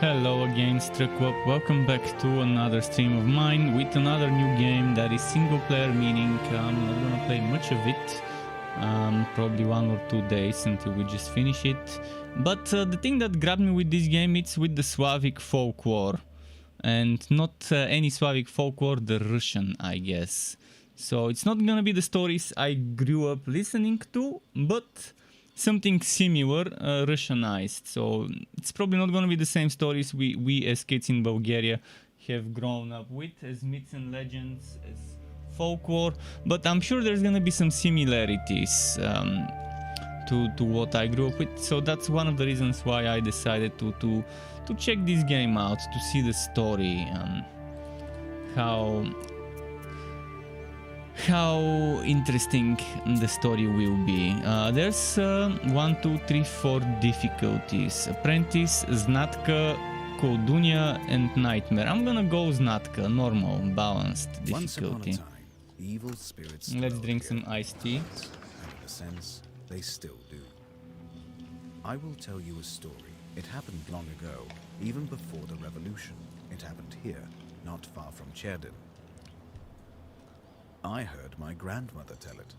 Hello again, Struckwop. Welcome back to another stream of mine with another new game that is single player, meaning I'm not gonna play much of it. Probably 1 or 2 days until we just finish it. But the thing that grabbed me with this game, it's with the Slavic folklore. And not any Slavic folklore, the Russian, I guess. So it's not gonna be the stories I grew up listening to, but something similar, Russianized. So it's probably not gonna be the same stories we as kids in Bulgaria have grown up with, as myths and legends, as folklore. But I'm sure there's gonna be some similarities to what I grew up with. So that's one of the reasons why I decided to check this game out, to see the story, how interesting the story will be. There's 1, 2, 3, 4 difficulties: Apprentice, Znatka, Koldunia and Nightmare. I'm gonna go Znatka, normal, balanced difficulty. Let's drink some iced tea. In a sense, they still do. I will tell you a story. It happened long ago, even before the revolution. It happened here, not far from Cherdin. I heard my grandmother tell it.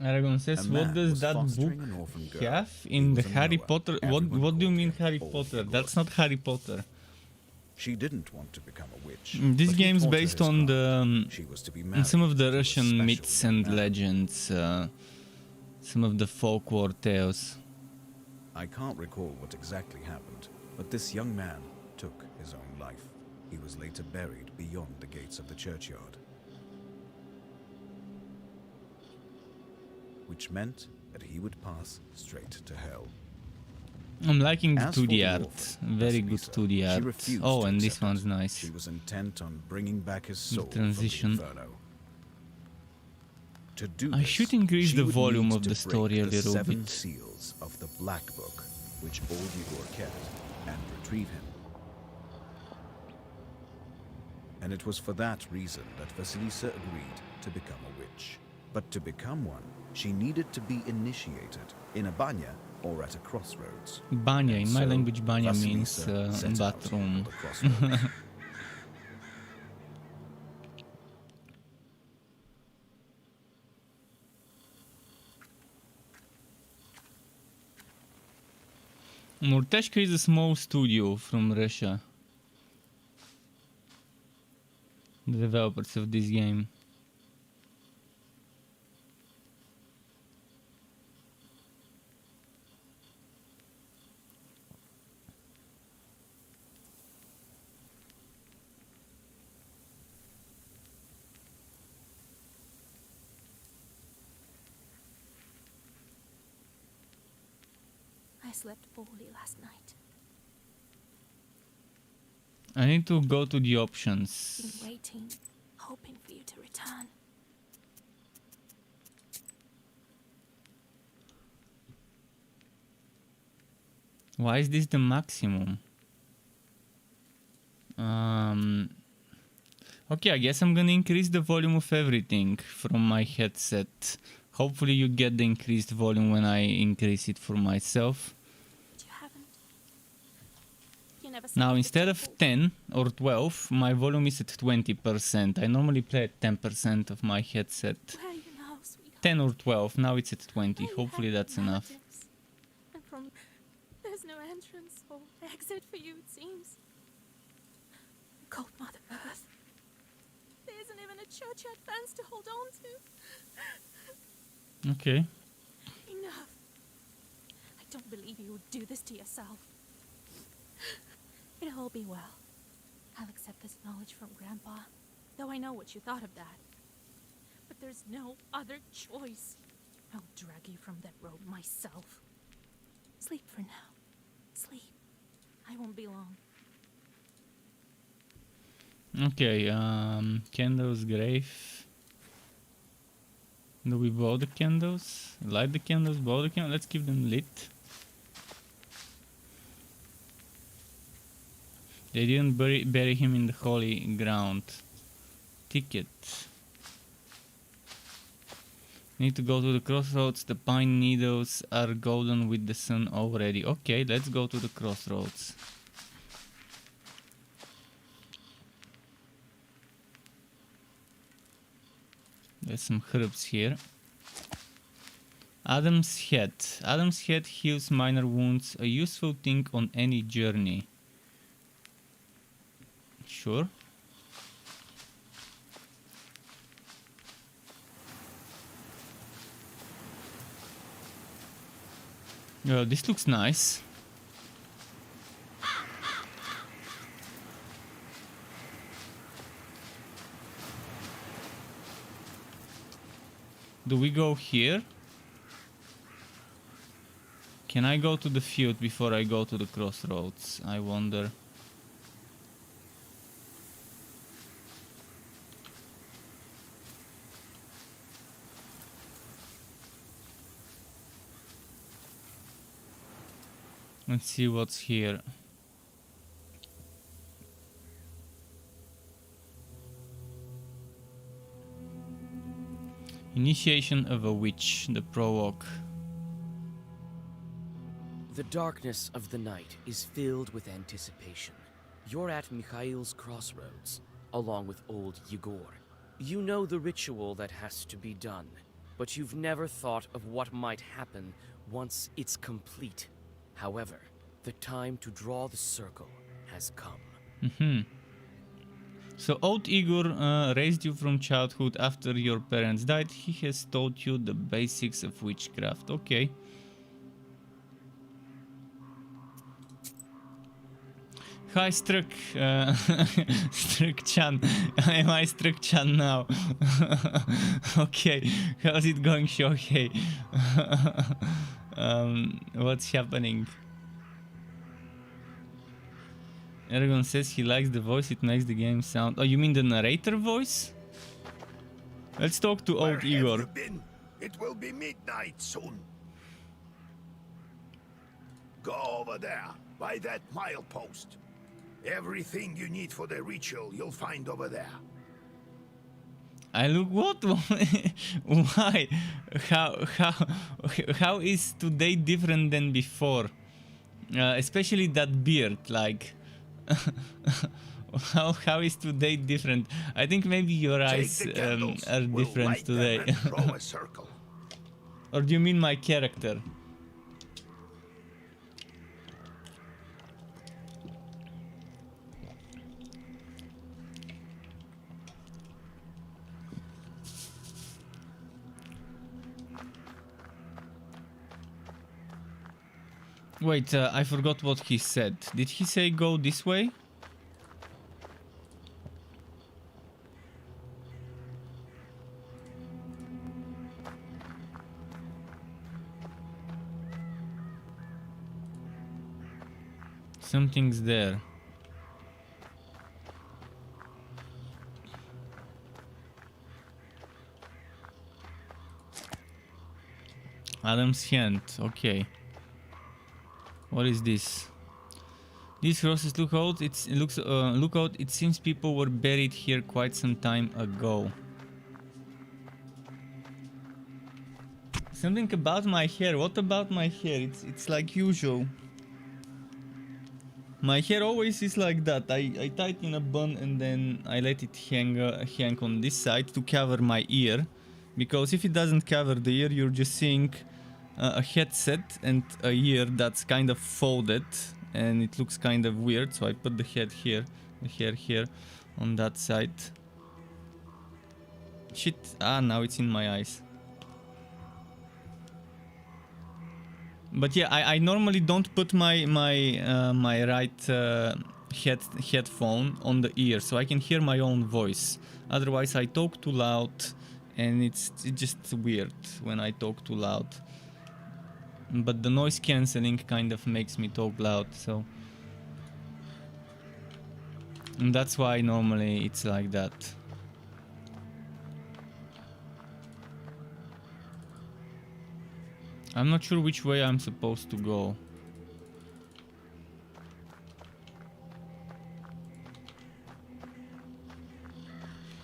Aragon says, what does that book have in the Harry Potter? What do you mean Harry Potter? That's not Harry Potter. She didn't want to become a witch. This game's based on some of the to a Russian special myths and man. legends, some of the folklore tales. I can't recall what exactly happened, but this young man took his own life. He was later buried beyond the gates of the churchyard, which meant that he would pass straight to hell. I'm liking the As for 2D the art, orphan, very good Vasilisa, 2D she art. refused Oh, to and this accept one's it. nice. She was intent on bringing back his soul transition. from the inferno. To do I this, should increase she the would volume need of to the story break a the little 7 bit. seals of the Black Book, which old Igor kept, and retrieve him. And it was for that reason that Vasilisa agreed to become a witch. But to become one, she needed to be initiated in a banya or at a crossroads. Banya, in my So, language, banya means Vasilisa set out bathroom. for the crossroads. Murteshka is a small studio from Russia. The developers of this game. I slept poorly last night. I need to go to the options. Been waiting, hoping for you to return. Why is this the maximum? Okay, I guess I'm gonna increase the volume of everything from my headset. Hopefully you get the increased volume when I increase it for myself. But you haven't. You never said Now you instead could of do 10 or 12, my volume is at 20%. I normally play at 10% of my headset. Where are you now, sweetheart? 10 or 12, now it's at 20. Where you Hopefully have that's enough. relatives. And from there's no entrance or exit for you, it seems. Cold Mother Earth. There isn't even a churchyard fence to hold on to. Okay. Enough. I don't believe you would do this to yourself. It'll all be well. I'll accept this knowledge from Grandpa, though I know what you thought of that. But there's no other choice. I'll drag you from that road myself. Sleep for now. Sleep. I won't be long. Okay, candles, grave. Do we blow the candles? Light the candles, blow the candles? Let's keep them lit. They didn't bury him in the holy ground. Ticket. Need to go to the crossroads. The pine needles are golden with the sun already. Okay, let's go to the crossroads. There's some herbs here. Adam's head. Adam's head heals minor wounds, a useful thing on any journey. Sure. Oh, this looks nice. Do we go here? Can I go to the field before I go to the crossroads? I wonder. Let's see what's here. Initiation of a witch, the prologue. The darkness of the night is filled with anticipation. You're at Mikhail's crossroads, along with old Yegor. You know the ritual that has to be done, but you've never thought of what might happen once it's complete. However, the time to draw the circle has come. So old Igor raised you from childhood after your parents died. He has taught you the basics of witchcraft. Okay. Hi Struk, Struk-chan. Am I Struk-chan now? Okay, how's it going, Shohei? What's happening? Aragon says he likes the voice, it makes the game sound... Oh, you mean the narrator voice? Let's talk to old Igor. Where have you been? It will be midnight soon. Go over there, by that milepost. Everything you need for the ritual, you'll find over there. I look what? Why? How is today different than before? Especially that beard, like... how is today different? I think maybe your eyes are different today. Or do you mean my character? Wait, I forgot what he said. Did he say go this way? Something's there. Adam's hand, okay. What is this? These crosses look out. Look out. It seems people were buried here quite some time ago. Something about my hair. What about my hair? It's like usual. My hair always is like that. I tie it in a bun and then I let it hang on this side to cover my ear. Because if it doesn't cover the ear, you're just seeing a headset and a ear that's kind of folded and it looks kind of weird, so I put the head here, the hair here on that side. Shit, now it's in my eyes. But yeah, I normally don't put my right headphone on the ear so I can hear my own voice. Otherwise I talk too loud and it's just weird when I talk too loud. But the noise cancelling kind of makes me talk loud, so... And that's why normally it's like that. I'm not sure which way I'm supposed to go.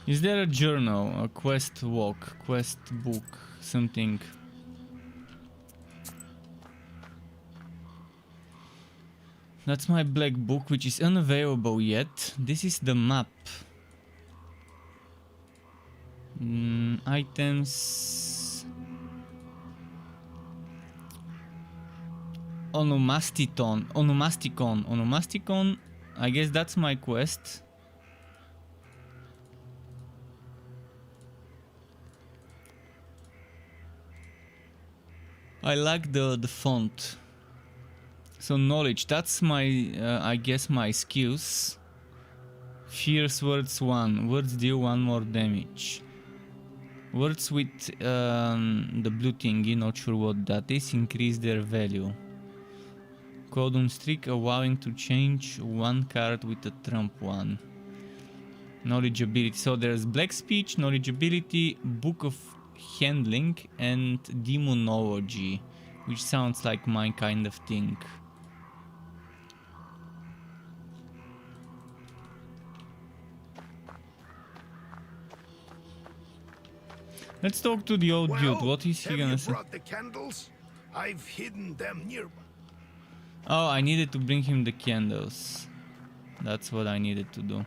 Is there a journal, a quest walk, quest book, something? That's my black book, which is unavailable yet. This is the map. Items. Onomasticon. I guess that's my quest. I like the font. So knowledge, that's my, I guess my skills. Fierce words 1, words deal 1 more damage. Words with the blue thingy, not sure what that is, increase their value. Codon streak, allowing to change one card with a trump one. Knowledge ability, so there's black speech, knowledge ability, book of handling, and demonology, which sounds like my kind of thing. Let's talk to the old dude. What is he gonna say? Brought the candles? I've hidden them nearby. Oh, I needed to bring him the candles. That's what I needed to do.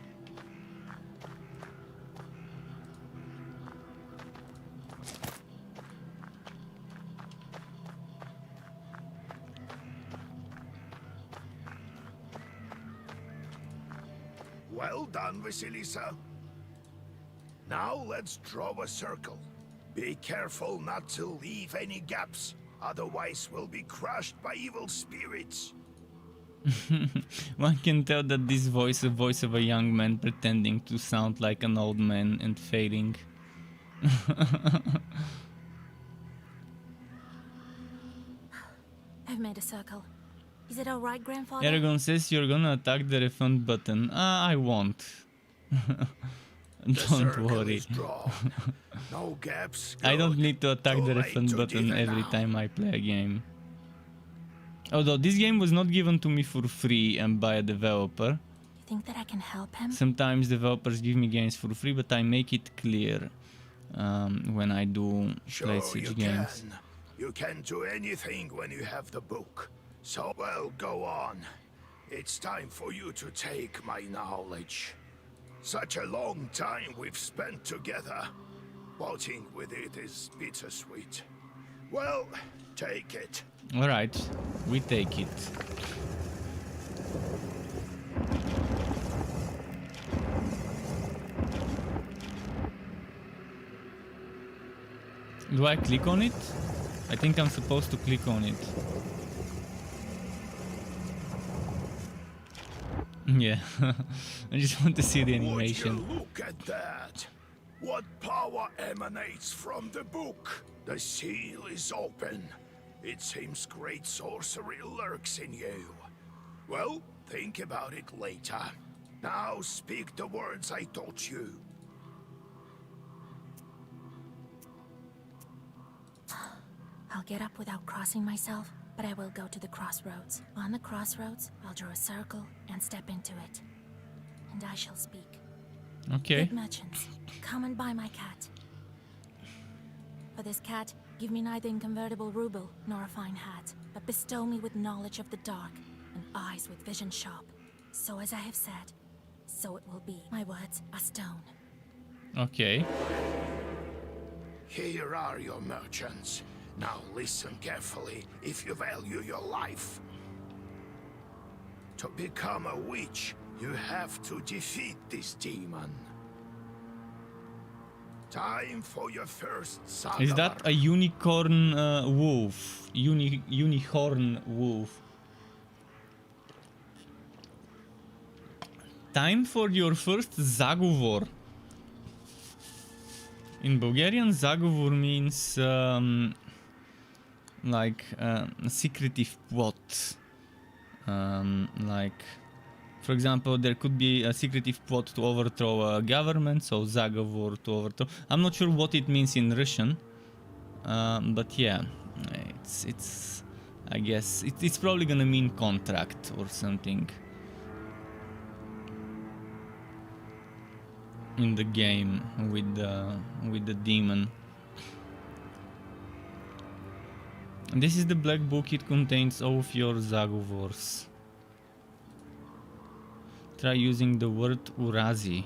Well done, Vasilisa. Now let's draw a circle. Be careful not to leave any gaps, otherwise we'll be crushed by evil spirits. One can tell that this voice is the voice of a young man pretending to sound like an old man and fading. I've made a circle. Is it alright, Grandfather? Aragon says you're gonna attack the refund button. I won't. Don't worry. No gaps. I don't need to attack the Too late refund to button give every now. time I play a game. Although this game was not given to me for free and by a developer. You think that I can help him? Sometimes developers give me games for free, but I make it clear when I do play such games. You can do anything when you have the book. So, well, go on. It's time for you to take my knowledge. Such a long time we've spent together. Parting with it is bittersweet. Well, take it. Alright, we take it. Do I click on it? I think I'm supposed to click on it. Yeah, I just want to see the animation. Would you look at that? What power emanates from the book? The seal is open. It seems great sorcery lurks in you. Well, think about it later. Now speak the words I taught you. I'll get up without crossing myself, but I will go to the crossroads. On the crossroads, I'll draw a circle and step into it. And I shall speak. Okay. Good merchants, come and buy my cat. For this cat, give me neither inconvertible ruble nor a fine hat, but bestow me with knowledge of the dark and eyes with vision sharp. So as I have said, so it will be. My words are stone. Okay. Here are your merchants. Now listen carefully if you value your life. To become a witch, you have to defeat this demon. Time for your first saga. Is that a unicorn wolf? Unicorn wolf. Time for your first zagovor. In Bulgarian, zagovor means like a secretive plot. Like, for example, there could be a secretive plot to overthrow a government, so zagovor to overthrow. I'm not sure what it means in Russian, but yeah, it's I guess it's probably gonna mean contract or something in the game with the demon. And this is the black book. It contains all of your zagovors. Try using the word Urazi.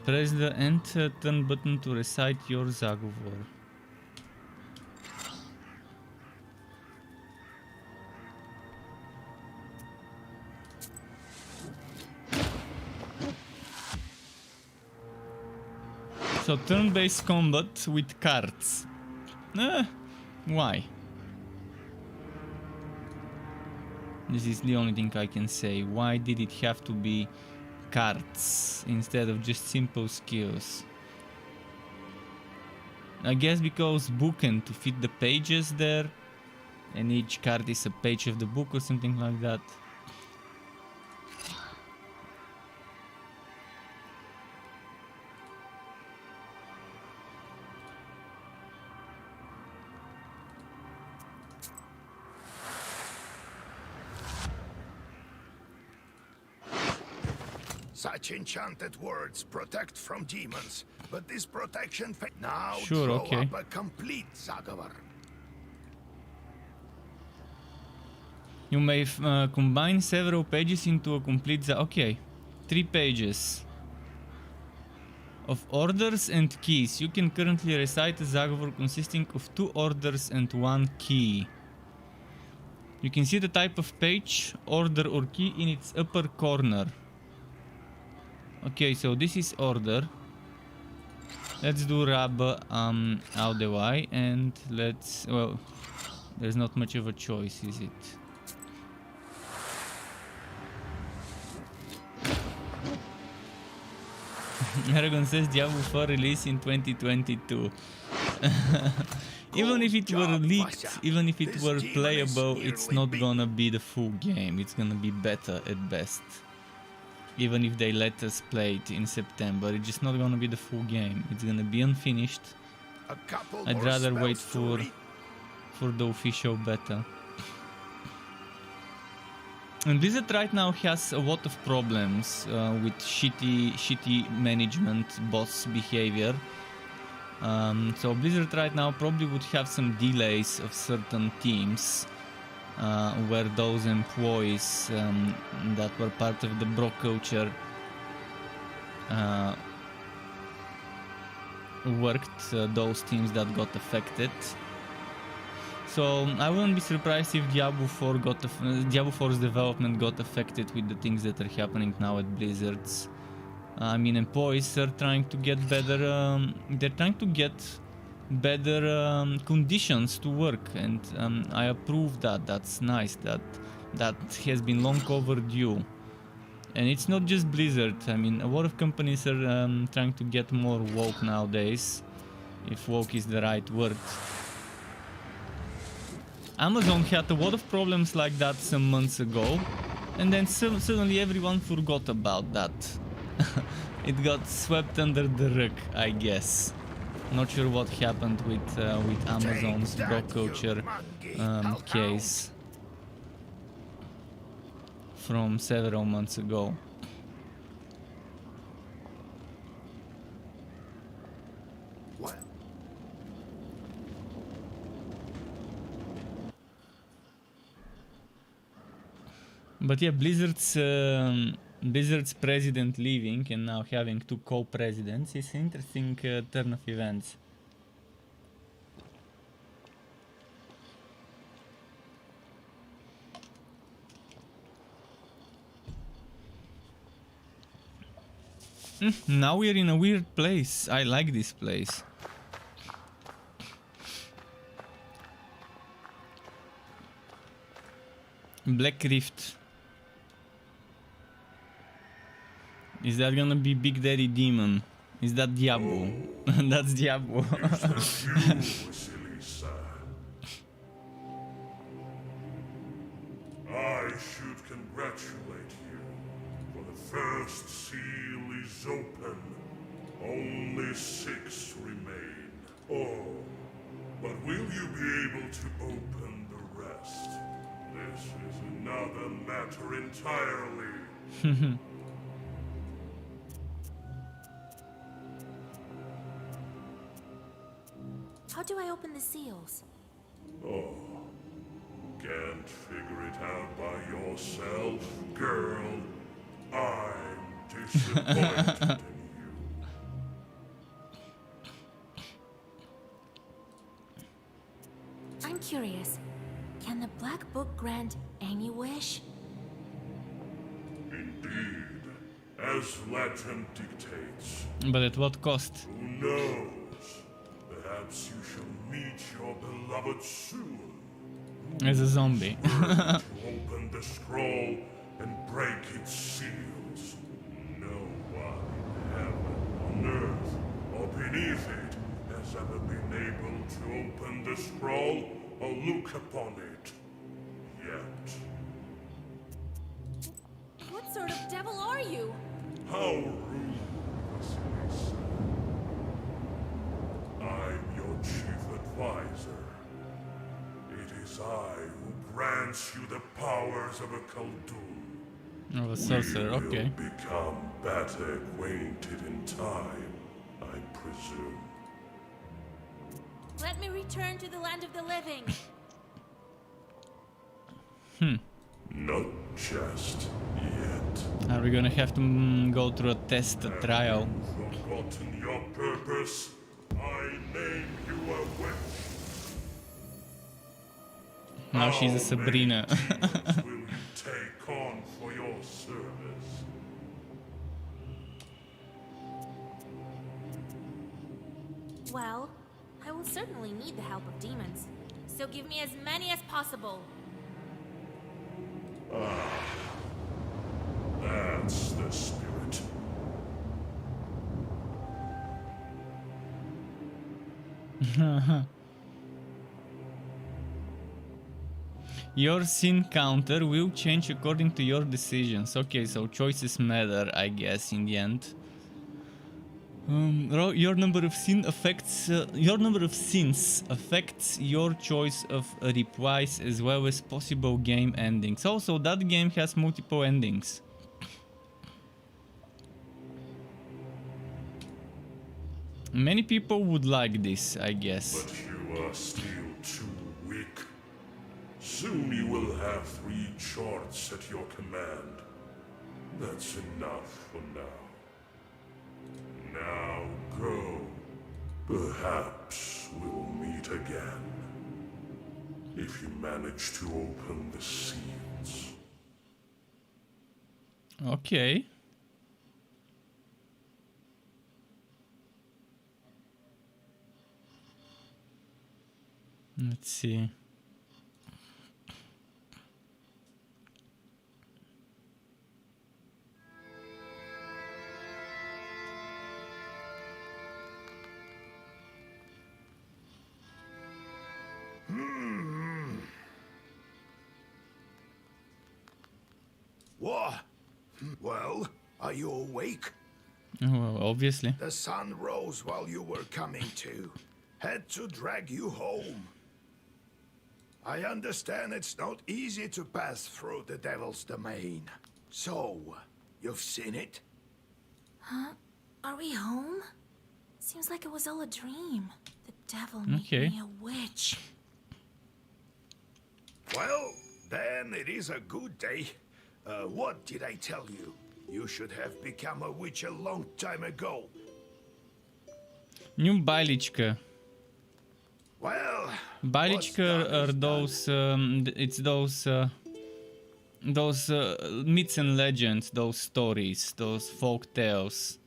Press the end turn button to recite your Zagovor. So turn-based combat with cards. Why? This is the only thing I can say. Why did it have to be cards instead of just simple skills? I guess because bookend to fit the pages there, and each card is a page of the book or something like that. Such enchanted words protect from demons, but this protection now Sure, draw okay. up a complete Zagovar. You may combine several pages into a complete okay. 3 pages of orders and keys. You can currently recite a Zagovor consisting of 2 orders and 1 key. You can see the type of page, order or key in its upper corner. Okay, so this is order. Let's do Rab out the way, and let's, well, there's not much of a choice, is it? Aragon says Diablo 4 release in 2022. Even if it were leaked, even if it were playable, it's not gonna be the full game. It's gonna be beta at best. Even if they let us play it in September, it's just not gonna be the full game. It's gonna be unfinished. I'd rather wait for the official beta. And Blizzard right now has a lot of problems with shitty management, boss behavior. So Blizzard right now probably would have some delays of certain teams where those employees that were part of the bro culture worked, those teams that got affected. So I wouldn't be surprised if Diablo 4's development got affected with the things that are happening now at Blizzard's. I mean, employees are trying to get better. They're trying to get better conditions to work, and I approve that. That's nice. That has been long overdue. And it's not just Blizzard. I mean, a lot of companies are trying to get more woke nowadays, if woke is the right word. Amazon had a lot of problems like that some months ago, and then suddenly everyone forgot about that. It got swept under the rug, I guess. Not sure what happened with Amazon's bro culture case from several months ago. What? But yeah, Blizzard's president leaving and now having 2 co-presidents is an interesting turn of events. Now we're in a weird place. I like this place. Black Rift. Is that gonna be Big Daddy Demon? Is that Diablo? That's Diablo. I should congratulate you, for the first seal is open. Only 6 remain. Oh, but will you be able to open the rest? This is another matter entirely. How do I open the seals? Oh, can't figure it out by yourself, girl. I'm disappointed in you. curious. Can the Black Book grant any wish? Indeed, as legend dictates. But at what cost? Who knows? Perhaps you shall meet your beloved soon. As a zombie. To open the scroll and break its seals. No one in heaven, on earth, or beneath it has ever been able to open the scroll or look upon it. Yet. What sort of devil are you? How rude, Vasilisa. I'm your chief advisor. It is I who grants you the powers of a Khaldun. Oh, a sorcerer, We okay. will become better acquainted in time, I presume. Let me return to the land of the living. Not just yet. Are we gonna have to go through a test, a trial? Forgotten your purpose? I name you a witch. Now she's a How Sabrina. many demons will you take on for your service? Well, I will certainly need the help of demons. So give me as many as possible. That's the spirit. Your sin counter will change according to your decisions. Okay, so choices matter, I guess, in the end. Your number of sins affects your choice of a reprise as well as possible game endings. Also, that game has multiple endings. Many people would like this, I guess. But you are still too weak. Soon you will have 3 charts at your command. That's enough for now. Now go. Perhaps we'll meet again. If you manage to open the seals. Okay. Let's see. What? Well, are you awake? Oh, well, obviously. The sun rose while you were coming to. Had to drag you home. I understand it's not easy to pass through the Devil's domain. So, you've seen it? Huh? Are we home? Seems like it was all a dream. The devil made Okay. me a witch. Well, then it is a good day. What did I tell you? You should have become a witch a long time ago. New Bailichka. Well, Bailichka are those, it's those myths and legends, those stories, those folk tales,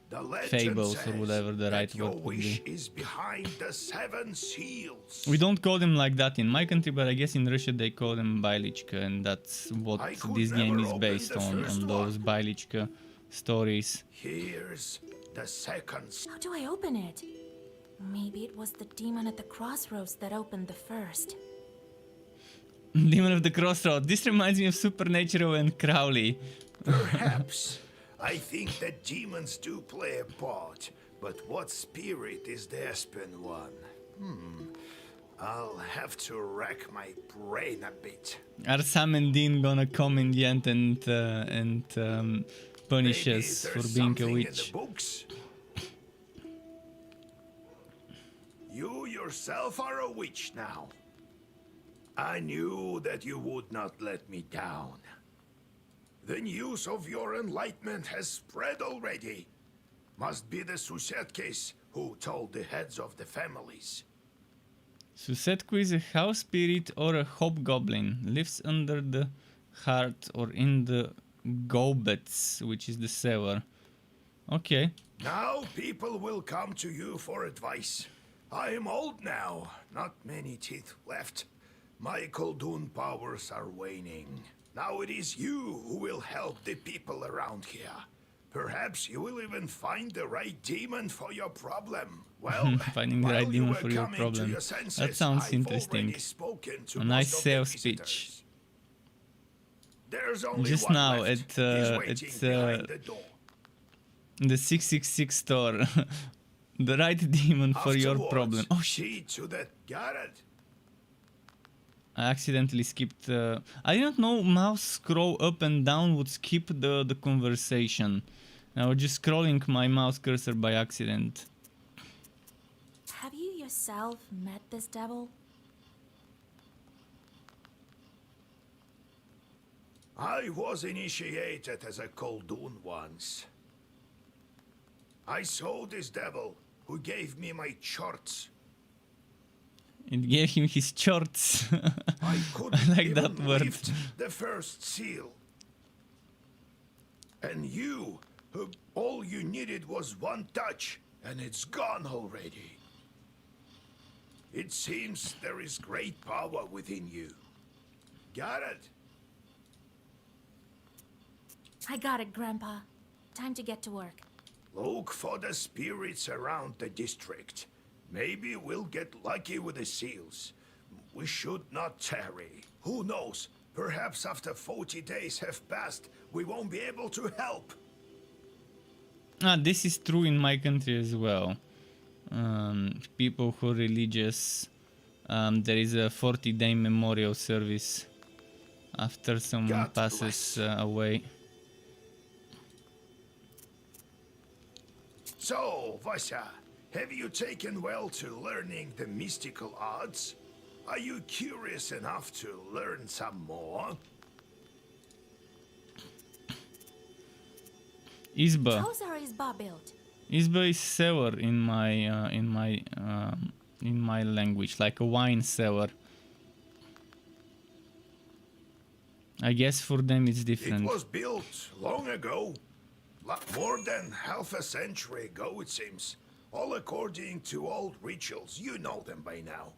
the legend fables, or says whatever the that right your word would wish be. is behind the 7 seals. We don't call them like that in my country, but I guess in Russia they call them Bailichka, and that's what I could this game never is open based the on first those one. Bailichka stories. Here's the second. How do I open it? Maybe it was the demon at the crossroads that opened the first. Demon of the Crossroads. This reminds me of Supernatural and Crowley. Perhaps. I think that demons do play a part, but what spirit is the Aspen one? I'll have to rack my brain a bit. Are Sam and Dean gonna come in the end and punish Maybe us for there's being a something witch? in the books. You yourself are a witch now. I knew that you would not let me down. The news of your enlightenment has spread already. Must be the Susetkes who told the heads of the families. Susetku is a house spirit or a hobgoblin. Lives under the hearth or in the gobbets, which is the cellar. Okay. Now people will come to you for advice. I am old now, not many teeth left. My Koldun powers are waning. Now it is you who will help the people around here. Perhaps you will even find the right demon for your problem. Well, finding the right while you demon were for your coming to problem. your senses, That sounds I've interesting. already spoken to A most nice of the sales pitch. visitors. There's only Just one now left. He's waiting at behind the door. the 666 store. The right demon for your Afterwards, problem. Oh shit. see to that. Got it. I accidentally skipped. I didn't know mouse scroll up and down would skip the conversation. I was just scrolling my mouse cursor by accident. Have you yourself met this devil? I was initiated as a Koldun once. I saw this devil who gave me my charts. It gave him his shorts. I couldn't like even that word. lift the first seal. And you, all you needed was one touch, and it's gone already. It seems there is great power within you. Got it? I got it, Grandpa. Time to get to work. Look for the spirits around the district. Maybe we'll get lucky with the seals. We should not tarry. Who knows? Perhaps after 40 days have passed, we won't be able to help. This is true in my country as well. People who are religious, there is a 40-day memorial service after someone God passes bless. away. So, Vasya, have you taken well to learning the mystical arts? Are you curious enough to learn some more? Izba. How's our izba built? Izba is cellar in my language, like a wine cellar. I guess for them it's It different. was built long ago. More than half a century ago, it seems. All according to old rituals. You know them by now.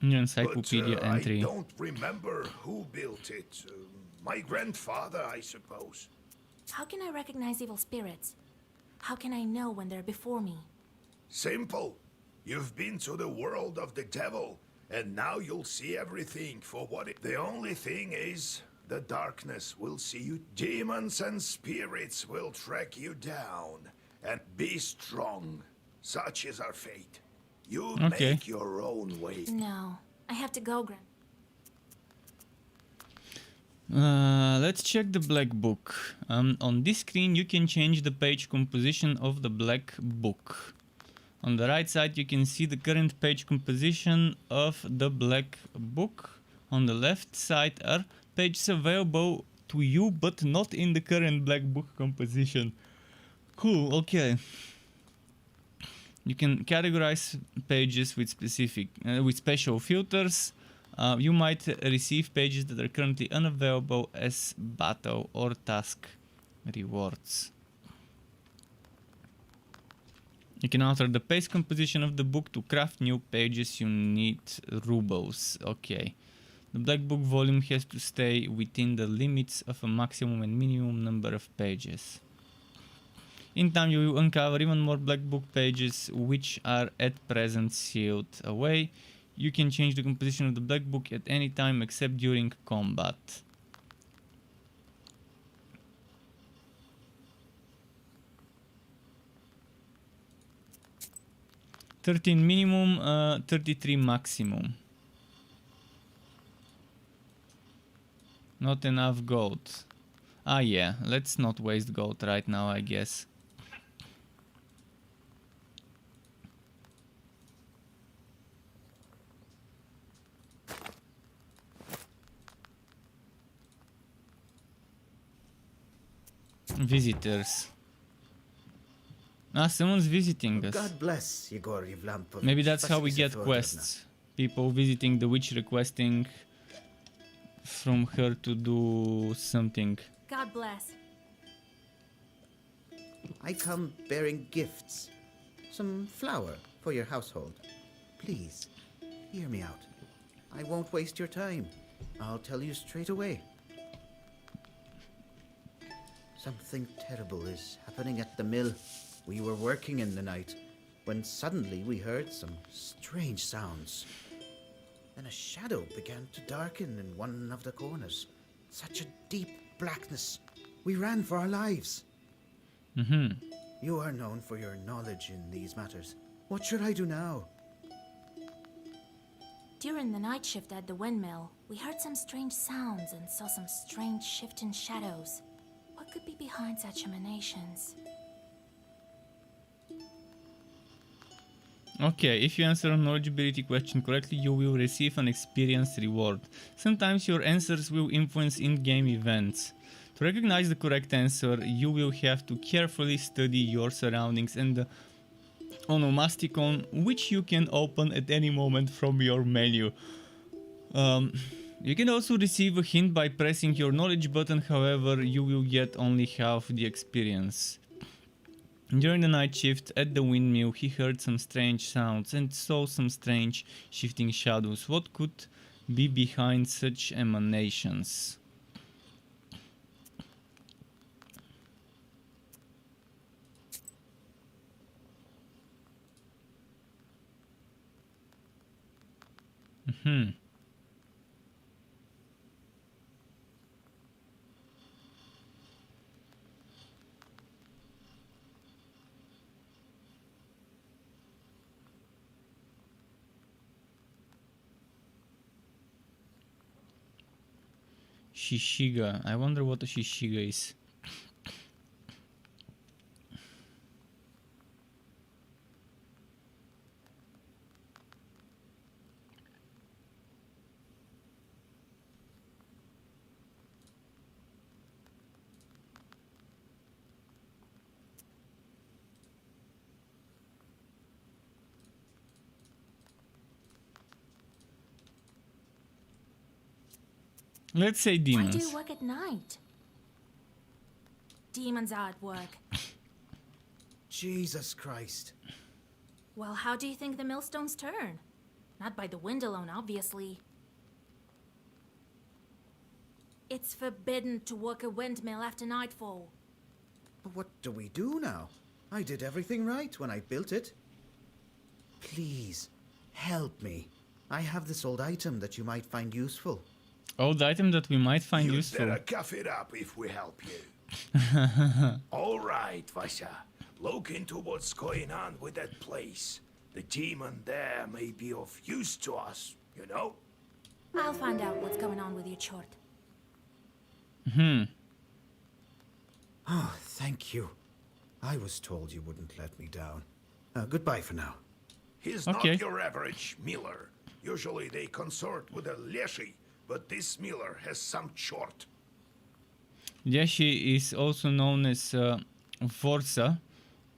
New But encyclopedia entry. I don't remember who built it. My grandfather, I suppose. How can I recognize evil spirits? How can I know when they're before me? Simple. You've been to the world of the devil, and now you'll see everything for what it... The only thing is, the darkness will see you. Demons and spirits will track you down. And be strong. Such is our fate. You Okay. make your own way. No, I have to go, Gran. Let's check the black book. On this screen you can change the page composition of the black book. On the right side you can see the current page composition of the black book. On the left side are pages available to you but not in the current black book composition. Cool, okay. You can categorize pages with special filters. You might receive pages that are currently unavailable as battle or task rewards. You can alter the page composition of the book to craft new pages. You need rubles. Okay. The black book volume has to stay within the limits of a maximum and minimum number of pages. In time you will uncover even more black book pages which are at present sealed away. You can change the composition of the black book at any time except during combat. $13 minimum, $33 maximum. Not enough gold. Ah yeah, let's not waste gold right now, I guess. Visitors. Ah, someone's visiting us. God bless Yegor Yevlampovich. Maybe that's how we get quests. People visiting the witch requesting from her to do something. God bless. I come bearing gifts. Some flour for your household. Please, hear me out. I won't waste your time. I'll tell you straight away. Something terrible is happening at the mill. We were working in the night when suddenly we heard some strange sounds. Then a shadow began to darken in one of the corners. Such a deep blackness. We ran for our lives. You are known for your knowledge in these matters. What should I do now? During the night shift at the windmill, we heard some strange sounds and saw some strange shifting shadows. What could be behind such emanations? Okay, if you answer a knowledgeability question correctly, you will receive an experience reward. Sometimes your answers will influence in-game events. To recognize the correct answer, you will have to carefully study your surroundings and the onomasticon, which you can open at any moment from your menu. You can also receive a hint by pressing your knowledge button, however, you will get only half the experience. During the night shift at the windmill, he heard some strange sounds and saw some strange shifting shadows. What could be behind such emanations? Shishiga. I wonder what a Shishiga is. Let's say Why do demons. you work at night? Demons are at work. Jesus Christ. Well, how do you think the millstones turn? Not by the wind alone, obviously. It's forbidden to work a windmill after nightfall. But what do we do now? I did everything right when I built it. Please, help me. I have this old item that you might find useful. Old item that we might find You'd useful. better cough it up if we help you. All right, Vasya. Look into what's going on with that place. The demon there may be of use to us, you know? I'll find out what's going on with your chort. Oh, thank you. I was told you wouldn't let me down. Goodbye for now. He's Okay. not your average miller. Usually they consort with a leshy, but this miller has some chort. Yeshi is also known as Vorsa,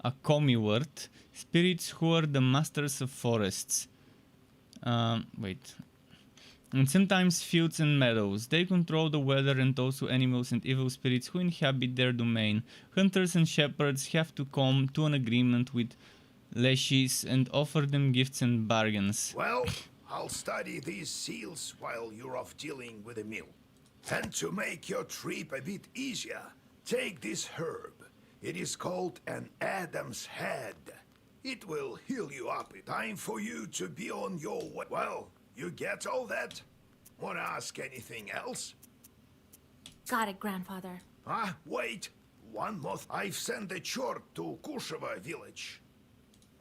a Komi word, spirits who are the masters of forests. Wait. And sometimes fields and meadows. They control the weather and also animals and evil spirits who inhabit their domain. Hunters and shepherds have to come to an agreement with Leshis and offer them gifts and bargains. Well, I'll study these seals while you're off dealing with the mill. And to make your trip a bit easier, take this herb. It is called an Adam's Head. It will heal you up. Time for you to be on your way. Well, you get all that? Wanna ask anything else? Got it, grandfather. Ah, wait. One more. I've sent a chort to Kusheva village.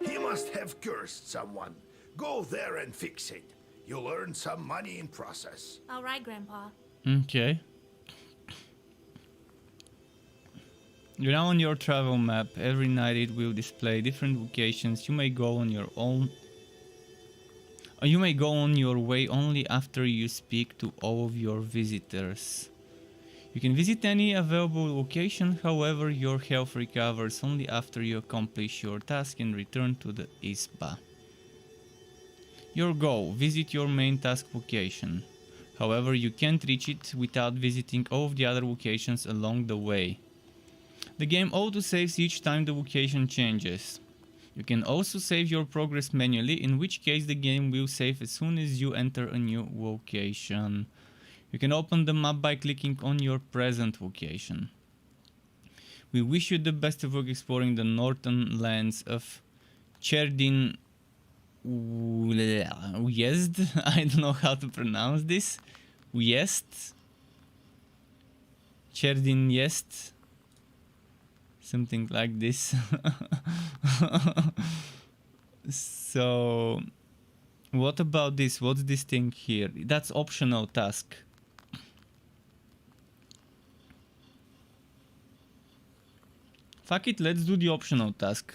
He must have cursed someone. Go there and fix it. You'll earn some money in process. All right, Grandpa. Okay. You're now on your travel map. Every night it will display different locations. You may go on your own. You may go on your way only after you speak to all of your visitors. You can visit any available location, however your health recovers only after you accomplish your task and return to the Isba. Your goal: visit your main task location. However, you can't reach it without visiting all of the other locations along the way. The game auto-saves each time the location changes. You can also save your progress manually, in which case the game will save as soon as you enter a new location. You can open the map by clicking on your present location. We wish you the best of luck exploring the northern lands of Cherdin Uyezd. I don't know how to pronounce this. Uyezd? Cherdin Uyezd? Something like this. So, what about this? What's this thing here? That's optional task. Fuck it, let's do the optional task.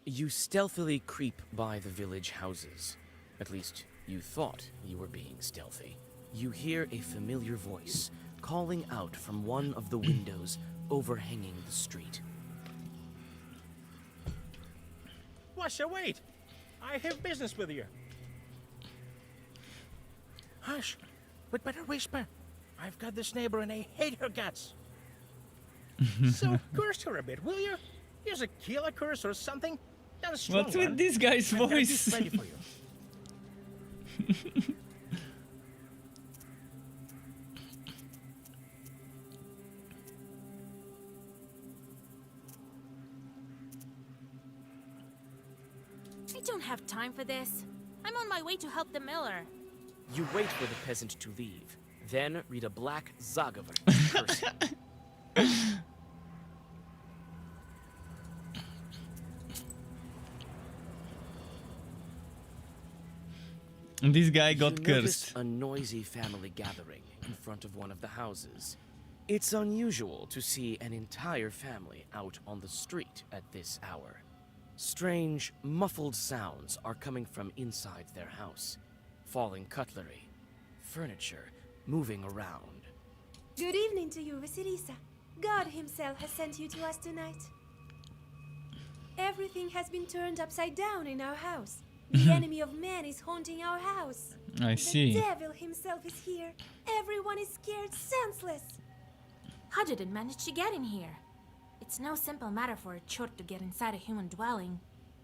You stealthily creep by the village houses. At least, you thought you were being stealthy. You hear a familiar voice calling out from one of the windows overhanging the street. Washa, wait! I have business with you. Hush! We'd better whisper. I've got this neighbor and I hate her guts. So curse her a bit, will you? Use a killer curse or something. Not a strong What's one. with this guy's I've got a voice? gift ready for you. I don't have time for this. I'm on my way to help the miller. You wait for the peasant to leave, then read a black Zagaver curse. This guy got You cursed. notice a noisy family gathering in front of one of the houses. It's unusual to see an entire family out on the street at this hour. Strange, muffled sounds are coming from inside their house. Falling cutlery, furniture moving around. Good evening to you, Vasilisa. God himself has sent you to us tonight. Everything has been turned upside down in our house. The enemy of man is haunting our house. I see. The devil himself is here. Everyone is scared senseless. How did it manage to get in here? It's no simple matter for a chort to get inside a human dwelling.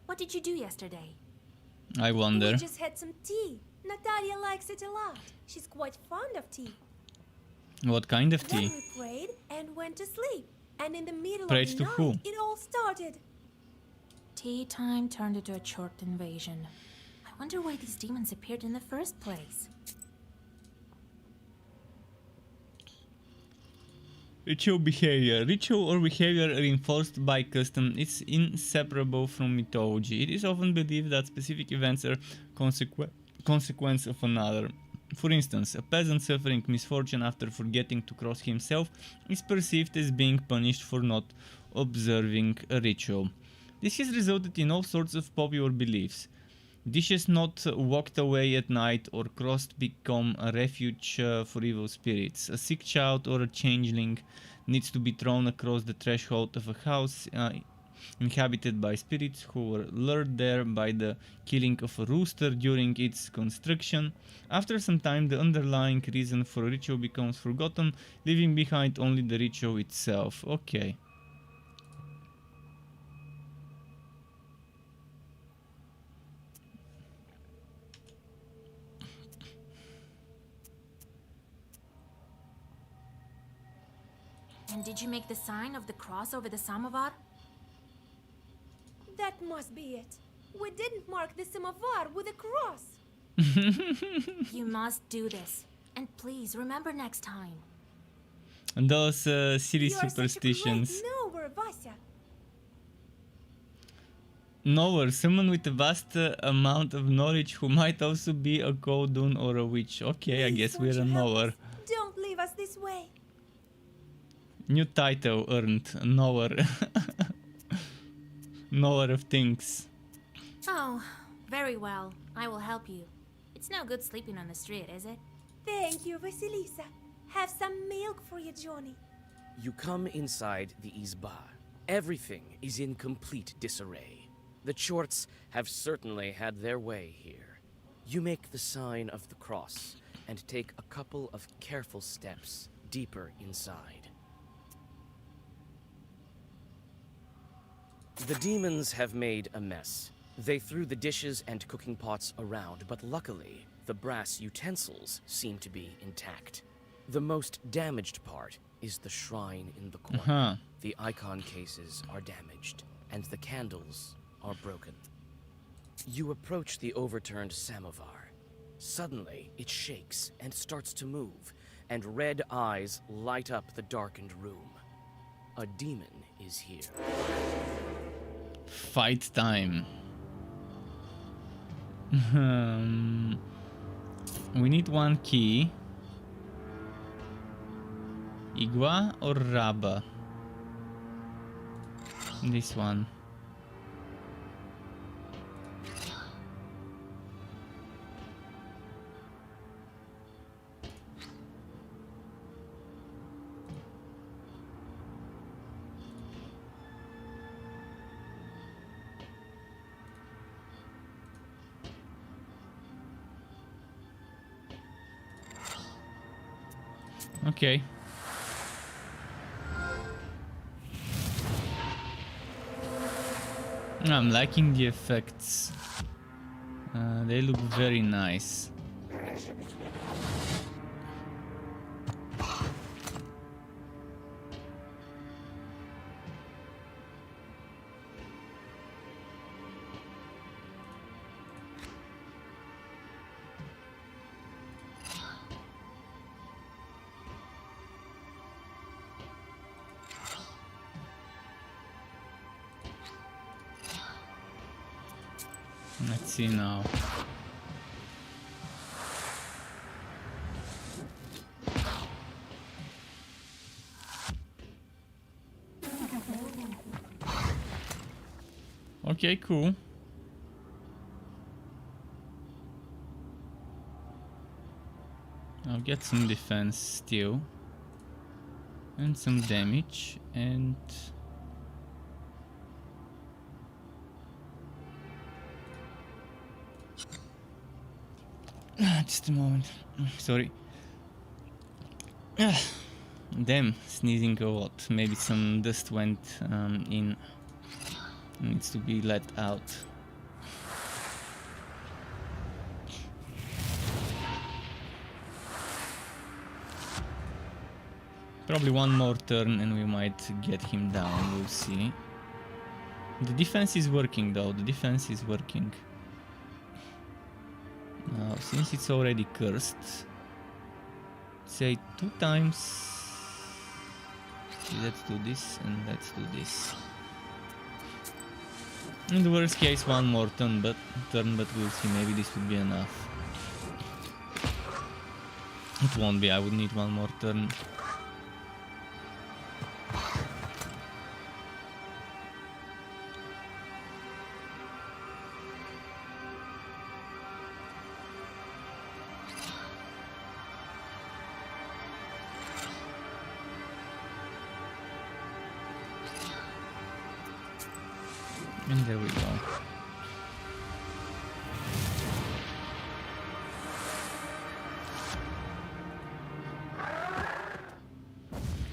What did you do yesterday? I wonder. We just had some tea. Natalia likes it a lot. She's quite fond of tea. What kind of Then tea? we prayed and went to sleep. And in the middle Prayed of to the who? night, it all started. Tea time turned into a chort invasion. I wonder why these demons appeared in the first place. Ritual behavior. Ritual or behavior reinforced by custom is inseparable from mythology. It is often believed that specific events are consequence of another. For instance, a peasant suffering misfortune after forgetting to cross himself is perceived as being punished for not observing a ritual. This has resulted in all sorts of popular beliefs. Dishes not walked away at night or crossed become a refuge for evil spirits. A sick child or a changeling needs to be thrown across the threshold of a house inhabited by spirits who were lured there by the killing of a rooster during its construction. After some time, the underlying reason for a ritual becomes forgotten, leaving behind only the ritual itself. Okay. And did you make the sign of the cross over the samovar? That must be it. We didn't mark the samovar with a cross. You must do this. And please remember next time. And those silly You're superstitions. such a great knower, Vasya. Knower, someone with a vast amount of knowledge who might also be a Koldun or a witch. Okay, I Please, guess won't we're you a help knower. us? Don't leave us this way. New title earned. Knower. Knower of things. Oh, Very well. I will help you. It's no good sleeping on the street, is it? Thank you, Vasilisa. Have some milk for you, Johnny. You come inside the izba. Everything is in complete disarray. The Chorts have certainly had their way here. You make the sign of the cross and take a couple of careful steps deeper inside. The demons have made a mess. They threw the dishes and cooking pots around, but luckily, the brass utensils seem to be intact. The most damaged part is the shrine in the corner. The icon cases are damaged, and the candles are broken. You approach the overturned samovar. Suddenly, it shakes and starts to move, and red eyes light up the darkened room. A demon is here. Fight time. We need one key. Igua or Raba? This one. Okay. I'm liking the effects. They look very nice. Let's see now. Okay, cool. I'll get some defense still. And some damage and... just a moment. Sorry. Damn, sneezing a lot. Maybe some dust went in. Needs to be let out. Probably one more turn and we might get him down. We'll see. The defense is working though. The defense is working. Now, since it's already cursed, say 2 times. Let's do this and let's do this. In the worst case, one more turn, but we'll see. Maybe this would be enough. It won't be. I would need one more turn. And there we go.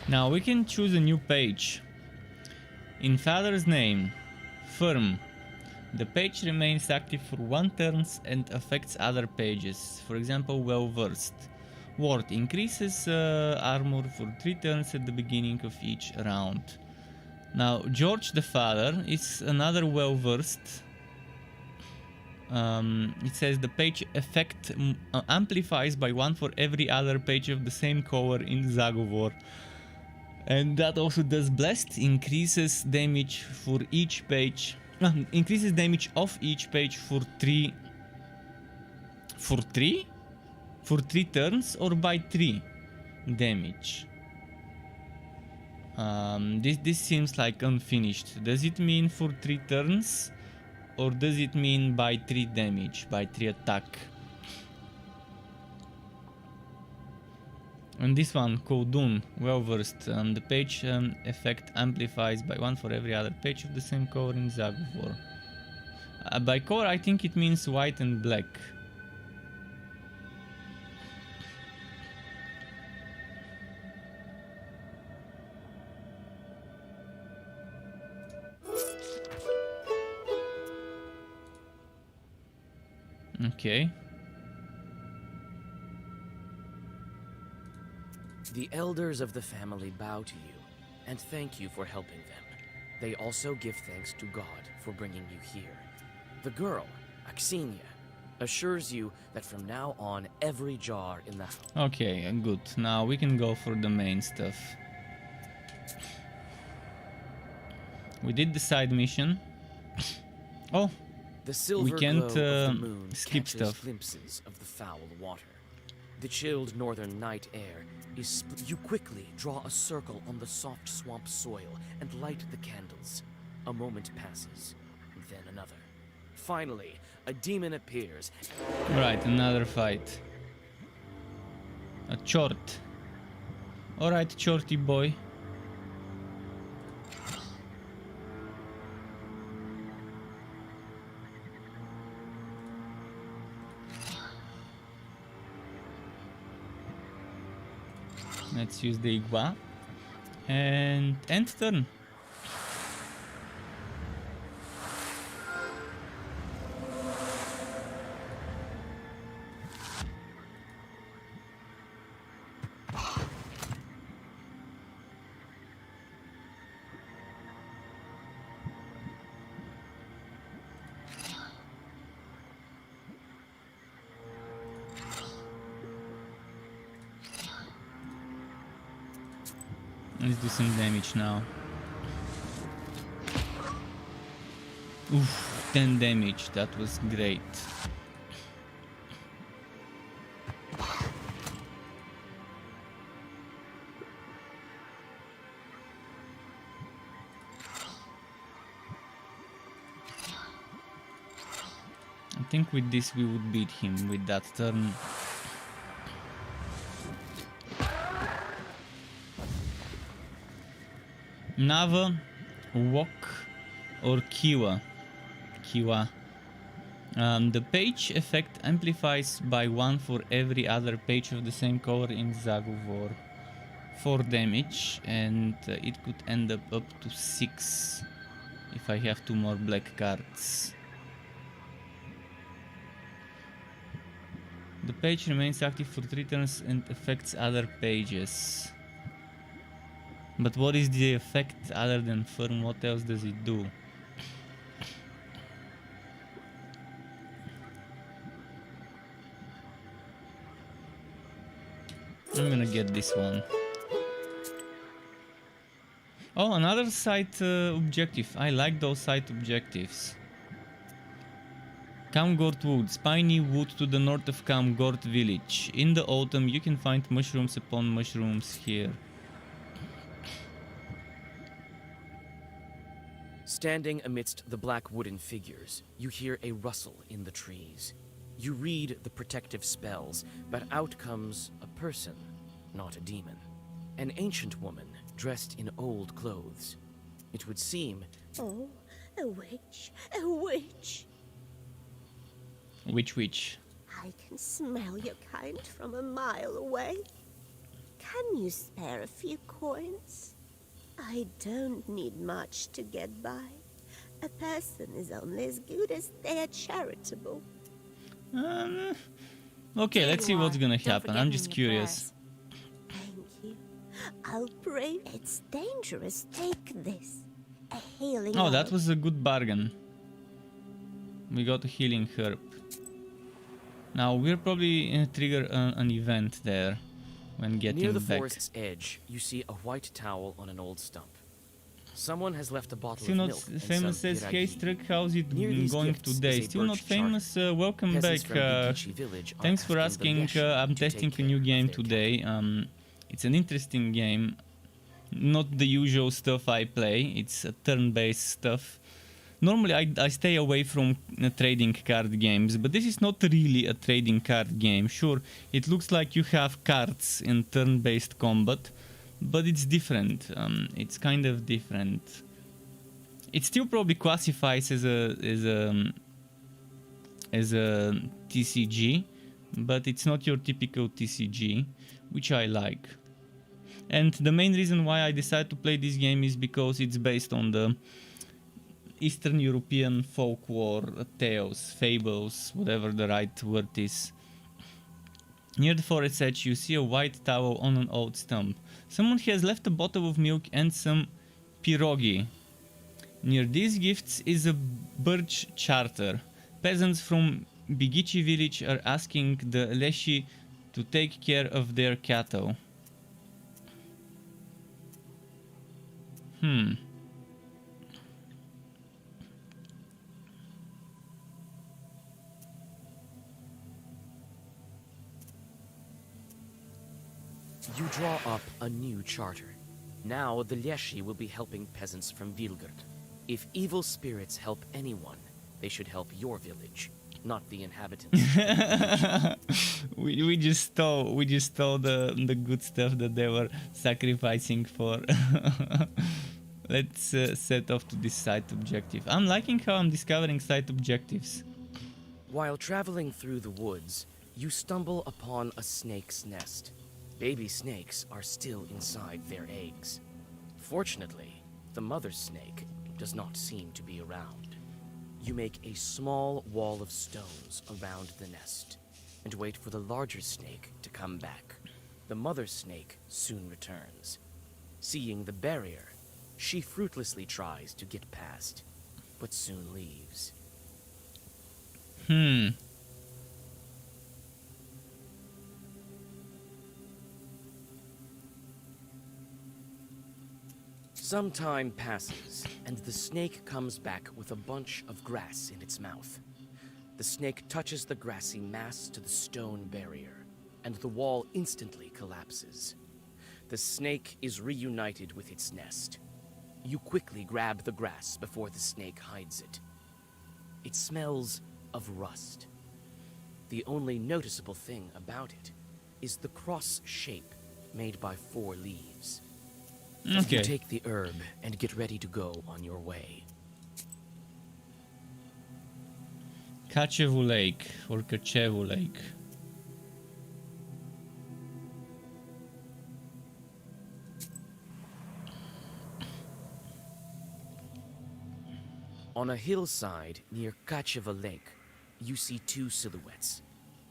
Now we can choose a new page. In Father's name, firm. The page remains active for 1 turn and affects other pages. For example, well versed. Ward increases armor for 3 turns at the beginning of each round. Now, George the Father is another well-versed. It says the page effect amplifies by 1 for every other page of the same color in Zagovor. And that also does Blessed, increases damage for each page. Increases damage of each page for 3... For 3? For 3 turns or by 3 damage? This seems like unfinished. Does it mean for 3 turns or does it mean by 3 damage, by 3 attack? And this one, Kodun, well versed. The page effect amplifies by 1 for every other page of the same color in Zagvor. By color, I think it means white and black. Okay. The elders of the family bow to you and thank you for helping them. They also give thanks to God for bringing you here. The girl, Axinia, assures you that from now on every jar in the house... Okay, good. Now we can go for the main stuff. We did the side mission. Oh, the silver can't glow of the moon skip catches stuff. glimpses of the foul water. The chilled northern night air is you quickly draw a circle on the soft swamp soil and light the candles. A moment passes, and then another. Finally, a demon appears. Right, another fight. A chort. Alright, chorty boy. Let's use the Igwa. And end turn. Let's do some damage now. Oof, 10 damage, that was great. I think with this we would beat him with that turn. Nava, Wok, or Kiwa. Kiwa. The page effect amplifies by 1 for every other page of the same color in Zaguvor. 4 damage, and it could end up to 6 if I have 2 more black cards. The page remains active for 3 turns and affects other pages. But what is the effect other than firm? What else does it do? I'm gonna get this one. Oh, another side objective. I like those side objectives. Kamgort Woods, piney wood to the north of Kamgort village. In the autumn you can find mushrooms upon mushrooms here. Standing amidst the black wooden figures, you hear a rustle in the trees. You read the protective spells, but out comes a person, not a demon. An ancient woman dressed in old clothes. It would seem... Oh, a witch, a witch. Which witch? I can smell your kind from a mile away. Can you spare a few coins? I don't need much to get by. A person is only as good as they are charitable. Okay, let's see what's gonna happen. I'm just curious. Thank you. I'll pray. It's dangerous. Take this. A healing Oh, that herb. was a good bargain. We got a healing herb. Now we're probably gonna trigger an event there when getting Near the back. forest's edge, you see a white towel on an old stump. Someone has left a bottle Still of not milk and famous some says, hey piragi. Struck, how's it Near these going gifts today? is a Still not birch charter. famous? Welcome Peasants back. from Bidichi village are Thanks for asking the asking. Lesh I'm to take testing a care new of game their today. It's an interesting game. Not the usual stuff I play. It's turn-based stuff. normally I stay away from trading card games, but this is not really a trading card game. Sure, it looks like you have cards in turn-based combat, but it's different. It's kind of different. It still probably classifies as a TCG, but it's not your typical TCG, which I like. And the main reason why I decided to play this game is because it's based on the Eastern European folklore, tales, fables, whatever the right word is. Near the forest edge, you see a white towel on an old stump. Someone has left a bottle of milk and some pierogi. Near these gifts is a birch charter. Peasants from Bigici village are asking the Leshi to take care of their cattle. You draw up a new charter. Now the Leshi will be helping peasants from Vilgard. If evil spirits help anyone, they should help your village, not the inhabitants. we just stole the good stuff that they were sacrificing for. Let's set off to this side objective. I'm liking how I'm discovering side objectives. While traveling through the woods, you stumble upon a snake's nest. Baby snakes are still inside their eggs. Fortunately, the mother snake does not seem to be around. You make a small wall of stones around the nest and wait for the larger snake to come back. The mother snake soon returns. Seeing the barrier, she fruitlessly tries to get past, but soon leaves. Some time passes, and the snake comes back with a bunch of grass in its mouth. The snake touches the grassy mass to the stone barrier, and the wall instantly collapses. The snake is reunited with its nest. You quickly grab the grass before the snake hides it. It smells of rust. The only noticeable thing about it is the cross shape made by 4 leaves. Okay. You take the herb and get ready to go on your way. Kachevu Lake or Kachevu Lake. On a hillside near Kacheva Lake, you see 2 silhouettes.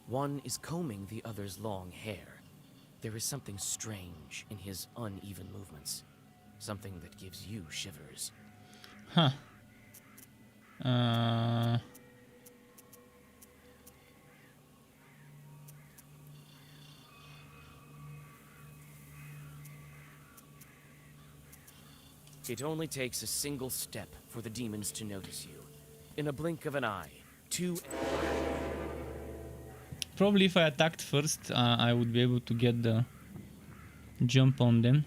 One is combing the other's long hair. There is something strange in his uneven movements. Something that gives you shivers. Huh. It only takes a single step for the demons to notice you. In a blink of an eye, 2... Probably if I attacked first, I would be able to get the jump on them.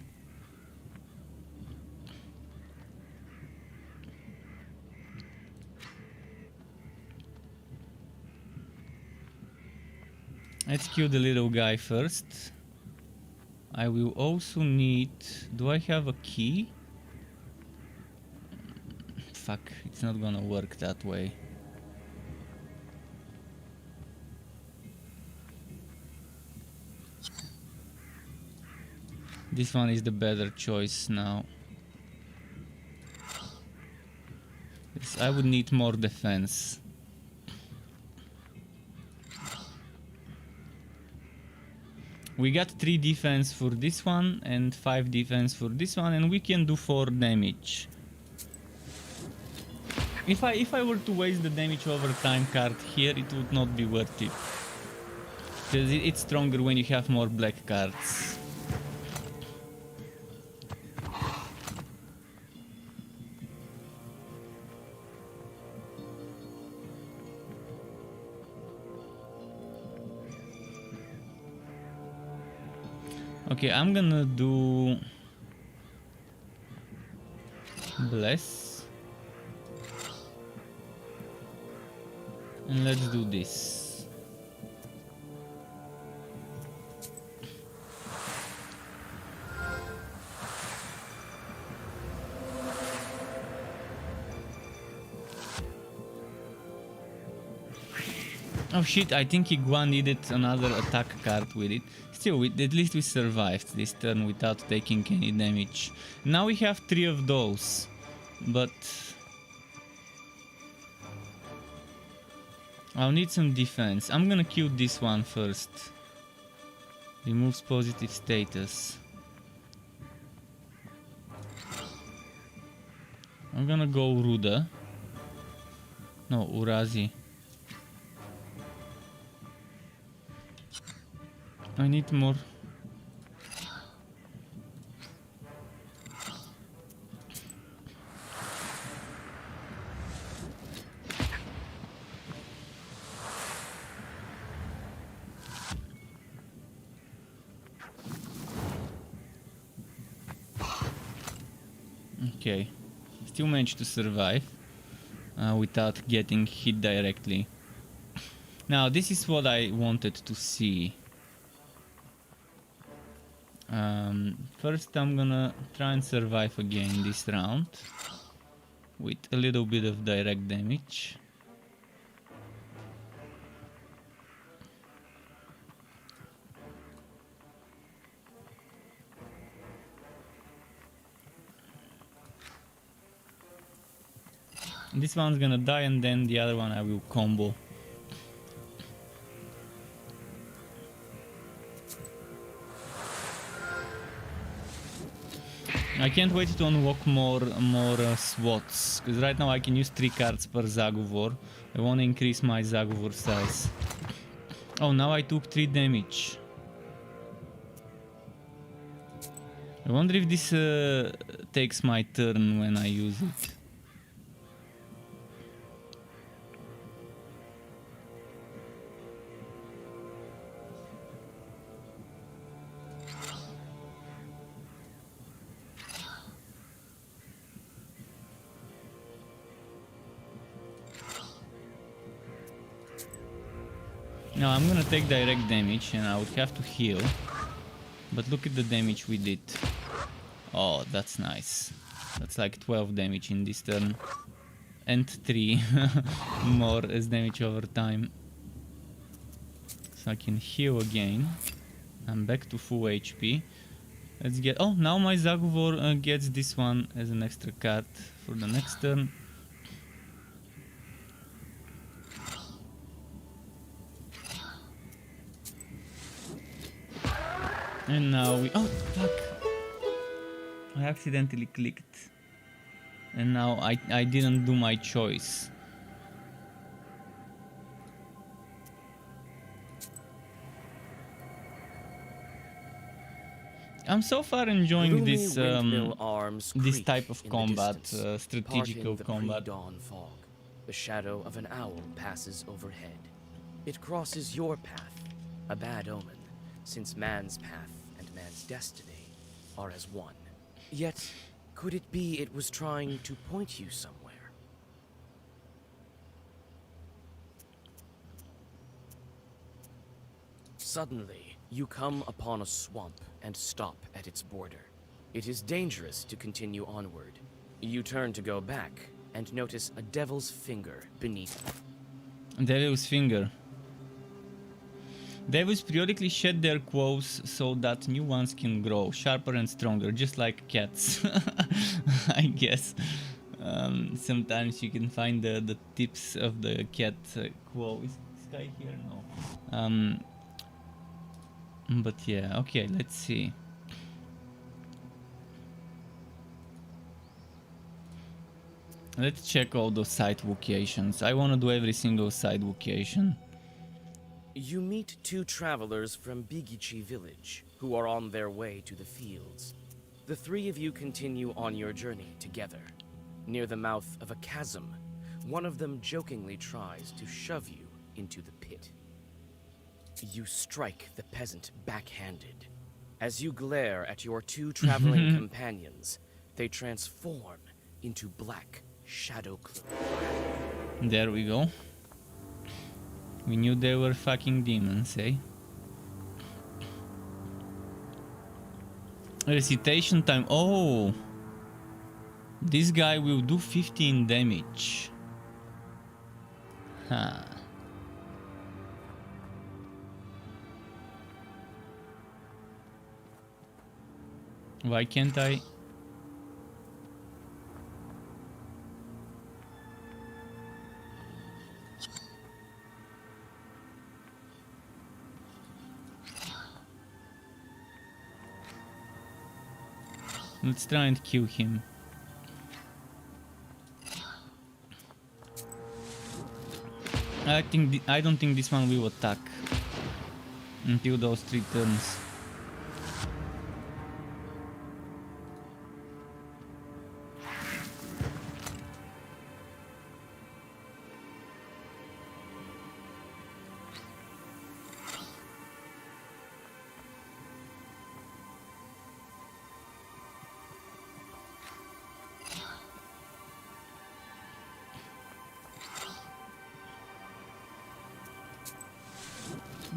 Let's kill the little guy first. I will also need... Do I have a key? Fuck, it's not gonna work that way. This one is the better choice now. Yes, I would need more defense. We got 3 defense for this one and 5 defense for this one, and we can do 4 damage. If I were to waste the damage over time card here, it would not be worth it. Because it's stronger when you have more black cards. Okay, I'm gonna do Bless. And let's do this. Oh shit, I think Iguan needed another attack card with it. Still, at least we survived this turn without taking any damage. Now we have 3 of those, but I'll need some defense. I'm gonna kill this one first. Removes positive status. I'm gonna go Ruda. No, Urazi. I need more. Okay, still managed to survive without getting hit directly. Now this is what I wanted to see. First I'm gonna try and survive again this round with a little bit of direct damage. This one's gonna die and then the other one I will combo. I can't wait to unlock more SWATs, because right now I can use 3 cards per Zaguvor. I want to increase my Zaguvor size. Oh, now I took 3 damage. I wonder if this takes my turn when I use it. Now I'm gonna take direct damage and I would have to heal. But look at the damage we did. Oh, that's nice. That's like 12 damage in this turn. And 3 more as damage over time. So I can heal again. I'm back to full HP. Let's get... Oh, now my Zaguvor gets this one as an extra card for the next turn. And now we... Oh, fuck. I accidentally clicked. And now I didn't do my choice. I'm so far enjoying this this type of combat, strategical combat. Dawn fog. The shadow of an owl passes overhead. It crosses your path, a bad omen, since man's path and man's destiny are as one. Yet, could it be it was trying to point you somewhere? Suddenly, you come upon a swamp and stop at its border. It is dangerous to continue onward. You turn to go back and notice a devil's finger beneath you. Devil's finger. Devils periodically shed their quoes so that new ones can grow sharper and stronger, just like cats. I guess. Sometimes you can find the tips of the cat quo. Is this guy here? No. But yeah, okay, let's see. Let's check all those side vocations. I want to do every single side vocation. You meet 2 travelers from Bigichi village who are on their way to the fields. The 3 of you continue on your journey together. Near the mouth of a chasm, one of them jokingly tries to shove you into the pit. You strike the peasant backhanded. As you glare at your 2 traveling companions, they transform into black shadow cloaks. There we go. We knew they were fucking demons, eh? Recitation time. Oh! This guy will do 15 damage. Huh. Why can't I? Let's try and kill him. I don't think this one will attack until those 3 turns.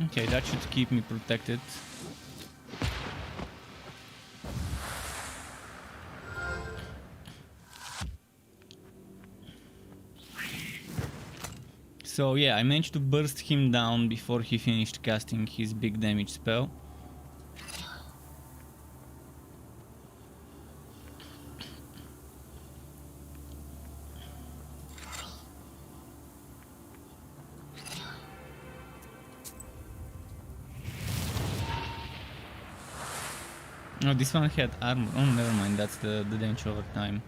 Okay, that should keep me protected. So yeah, I managed to burst him down before he finished casting his big damage spell. Oh, this one had armor. Oh, never mind, that's the damage over time.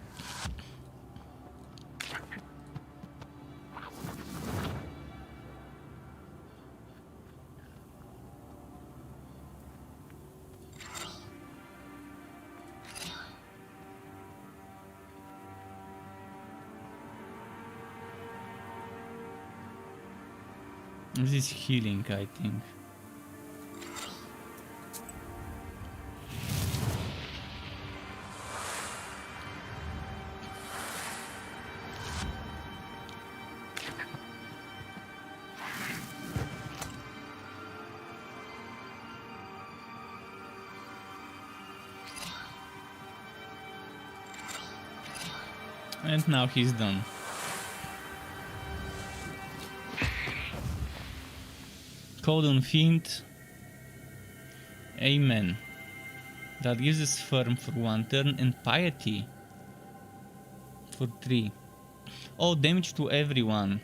This is healing, I think. And now he's done. Codon Fiend. Amen. That gives us Firm for 1 turn and Piety for 3. Oh, damage to everyone.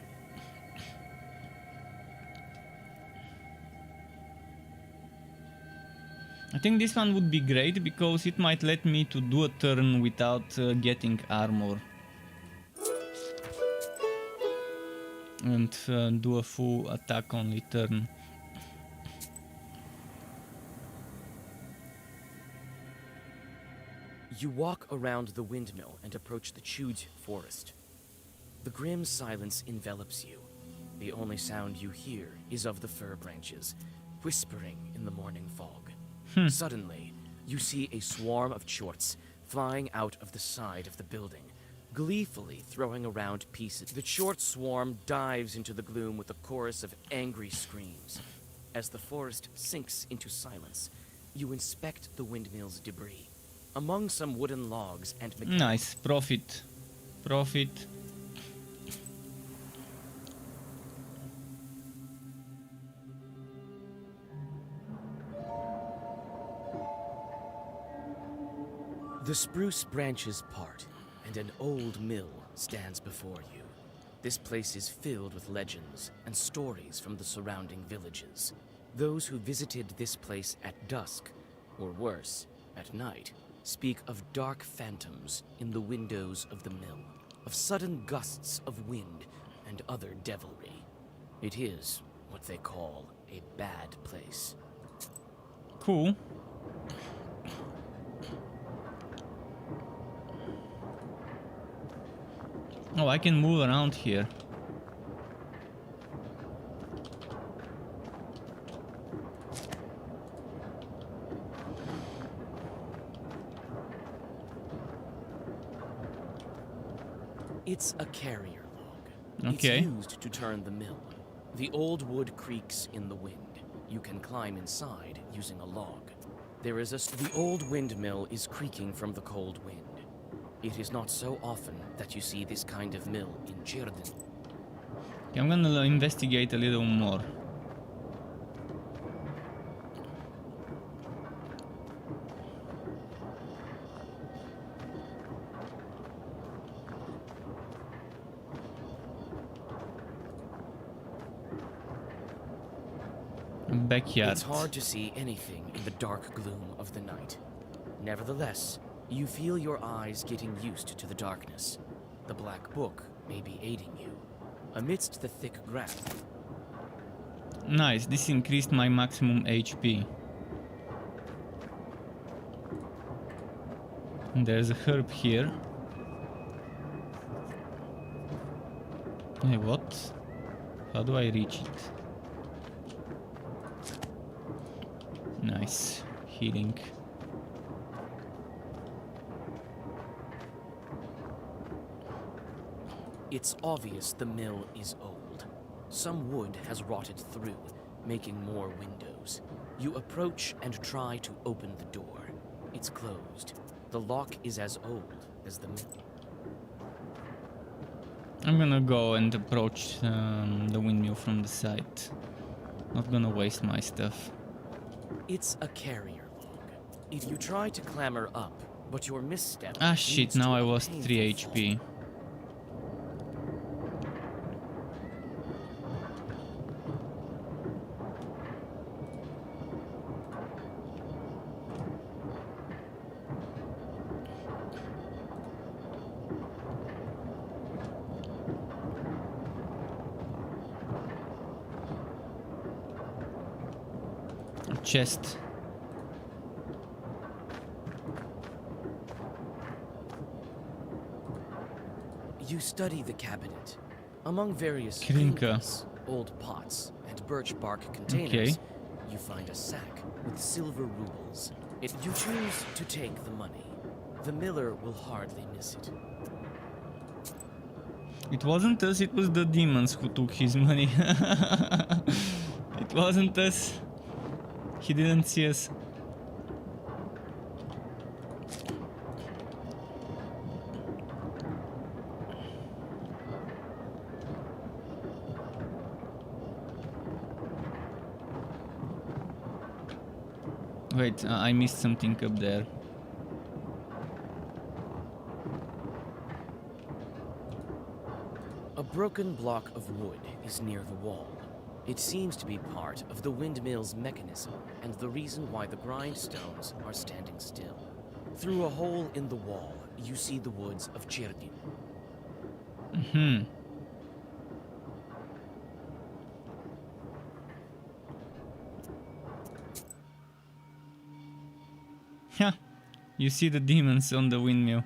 I think this one would be great because it might let me to do a turn without getting armor. And do a full attack only turn. You walk around the windmill and approach the chewed forest. The grim silence envelops you. The only sound you hear is of the fir branches, whispering in the morning fog. Suddenly, you see a swarm of chorts flying out of the side of the building, gleefully throwing around pieces. The short swarm dives into the gloom with a chorus of angry screams. As the forest sinks into silence, you inspect the windmill's debris. Among some wooden logs and nice, profit. Profit. The spruce branches part, and an old mill stands before you. This place is filled with legends and stories from the surrounding villages. Those who visited this place at dusk, or worse, at night, speak of dark phantoms in the windows of the mill, of sudden gusts of wind and other devilry. It is what they call a bad place. Cool. Oh, I can move around here. It's a carrier log. Okay. It's used to turn the mill. The old wood creaks in the wind. You can climb inside using a log. There is the old windmill is creaking from the cold wind. It is not so often that you see this kind of mill in Cirden. Okay, I'm gonna investigate a little more. Backyard. It's hard to see anything in the dark gloom of the night. Nevertheless, you feel your eyes getting used to the darkness. The black book may be aiding you. Amidst the thick grass. Nice, this increased my maximum HP. And there's a herb here. Hey, what? How do I reach it? Nice. Healing. It's obvious the mill is old. Some wood has rotted through, making more windows. You approach and try to open the door. It's closed. The lock is as old as the mill. I'm gonna go and approach the windmill from the side. Not gonna waste my stuff. It's a carrier log. If you try to clamber up, but your misstep. Ah shit, leads now to I a lost 3 painful HP. fall. Chest. You study the cabinet. Among various Krinka. trinkets, old pots, and birch bark containers, Okay. you find a sack with silver rubles. If you choose to take the money, the miller will hardly miss it. It wasn't us, it was the demons who took his money. It wasn't us. He didn't see us. Wait, I missed something up there. A broken block of wood is near the wall. It seems to be part of the windmill's mechanism and the reason why the grindstones are standing still. Through a hole in the wall, you see the woods of Cirden. Yeah, you see the demons on the windmill.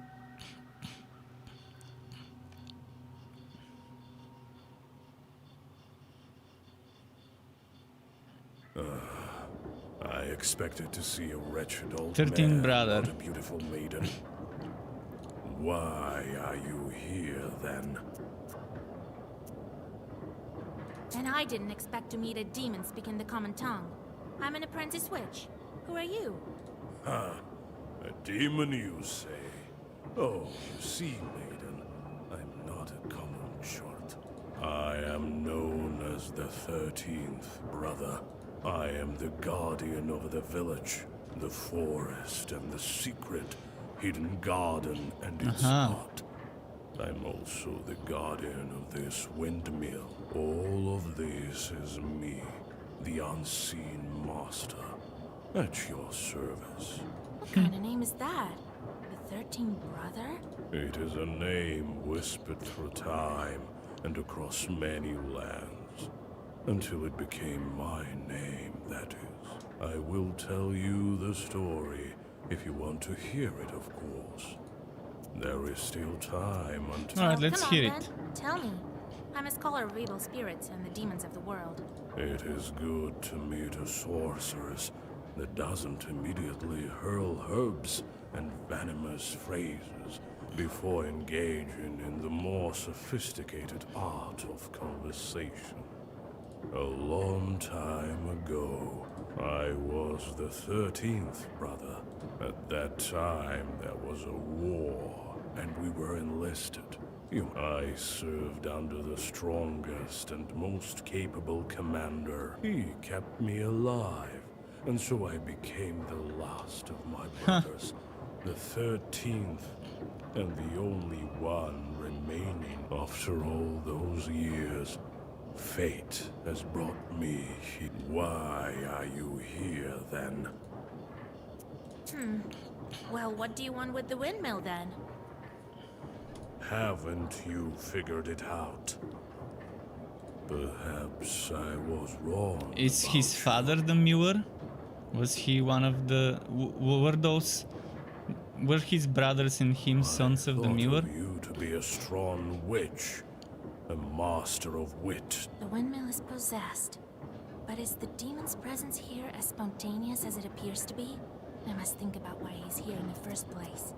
I expected to see a wretched old 13 man, brother. not a beautiful maiden. Why are you here, then? And I didn't expect to meet a demon speaking the common tongue. I'm an apprentice witch. Who are you? Huh. A demon, you say? Oh, you see, maiden, I'm not a common short. I am known as the 13th brother. I am the guardian of the village, the forest, and the secret hidden garden and its heart. I'm also the guardian of this windmill. All of this is me, the unseen master, at your service. What kind of name is that? The 13th brother? It is a name whispered through time and across many lands, until it became my name, that is. I will tell you the story if you want to hear it, of course. There is still time until... Alright, let's Come on, hear then. it. Tell me. I'm a scholar of evil spirits and the demons of the world. It is good to meet a sorceress that doesn't immediately hurl herbs and venomous phrases before engaging in the more sophisticated art of conversation. A long time ago, I was the 13th brother. At that time, there was a war, and we were enlisted. I served under the strongest and most capable commander. He kept me alive, and so I became the last of my brothers. The 13th, and the only one remaining after all those years. Fate has brought me here. Why are you here, then? Well, what do you want with the windmill, then? Haven't you figured it out? Perhaps I was wrong. Is his father the miller? Was he one of the... Were his brothers and him sons of the miller? I thought of you to be a strong witch. A master of wit. The windmill is possessed. But is the demon's presence here as spontaneous as it appears to be? I must think about why he's here in the first place.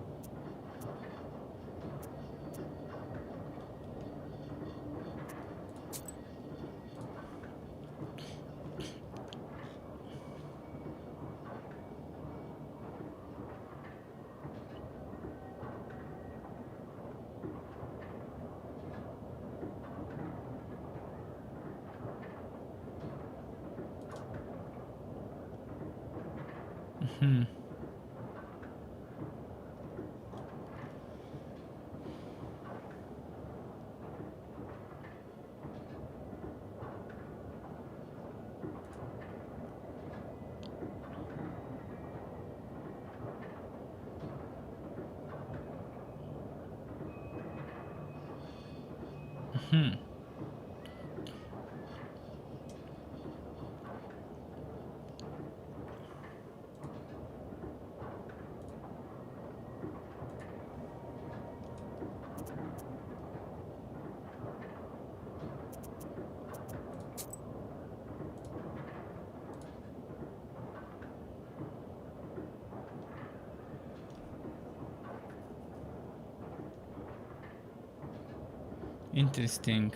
Interesting.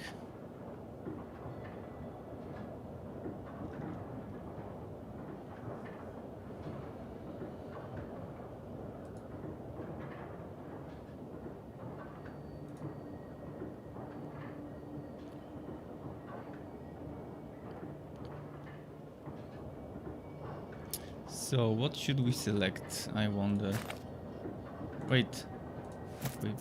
So what should we select, I wonder? Wait. Equip.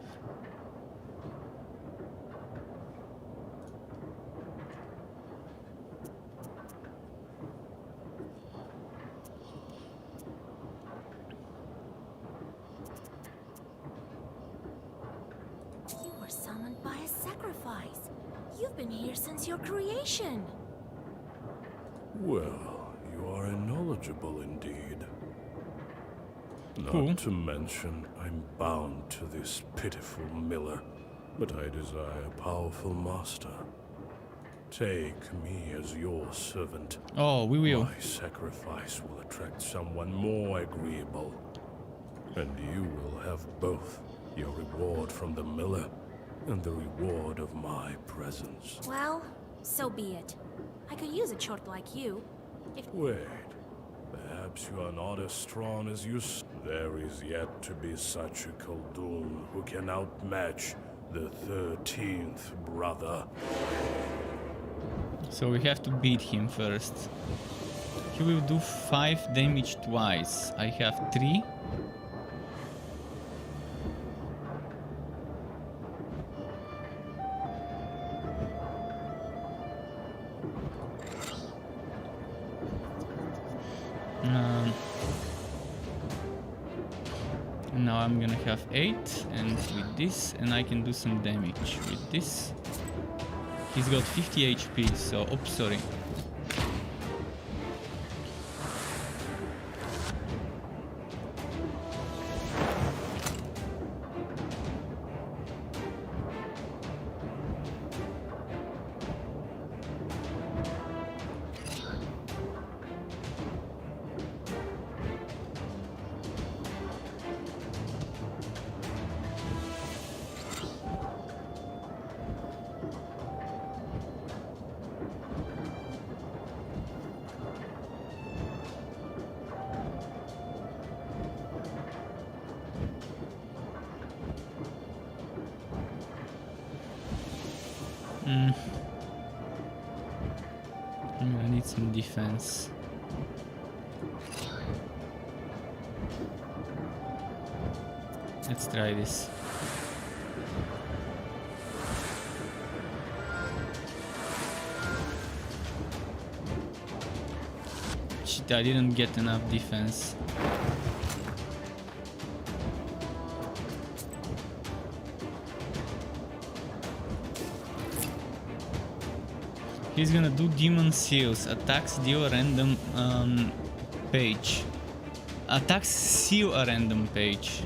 You were summoned by a sacrifice. You've been here since your creation. Well, you are knowledgeable indeed. Cool. Not to mention, I'm bound to this pitiful miller, but I desire a powerful master. Take me as your servant. Oh, we will. My sacrifice will attract someone more agreeable. And you will have both your reward from the miller and the reward of my presence. Well, so be it. I could use a chort like you. Wait. Perhaps you are not as strong as you There is yet to be such a Khaldun who can outmatch the 13th brother. So we have to beat him first. He will do 5 damage twice. I have 3. Now I'm gonna have 8, and with this, and I can do some damage with this. He's got 50 HP, so oops, sorry. I'm gonna need some defense. Let's try this. Shit, I didn't get enough defense. He's gonna do demon seals. Attacks deal a random page. Attacks seal a random page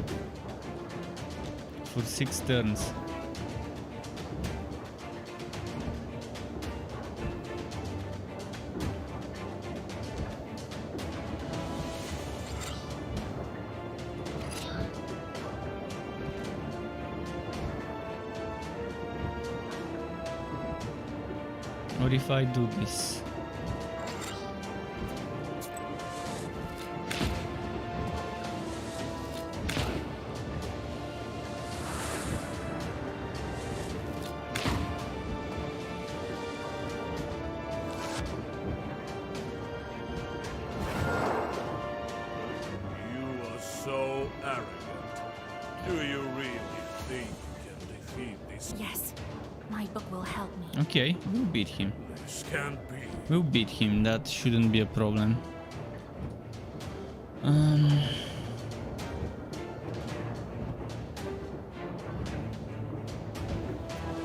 for 6 turns. What if I do this? You are so arrogant. Do you really think you can defeat this? Yes, my book will help me. Okay, we'll beat him. This can't be. We'll beat him, that shouldn't be a problem.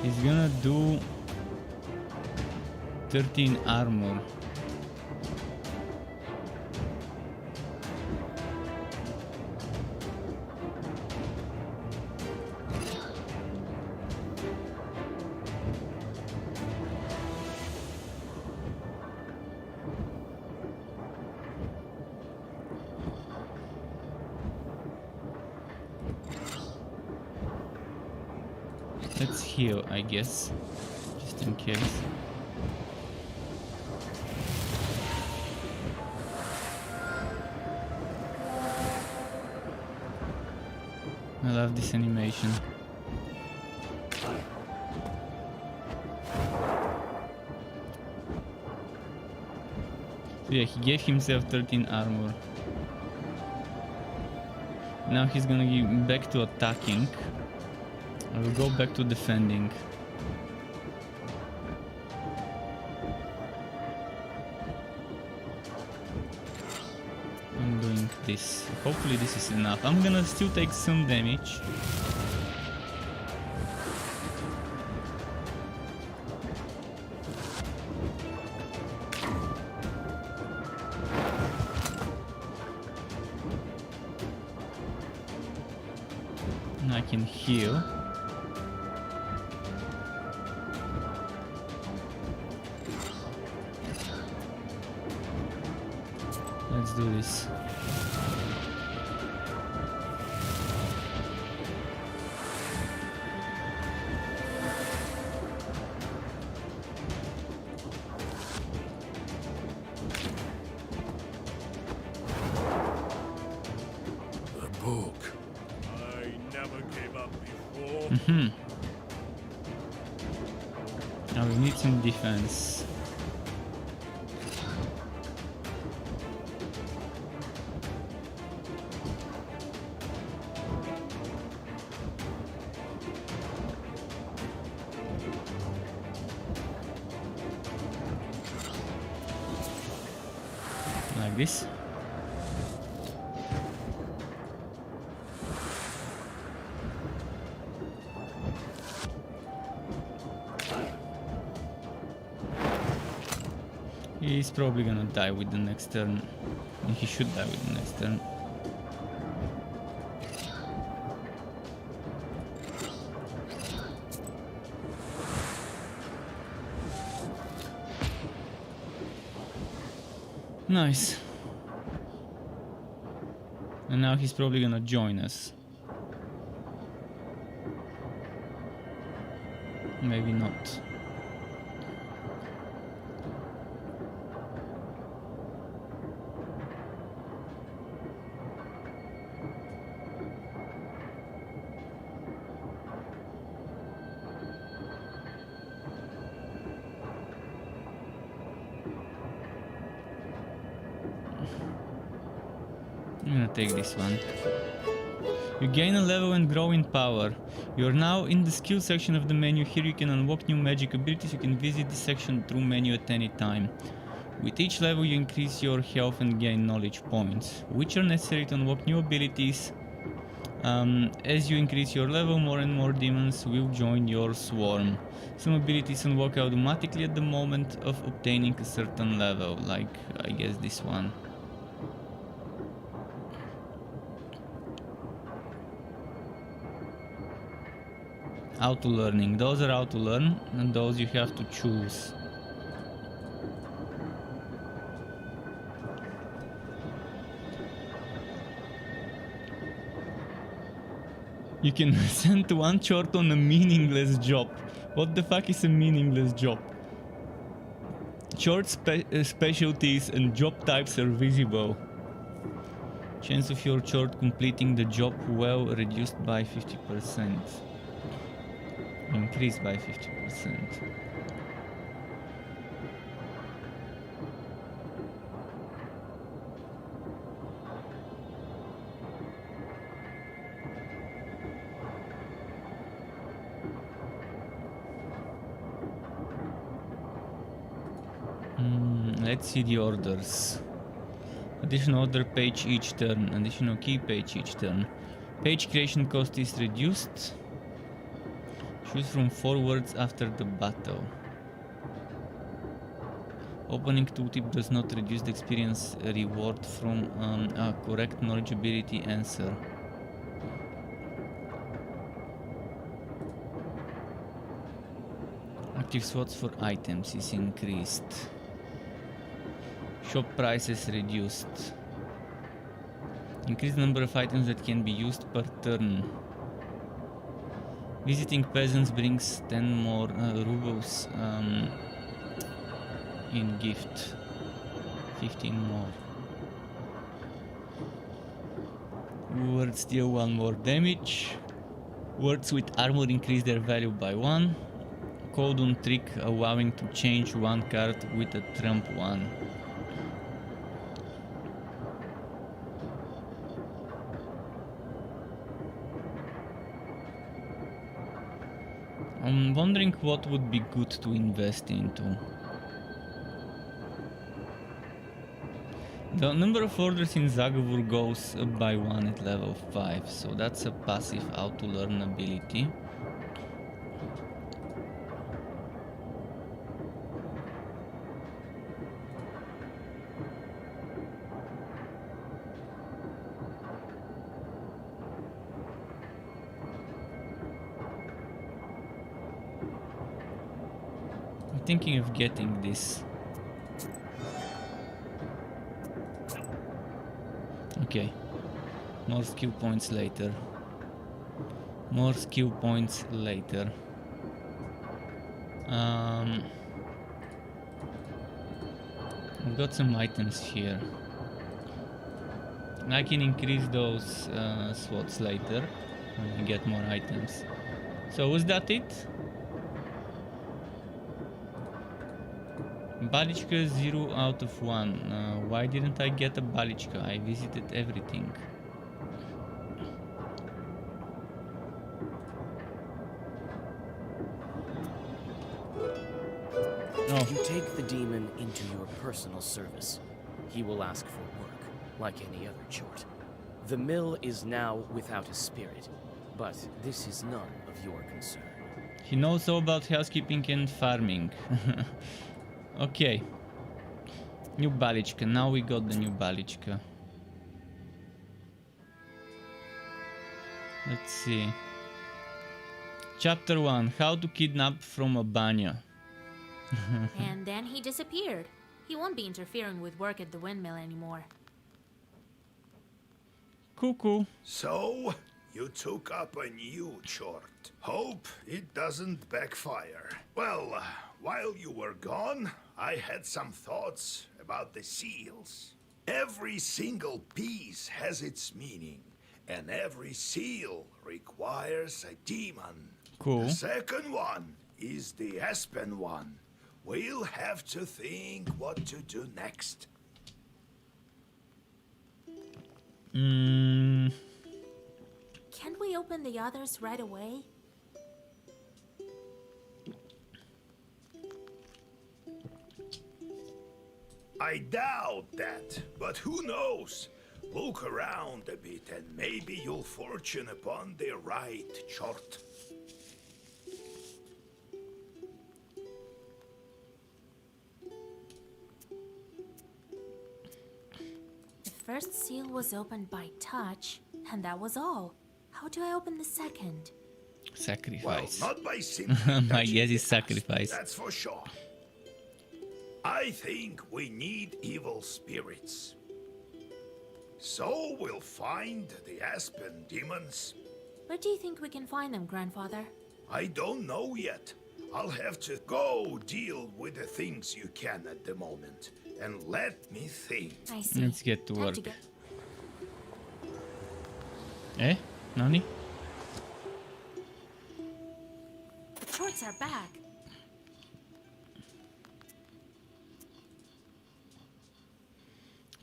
He's gonna do 13 armor. Let's heal, I guess, just in case. I love this animation. So yeah, he gave himself 13 armor. Now he's gonna give back to attacking. I will go back to defending. I'm doing this. Hopefully this is enough. I'm gonna still take some damage. And I can heal. Let's do this. The book. I never gave up before. I will need some defense. Like this. He's probably gonna die with the next turn. He should die with the next turn. Nice. And now he's probably gonna join us. Maybe not. I'm gonna take this one. You gain a level and grow in power. You are now in the skill section of the menu. Here you can unlock new magic abilities. You can visit this section through menu at any time. With each level you increase your health and gain knowledge points, which are necessary to unlock new abilities. As you increase your level, more and more demons will join your swarm. Some abilities unlock automatically at the moment of obtaining a certain level, like I guess this one. Auto-learning, those are auto-learn, and those you have to choose. You can send one short on a meaningless job. What the fuck is a meaningless job? Short specialties and job types are visible. Chance of your short completing the job well reduced by 50%. Increased by 50%. Let's see the orders. Additional order page each turn. Additional key page each turn. Page creation cost is reduced. Choose from 4 words after the battle. Opening tooltip does not reduce the experience reward from a correct knowledge ability answer. Active slots for items is increased. Shop prices reduced. Increase the number of items that can be used per turn. Visiting peasants brings 10 more rubles in gift. 15 more. Words deal 1 more damage. Words with armor increase their value by 1. Code on trick allowing to change 1 card with a trump 1. I'm wondering what would be good to invest into. The number of orders in Zagavur goes up by 1 at level 5, so that's a passive auto-learn ability. Thinking of getting this. Okay. More skill points later. More skill points later. I've got some items here. I can increase those slots later when I get more items. So was that it? Balichka 0 out of 1. Why didn't I get a Balichka? I visited everything. Oh. You take the demon into your personal service. He will ask for work, like any other chort. The mill is now without a spirit, but this is none of your concern. He knows all about housekeeping and farming. Okay. New Balichka. Now we got the new Balichka. Let's see. Chapter 1. How to kidnap from a banya. And then he disappeared. He won't be interfering with work at the windmill anymore. Cool. So, you took up a new chort. Hope it doesn't backfire. Well, while you were gone, I had some thoughts about the seals. Every single piece has its meaning, and every seal requires a demon. Cool. The second one is the Aspen one. We'll have to think what to do next. Mm, Can't we open the others right away? I doubt that, but who knows? Look around a bit and maybe you'll fortune upon the right chort. The first seal was opened by touch, and that was all. How do I open the second? Well, sacrifice. not by simply My touching guess the is dust, sacrifice. that's for sure. I think we need evil spirits. So we'll find the Aspen demons. Where do you think we can find them, Grandfather? I don't know yet. I'll have to go deal with the things you can at the moment. And let me think. I see. Let's get to Time work. get- Eh? Nani? The shorts are back.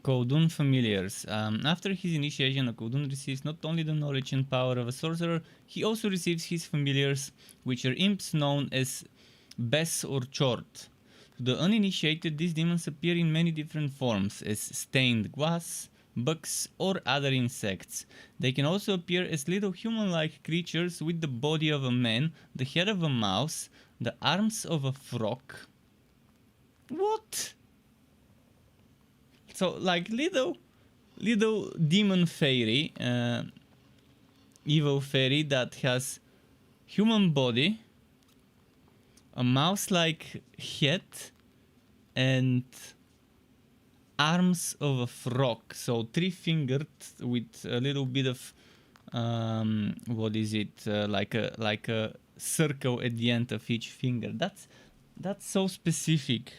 Kowdun familiars. After his initiation, a Kowdun receives not only the knowledge and power of a sorcerer, he also receives his familiars, which are imps known as Bes or Chort. To the uninitiated, these demons appear in many different forms, as stained glass, bugs, or other insects. They can also appear as little human-like creatures with the body of a man, the head of a mouse, the arms of a frog. What? So like little demon fairy, evil fairy that has human body, a mouse-like head, and arms of a frog. So 3-fingered with a little bit of what is it? Like a circle at the end of each finger. That's so specific.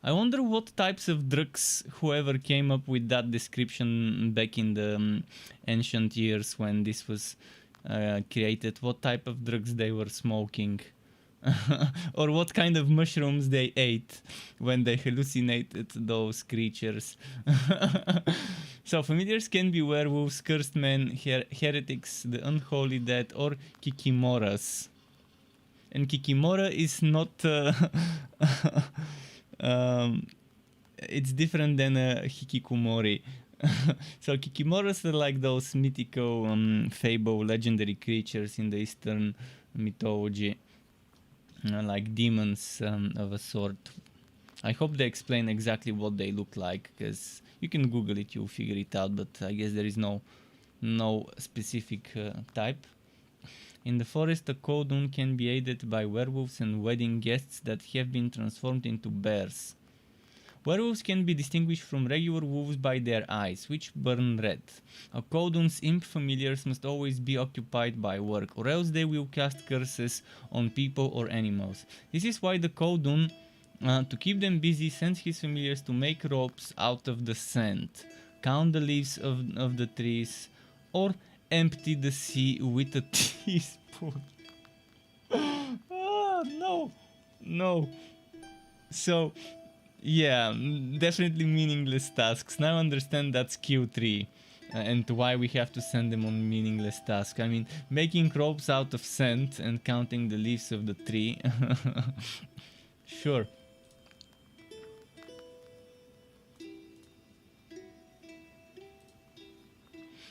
I wonder what types of drugs whoever came up with that description back in the ancient years when this was created, what type of drugs they were smoking. Or what kind of mushrooms they ate when they hallucinated those creatures. So familiars can be werewolves, cursed men, heretics, the unholy dead, or kikimoras. And kikimora is not... it's different than a hikikomori. So kikimoras are like those mythical, fable, legendary creatures in the Eastern mythology, like demons of a sort. I hope they explain exactly what they look like, because you can Google it, you'll figure it out. But I guess there is no specific type. In the forest, a Kowdun can be aided by werewolves and wedding guests that have been transformed into bears. Werewolves can be distinguished from regular wolves by their eyes, which burn red. A Kowdun's imp familiars must always be occupied by work, or else they will cast curses on people or animals. This is why the Kowdun, to keep them busy, sends his familiars to make ropes out of the sand, count the leaves of the trees, or empty the sea with a teaspoon. No. So, yeah, definitely meaningless tasks. Now I understand that's Q3 and why we have to send them on meaningless tasks. I mean, making ropes out of sand and counting the leaves of the tree. Sure.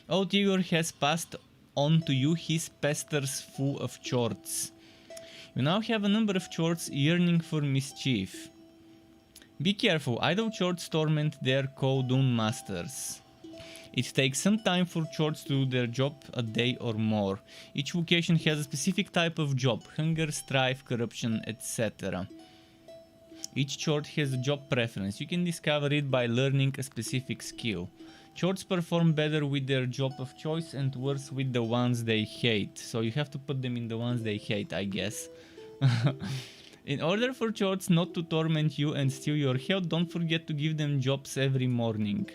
Old Igor has passed on to you his pesters full of chorts. You now have a number of chorts yearning for mischief. Be careful, idle chorts torment their Kowdun masters. It takes some time for chorts to do their job, a day or more. Each vocation has a specific type of job, hunger, strife, corruption, etc. Each chort has a job preference. You can discover it by learning a specific skill. Chorts perform better with their job of choice and worse with the ones they hate. So you have to put them in the ones they hate, I guess. In order for chorts not to torment you and steal your health, don't forget to give them jobs every morning.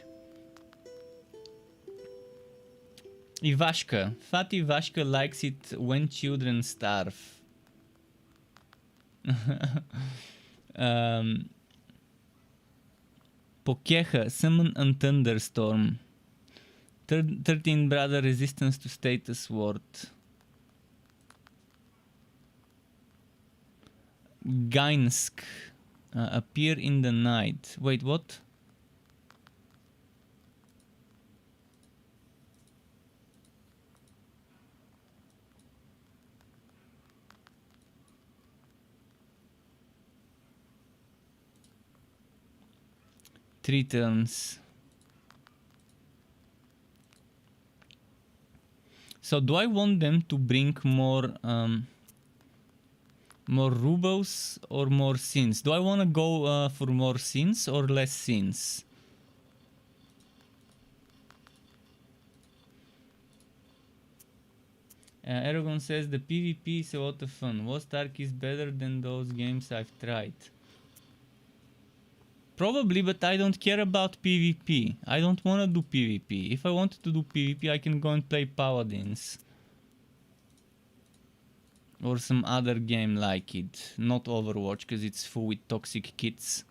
Ivashka. Fat Ivashka likes it when children starve. Pokiecha, summon a thunderstorm. 13 brother resistance to status ward. Gainsk. Appear in the night. Wait, what? Three turns. So do I want them to bring more more rubles or more sins? Do I want to go for more sins or less sins? Aragon says the PvP is a lot of fun. Lost Ark is better than those games I've tried. Probably, but I don't care about PvP. I don't want to do PvP. If I wanted to do PvP, I can go and play Paladins. Or some other game like it. Not Overwatch, because it's full with toxic kids.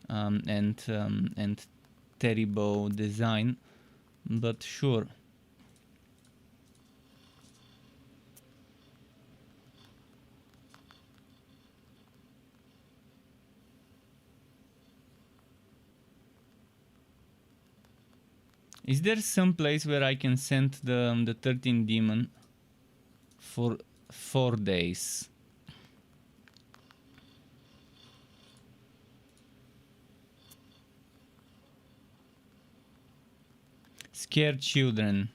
And terrible design. But sure. Is there some place where I can send the 13 demon for 4 days? Scared children.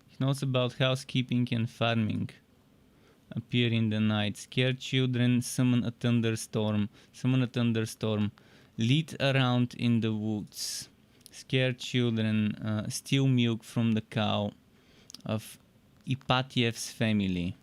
He knows about housekeeping and farming. Appear in the night. Scare children. Summon a thunderstorm. Summon a thunderstorm. Lead around in the woods. Scare children. Steal milk from the cow of Ipatiev's family.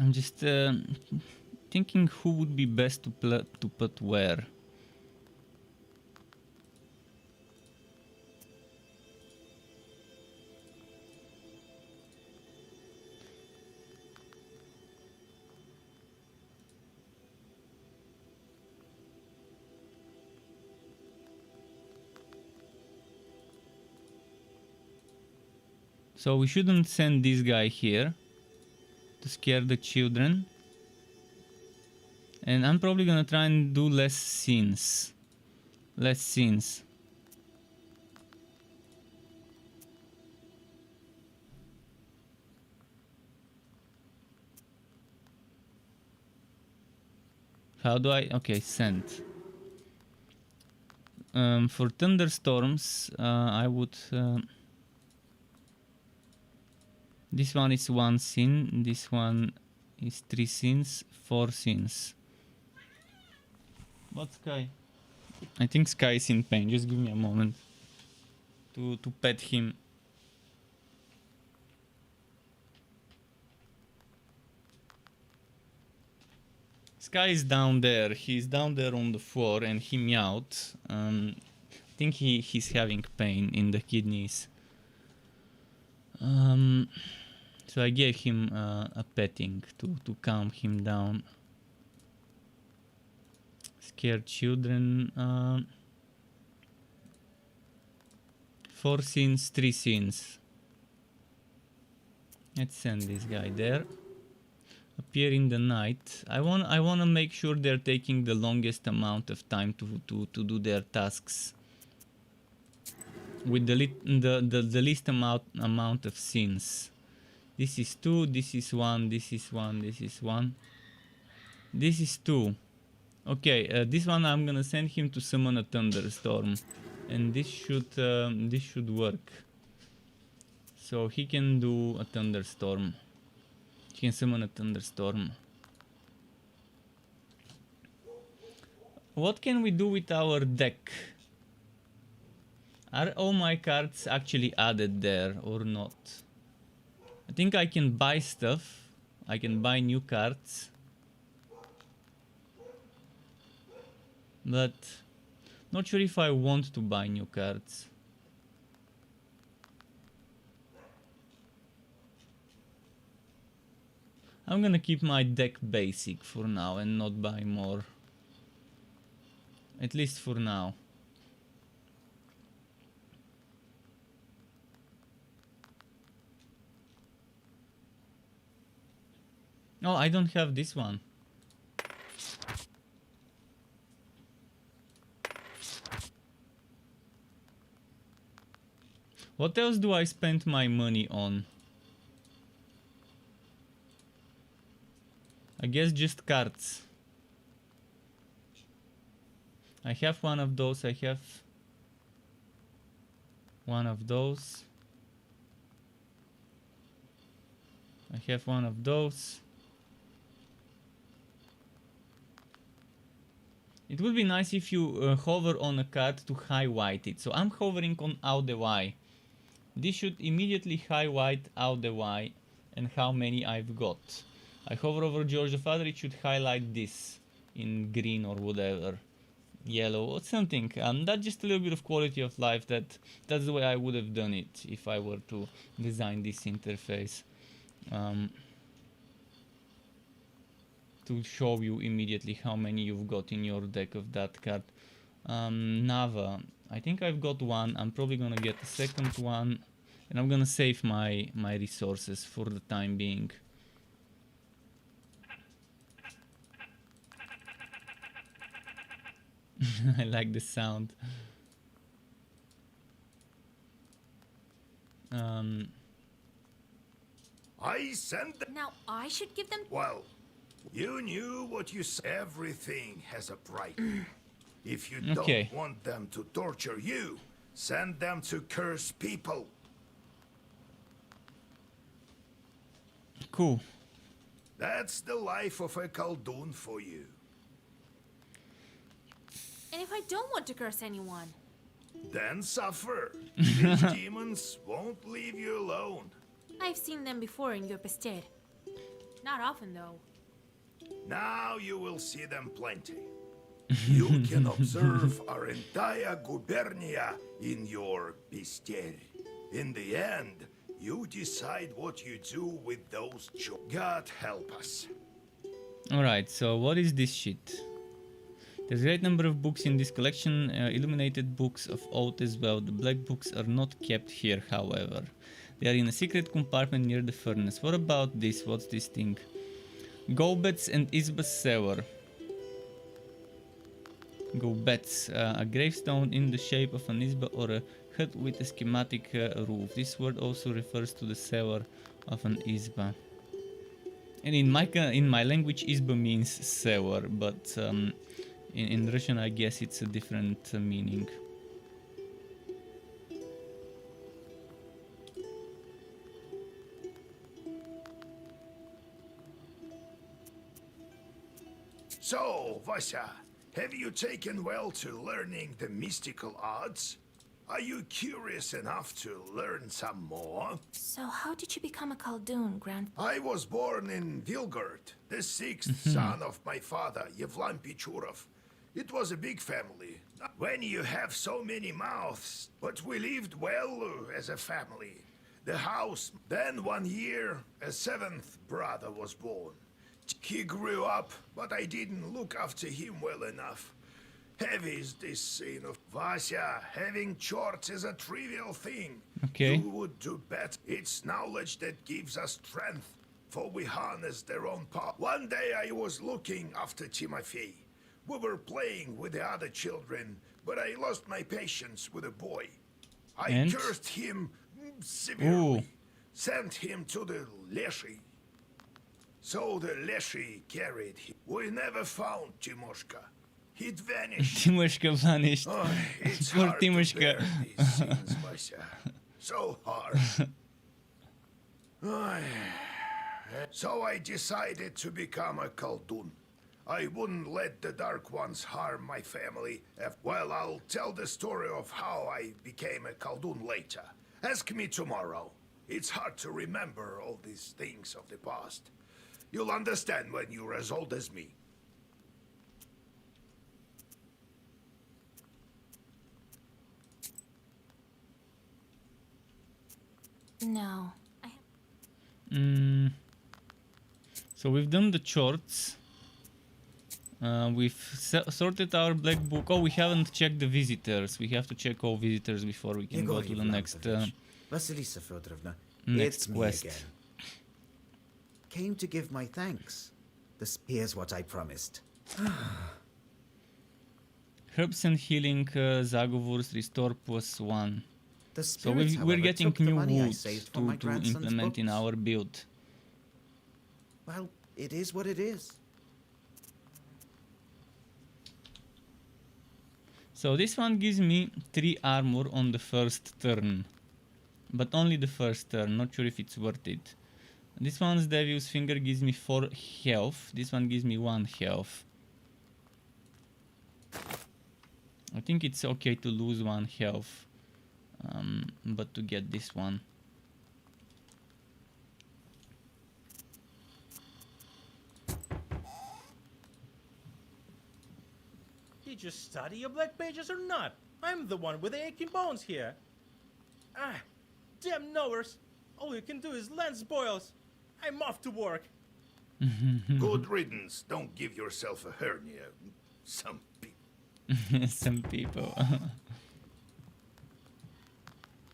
I'm just thinking who would be best to put where. So we shouldn't send this guy here to scare the children. And I'm probably gonna try and do less scenes. Less scenes. How do I... Okay, send. For thunderstorms, I would... this one is 1 scene, this one is 3 scenes, 4 scenes. What Sky? I think Sky is in pain, just give me a moment to pet him. Sky is down there, he's down there on the floor and he meowed. I think he's having pain in the kidneys. So I gave him a petting to calm him down. Scared children. 4 scenes, 3 scenes. Let's send this guy there. Appear in the night. I wanna make sure they're taking the longest amount of time to do their tasks. With the least amount of scenes. This is 2, this is 1, this is 1, this is 1. This is 2. Okay, this one I'm gonna send him to summon a thunderstorm. And this should work. So he can do a thunderstorm. He can summon a thunderstorm. What can we do with our deck? Are all my cards actually added there or not? I think I can buy stuff. I can buy new cards. But not sure if I want to buy new cards. I'm gonna keep my deck basic for now and not buy more. At least for now. Oh, I don't have this one. What else do I spend my money on? I guess just cards. I have one of those, I have one of those. I have one of those. It would be nice if you hover on a card to highlight it. So I'm hovering on out the Y. This should immediately highlight out the Y and how many I've got. I hover over George the Father, it should highlight this in green or whatever, yellow or something. That's just a little bit of quality of life. That's the way I would have done it if I were to design this interface. To show you immediately how many you've got in your deck of that card. Nava, I think I've got one. I'm probably gonna get a second one, and I'm gonna save my resources for the time being. I like the sound. I sent them. Now I should give them. Well, you knew what you said. Everything has a price. If you Okay. don't want them to torture you, send them to curse people. Cool. That's the life of a Khaldun for you. And if I don't want to curse anyone? Then suffer. These demons won't leave you alone. I've seen them before in your bestier. Not often, though. Now you will see them plenty. You can observe our entire gubernia in your bestiary. In the end, you decide what you do with those God help us. Alright, so what is this shit? There's a great number of books in this collection, illuminated books of oath as well. The black books are not kept here, however. They are in a secret compartment near the furnace. What about this? What's this thing? Gobets and Isbas Sewer. Gobets, a gravestone in the shape of an Isba or a hut with a schematic roof. This word also refers to the sewer of an Isba. And in my language, Isba means sewer, but in Russian, I guess it's a different meaning. So, Vasya, have you taken well to learning the mystical arts? Are you curious enough to learn some more? So how did you become a Khaldun, Grand? I was born in Vilgard, the sixth son of my father, Yevlan Pichurov. It was a big family. When you have so many mouths, but we lived well as a family. The house. Then one year, a seventh brother was born. He grew up, but I didn't look after him well enough. Heavy is this sin of Vasya. Having chores is a trivial thing. Okay. You would do better. It's knowledge that gives us strength, for we harness their own power. One day I was looking after Timofey. We were playing with the other children, but I lost my patience with a boy. I cursed him severely, sent him to the Leshy. So the Leshy carried him. We never found Timoshka. He'd vanished. Timoshka vanished. Oh, it's Poor hard to Timoshka. bear these scenes, Vasya. So hard. So I decided to become a Khaldun. I wouldn't let the Dark Ones harm my family. Well, I'll tell the story of how I became a Khaldun later. Ask me tomorrow. It's hard to remember all these things of the past. You'll understand when you're as old as me. No. So we've done the chores. We've sorted our black book. Oh, we haven't checked the visitors. We have to check all visitors before we can go to the next Vasilisa Fyodorovna, next it's me quest. again. Came to give my thanks. Here's what I promised. Herbs and healing Zagovors restore +1. The So spirits, we're however, getting took the new money I wood saved from my to grandson's implement in books. our build. Well, it is what it is. So this one gives me 3 armor on the first turn. But only the first turn, not sure if it's worth it. This one's Devil's Finger gives me 4 health. This one gives me 1 health. I think it's okay to lose 1 health. But to get this one. Did you study your black pages or not? I'm the one with the aching bones here. Ah, damn knowers. All you can do is lance boils. I'm off to work. Good riddance. Don't give yourself a hernia. Some people. Some people.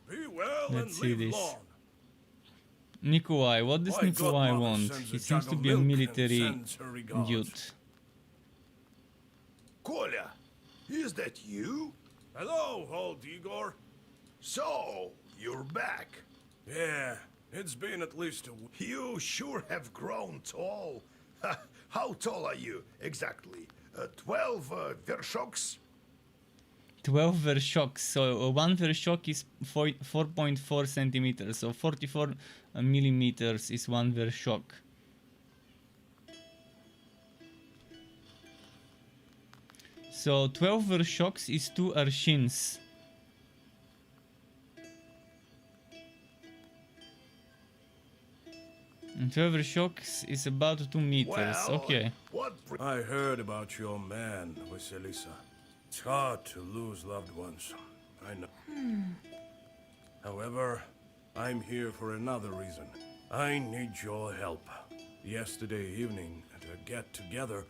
Be well Let's and see live this. long. Nikolai, what does My Nikolai godmother want? sends He a seems jug to of be a milk and military sends her regards. youth. Kolya, is that you? Hello, old Igor. So, you're back. Yeah, it's been at least a week. You sure have grown tall. How tall are you, exactly? 12 vershoks? 12 vershocks, so 1 vershok is 4.4 centimeters, so 44 millimeters is 1 vershok. So 12 vershoks is 2 arshins. And 12 vershoks is about 2 meters, Well, okay. what I heard about your man, Vasilisa. It's hard to lose loved ones. I know. However, I'm here for another reason. I need your help. Yesterday evening, at a get-together,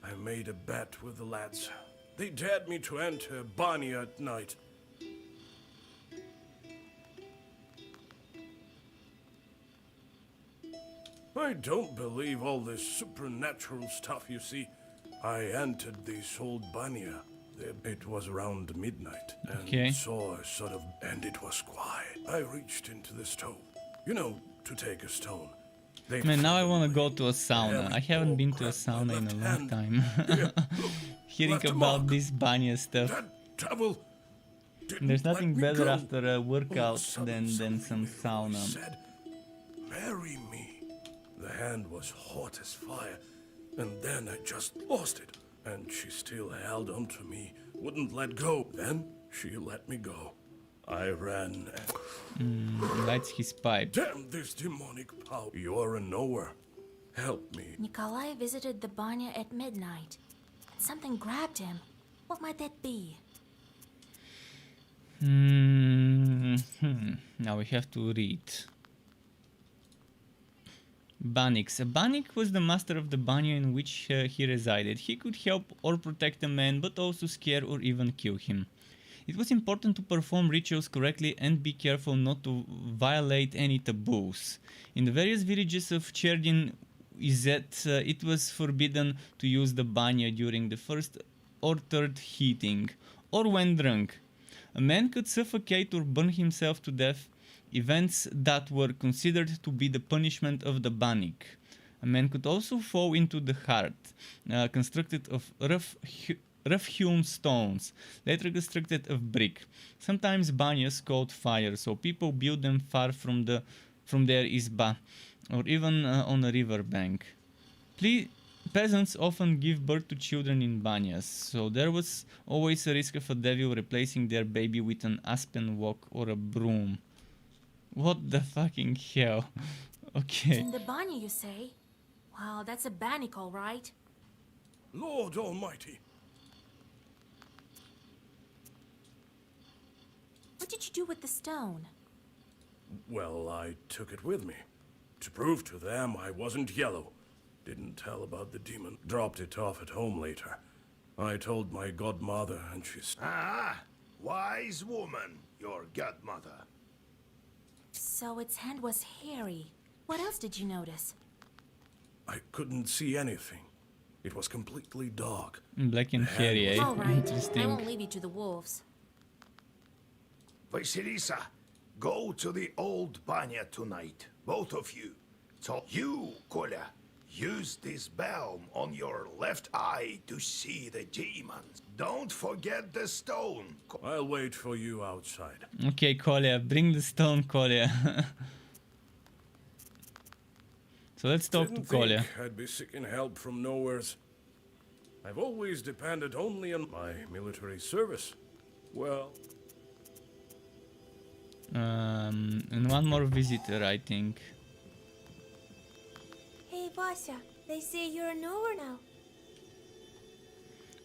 I made a bet with the lads. They dared me to enter Banya at night. I don't believe all this supernatural stuff you see. I entered this old Banya. It was around midnight, and Okay. saw a sort of... and it was quiet. I reached into the stove. You know, to take a stone. They Man, now I fell want to away. go to a sauna. I haven't been to a sauna in a long time. Hearing left a about mark. this banya stuff. That devil didn't There's nothing let me better go. after a All of workout sudden, than some voice sauna. said, "Marry me." The hand was hot as fire, and then I just lost it. And she still held on to me, wouldn't let go. Then she let me go. I ran and... Lights his pipe. Damn this demonic power. You're a knower. Help me. Nikolai visited the Banya at midnight. Something grabbed him. What might that be? Now we have to read. Banix. A Banik was the master of the Banya in which he resided. He could help or protect a man, but also scare or even kill him. It was important to perform rituals correctly and be careful not to violate any taboos. In the various villages of Cherdin Izet, it was forbidden to use the Banya during the first or third heating, or when drunk. A man could suffocate or burn himself to death, events that were considered to be the punishment of the Banik. A man could also fall into the heart, constructed of rough-hewn stones, later constructed of brick. Sometimes banyas caught fire, so people built them far from their izba, or even on a river bank. peasants often give birth to children in banyas, so there was always a risk of a devil replacing their baby with an aspen walk or a broom. What the fucking hell? Okay. In the banya, you say? Wow, that's a bannicle, right? Lord Almighty. What did you do with the stone? Well, I took it with me. To prove to them I wasn't yellow. Didn't tell about the demon. Dropped it off at home later. I told my godmother and she... Ah, wise woman, your godmother. So its hand was hairy. What else did you notice? I couldn't see anything. It was completely dark. Black and hairy, eh? All right, I Interesting. won't leave you to the wolves. Vasilisa, go to the old banya tonight, both of you. So you, Kolya, use this bell on your left eye to see the demons. Don't forget the stone. I'll wait for you outside. Okay, Kolya, bring the stone, Kolya. So let's talk to Didn't Kolya. think I'd be seeking help from nowheres. I've always depended only on my military service. Well... And one more visitor, I think. Hey, Vasya, they say you're a knower now.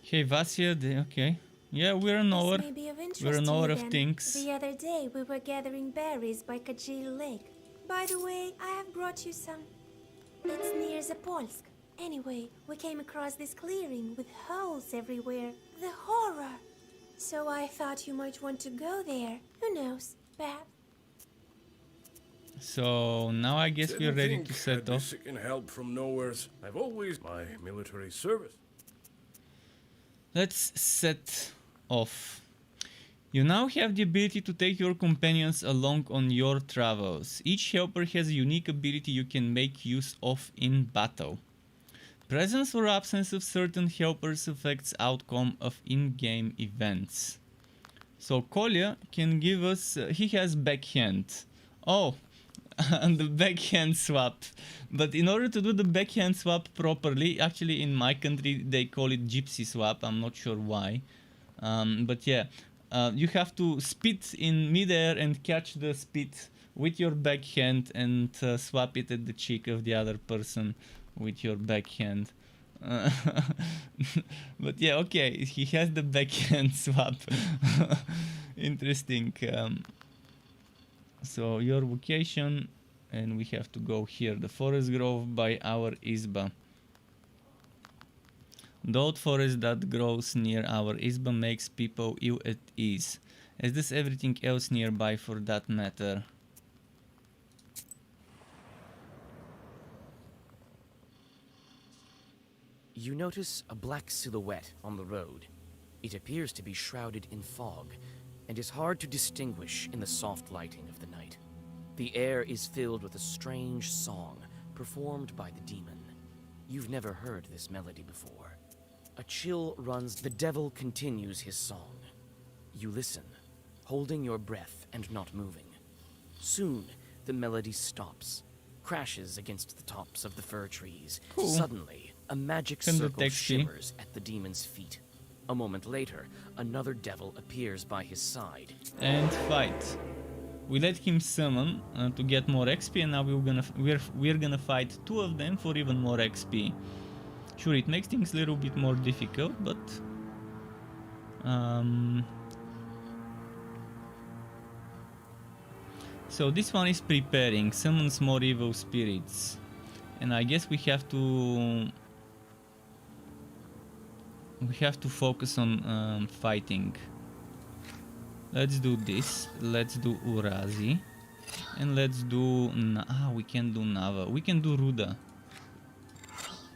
Hey, Vasya, okay. Yeah, we're a knower. This may be of interest We're a to knower you of then. things. The other day, we were gathering berries by Kajil Lake. By the way, I have brought you some. It's near Zapolsk. Anyway, we came across this clearing with holes everywhere. The horror! So I thought you might want to go there. Who knows? Perhaps. So now I guess we're Didn't ready think to set I'd be off. seeking help from nowheres. I've always my military service. Let's set off. You now have the ability to take your companions along on your travels. Each helper has a unique ability you can make use of in battle. Presence or absence of certain helpers affects outcome of in-game events. So Kolya can give us... he has backhand. Oh, and the backhand swap. But in order to do the backhand swap properly, actually in my country they call it gypsy swap. I'm not sure why. But yeah, you have to spit in midair and catch the spit with your backhand and swap it at the cheek of the other person with your backhand. But yeah, okay, he has the backhand swap. Interesting. So your vocation, and we have to go here, the forest grove by our Izba. The old forest that grows near our Izba makes people ill at ease, as does everything else nearby for that matter. You notice a black silhouette on the road. It appears to be shrouded in fog, and is hard to distinguish in the soft lighting of the night. The air is filled with a strange song performed by the demon. You've never heard this melody before. A chill runs. The devil continues his song. You listen, holding your breath and not moving. Soon, the melody stops, crashes against the tops of the fir trees. Cool. Suddenly, a magic Kinda circle texty. shimmers at the demon's feet. A moment later, another devil appears by his side. And fight. We let him summon to get more XP, and now we're gonna fight two of them for even more XP. Sure, it makes things a little bit more difficult, but so this one is preparing, summons more evil spirits, and I guess we have to focus on fighting. Let's do this. Let's do Urazi, and let's do we can do Nava. We can do Ruda.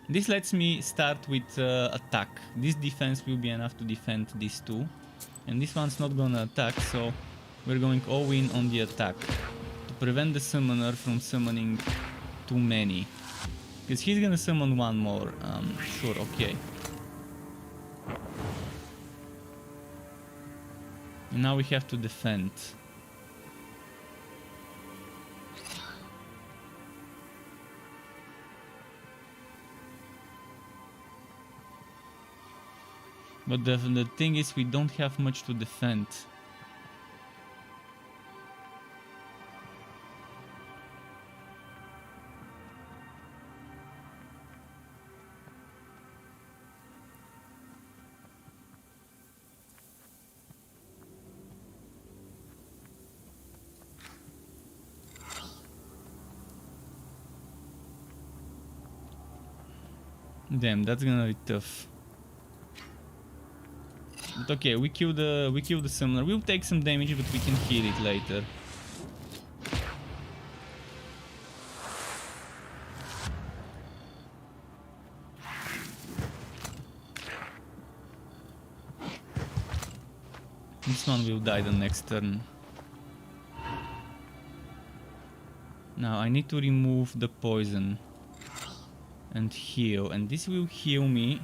This lets me start with attack. This defense will be enough to defend these two, and this one's not gonna attack, so we're going all in on the attack to prevent the summoner from summoning too many, because he's gonna summon one more. Sure, okay. And now we have to defend. But the thing is, we don't have much to defend. Damn, that's gonna be tough. But okay, we kill the summoner. We'll take some damage, but we can heal it later. This one will die the next turn. Now I need to remove the poison and heal, and this will heal me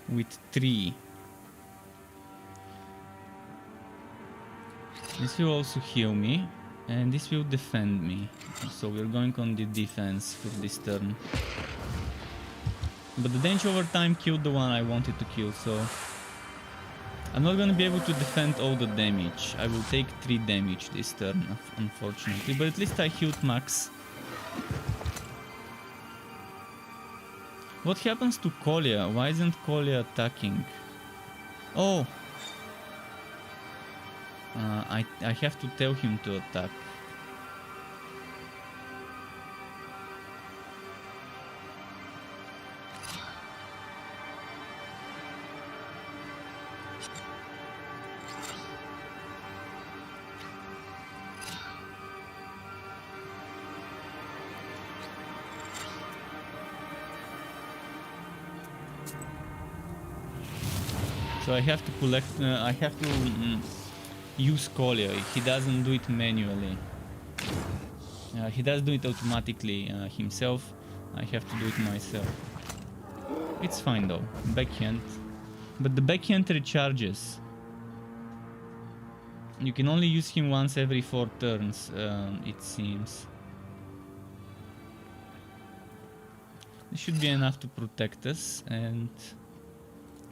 with 3. This will also heal me, and this will defend me. So we're going on the defense for this turn. But the damage over time killed the one I wanted to kill, so I'm not gonna be able to defend all the damage. I will take 3 damage this turn, unfortunately, but at least I healed max. What happens to Kolya? Why isn't Kolya attacking? Oh! I have to tell him to attack. So I have to collect, I have to use Kolya. He doesn't do it manually. He does do it automatically himself. I have to do it myself. It's fine though, backhand. But the backhand recharges. You can only use him once every 4 turns, it seems. This should be enough to protect us, and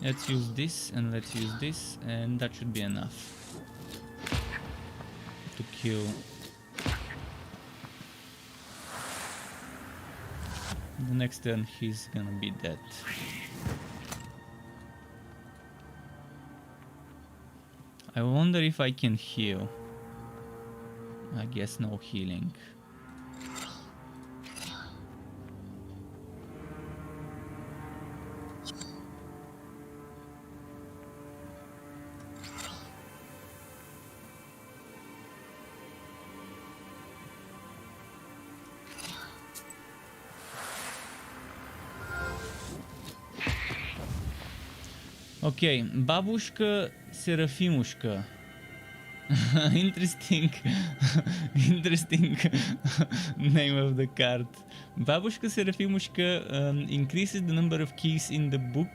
let's use this, and let's use this, and that should be enough to kill. The next turn he's gonna be dead. I wonder if I can heal. I guess no healing. Okay, Babushka Serafimushka. Interesting interesting name of the card. Babushka Serafimushka increases the number of keys in the book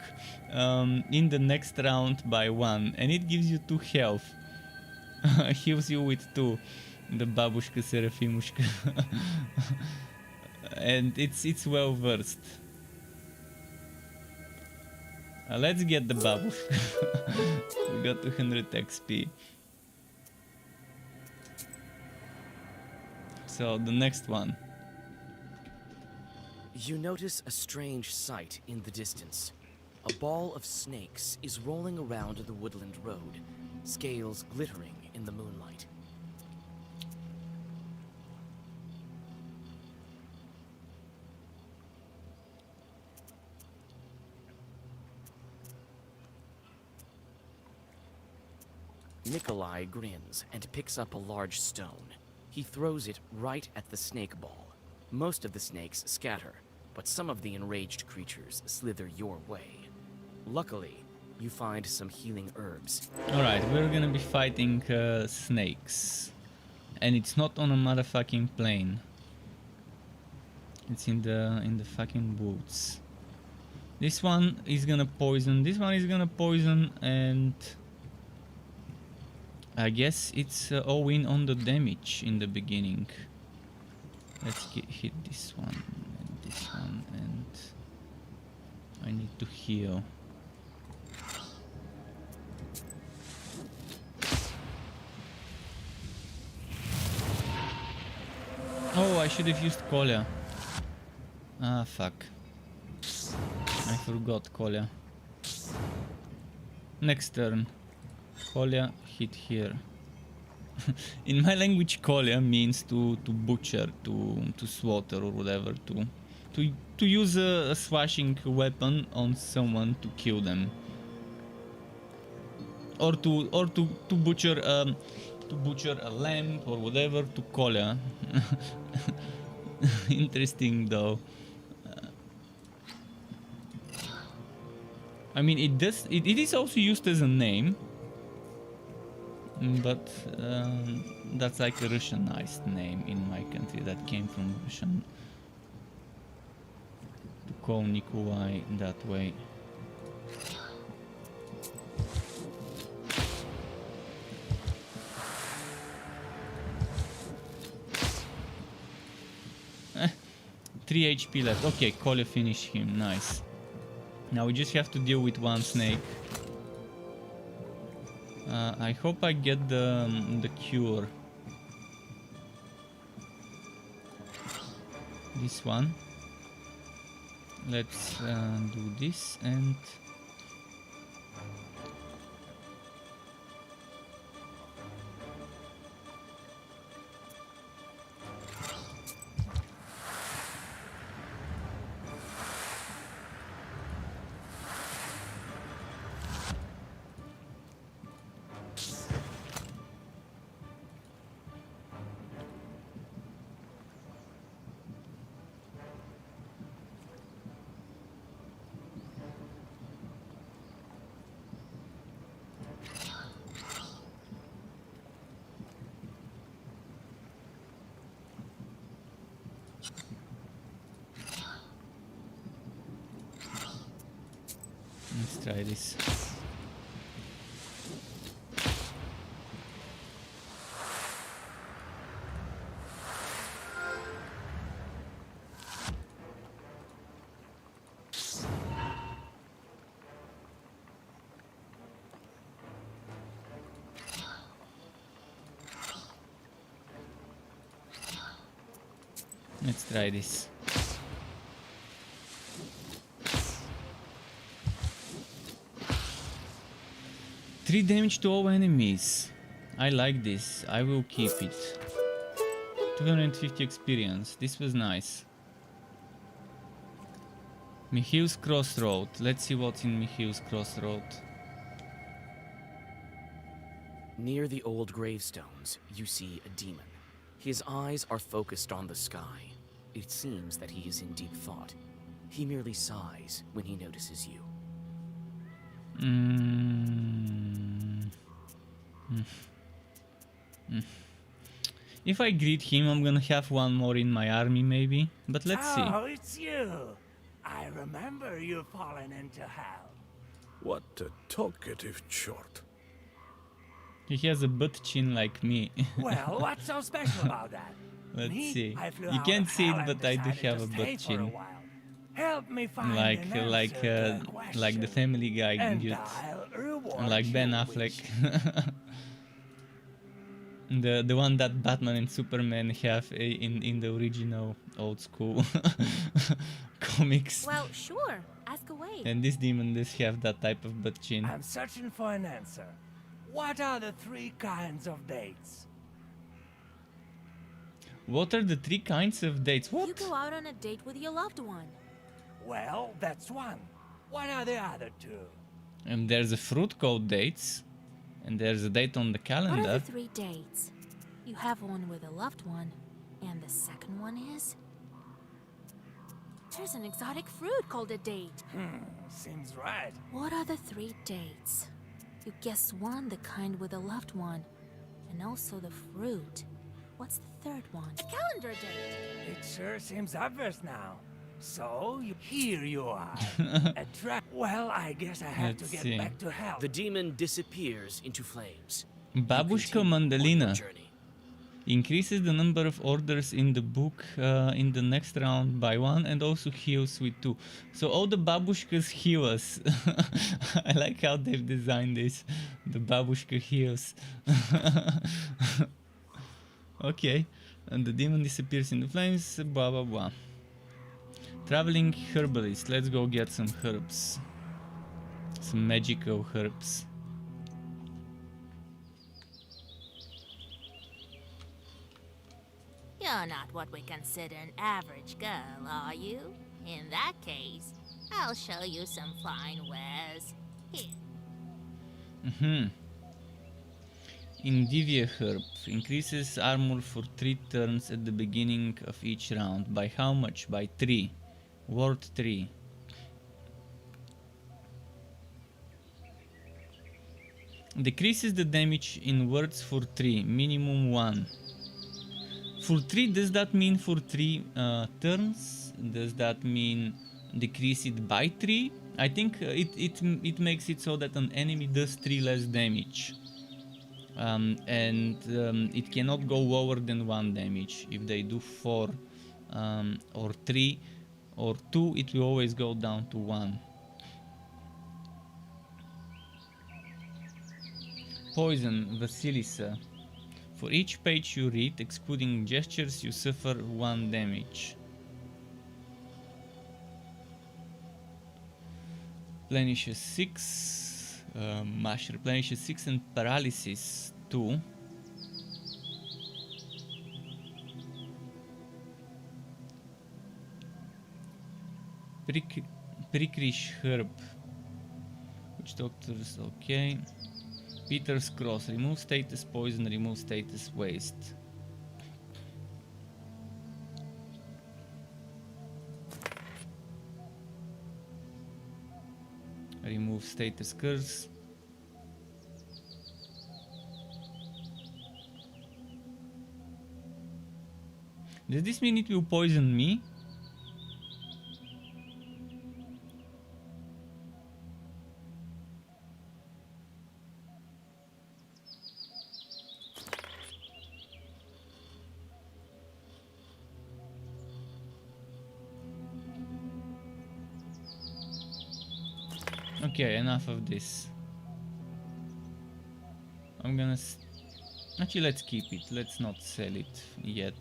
in the next round by 1, and it gives you 2 health. Heals you with 2. The Babushka Serafimushka. And it's well versed. Let's get the Babushka. We got 200 XP. So the next one. You notice a strange sight in the distance. A ball of snakes is rolling around the woodland road, scales glittering in the moonlight. Nikolai grins and picks up a large stone. He throws it right at the snake ball. Most of the snakes scatter, but some of the enraged creatures slither your way. Luckily, you find some healing herbs. Alright, we're gonna be fighting snakes. And it's not on a motherfucking plane. It's in the fucking woods. This one is gonna poison, this one is gonna poison, and I guess it's all in on the damage in the beginning. Let's hit this one and this one, and I need to heal. I should have used Kolya. Ah, fuck. I forgot Kolya. Next turn. Kolya, hit here. In my language, Kolya means to butcher, to slaughter or whatever, to use a slashing weapon on someone to kill them. Or to butcher a lamb or whatever to Kolya. Interesting though. I mean, it is also used as a name, but that's like a Russianized name in my country that came from Russian. To call Nikolai that way. Eh, 3 HP left. Okay, Kolya finished him. Nice. Now we just have to deal with one snake. I hope I get the cure. This one. Let's do this and... Let's try this. Let's try this. Three damage to all enemies. I like this. I will keep it. 250 experience. This was nice. Michiel's Crossroad. Let's see what's in Michiel's Crossroad. Near the old gravestones, you see a demon. His eyes are focused on the sky. It seems that he is in deep thought. He merely sighs when he notices you. If I greet him, I'm gonna have one more in my army maybe, but let's see. Oh, it's you. I remember you falling into hell. What a talkative chort. He has a butt chin like me. Well, what's so special about that? Let's Me, see. I flew You out can't of see hell it, and but I do decided have to a stay butt for a chin. while. Help me find Like an answer to a like the question, Family Guy and dude. I'll reward Like Ben you Affleck. with the one that Batman and Superman have in the original old school comics. Well, sure. Ask away. And this demon does have that type of butt chin. I'm searching for an answer. What are the 3 kinds of dates? What are the 3 kinds of dates? What? You go out on a date with your loved one. Well, that's one. What are the other 2? And there's a fruit called dates. And there's a date on the What are calendar. the 3 dates? You have one with a loved one, and the second one is... There's an exotic fruit called a date. Seems right. What are the 3 dates? You guessed one, the kind with a loved one, and also the fruit. What's the third one? A calendar date! It sure seems obvious now. So, here you are. Well, I guess I have Let's to get see. back to hell. The demon disappears into flames. You Babushka continue on your Mandalina journey. increases the number of orders in the book in the next round by 1 and also heals with 2. So all the babushkas heal us. I like how they've designed this. The babushka heals. Okay. And the demon disappears in the flames, blah blah blah. Traveling herbalist, let's go get some herbs. Some magical herbs. You're not what we consider an average girl, are you? In that case, I'll show you some fine wares. Here. Indivia herb increases armor for 3 turns at the beginning of each round. By how much? By 3. Worth 3. Decreases the damage in words for 3, minimum 1. For 3, does that mean for 3 turns? Does that mean decrease it by 3? I think it makes it so that an enemy does 3 less damage. It cannot go lower than 1 damage. If they do 4 or 3 or 2, it will always go down to 1. Poison, Vasilisa. For each page you read, excluding gestures, you suffer 1 damage. Replenishes 6. Mash replenishes 6 and paralysis 2. Pricklish herb. Which doctors? Okay. Peter's cross. Remove status poison, remove status waste. Remove status curse. Does this mean it will poison me? Okay, enough of this. I'm gonna... Actually, let's keep it. Let's not sell it yet.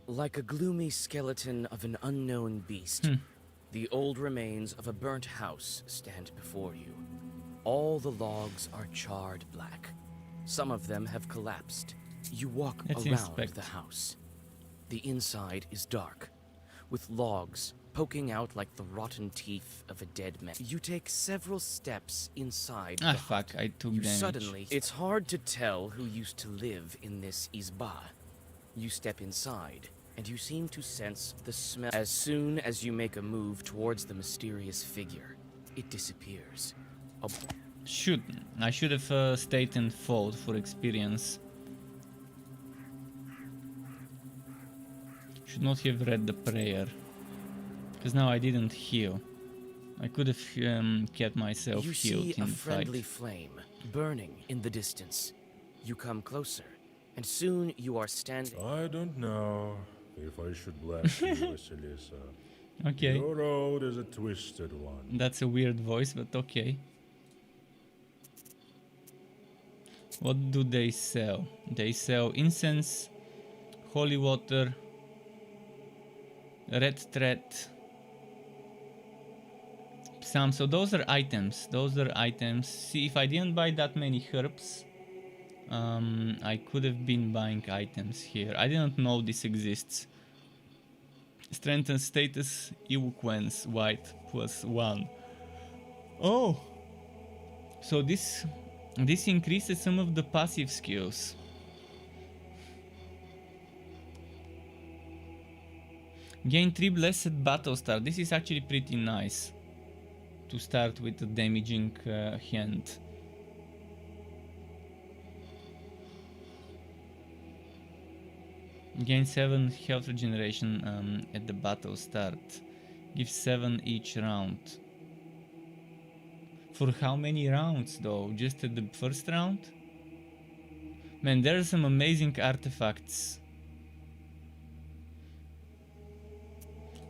Like a gloomy skeleton of an unknown beast, the old remains of a burnt house stand before you. All the logs are charred black. Some of them have collapsed. You walk around the house. The inside is dark, with logs poking out like the rotten teeth of a dead man. You take several steps inside the hut. I took damage. Suddenly, it's hard to tell who used to live in this izba. You step inside, and you seem to sense the smell. As soon as you make a move towards the mysterious figure, it disappears. I should have stayed and fought for experience. Should not have read the prayer, because now I didn't heal. I could have kept myself healed in the fight. You see a friendly flame burning in the distance. You come closer, and soon you are standing. I don't know if I should bless you, Vasilisa. Okay. Your road is a twisted one. That's a weird voice, but okay. What do they sell? They sell incense, holy water, red thread, psalm. So those are items. See, if I didn't buy that many herbs, I could have been buying items here. I didn't know this exists. Strengthen status, eloquence, white +1. Oh! So this increases some of the passive skills. Gain 3 blessed battle star. This is actually pretty nice to start with a damaging hand. Gain 7 health regeneration at the battle start. Give 7 each round. For how many rounds though? Just at the first round? Man, there are some amazing artifacts.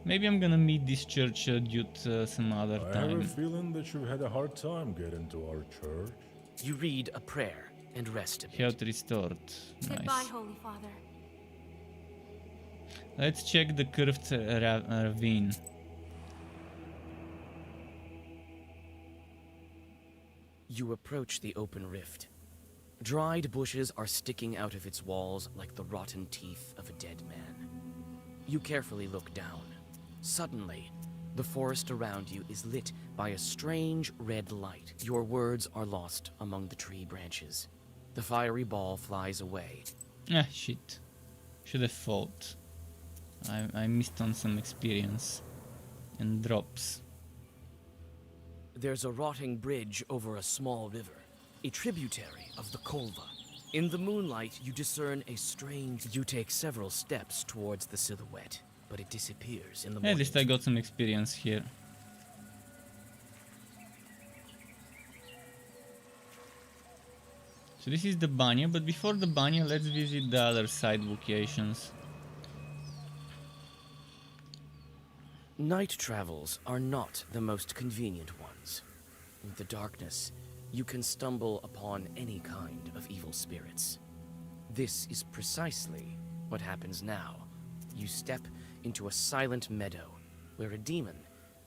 Maybe I'm gonna meet this church dude some other I have a time. feeling that you've had a hard time getting to our church. You read a prayer and rest a bit. Health restored. Goodbye, Nice. Holy Father. Let's check the curved ravine. You approach the open rift. Dried bushes are sticking out of its walls like the rotten teeth of a dead man. You carefully look down. Suddenly, the forest around you is lit by a strange red light. Your words are lost among the tree branches. The fiery ball flies away. Ah, shit. Should have fought. I missed on some experience. And drops. There's a rotting bridge over a small river, a tributary of the Kolva. In the moonlight, you discern a strange... You take several steps towards the silhouette, but it disappears in the morning. At least I got some experience here. So this is the Banya, but before the Banya, let's visit the other side locations. Night travels are not the most convenient ones. In the darkness, you can stumble upon any kind of evil spirits. This is precisely what happens now. You step into a silent meadow where a demon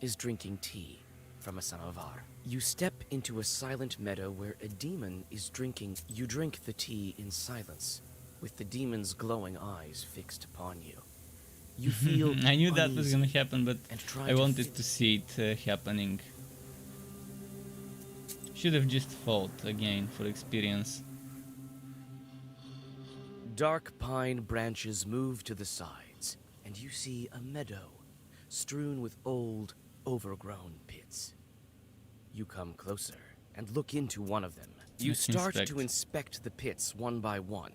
is drinking tea from a samovar. You step into a silent meadow where a demon is drinking. You drink the tea in silence, with the demon's glowing eyes fixed upon you. You feel I knew that was uneasy gonna happen, but and try I to wanted fit- to see it happening. Should have just fought again for experience. Dark pine branches move to the sides, and you see a meadow strewn with old, overgrown pits. You come closer and look into one of them. You Let's start inspect. to inspect the pits one by one.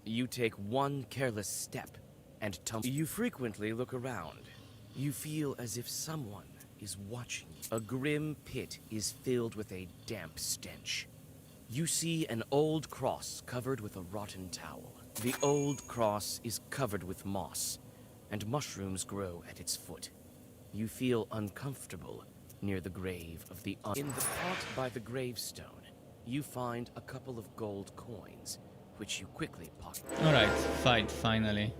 You take one careless step and tumble. You frequently look around. You feel as if someone is watching you. A grim pit is filled with a damp stench. You see an old cross covered with a rotten towel. The old cross is covered with moss, and mushrooms grow at its foot. You feel uncomfortable near the grave of the In the pot by the gravestone, you find a couple of gold coins, which you quickly pocket. Alright, fight finally.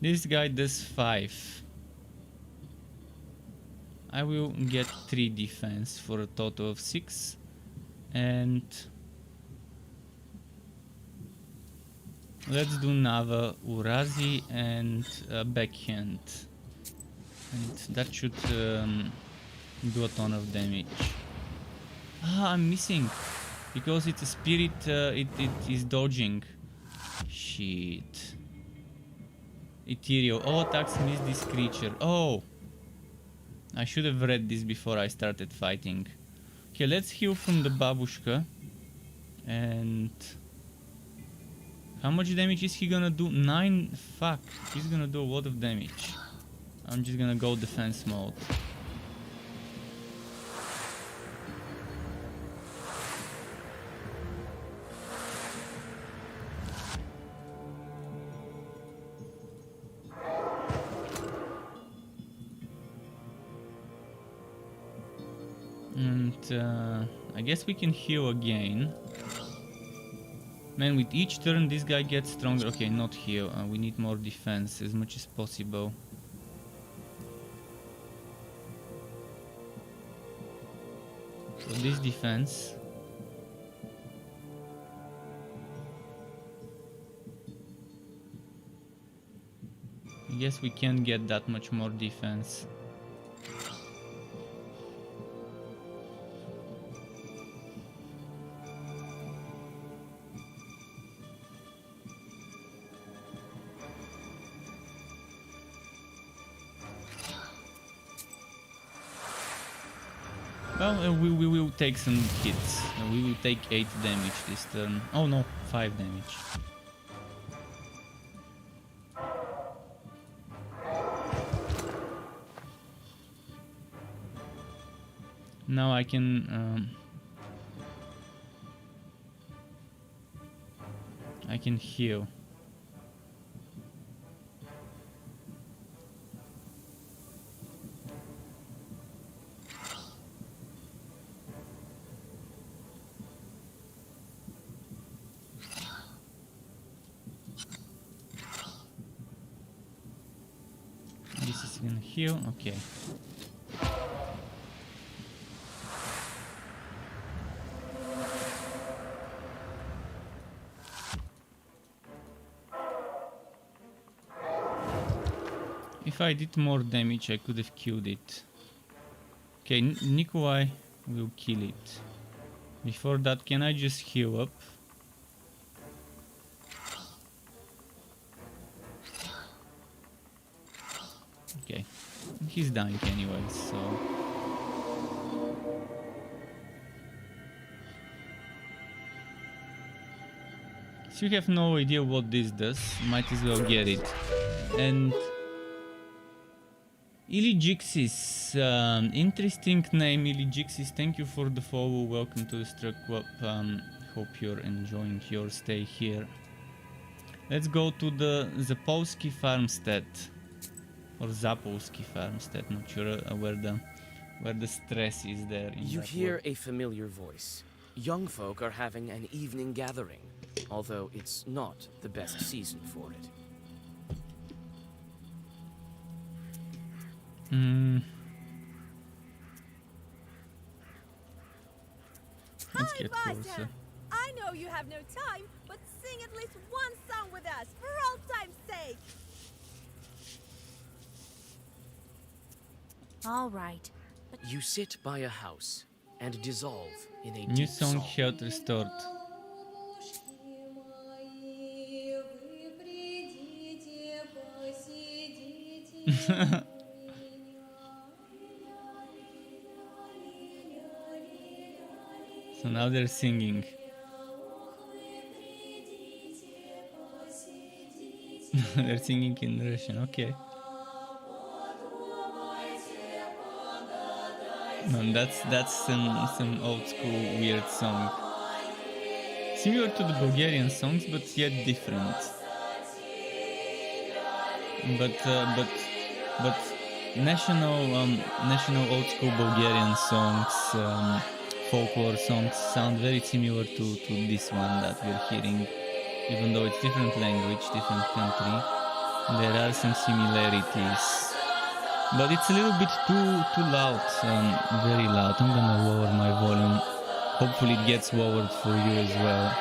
This guy does 5. I will get 3 defense for a total of 6. And let's do Nava, Urazi and backhand. And that should do a ton of damage. Ah, I'm missing. Because it's a spirit, it is dodging. Shit. Ethereal. All attacks miss this creature. Oh! I should have read this before I started fighting. Okay, let's heal from the babushka. And... how much damage is he gonna do? 9? Fuck. He's gonna do a lot of damage. I'm just gonna go defense mode. And I guess we can heal again. Man, with each turn this guy gets stronger. Okay, not heal. We need more defense as much as possible. So this defense. I guess we can't get that much more defense. Well, we will take some hits. We will take 8 damage this turn. Oh no, 5 damage. Now I can I can heal. This is gonna heal, okay. If I did more damage, I could have killed it. Okay, Nikolai will kill it. Before that, can I just heal up? Okay, he's dying anyway, so... If you have no idea what this does, might as well get it. And... Iligixis, interesting name, Iligixis. Thank you for the follow. Welcome to the Struck Club. Hope you're enjoying your stay here. Let's go to the Zapolski farmstead, or Zapolski farmstead. Not sure where the stress is there. You hear a familiar voice. Young folk are having an evening gathering, although it's not the best season for it. Let's get closer. I know you have no time, but sing at least one song with us, for old time's sake! All right. You sit by a house and dissolve in a New deep song song. health restored. So now they're singing. They're singing in Russian, okay. That's some old school weird song. Similar to the Bulgarian songs, but yet different. But national old school Bulgarian songs, folklore songs sound very similar to this one that we're hearing. Even though it's different language, different country, there are some similarities. But it's a little bit too loud, very loud. I'm gonna lower my volume. Hopefully it gets lowered for you as well.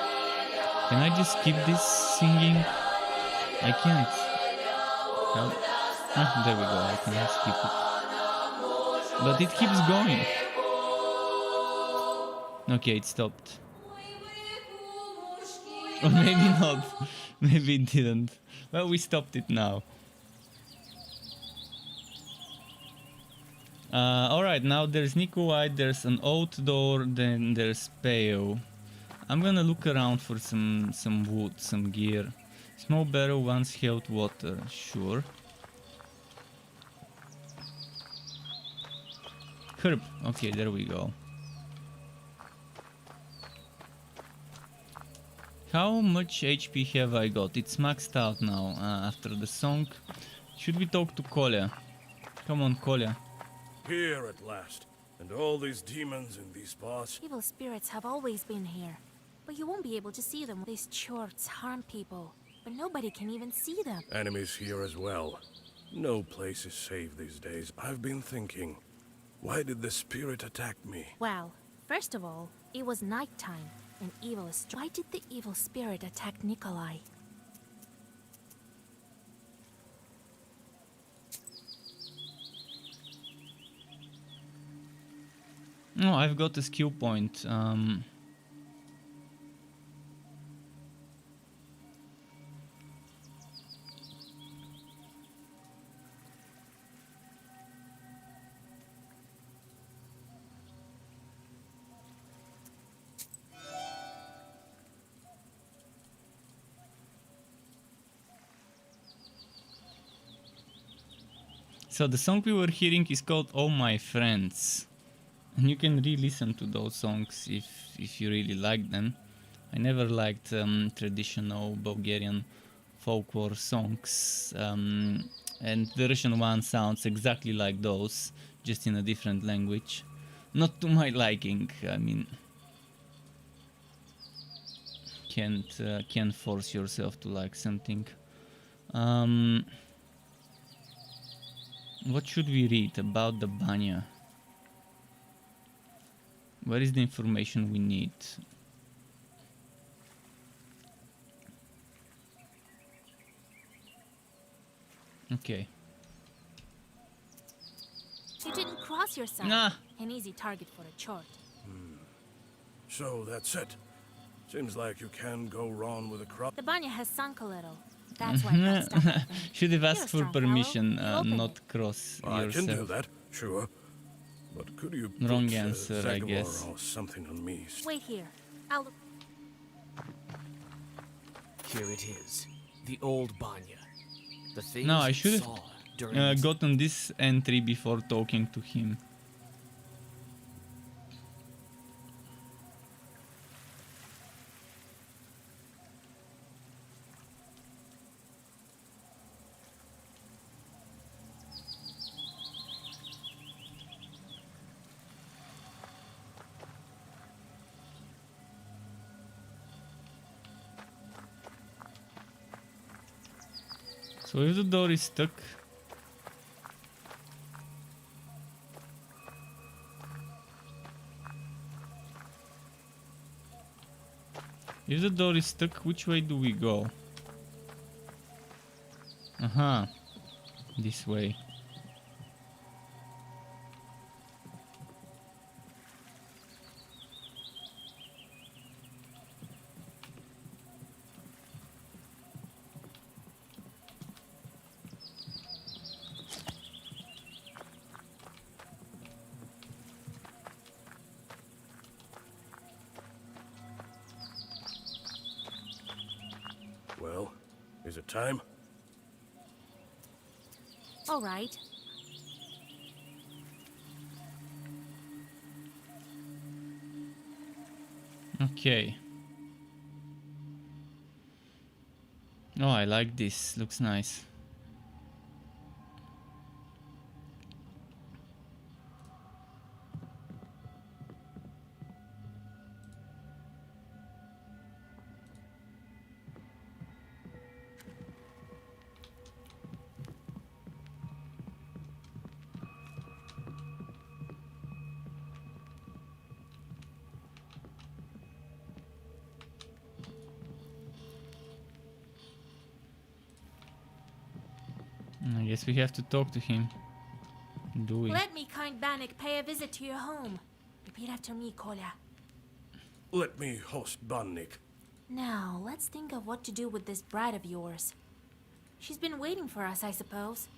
Can I just skip this singing? I can't. How? Ah, there we go, I can skip it. But it keeps going. Okay, it stopped. Or maybe not. Maybe it didn't. Well, we stopped it now. Alright, now there's Nikolai, there's an outdoor, then there's Pale. I'm gonna look around for some wood, some gear. Small barrel, once held water, sure. Herb, okay, there we go. How much HP have I got? It's maxed out now after the song. Should we talk to Kolya? Come on, Kolya. Here at last. And all these demons in these parts. Evil spirits have always been here, but you won't be able to see them. These chorts harm people, but nobody can even see them. Enemies here as well. No place is safe these days. I've been thinking, why did the spirit attack me? Well, first of all, it was nighttime, and evil is... Why did the evil spirit attack Nikolai? No, I've got a skill point. So the song we were hearing is called "Oh My Friends." And you can re-listen to those songs if you really like them. I never liked traditional Bulgarian folklore songs, and the Russian one sounds exactly like those, just in a different language. Not to my liking. I mean, can't force yourself to like something. What should we read about the Banya? What is the information we need? Okay. You didn't cross yourself. Nah. An easy target for a chort. So that's it. Seems like you can't go wrong with a crop. The banya has sunk a little. That's why it got stuck, I think. Should have You're a asked for strong fellow. permission, You open not it. cross I can do yourself. that, sure. But could you Wrong put answer, I Zagor guess. or something on me? Wait here. I'll... Here it is. The old Banya. The things No, I you should saw have during gotten this entry before talking to him. So if the door is stuck, which way do we go? Aha, this way. Well, is it time? All right. Okay. Oh, I like this. Looks nice. I guess we have to talk to him. Do we? Let me, kind Bannock, pay a visit to your home. Repeat after me, Kolya. Let me host Bannik. Now, let's think of what to do with this bride of yours. She's been waiting for us, I suppose.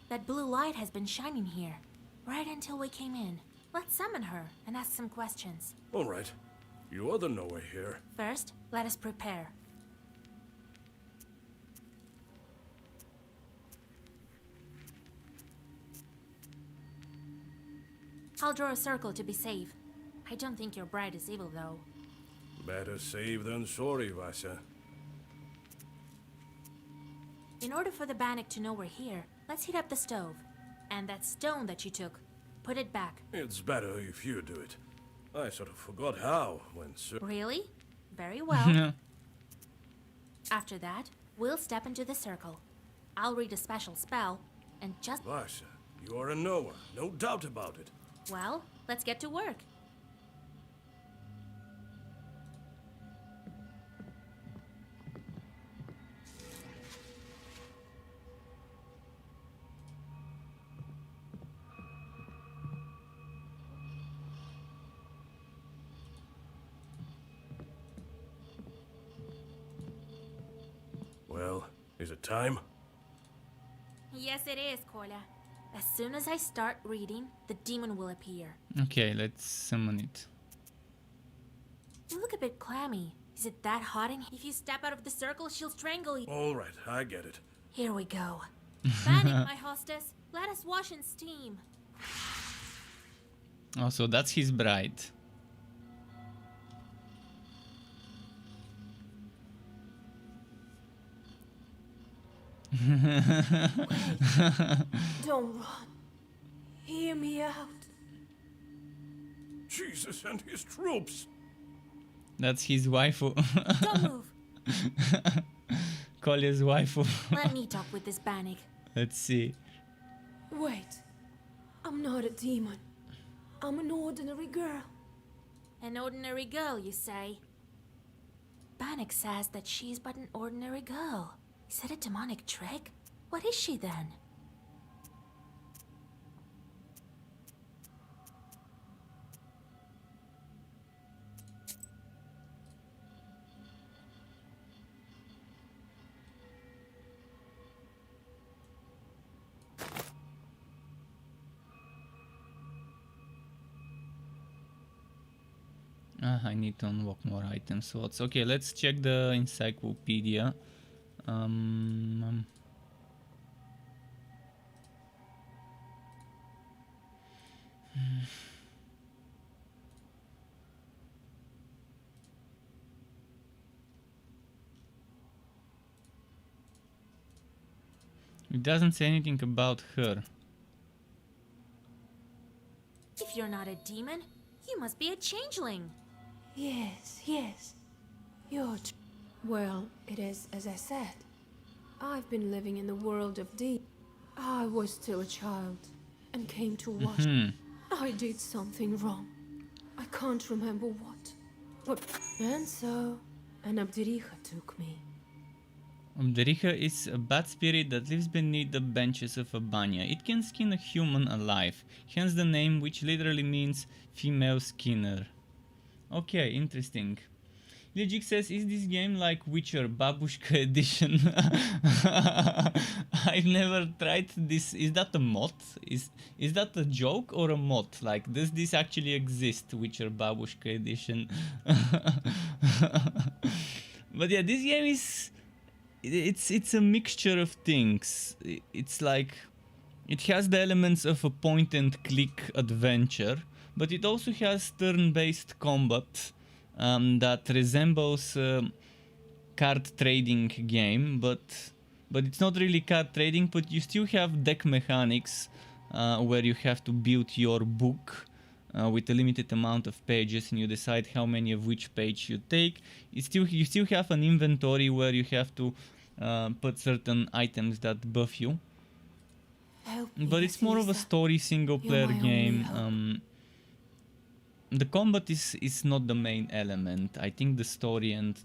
That blue light has been shining here, right until we came in. Let's summon her and ask some questions. All right. You are the knower here. First, let us prepare. I'll draw a circle to be safe. I don't think your bride is evil, though. Better safe than sorry, Vasa. In order for the Bannock to know we're here, let's heat up the stove. And that stone that you took, put it back. It's better if you do it. I sort of forgot how when Really? Very well. After that, we'll step into the circle. I'll read a special spell, and just... Vasa, you are a knower, no doubt about it. Well, let's get to work. Well, is it time? Yes, it is, Kolya. As soon as I start reading, the demon will appear. Okay, let's summon it. You look a bit clammy. Is it that hot in here? If you step out of the circle, she'll strangle you. All right, I get it. Here we go. Bannock, my hostess, let us wash and steam. Oh, so that's his bride. Don't run. Hear me out. Jesus and his troops! That's his waifu. Don't move. Kolya's waifu. Let me talk with this Bannock. Let's see. Wait. I'm not a demon. I'm an ordinary girl. An ordinary girl, you say? Bannock says that she's but an ordinary girl. Is that a demonic trick? What is she then? I need to unlock more item slots. Okay, let's check the encyclopedia. It doesn't say anything about her. If you're not a demon, you must be a changeling. Yes, yes. Well, it is as I said. I've been living in the world of I was still a child and came to watch. I did something wrong. I can't remember what. And so, an Abdericha took me. Abdericha is a bad spirit that lives beneath the benches of a banya. It can skin a human alive, hence the name, which literally means female skinner. Okay, interesting. Logic says, is this game like Witcher Babushka edition? I've never tried this. Is that a mod? Is that a joke or a mod? Like, does this actually exist, Witcher Babushka edition? But yeah, this game is... It's a mixture of things. It's like... It has the elements of a point-and-click adventure, but it also has turn-based combat that resembles card trading game, but it's not really card trading, but you still have deck mechanics where you have to build your book with a limited amount of pages, and you decide how many of which page you take. You still have an inventory where you have to put certain items that buff you. But it's more of a story single-player game. The combat is not the main element. I think the story and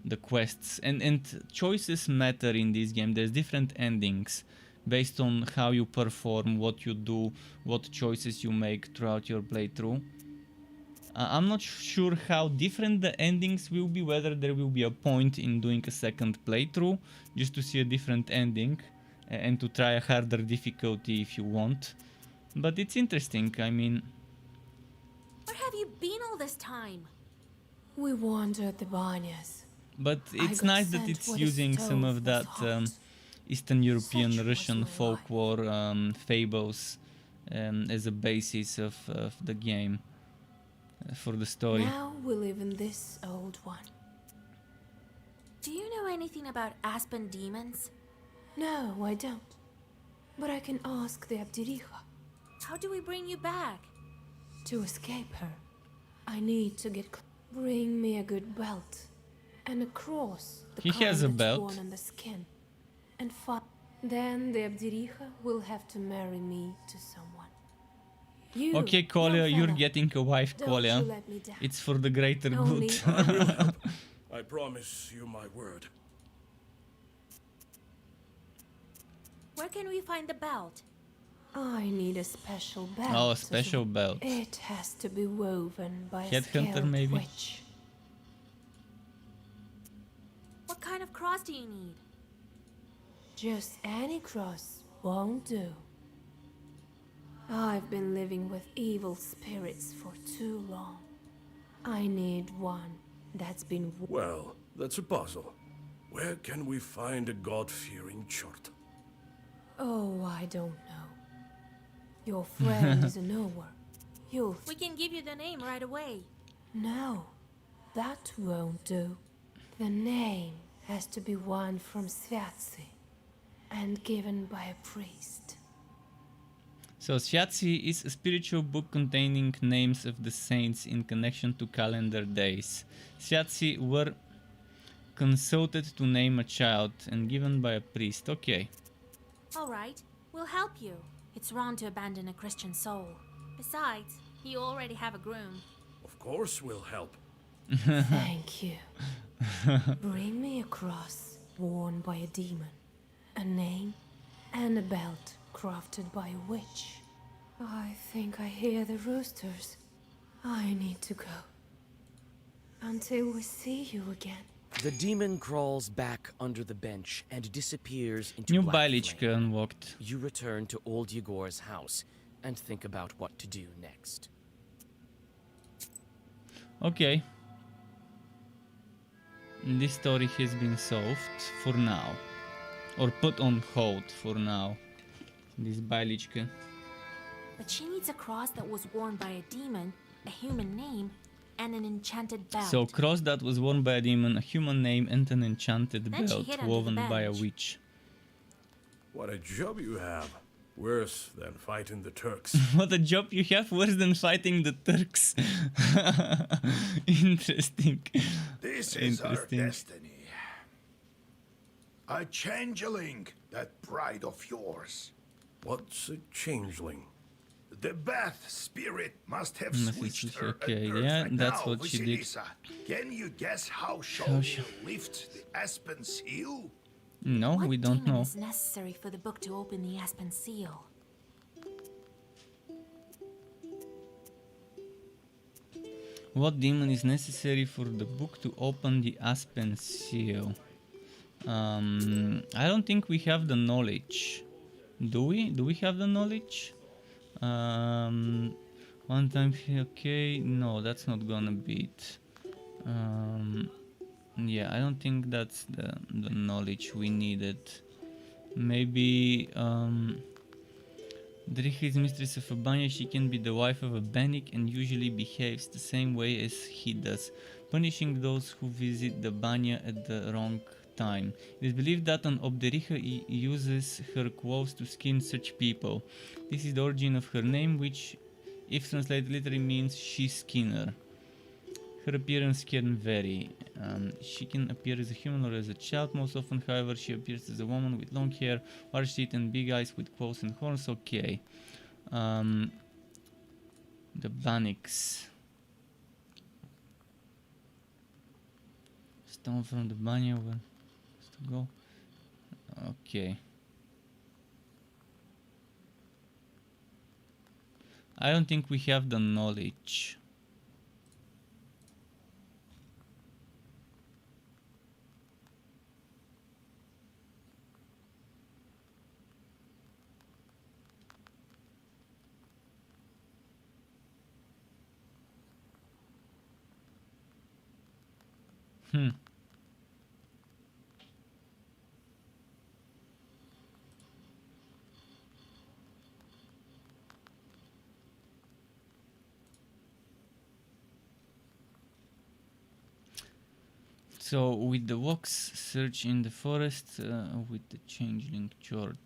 the quests and choices matter in this game. There's different endings based on how you perform, what you do, what choices you make throughout your playthrough. I'm not sure how different the endings will be, whether there will be a point in doing a second playthrough just to see a different ending and to try a harder difficulty if you want. But it's interesting, I mean... Where have you been all this time? We wandered the banyas. But it's nice that it's using some of that Eastern European, Russian folklore fables as a basis of the game for the story. Now we live in this old one. Do you know anything about Aspen demons? No, I don't. But I can ask the Abdericha. How do we bring you back? To escape her, I need to get... Bring me a good belt and a cross. He has a belt. Worn on the skin. And then the Abdericha will have to marry me to someone. Okay, Kolya, you're getting a wife, Kolya. It's for the greater good. I promise you my word. Where can we find the belt? I need a special belt. Oh, a special belt. It has to be woven by a Headhunter, skilled maybe? witch. What kind of cross do you need? Just any cross won't do. I've been living with evil spirits for too long. I need one that's been... Well, that's a puzzle. Where can we find a God-fearing chort? Oh, I don't know. Your friend is a knower. We can give you the name right away. No, that won't do. The name has to be one from Sviatsi. and given by a priest. So Sviatsi is a spiritual book containing names of the saints in connection to calendar days. Sviatsi were consulted to name a child and given by a priest. Okay. Alright, we'll help you. It's wrong to abandon a Christian soul. Besides, you already have a groom. Of course we'll help. Thank you. Bring me a cross worn by a demon, a name, and a belt crafted by a witch. I think I hear the roosters. I need to go. Until we see you again. The demon crawls back under the bench and disappears into New black bailička flame. unlocked. You return to old Yegor's house and think about what to do next. Okay. This story has been solved for now. Or put on hold for now. This bailička. But she needs a cross that was worn by a demon, a human name, and an enchanted belt. So cross that was worn by a demon, a human name, and an enchanted Then she belt hid under the woven by a bench. witch. What a job you have. Worse than fighting the Turks. What a job you have, worse than fighting the Turks. Interesting. This is our destiny. A changeling, that bride of yours. What's a changeling? The Bath spirit must have Must have switched switched, her okay, at birth. yeah, And that's now, what she did. Vasilisa, can you guess how shall How we shall- lift the aspen seal? No, What we don't demon know. is necessary for the book to open the aspen seal? What demon is necessary for the book to open the aspen seal? I don't think we have the knowledge. Do we? Do we have the knowledge? One time, okay. No, that's not gonna be it. Yeah, I don't think that's the knowledge we needed. Maybe Dricha is mistress of a banya. She can be the wife of a banik and usually behaves the same way as he does, punishing those who visit the banya at the wrong time. It is believed that an Obdericha uses her quotes to skin such people. This is the origin of her name, which, if translated literally, means she skinner. Her appearance can vary. She can appear as a human or as a child. Most often, however, she appears as a woman with long hair, large teeth and big eyes with claws and horns. Okay. The Baniks. Stone from the Banya. Where to go? Okay. I don't think we have the knowledge. So with the walks, search in the forest with the changeling chord.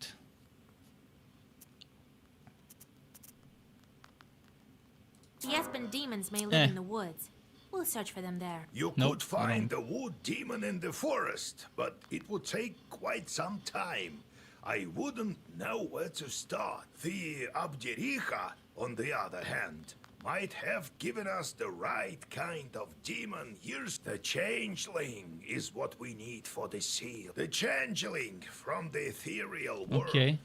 The aspen demons may live in the woods. We'll search for them there. You could find the wood demon in the forest, but it would take quite some time. I wouldn't know where to start. The Abdericha, on the other hand, might have given us the right kind of demon. Here's the changeling is what we need for the seal. The changeling from the ethereal world. Okay.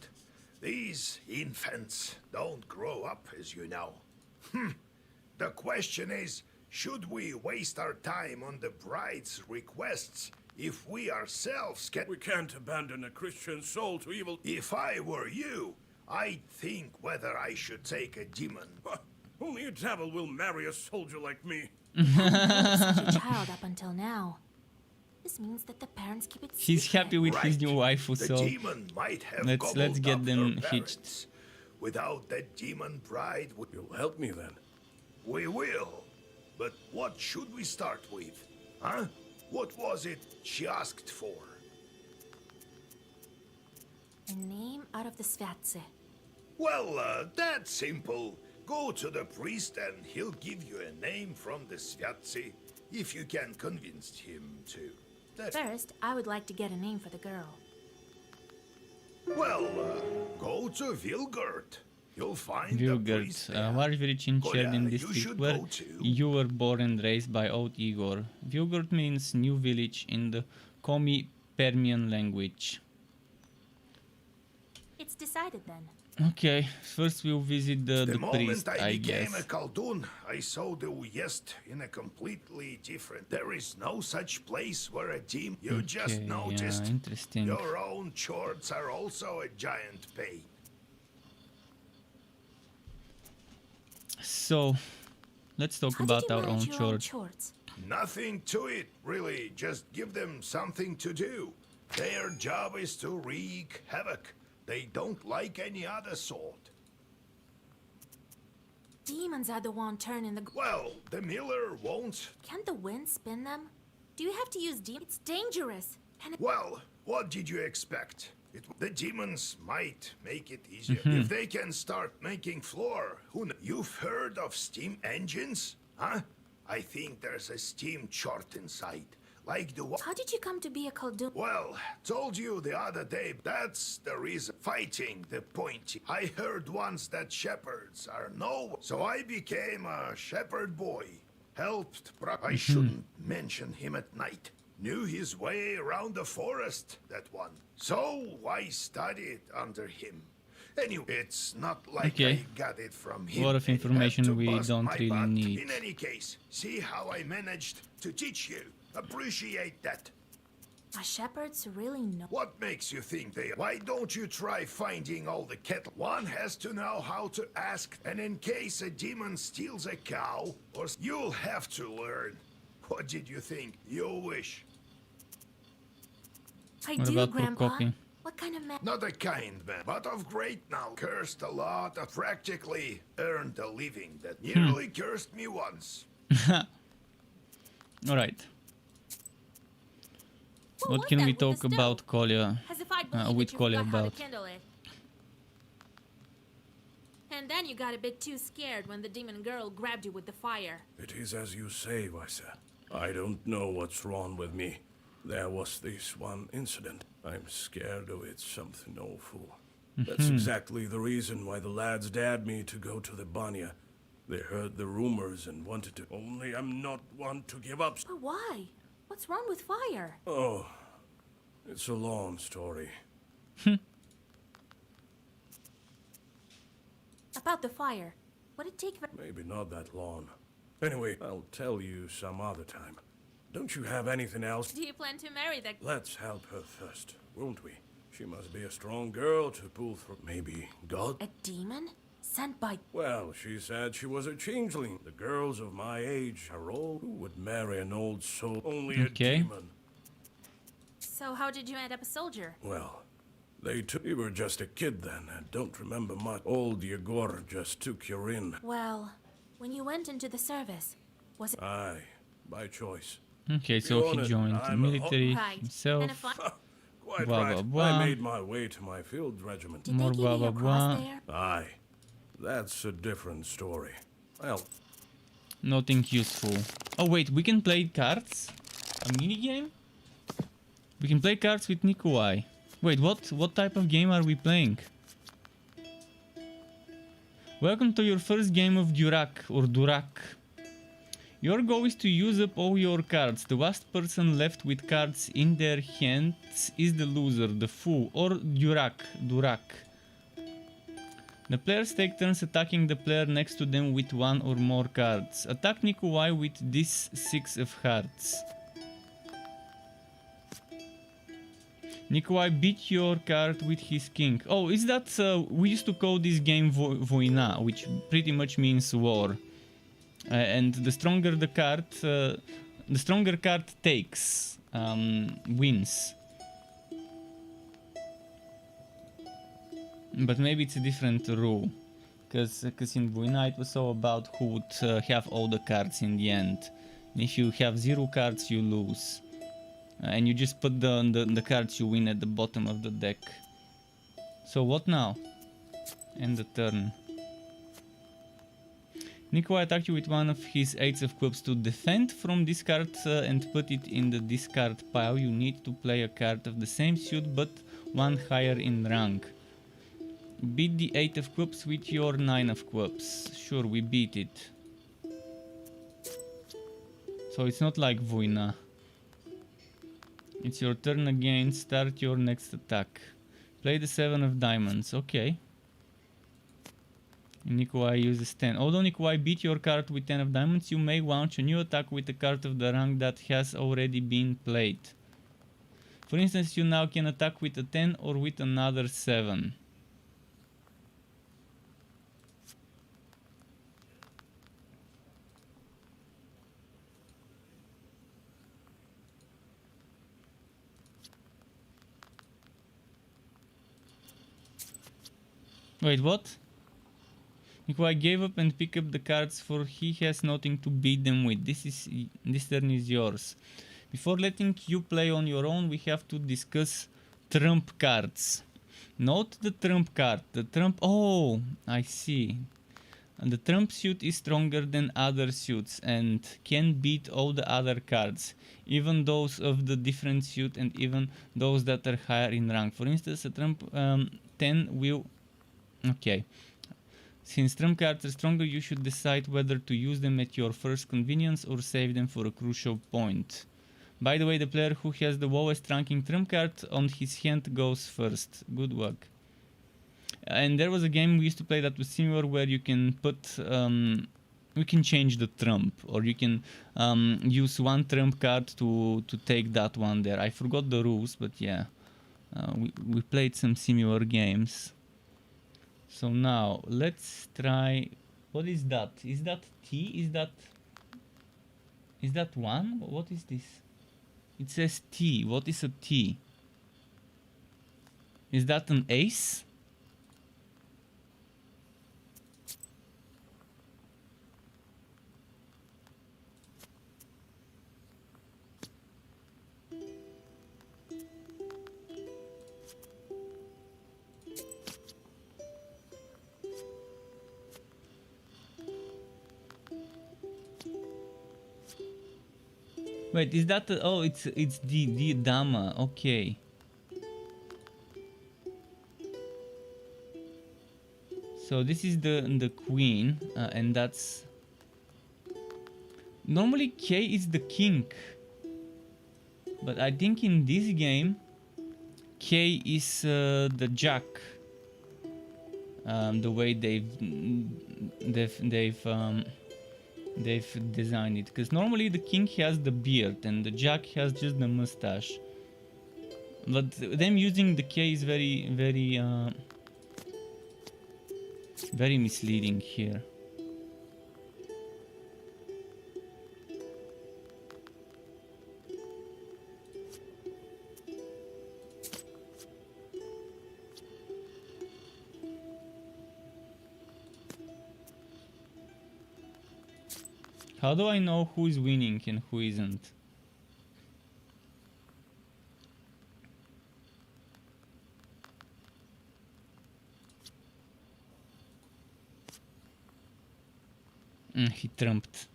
These infants don't grow up, as you know. The question is, should we waste our time on the bride's requests if we ourselves can... We can't abandon a Christian soul to evil... If I were you, I'd think whether I should take a demon. Only a devil will marry a soldier like me. Such a child up until now. This means that the parents keep it secret. He's happy with his new waifu, The so demon might have let's gobbled get up them her hitched. parents. Without that demon bride... You'll help me then. We will. But what should we start with? Huh? What was it she asked for? A name out of the Svatse. Well, that's simple. Go to the priest and he'll give you a name from the Svatsi, if you can convince him to. First, I would like to get a name for the girl. Well, go to Vilgard. You'll find the Vilgard, priest a there. large village in Cherdin You district should where go to. you were born and raised by old Igor. Vilgard means new village in the Komi Permian language. It's decided then. Okay, first we'll visit the moment priest, I became guess. a Khaldun, I saw the West in a completely different. There is no such place where a team. You just Okay, noticed. yeah, interesting. Your own chords are also a giant pain. So, let's talk How about did you our own manage your own church. chores? Nothing to it, really. Just give them something to do. Their job is to wreak havoc. They don't like any other sort. Demons are the one turning the... Well, the miller won't. Can't the wind spin them? Do you have to use demons? It's dangerous. And Well, what did you expect? The demons might make it easier. If they can start making floor, you've heard of steam engines? Huh? I think there's a steam chart inside. Like the one. How did you come to be a Khaldun? Well, told you the other day, that's the reason. Fighting the pointy. I heard once that shepherds are no. So I became a shepherd boy. Helped. I shouldn't mention him at night. Knew his way around the forest, that one. So I studied under him. Anyway, it's not like Okay. I got it from him. A lot of and had information to we bust don't my really butt. need. In any case, see how I managed to teach you. Appreciate that. Are shepherds really know? What makes you think they... Why don't you try finding all the cattle? One has to know how to ask, and in case a demon steals a cow, or you'll have to learn. What did you think? You wish. I What do, about Grandpa. Prokopy? What kind of man? Not a kind man, but of great now. Cursed a lot, practically earned a living that nearly cursed me once. Alright. What What was can that we with the talk stove? about Kolya? As if I'd believe with that you Kolya forgot how about? to kindle it. And then you got a bit too scared when the demon girl grabbed you with the fire. It is as you say, Vaisa. I don't know what's wrong with me. There was this one incident. I'm scared of it, something awful. That's exactly the reason why the lads dared me to go to the Banya. They heard the rumors and wanted to. Only I'm not one to give up. But why? What's wrong with fire? Oh, it's a long story. About the fire. What did it take? Maybe not that long. Anyway, I'll tell you some other time. Don't you have anything else? Do you plan to marry that? Let's help her first, won't we? She must be a strong girl to pull through. Maybe God? A demon? Sent by... Well, she said she was a changeling. The girls of my age are all who would marry an old soul. Only Okay. a demon. So how did you end up a soldier? Well, you were just a kid then. I don't remember much. Old Yegor just took you in. Well, when you went into the service, was it... Aye, by choice. Okay, so he honest, joined the I'm a- military Right. himself. And a fun... Quite Blah, right. blah, blah. I made my way to my field regiment. Did More they give blah, you a blah, cross blah. there? Aye, that's a different story. Well, Nothing useful. Oh wait, we can play cards? A mini game? We can play cards with Nikolai. Wait, what type of game are we playing? Welcome to your first game of Durak or Durak. Your goal is to use up all your cards. The last person left with cards in their hands is the loser, the fool, or Durak. The players take turns attacking the player next to them with one or more cards. Attack Nikolai with this 6 of hearts. Nikolai beat your card with his king. Oh, is that... we used to call this game Vojna, which pretty much means war. And the stronger the card takes, wins. But maybe it's a different rule, because in Vojna it was all about who would have all the cards in the end. And if you have 0 cards, you lose. And you just put the cards you win at the bottom of the deck. So what now? End the turn. Nikolai attacked you with one of his 8s of clubs. To defend from this card and put it in the discard pile, you need to play a card of the same suit but one higher in rank. Beat the 8 of clubs with your 9 of clubs. Sure, we beat it. So it's not like Vojna. It's your turn again. Start your next attack. Play the 7 of diamonds. Okay. Nikolai uses 10. Although Nikolai beat your card with 10 of diamonds, you may launch a new attack with a card of the rank that has already been played. For instance, you now can attack with a 10 or with another 7. Wait, what? Nikolai gave up and picked up the cards for he has nothing to beat them with. This turn is yours. Before letting you play on your own, we have to discuss trump cards. Note the trump card. The trump... Oh, I see. And the trump suit is stronger than other suits and can beat all the other cards, even those of the different suit and even those that are higher in rank. For instance, a trump 10 will... Okay. Since trump cards are stronger, you should decide whether to use them at your first convenience or save them for a crucial point. By the way, the player who has the lowest ranking trump card on his hand goes first. Good luck. And there was a game we used to play that was similar, where you can put... you can change the trump, or you can use one trump card to take that one there. I forgot the rules, but yeah. We played some similar games. So now, let's try... What is that? Is that T? Is that 1? What is this? It says T. What is a T? Is that an ace? Wait, is that the, oh, it's the dama. Okay. So this is the queen, and that's normally K is the king, but I think in this game K is the jack. The way they've designed it, because normally the king has the beard and the jack has just the mustache, but them using the K is very misleading here. How do I know who is winning and who isn't? He trumped.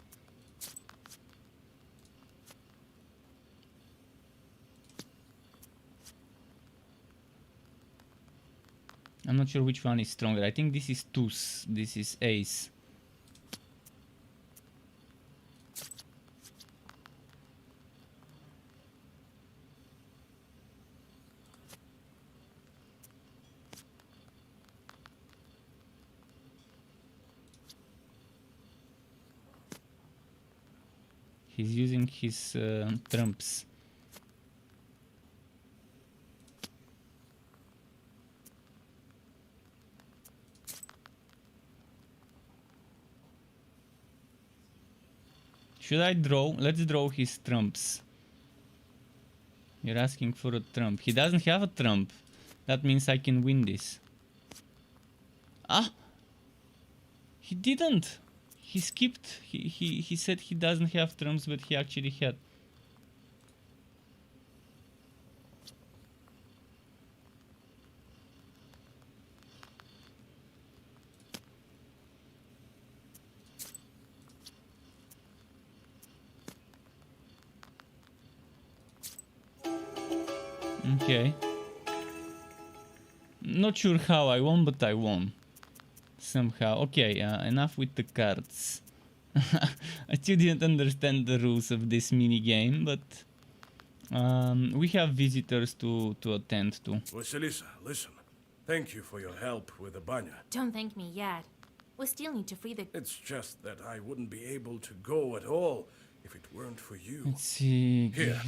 I'm not sure which one is stronger. I think this is Tuss, this is Ace. He's using his trumps. Should I draw? Let's draw his trumps. You're asking for a trump. He doesn't have a trump. That means I can win this. Ah! He didn't! He skipped. He said he doesn't have trumps, but he actually had. Okay. Not sure how I won, but I won. Somehow. Okay, enough with the cards. I still didn't understand the rules of this mini game, but we have visitors to attend to. Vasilisa, listen. Thank you for your help with the banya. Don't thank me yet. We still need to free the... It's just that I wouldn't be able to go at all if it weren't for you. Let's see. Here,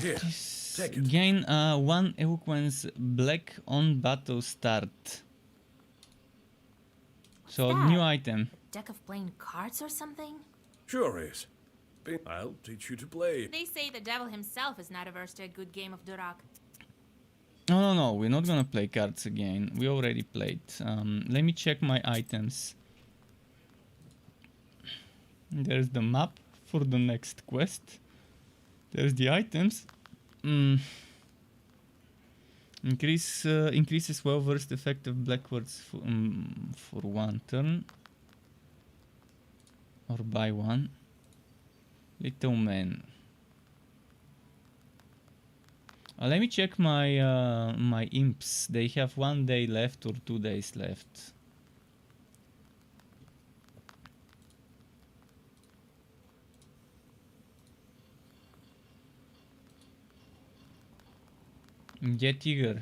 take it. Gain 1 eloquence black on battle start. So that? new item. Deck of playing cards or something? Sure is. I'll teach you to play. They say the devil himself is not averse to a good game of Durak. No, we're not gonna play cards again. We already played. Let me check my items. There's the map for the next quest. There's the items. Increases well-versed effect of blackwards for 1 turn. Or buy 1. Little man. Let me check my my imps. They have 1 day left or 2 days left. Get Tiger.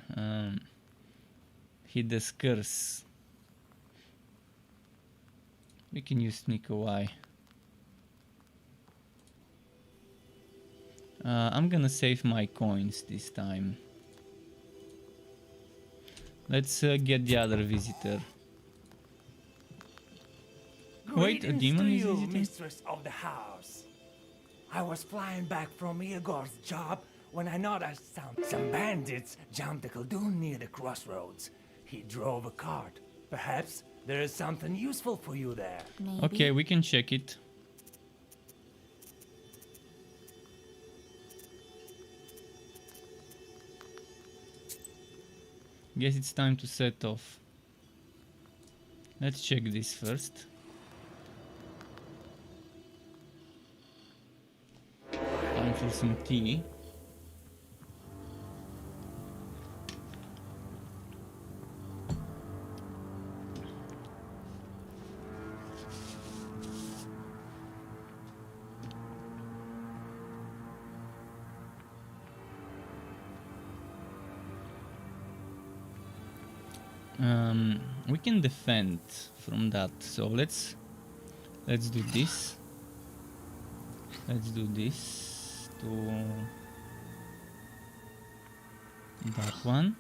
Hit the curse. We can use sneak away. I'm gonna save my coins this time. Let's get the other visitor. Wait, a demon is visiting? Mistress of the house. I was flying back from Igor's job when I noticed some bandits jumped the Khaldun near the crossroads. He drove a cart. Perhaps there is something useful for you there. Maybe. Okay, we can check it. Guess it's time to set off. Let's check this first. Time for some tea. We can defend from that, so let's do this. Let's do this to that one.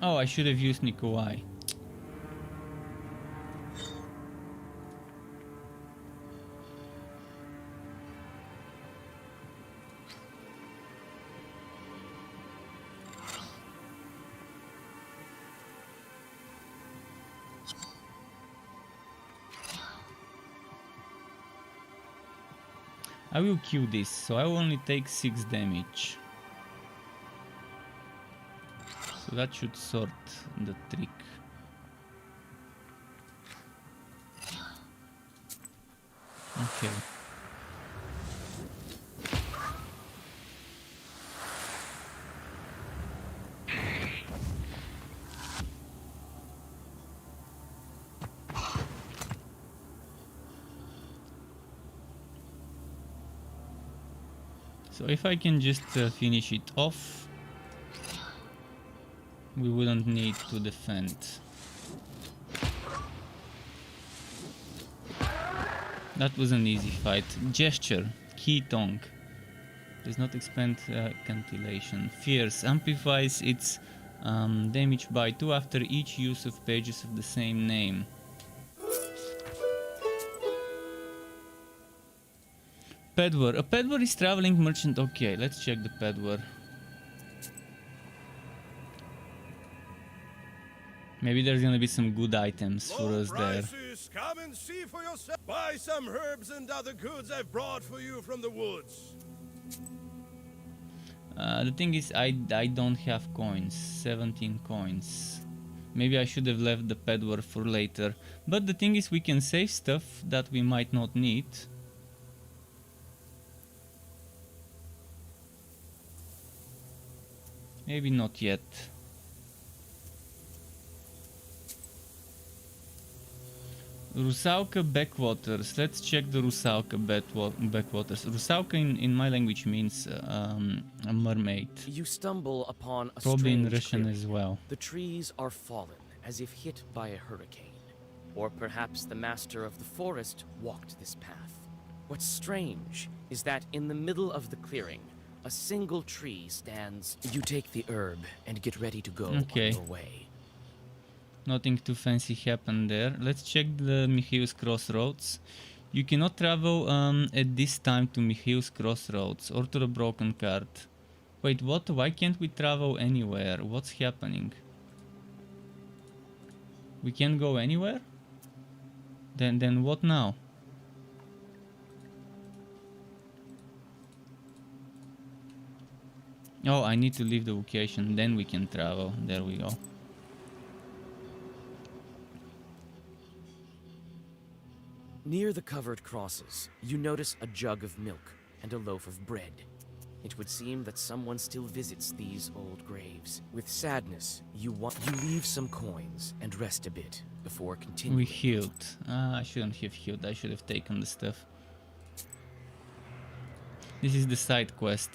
Oh, I should have used Nikolai. I will kill this, so I will only take 6 damage. So that should sort the trick. Okay. So if I can just finish it off, we wouldn't need to defend. That was an easy fight. Gesture, key tongue. Does not expand cantillation. Fierce amplifies its damage by 2 after each use of pages of the same name. Pedwer. A pedwer is traveling merchant. Okay, let's check the pedwer. Maybe there's gonna be some good items for us there. Come and see for yourself. Buy some herbs and other goods I've brought for you from the woods. The thing is, I don't have coins. 17 coins. Maybe I should have left the peddler for later. But the thing is, we can save stuff that we might not need. Maybe not yet. Rusałka backwaters. Let's check the Rusałka backwaters. Rusałka in my language means a mermaid. You stumble upon a Probably in strange Russian clearing. as well. The trees are fallen, as if hit by a hurricane. Or perhaps the master of the forest walked this path. What's strange is that in the middle of the clearing, a single tree stands. You take the herb and get ready to go on your way. Nothing too fancy happened there. Let's check the Mihail's Crossroads. You cannot travel at this time to Mihail's Crossroads or to the Broken Cart. Wait, what? Why can't we travel anywhere? What's happening? We can't go anywhere? Then what now? Oh, I need to leave the location, then we can travel. There we go. Near the covered crosses, you notice a jug of milk and a loaf of bread. It would seem that someone still visits these old graves. With sadness, you leave some coins and rest a bit before continuing. We healed. I shouldn't have healed. I should have taken the stuff. This is the side quest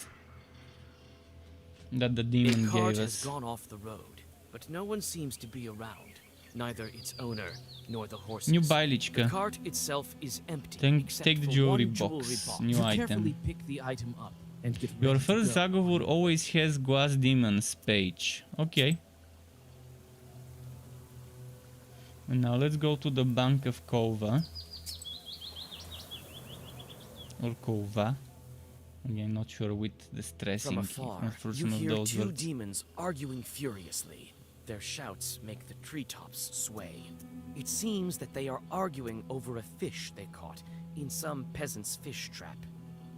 that the demon gave us. A cart has gone off the road, but no one seems to be around. Neither its owner nor the horses. New bailička. The cart itself is empty. Take the jewelry box. New item. Pick the item up and get Your first Zagovor always has glass demons page. Okay. And now let's go to the Bank of Kova. Or Kova. Again, not sure with the stressing. From afar, you hear two demons arguing furiously. Their shouts make the treetops sway. It seems that they are arguing over a fish they caught in some peasant's fish trap.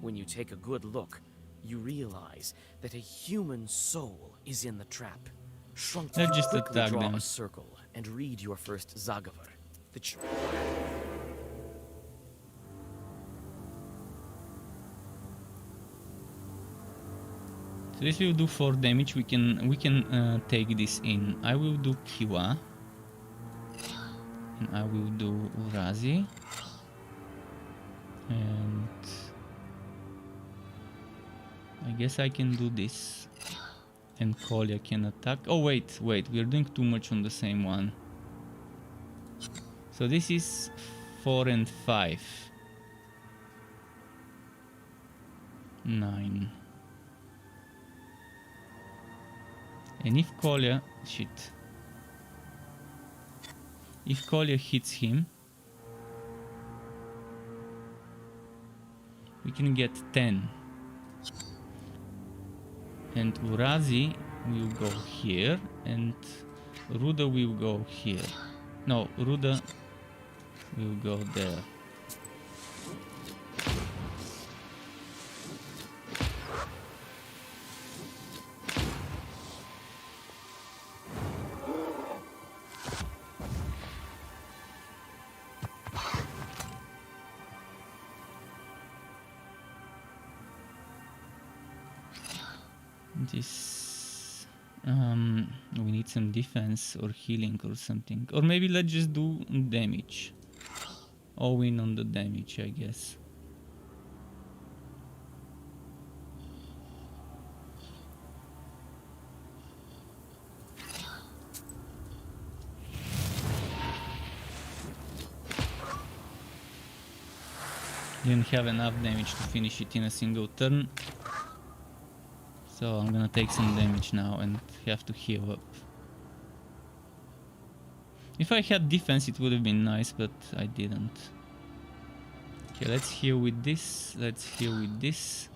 When you take a good look, you realize that a human soul is in the trap. Shrunk to quickly draw a circle and read your first Zagovor. So this will do 4 damage. We can take this in. I will do Kiwa. And I will do Urazi. And I guess I can do this. And Kolya can attack. Oh wait, we're doing too much on the same one. So this is 4 and 5. 9. And if Kolya... shit. If Kolya hits him, we can get 10. And Urazi will go here, and Ruda will go here. No, Ruda will go there. This we need some defense or healing or something, or maybe let's just do damage. All in on the damage, I guess. Didn't have enough damage to finish it in a single turn. So I'm gonna take some damage now and have to heal up. If I had defense it would have been nice, but I didn't. Okay, let's heal with this, let's heal with this.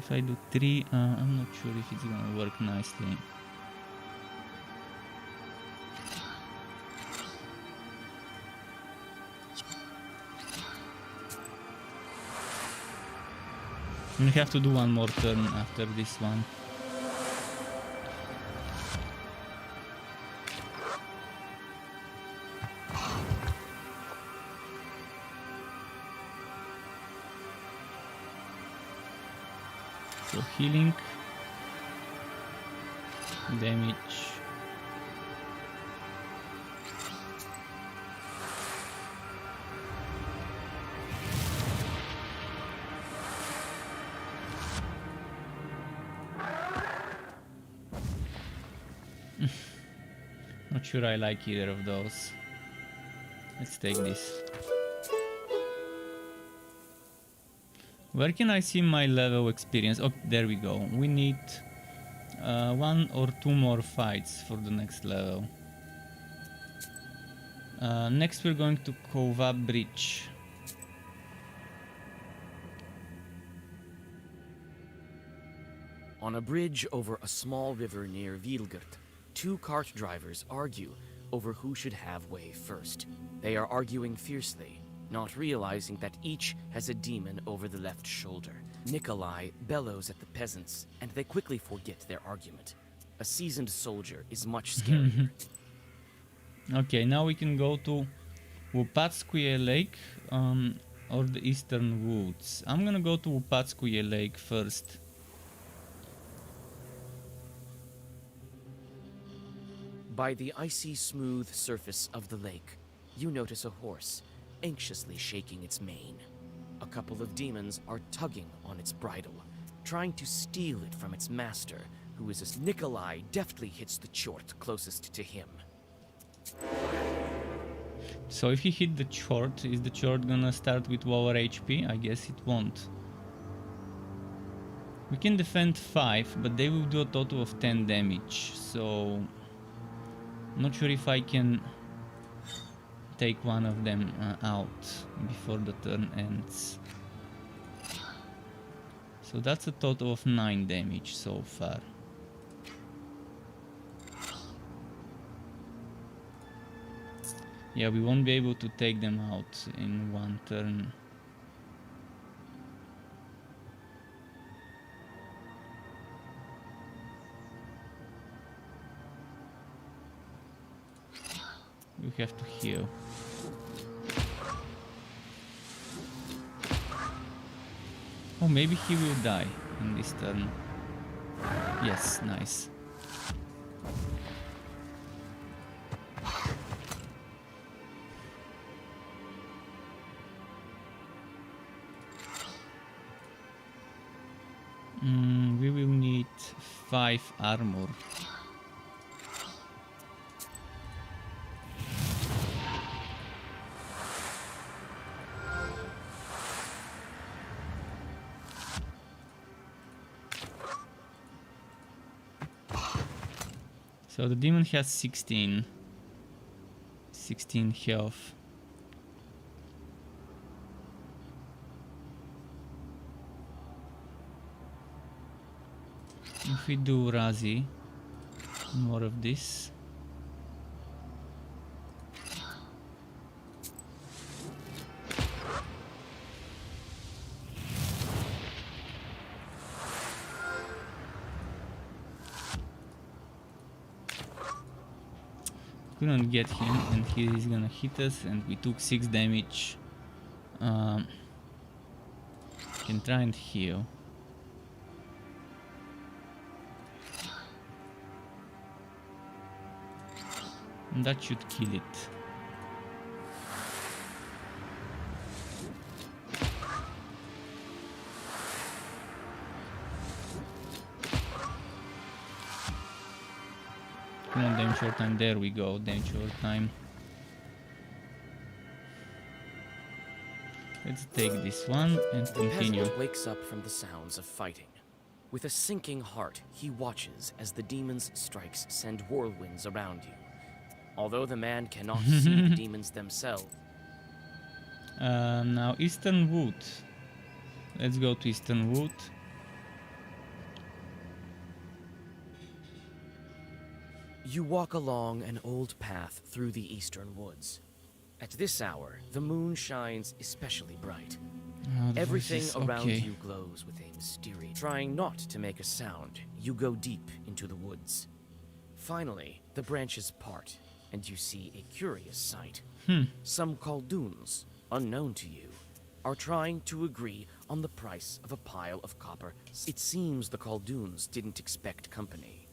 If I do 3, I'm not sure if it's gonna work nicely. We have to do one more turn after this one. So healing, damage. Not sure I like either of those. Let's take this. Where can I see my level experience? Oh, there we go. We need 1 or 2 more fights for the next level. Next we're going to Kova Bridge. On a bridge over a small river near Vilgert, 2 cart drivers argue over who should have way first. They are arguing fiercely, not realizing that each has a demon over the left shoulder. Nikolai bellows at the peasants, and they quickly forget their argument. A seasoned soldier is much scarier. Okay, now we can go to Wupatskuye Lake or the Eastern Woods. I'm gonna go to Wupatskuye Lake first. By the icy smooth surface of the lake, you notice a horse, anxiously shaking its mane. A couple of demons are tugging on its bridle, trying to steal it from its master, who is as Nikolai deftly hits the chort closest to him. So if he hit the chort, is the chort gonna start with lower HP? I guess it won't. We can defend 5, but they will do a total of 10 damage, so not sure if I can take one of them out before the turn ends. So that's a total of 9 damage so far. Yeah, we won't be able to take them out in one turn. We have to heal. Oh, maybe he will die in this turn. Yes, nice. We will need 5 armor. So the demon has 16 health. If we do Razi, more of this. Couldn't get him, and he is gonna hit us, and we took 6 damage. Can try and heal. And that should kill it. Come on, damage short time. There we go, damage short time. Let's take this one and continue. The peasant wakes up from the sounds of fighting. With a sinking heart, he watches as the demon's strikes send whirlwinds around you. Although the man cannot see the demons themselves. Now Eastern Wood. Let's go to Eastern Wood. You walk along an old path through the eastern woods. At this hour, the moon shines especially bright. Everything around you glows with a mysterious. Trying not to make a sound, you go deep into the woods. Finally, the branches part, and you see a curious sight. Some Khaldoons, unknown to you, are trying to agree on the price of a pile of copper. It seems the Khaldoons didn't expect company.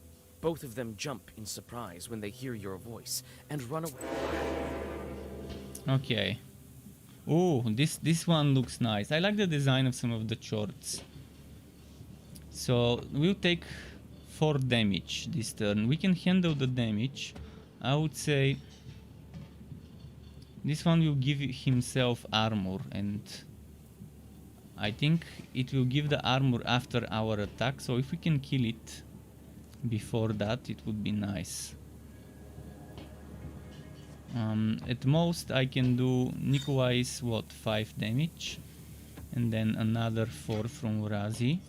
Both of them jump in surprise when they hear your voice and run away. Okay. Oh, this one looks nice. I like the design of some of the shorts. So we'll take 4 damage this turn. We can handle the damage. I would say this one will give himself armor, and I think it will give the armor after our attack. So if we can kill it before that, it would be nice. At most I can do Nikolai's 5 damage, and then another 4 from Razi.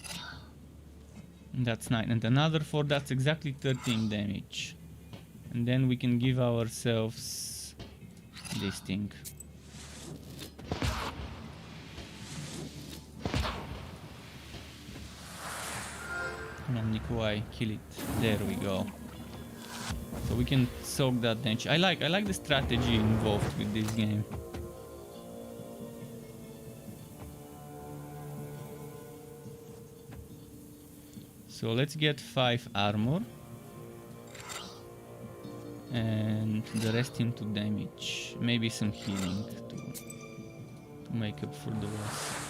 That's 9, and another 4, that's exactly 13 damage. And then we can give ourselves this thing. Come on, Nikolai, kill it. There we go. So we can soak that damage. I like the strategy involved with this game. So let's get 5 armor. And the rest into damage. Maybe some healing to make up for the loss.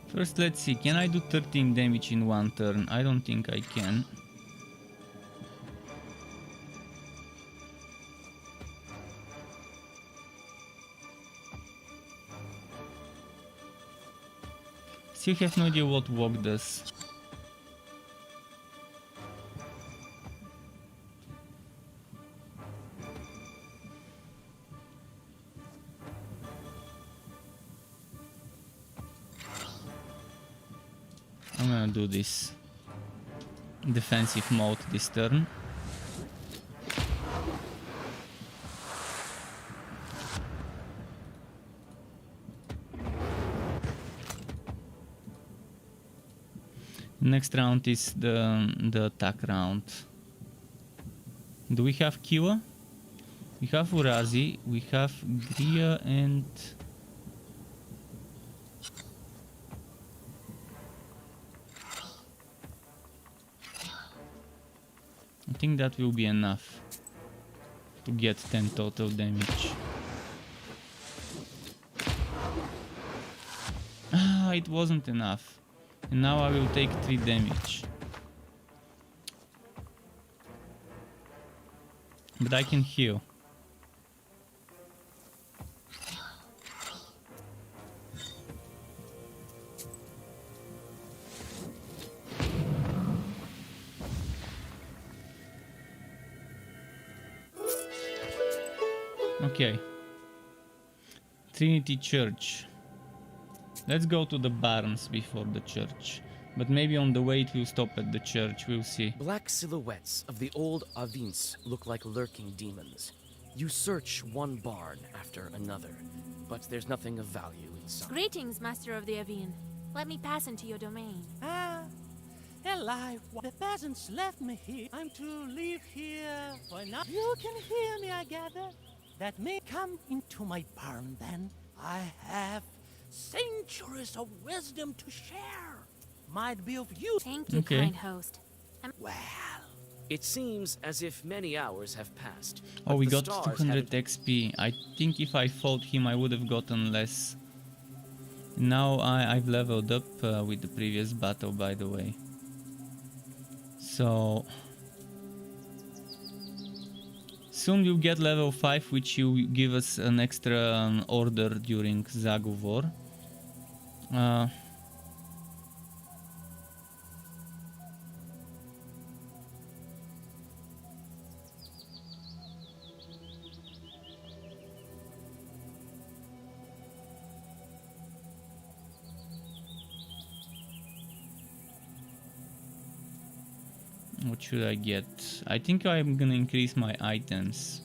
First, let's see, can I do 13 damage in one turn? I don't think I can. Still have no idea what walk does. I'm gonna do this defensive mode this turn. Next round is the attack round. Do we have Kiwa? We have Urazi, we have Gria, and I think that will be enough to get 10 total damage. Ah, it wasn't enough. And now I will take 3 damage. But I can heal. Okay. Trinity Church. Let's go to the barns before the church. But maybe on the way it will stop at the church, we'll see. Black silhouettes of the old Avins look like lurking demons. You search one barn after another, but there's nothing of value inside. Greetings, Master of the Avin. Let me pass into your domain. Alive. The peasants left me here. I'm to leave here for now. You can hear me, I gather. That may come into my barn then. I have centuries of wisdom to share. Might be of use. Thank you, kind host. Well, it seems as if many hours have passed. Oh, we got 200 XP. I think if I fought him, I would have gotten less. Now I've leveled up with the previous battle, by the way. So soon you'll get level 5, which you give us an extra order during Zagu War. What should I get? I think I'm gonna increase my items.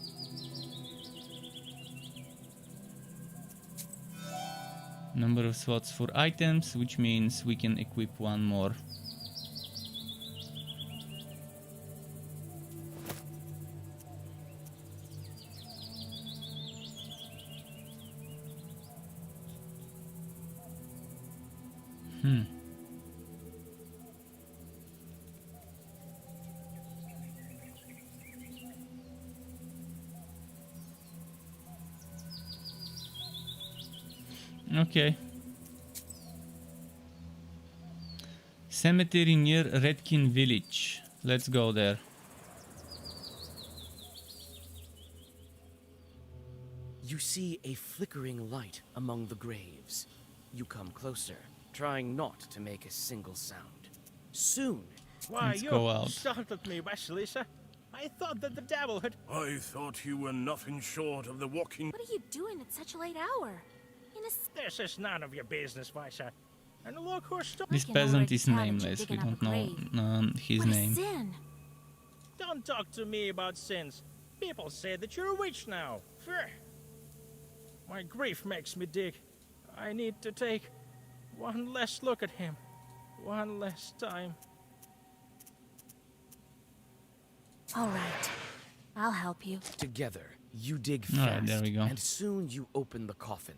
Number of slots for items, which means we can equip one more. Okay. Cemetery near Redkin village. Let's go there. You see a flickering light among the graves. You come closer, trying not to make a single sound. Soon, Why, Let's go you out. startled me, Vasilisa. I thought that the devil had... I thought you were nothing short of the walking... What are you doing at such a late hour? This is none of your business, Vaisa. And look who's still... This peasant is nameless. We don't know his name. Sin. Don't talk to me about sins. People say that you're a witch now. Phew. My grief makes me dig. I need to take one less look at him. One less time. All right. I'll help you. together, you dig All fast, right, there we go. and soon you open the coffin.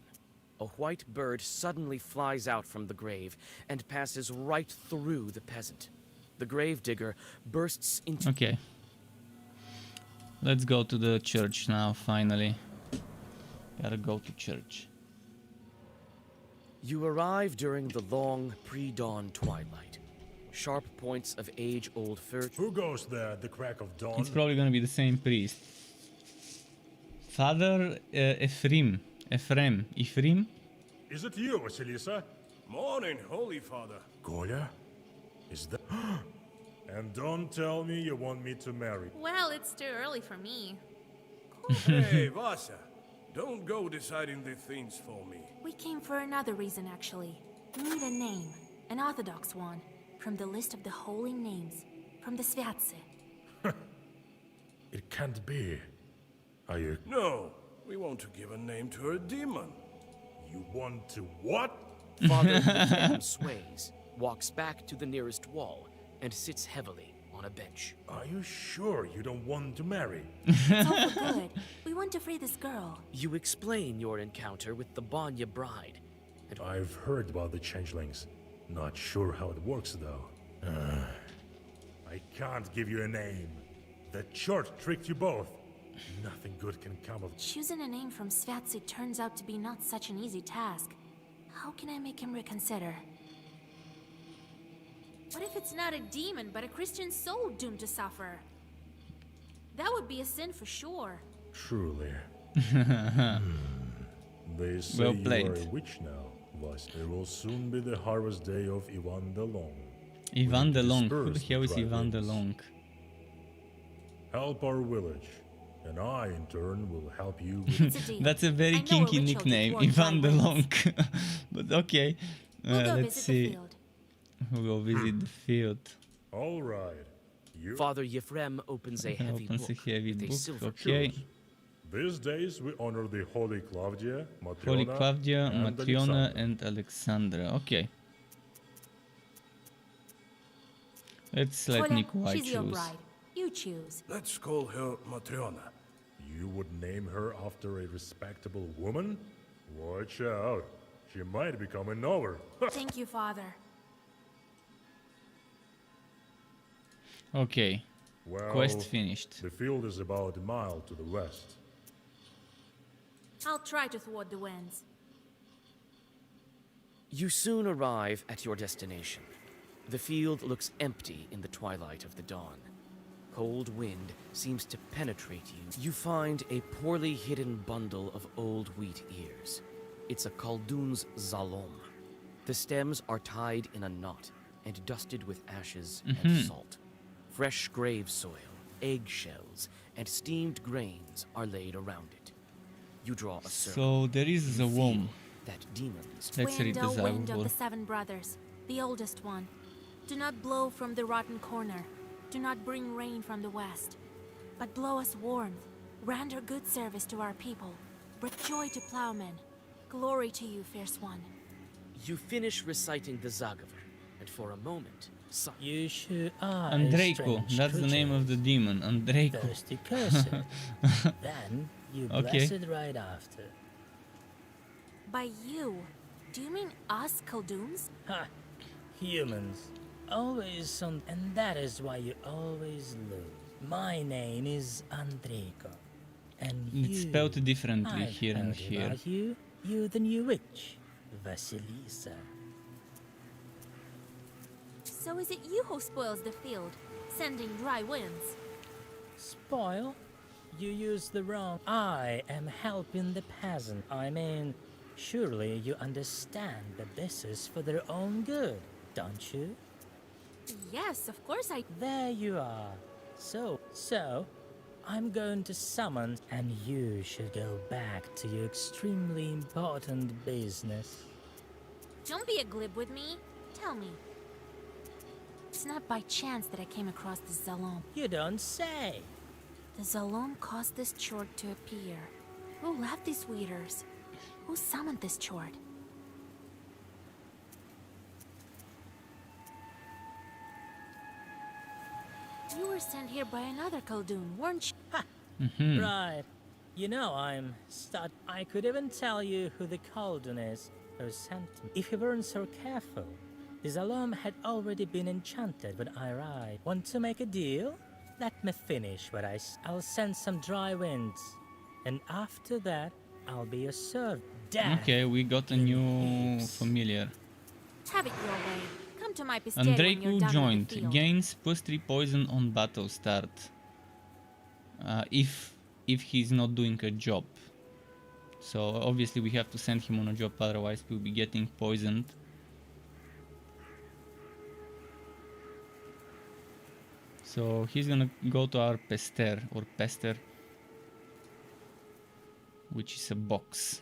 A white bird suddenly flies out from the grave and passes right through the peasant. The gravedigger bursts into... Okay. Let's go to the church now, finally. Gotta go to church. You arrive during the long, pre-dawn twilight. Sharp points of age-old fir... Who goes there at the crack of dawn? It's probably gonna be the same priest. Father Ephraim. Is it you, Vasilisa? Morning, Holy Father. Goya? Is that... And don't tell me you want me to marry. Well, it's too early for me. Hey, Vasa. Don't go deciding the things for me. We came for another reason, actually. We need a name, an orthodox one, from the list of the holy names, from the Sviatse. It can't be. Are you... No, we want to give a name to a demon. You want to what? Father Ephraim sways, walks back to the nearest wall, and sits heavily on a bench. Are you sure you don't want to marry? It's all for good. We want to free this girl. You explain your encounter with the Banya bride. And I've heard about the changelings. Not sure how it works, though. I can't give you a name. The church tricked you both. Nothing good can come of... Choosing a name from Sviatse turns out to be not such an easy task. How can I make him reconsider? What if it's not a demon, but a Christian soul doomed to suffer? That would be a sin for sure. Truly. They say Well you played. are a witch now. Thus, it will soon be the harvest day of Ivan the Long. Ivan We the Long. Who the disperse hell is dry Ivan the winds. Long? Help our village, and I, in turn, will help you with... It's a deal. That's a very I know a kinky ritual to nickname, thwart Ivan the dry Long. But okay, We'll go let's visit the see. field. We'll go visit the field. All right. You... Father Ephraim opens a heavy Opens book a heavy with a book. silver Okay. These days, we honor the Holy Claudia, Matriona, Holy Claudia, and Matriona, Alexandra. and Alexandra. Okay. Let's let Koля, Nikolai she's your choose. bride. You choose. Let's call her Matriona. You would name her after a respectable woman? Watch out. She might become a novel. Thank you, Father. Okay. Well, Quest finished. The field is about a mile to the west. I'll try to thwart the winds. You soon arrive at your destination. The field looks empty in the twilight of the dawn. cold wind seems to penetrate you. You find a poorly hidden bundle of old wheat ears. It's a Khaldun's zalom. The stems are tied in a knot and dusted with ashes and salt. Fresh grave soil, eggshells, and steamed grains are laid around it. You draw a circle. So there is a worm. That demons. Let's read Wind, the O wind of Zagor. the 7 brothers, the oldest one. Do not blow from the rotten corner. Do not bring rain from the west. But blow us warmth. Render good service to our people. Bring joy to plowmen. Glory to you, fierce one. You finish reciting the Zagaver, and for a moment, You should eye Andreiko, strange that's the name of the demon. Andreiko. First you curse it, then you bless it right after. By you, do you mean us Khalduns? Ha! Humans. Always some, and that is why you always lose. My name is Andreiko, and It's spelled differently I've here and heard here. about you the new witch, Vasilisa. So is it you who spoils the field, sending dry winds? Spoil? You use the wrong. I am helping the peasant. I mean, surely you understand that this is for their own good, don't you? Yes, of course I... There you are. So, I'm going to summon, and you should go back to your extremely important business. Don't be a glib with me. Tell me. It's not by chance that I came across the Zalom. You don't say. The Zalom caused this chord to appear. Who left these weeders? Who summoned this chord? You were sent here by another Khaldun, weren't you? Right. You know, I could even tell you who the Khaldun is who sent me. If you weren't so careful, the Zalom had already been enchanted when I arrived. Want to make a deal? Let me finish what I'll send some dry winds. And after that, I'll be your servant. Okay, we got a new familiar. Have it your way. Come to my pistol when you're Andreiko done joined. with the field. Gains +3 poison on battle start. If he's not doing a job. So obviously we have to send him on a job, otherwise we'll be getting poisoned. So he's gonna go to our pester or pester, which is a box.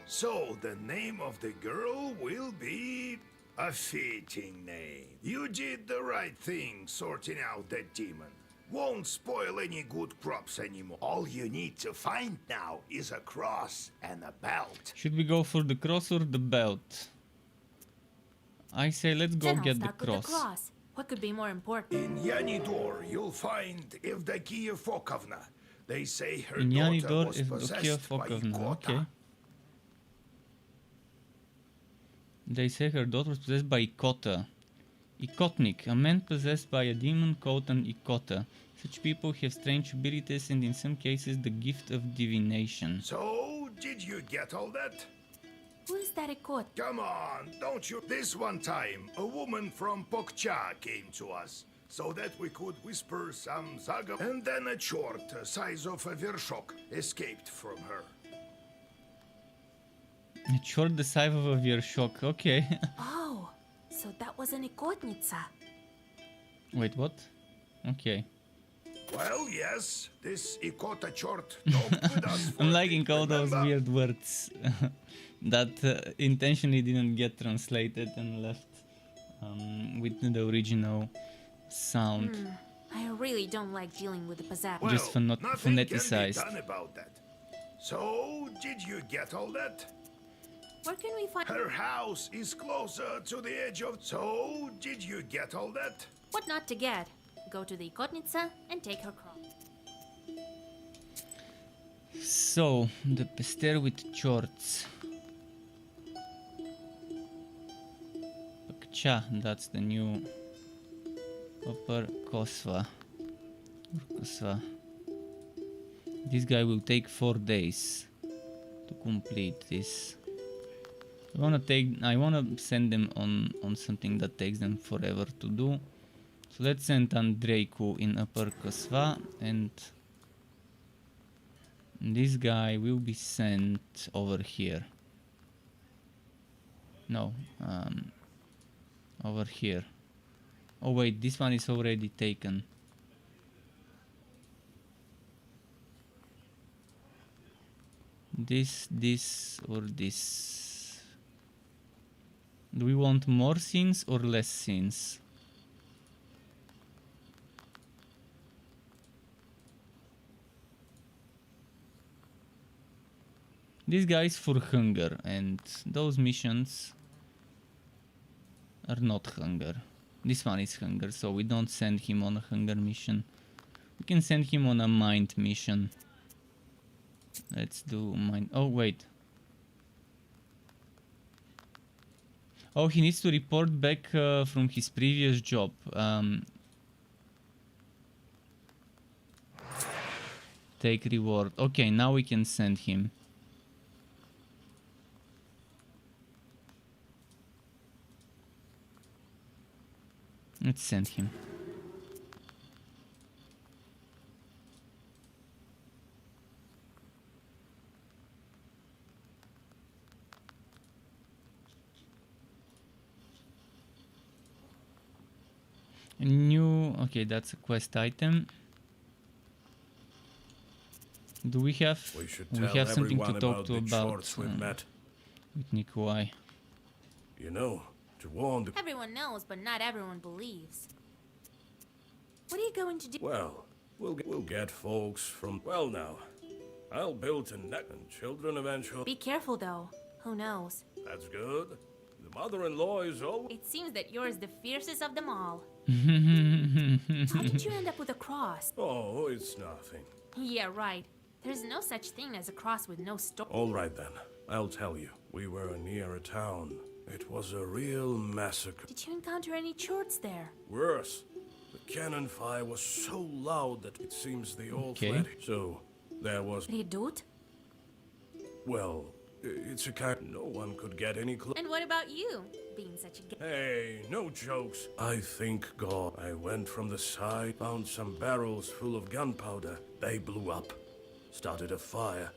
So the name of the girl will be a fitting name. You did the right thing sorting out that demon. Won't spoil any good crops anymore. All you need to find now is a cross and a belt. Should we go for the cross or the belt? I say let's go Then I'll get the start with the cross. cross. What could be more important? In Yanidor, you'll find Evdokia Fokovna. They say her In daughter Yanidor, was Evdokia possessed by Fokovna. Ikota. Okay. They say her daughter was possessed by Ikota. Ikotnik, a man possessed by a demon called an Ikota. Such people have strange abilities and in some cases the gift of divination. So, did you get all that? Who is that Ikot? Come on, don't you? This one time, a woman from Pokcha came to us, so that we could whisper some zaga, and then a chort, size of a vershok, escaped from her. It short the size of a Vershok, okay. Oh, so that was an Ikotnitsa. Wait, what? Okay. Well, yes, this Ikota chort talked with us for I'm a liking bit, all those remember? weird words that intentionally didn't get translated and left with the original sound. I really don't like dealing with the pizzazz. Well, Just nothing can be phoneticized. done about that. So, did you get all that? Where can we find... Her house is closer to the edge of... So, did you get all that? What not to get? Go to the Ikotnitsa and take her cross. So, the pester with shorts. Pakcha, that's the new Upper Kosva. Kosva. This guy will take 4 days to complete this. I wanna send them on something that takes them forever to do. So let's send Andreiku in Upper Kosva, and this guy will be sent over here. No, over here. Oh wait, this one is already taken. This, or this. Do we want more scenes or less scenes? This guy is for hunger, and those missions are not hunger. This one is hunger, so we don't send him on a hunger mission. We can send him on a mind mission. Let's do mind. Oh, wait. Oh, he needs to report back from his previous job. Take reward. Okay, now we can send him. Let's send him. A new... Okay, that's a quest item. Do we have... We have something to talk to about with Nikolai. You know, to warn the... Everyone knows, but not everyone believes. What are you going to do? Well, we'll get folks from... Well now, I'll build a net and children eventually. Be careful though. Who knows? That's good. The mother-in-law is always... It seems that you're the fiercest of them all. How did you end up with a cross? Oh, it's nothing. Yeah, right. There's no such thing as a cross with no story. All right then, I'll tell you. We were near a town. It was a real massacre. Did you encounter any chords there? Worse. The cannon fire was so loud that it seems they all fled. So, there was... Redut? Well, it's a kind... No one could get any close. And what about you? Being such a... Hey, no jokes. I think God. I went from the side, found some barrels full of gunpowder. They blew up. Started a fire.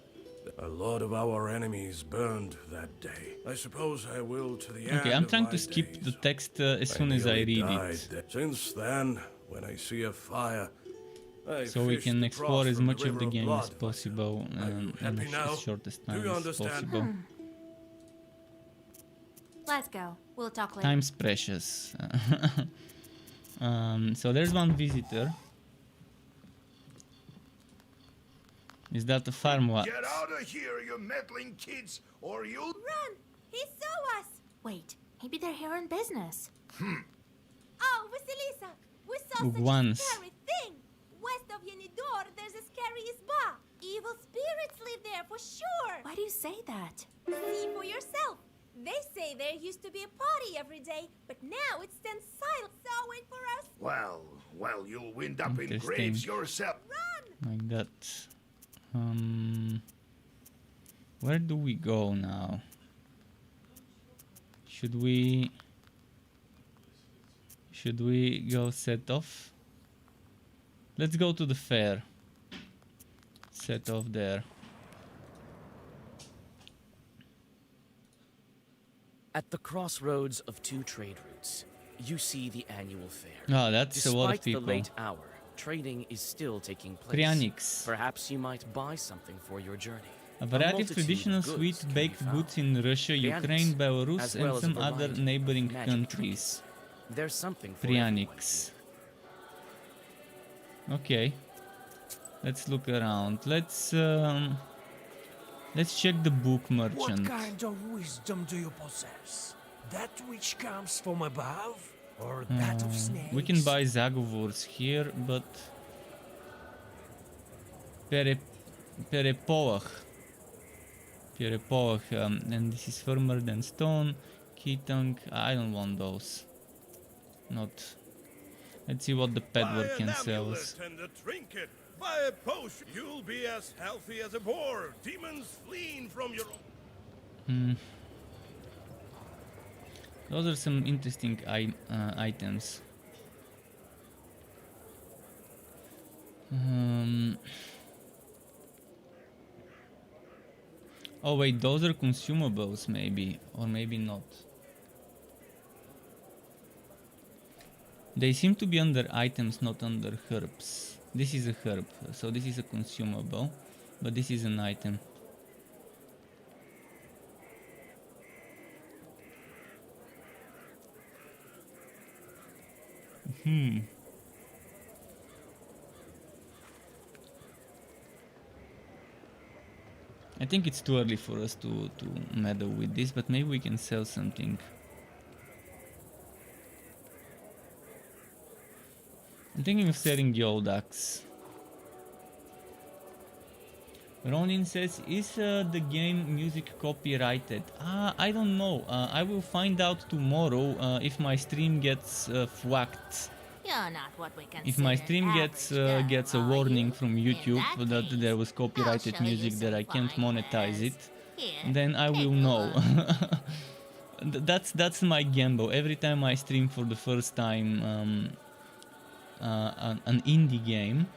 A lot of our enemies burned that day. I suppose I will to the end. Okay, I'm trying to skip the text as soon as I read it. Since then, when I see a fire, so we can explore as much of the game as possible in as shortest time as possible. Let's go. We'll talk later. Time's precious. So there's one visitor. Is that a farm what? Get out of here, you meddling kids, or you'll... Run! He saw us! Wait, maybe they're here on business. Oh, Vasilisa! We saw such a scary thing! West of Yenidor, there's a scary isba. Evil spirits live there, for sure! Why do you say that? See for yourself. They say there used to be a party every day, but now it stands silent. So wait for us. Well, you'll wind up in graves yourself. Run! Like that. Where do we go now? Should we go set off? Let's go to the fair. Set off there. At the crossroads of two trade routes, you see the annual fair. Oh, that's a lot of people. Despite the late hour, trading is still taking place. Prianics. Perhaps you might buy something for your journey. A variety of traditional sweet baked goods in Russia, Ukraine, Belarus, and some other neighboring countries. There's something for Prianics. Okay. Let's look around. Let's check the book merchant. What kind of wisdom do you possess? That which comes from above? Or that of snakes? We can buy Zagovors here, but... Perepoach, and this is firmer than stone. Ketong, I don't want those. Not... Let's see what the peddler can sell us. And a trinket. Buy a potion. You'll be as healthy as a boar. Demons fleeing from your... Those are some interesting items. Oh wait, those are consumables maybe, or maybe not. They seem to be under items, not under herbs. This is a herb, so this is a consumable, but this is an item. I think it's too early for us to meddle with this, but maybe we can sell something. I'm thinking of selling the old axe. Ronin says, is the game music copyrighted? I don't know. I will find out tomorrow if my stream gets whacked. You're not what we consider If my stream gets a warning from YouTube that there was copyrighted music that I can't monetize it, then I will know. That's my gamble. Every time I stream for the first time an indie game,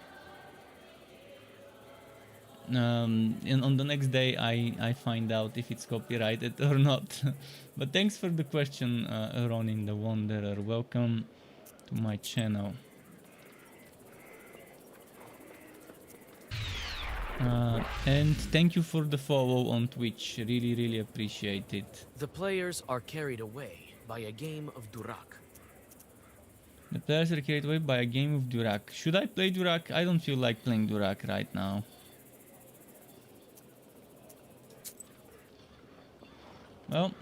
and on the next day I find out if it's copyrighted or not. But thanks for the question, Ronin the Wanderer. Welcome to my channel. And thank you for the follow on Twitch. Really appreciate it. The players are carried away by a game of Durak. The players are carried away by a game of Durak. Should I play Durak? I don't feel like playing Durak right now. Well,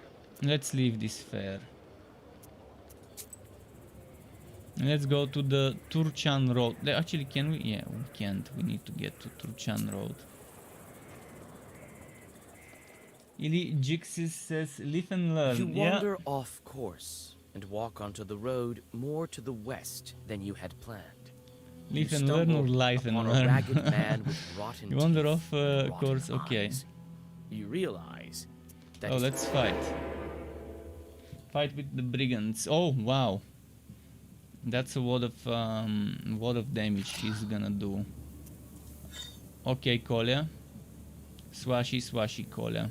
let's leave this fair. Let's go to the Turchan Road. Actually, can we? Yeah, we can't. We need to get to Turchan Road. Ili Jixis says, live and learn. You wander off course and walk onto the road more to the west than you had planned. Live and learn or life and learn? A ragged man with rotten you wander teeth, off course, okay. You realize that oh, let's fight. Fight with the brigands. Oh, wow. That's a lot of damage he's gonna do. Okay, Kolya. Swashy, Kolya.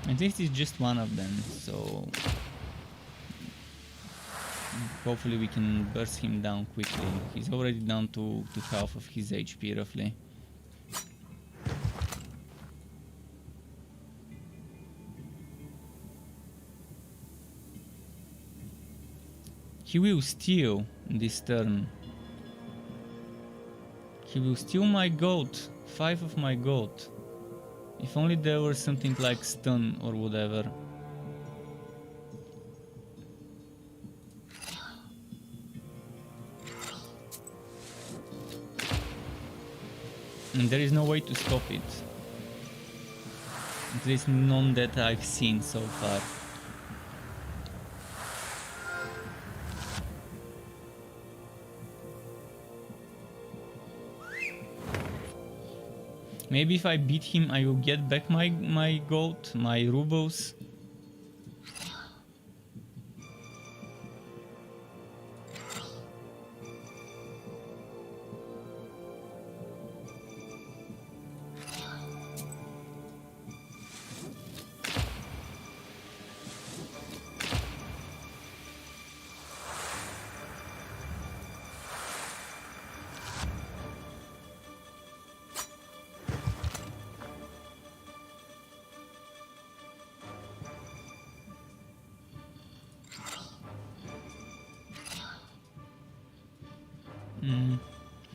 At least it's just one of them, so hopefully we can burst him down quickly. He's already down to half of his HP roughly. He will steal this turn. He will steal my goat, 5 of my goat. If only there were something like stun or whatever. And there is no way to stop it. At least none that I've seen so far. Maybe if I beat him, I will get back my gold, my rubles.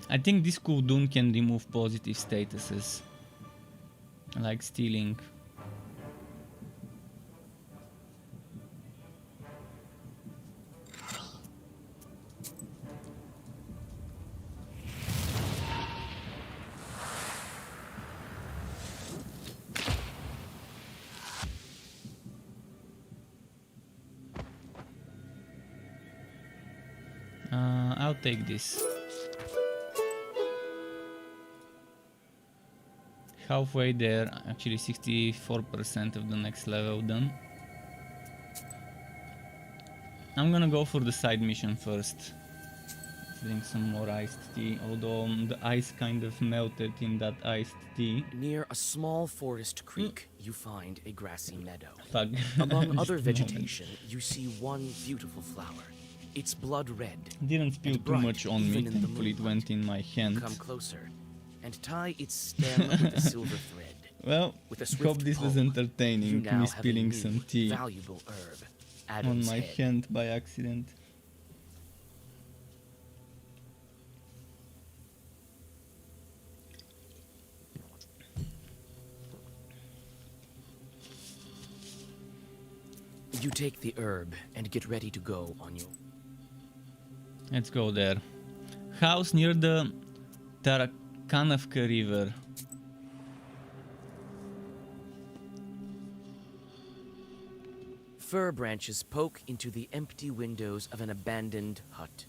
I think this cooldoon can remove positive statuses, like stealing. I'll take this. Halfway there, actually 64% of the next level done. I'm gonna go for the side mission first. Drink some more iced tea, although the ice kind of melted in that iced tea. Near a small forest creek, you find a grassy meadow. Fuck. Among other vegetation, you see one beautiful flower. It's blood red. Didn't spill too much on me, thankfully it went in my hand. Come closer and tie its stem with a silver thread. Well, with a hope this was entertaining, me spilling some tea valuable herb, on my hand by accident. You take the herb and get ready to go on your... Let's go there. House near the Tarakanavka River. Fir branches poke into the empty windows of an abandoned hut.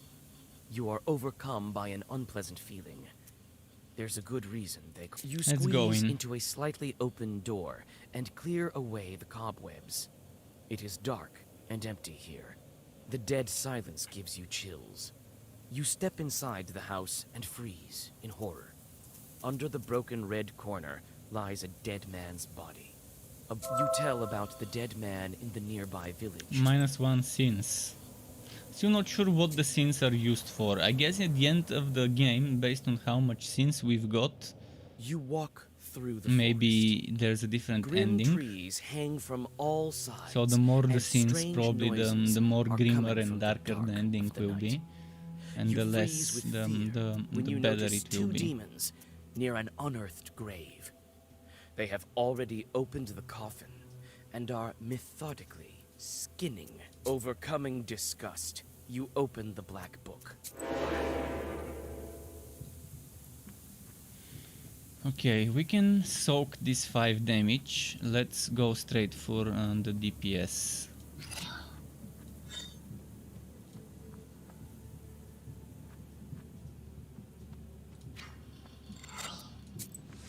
You are overcome by an unpleasant feeling. There's a good reason they... You squeeze into a slightly open door and clear away the cobwebs. It is dark and empty here. The dead silence gives you chills. You step inside the house and freeze in horror. Under the broken red corner lies a dead man's body. You tell about the dead man in the nearby village. -1 sins. Still not sure what the sins are used for. I guess at the end of the game, based on how much sins we've got, you walk through the maybe forest. There's a different Grim ending. trees hang from all sides. So the more the and sins, strange probably noises the more are grimmer coming and from darker the ending will be, and You the freeze less with the fear when you better notice it will two be. demons near an unearthed grave. They have already opened the coffin and are methodically skinning. Overcoming disgust, you open the black book. Okay, we can soak this 5 damage. Let's go straight for the DPS.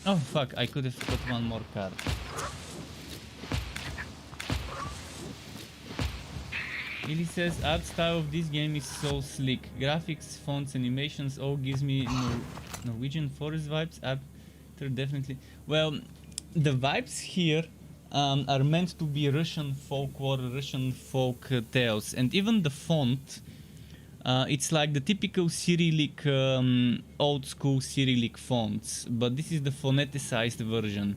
Oh fuck, I could have put one more card. Illy says, art style of this game is so slick. Graphics, fonts, animations all gives me Norwegian forest vibes. Actor definitely. Well, the vibes here are meant to be Russian folklore, Russian folk tales. And even the font, it's like the typical Cyrillic, old school Cyrillic fonts. But this is the phoneticized version.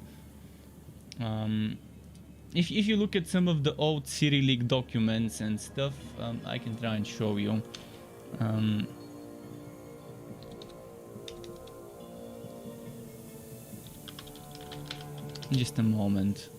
If you look at some of the old Cyrillic documents and stuff, I can try and show you. Just a moment.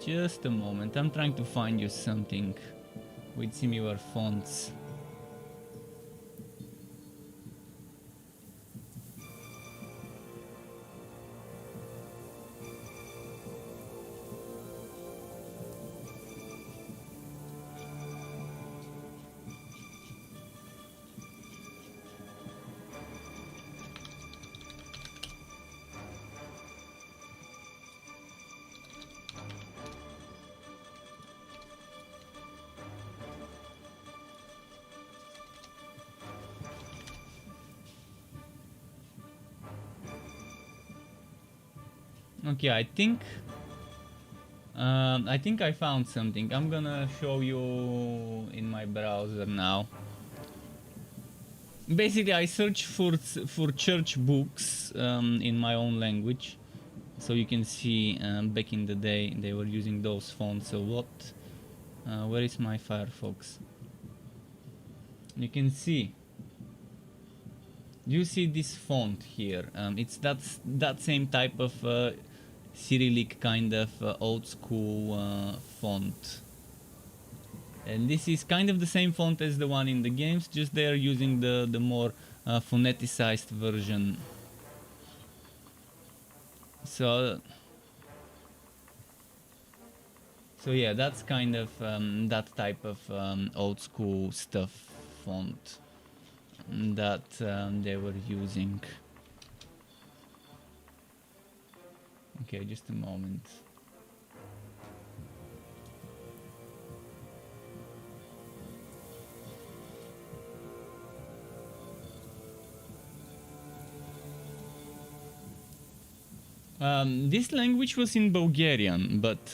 Just a moment, I'm trying to find you something with similar fonts. Okay, I think I found something. I'm gonna show you in my browser now. Basically, I searched for church books in my own language, so you can see back in the day they were using those fonts. So what? Where is my Firefox? You can see. You see this font here? It's that same type of Cyrillic kind of old school font. And this is kind of the same font as the one in the games, just they are using the more phoneticized version. So yeah, that's kind of that type of old school stuff font that they were using. Okay, just a moment. This language was in Bulgarian, but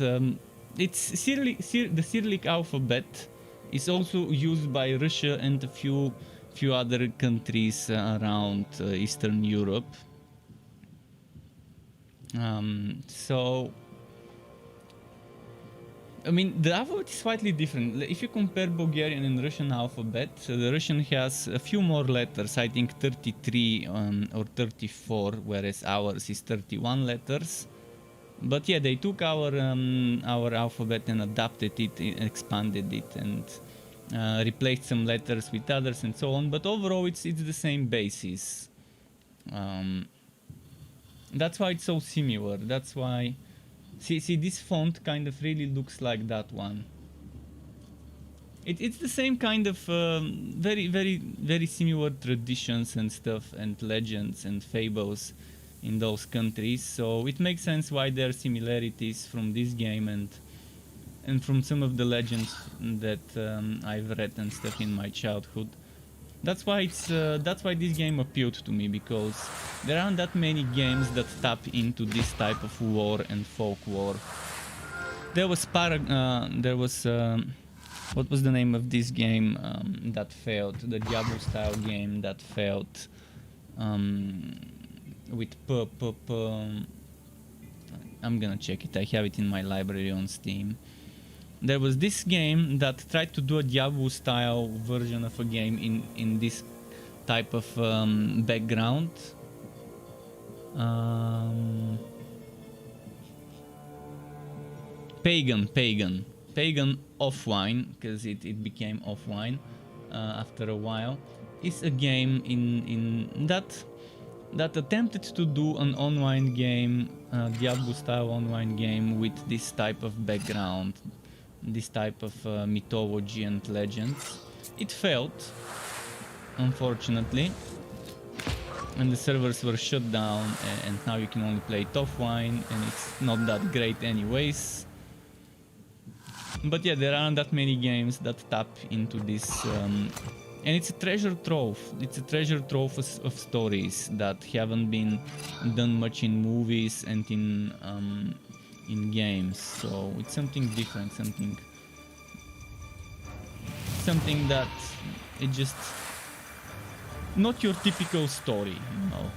it's the Cyrillic alphabet is also used by Russia and a few other countries around Eastern Europe. So, I mean, the alphabet is slightly different. If you compare Bulgarian and Russian alphabet, the Russian has a few more letters, I think 33 or 34, whereas ours is 31 letters. But yeah, they took our alphabet and adapted it, expanded it, and replaced some letters with others and so on. But overall, it's the same basis. That's why it's so similar. That's why, see, this font kind of really looks like that one. It's the same kind of very similar traditions and stuff and legends and fables in those countries, so it makes sense why there are similarities from this game and from some of the legends that I've read and stuff in my childhood. That's why this game appealed to me, because there aren't that many games that tap into this type of lore and folklore. There was what was the name of this game that failed? The Diablo style game that failed. With I'm gonna check it. I have it in my library on Steam. There was this game that tried to do a Diablo style version of a game in this type of background. Pagan Offline, because it became offline after a while, is a game in that attempted to do an online game, Diablo style online game with this type of background, this type of mythology and legends. It failed, unfortunately, and the servers were shut down, and now you can only play it offline, and it's not that great anyways. But yeah, there aren't that many games that tap into this, and it's a treasure trove. It's a treasure trove of stories that haven't been done much in movies and in games. So it's something different, something that it just not your typical story, you know.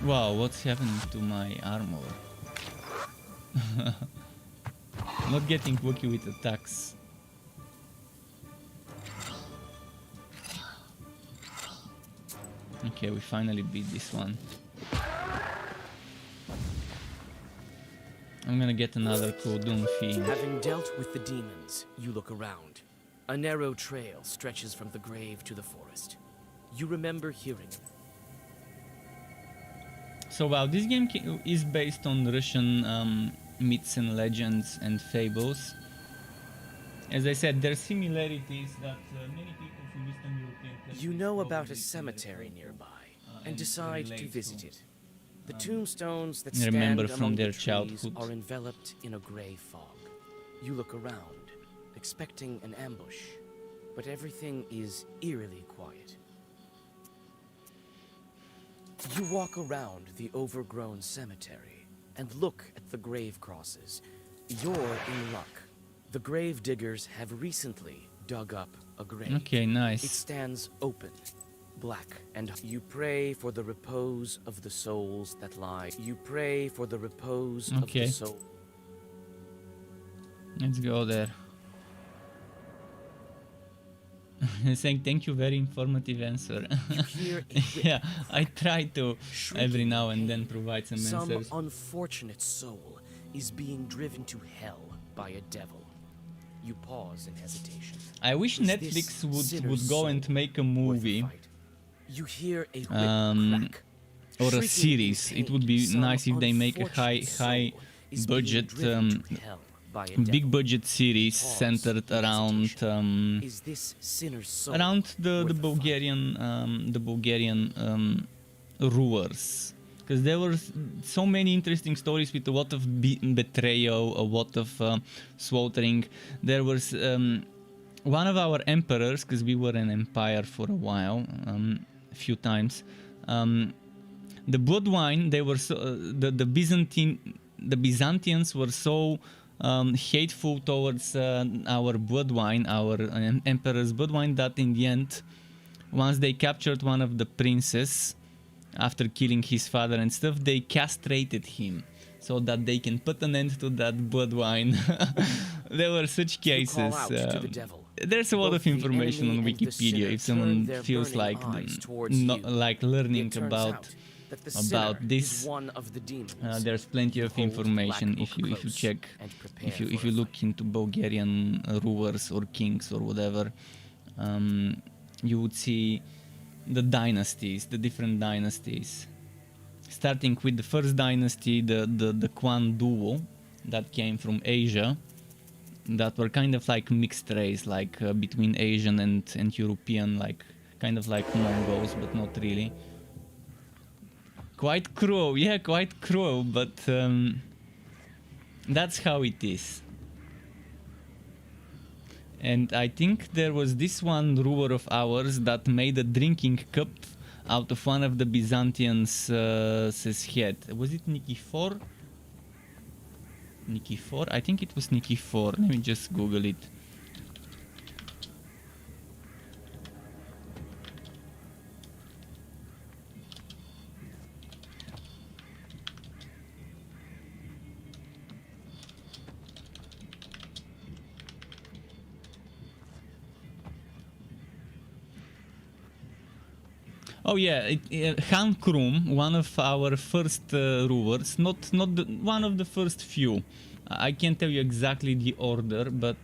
Wow, what's happening to my armor? Not getting lucky with attacks. Okay, we finally beat this one. I'm gonna get another cool Doom Fiend. Having dealt with the demons, you look around. A narrow trail stretches from the grave to the forest. You remember hearing it. So wow, this game is based on Russian myths and legends and fables. As I said, there are similarities that many people from Eastern European countries... You know about a cemetery nearby and decide to visit it. The tombstones that stand among the trees are enveloped in a gray fog. You look around, expecting an ambush, but everything is eerily quiet. You walk around the overgrown cemetery and look at the grave crosses. You're in luck. The grave diggers have recently dug up a grave. Okay, nice. It stands open, black, and you pray for the repose of the souls that lie. You pray for the repose of the soul. Let's go there. Saying thank you, very informative answer. You hear a whip Yeah, I try to Shrieking every now in and then pain. provide some Some answers. unfortunate soul is being driven to hell by a devil. You pause in hesitation. I wish Is Netflix this would sinner's go soul and make a worth a movie fight? You hear a whip crack. or a Shrieking in series. It would pain, be some nice if they make a unfortunate high soul is being budget driven to hell by a big devil. budget series Pause centered in around hesitation. Is this sinner's soul the worth a Bulgarian rulers, because there were so many interesting stories with a lot of betrayal, a lot of slaughtering. There was one of our emperors, because we were an empire for a while, a few times. The blood wine, they were so, the Byzantines were so hateful towards our blood wine, our emperor's blood wine, that in the end, once they captured one of the princes after killing his father and stuff, they castrated him so that they can put an end to that blood wine. There were such cases. You call out to the devil. There's a lot Both of the information on enemy and the Wikipedia sinner if someone turn their feels burning like eyes towards you. like learning It turns about out that the sinner this. is one of the demons. There's plenty of Hold information Black if you Book close check, and prepare if you for a look into Bulgarian rulers or kings or whatever, you would see the dynasties, the different dynasties. Starting with the first dynasty, the Kwan duo that came from Asia, that were kind of like mixed race, like between Asian and European, like kind of like Mongols, but not really. Quite cruel, yeah, quite cruel, but that's how it is. And I think there was this one ruler of ours that made a drinking cup out of one of the Byzantines' head. Was it Nikifor? Nikifor? I think it was Nikifor. Let me just Google it. Oh yeah, Han Krum, one of our first rulers, not one of the first few. I can't tell you exactly the order, but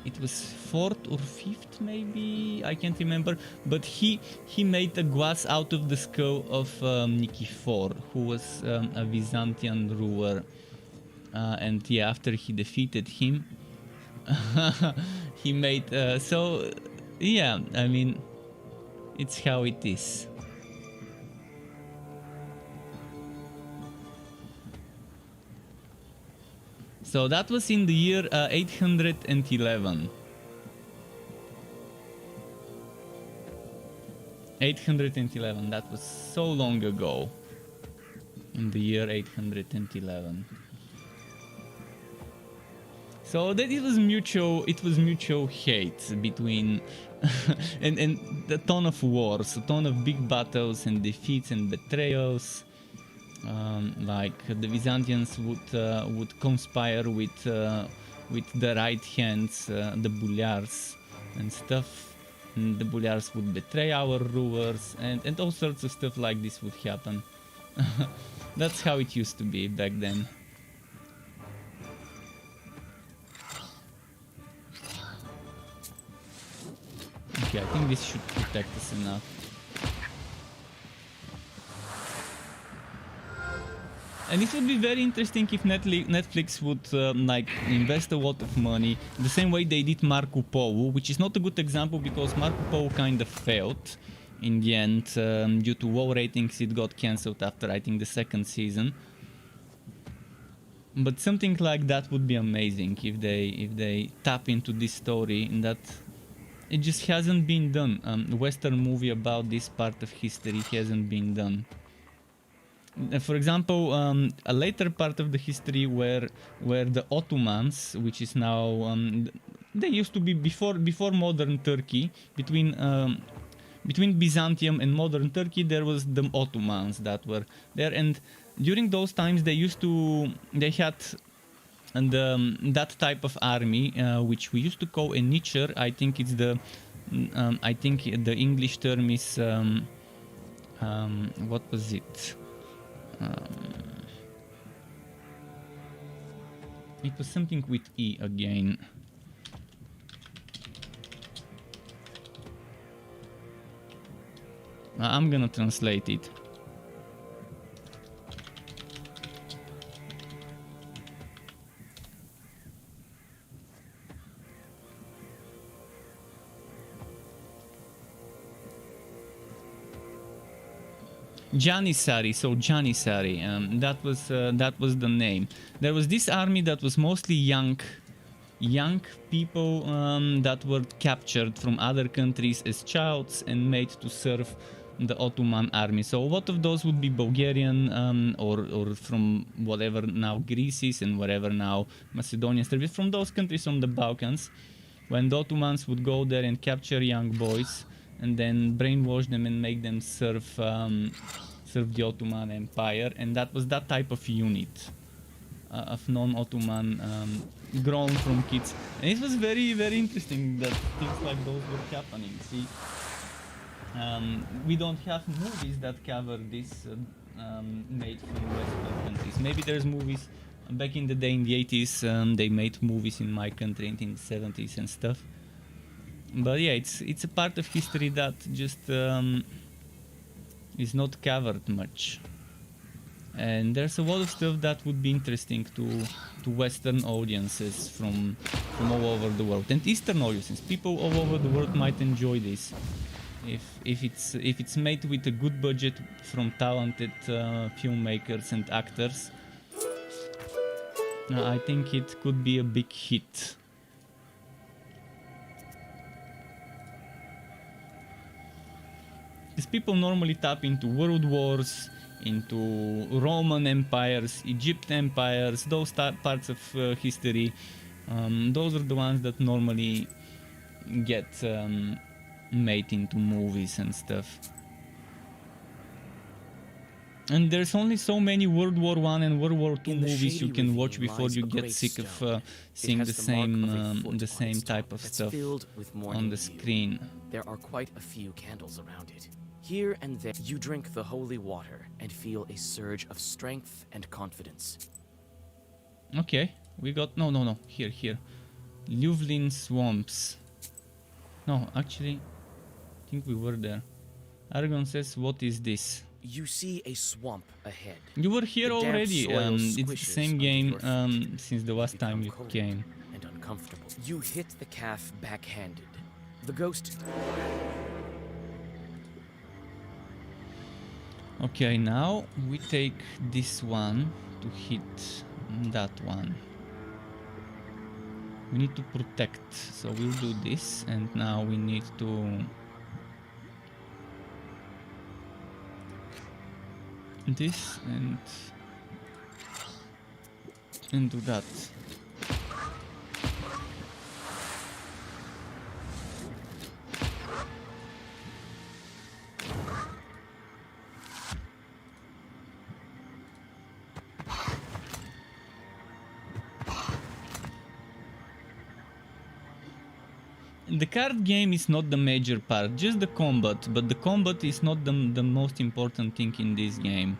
it was 4th or 5th maybe, I can't remember. But he made a glass out of the skull of Nikifor, who was a Byzantine ruler. And yeah, after he defeated him, he made so yeah, I mean, it's how it is. So that was in the year 811. 811, that was so long ago. In the year 811. So that it was mutual hate between and a ton of wars, a ton of big battles and defeats and betrayals. Like the Byzantines would conspire with the right hands, the boyars and stuff. And the boyars would betray our rulers, and all sorts of stuff like this would happen. That's how it used to be back then. Okay, I think this should protect us enough. And it would be very interesting if Netflix would like invest a lot of money the same way they did Marco Polo, which is not a good example because Marco Polo kind of failed in the end due to low ratings. It got cancelled after I think the 2nd season. But something like that would be amazing if they tap into this story, in that it just hasn't been done. A Western movie about this part of history hasn't been done. For example, a later part of the history where the Ottomans, which is now they used to be before modern Turkey, between Byzantium and modern Turkey, there was the Ottomans that were there, and during those times they had and that type of army, which we used to call a nicher, I think it's the I think the English term is what was it? It was something with E again. I'm gonna translate it. Janissary, so Janissary, that was the name. There was this army that was mostly young people that were captured from other countries as childs and made to serve the Ottoman army. So a lot of those would be Bulgarian or from whatever now Greece is and whatever now Macedonia, Serbia, from those countries from the Balkans. When the Ottomans would go there and capture young boys and then brainwash them and make them serve the Ottoman Empire, and that was that type of unit of non-Ottoman grown from kids. And it was very, very interesting that things like those were happening. See, we don't have movies that cover this made from Western countries. Maybe there's movies back in the day in the 80s. They made movies in my country in the 70s and stuff. But yeah, it's a part of history that just is not covered much. And there's a lot of stuff that would be interesting to Western audiences from all over the world, and Eastern audiences. People all over the world might enjoy this if it's made with a good budget from talented filmmakers and actors. I think it could be a big hit. Because people normally tap into world wars, into Roman empires, Egypt empires, those parts of history. Those are the ones that normally get made into movies and stuff. And there's only so many World War I and World War II movies you can watch before you get sick of seeing the same type of stuff on the screen. There are quite a few candles around it. Here and there, you drink the holy water and feel a surge of strength and confidence. Okay, we got... No. Here. Ljuvlin Swamps. No, actually, I think we were there. Argon says, what is this? You see a swamp ahead. You were here already. It's the same game since the last time you came. And uncomfortable. You hit the calf backhanded. The ghost... Okay, now we take this one to hit that one. We need to protect, so we'll do this, and now we need to this and do that. The card game is not the major part, just the combat, but the combat is not the most important thing in this game.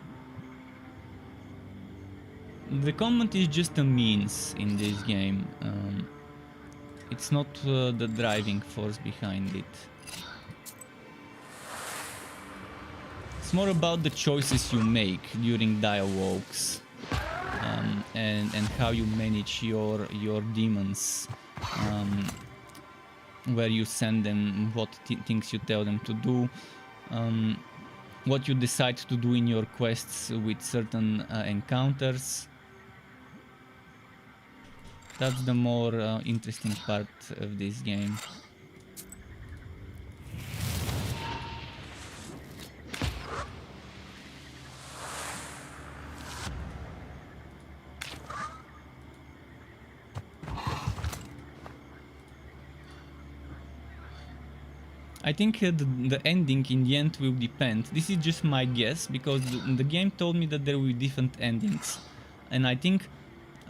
The combat is just a means in this game. It's not the driving force behind it. It's more about the choices you make during dialogues and how you manage your demons. Where you send them, what things you tell them to do, what you decide to do in your quests with certain encounters. That's the more interesting part of this game. I think the ending in the end will depend. This is just my guess, because the game told me that there will be different endings. And I think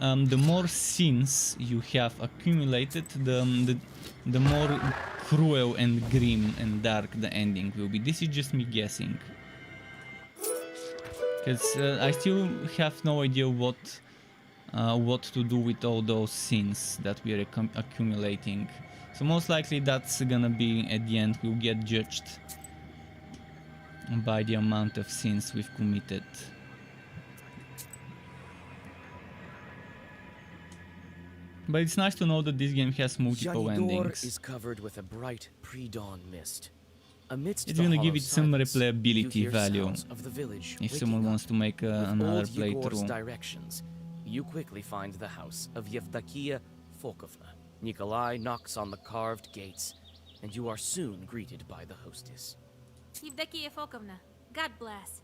the more sins you have accumulated, the more cruel and grim and dark the ending will be. This is just me guessing, because I still have no idea what to do with all those sins that we are accumulating. So most likely that's gonna be at the end we'll get judged by the amount of sins we've committed. But it's nice to know that this game has multiple endings. Is covered with a bright pre-dawn mist. Amidst It's the gonna hollow give it some silence, replayability you hear value sounds of the village if waking someone up. wants to make another With old Yegor's playthrough. directions, you quickly find the house of Yevdakia Folkovna. Nikolai knocks on the carved gates, and you are soon greeted by the hostess. Yevdakia Fokovna, God bless.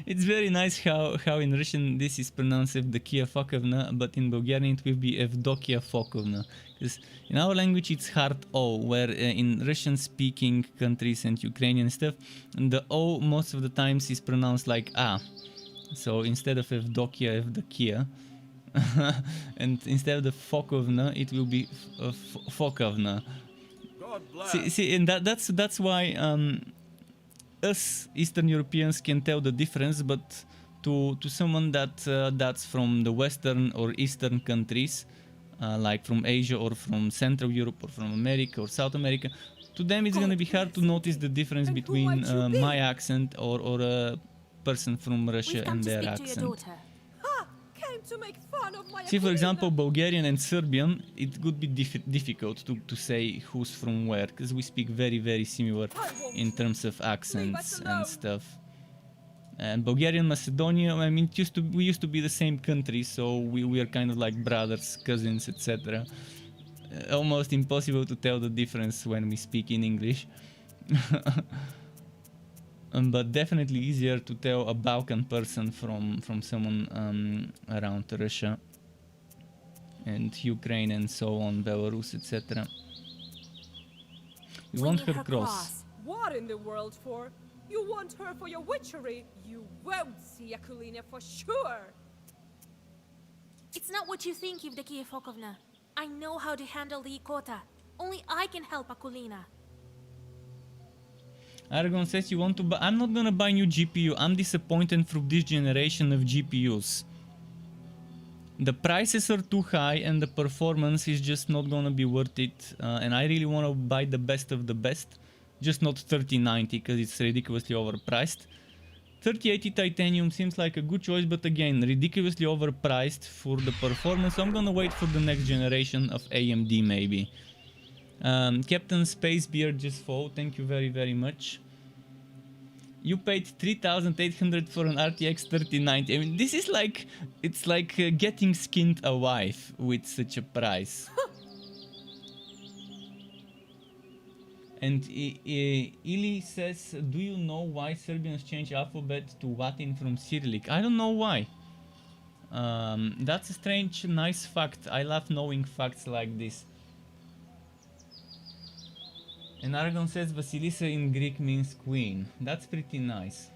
It's very nice how in Russian this is pronounced Evdokia Fokovna, but in Bulgarian it will be Evdokia Fokovna. Because in our language it's hard O, where in Russian speaking countries and Ukrainian stuff, the O most of the times is pronounced like A. So instead of Evdokia, Evdokia. And instead of the Fokovna, it will be Fokovna. God bless. See, and that's why us Eastern Europeans can tell the difference, but to someone that's from the Western or Eastern countries, like from Asia or from Central Europe or from America or South America, to them it's gonna be hard to notice the difference between my accent or a person from Russia and their accent. To make fun of my See, for example, Bulgarian and Serbian, it could be difficult to say who's from where, because we speak very, very similar in terms of accents and stuff. And Bulgarian, Macedonia, I mean, we used to be the same country, so we are kind of like brothers, cousins, etc. Almost impossible to tell the difference when we speak in English. But definitely easier to tell a Balkan person from someone around Russia and Ukraine and so on, Belarus, etc. You want her cross. What in the world for? You want her for your witchery? You won't see Akulina for sure! It's not what you think, Yevdakia Fokovna. I know how to handle the Ikota. Only I can help Akulina. Aragon says you want to buy. I'm not gonna buy new GPU. I'm disappointed from this generation of GPUs. The prices are too high and the performance is just not gonna be worth it. And I really want to buy the best of the best. Just not 3090 because it's ridiculously overpriced. 3080 Titanium seems like a good choice, but again, ridiculously overpriced for the performance. So I'm gonna wait for the next generation of AMD maybe. Captain Spacebeard just followed, thank you very, very much. You paid 3,800 for an RTX 3090. I mean, this is like, it's like getting skinned a wife with such a price. And Ili says, do you know why Serbians change alphabet to Latin from Cyrillic? I don't know why. That's a strange, nice fact. I love knowing facts like this. And Aragon says Vasilisa in Greek means queen. That's pretty nice.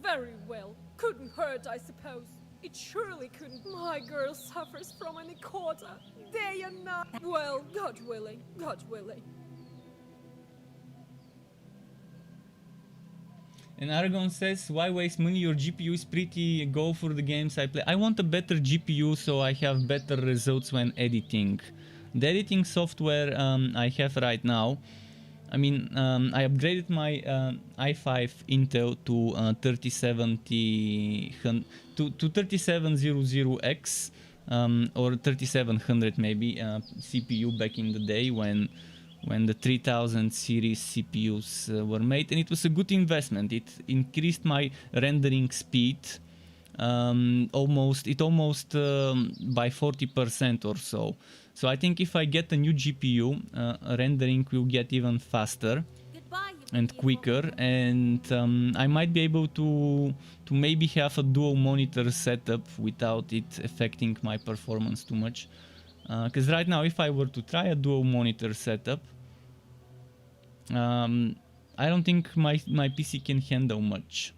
Very well. Couldn't hurt, I suppose. It surely couldn't. My girl suffers from an Ikota, day and night. Well, God willing, God willing. And Aragon says, why waste money? Your GPU is pretty, go for the games I play. I want a better GPU so I have better results when editing. The editing software I have right now, I mean, I upgraded my i5 Intel to 3700X or 3700 maybe CPU back in the day when the 3000 series CPUs were made, and it was a good investment. It increased my rendering speed almost by 40% or so. So I think if I get a new GPU, rendering will get even faster and quicker, and I might be able to maybe have a dual monitor setup without it affecting my performance too much. Because right now, if I were to try a dual monitor setup, I don't think my PC can handle much.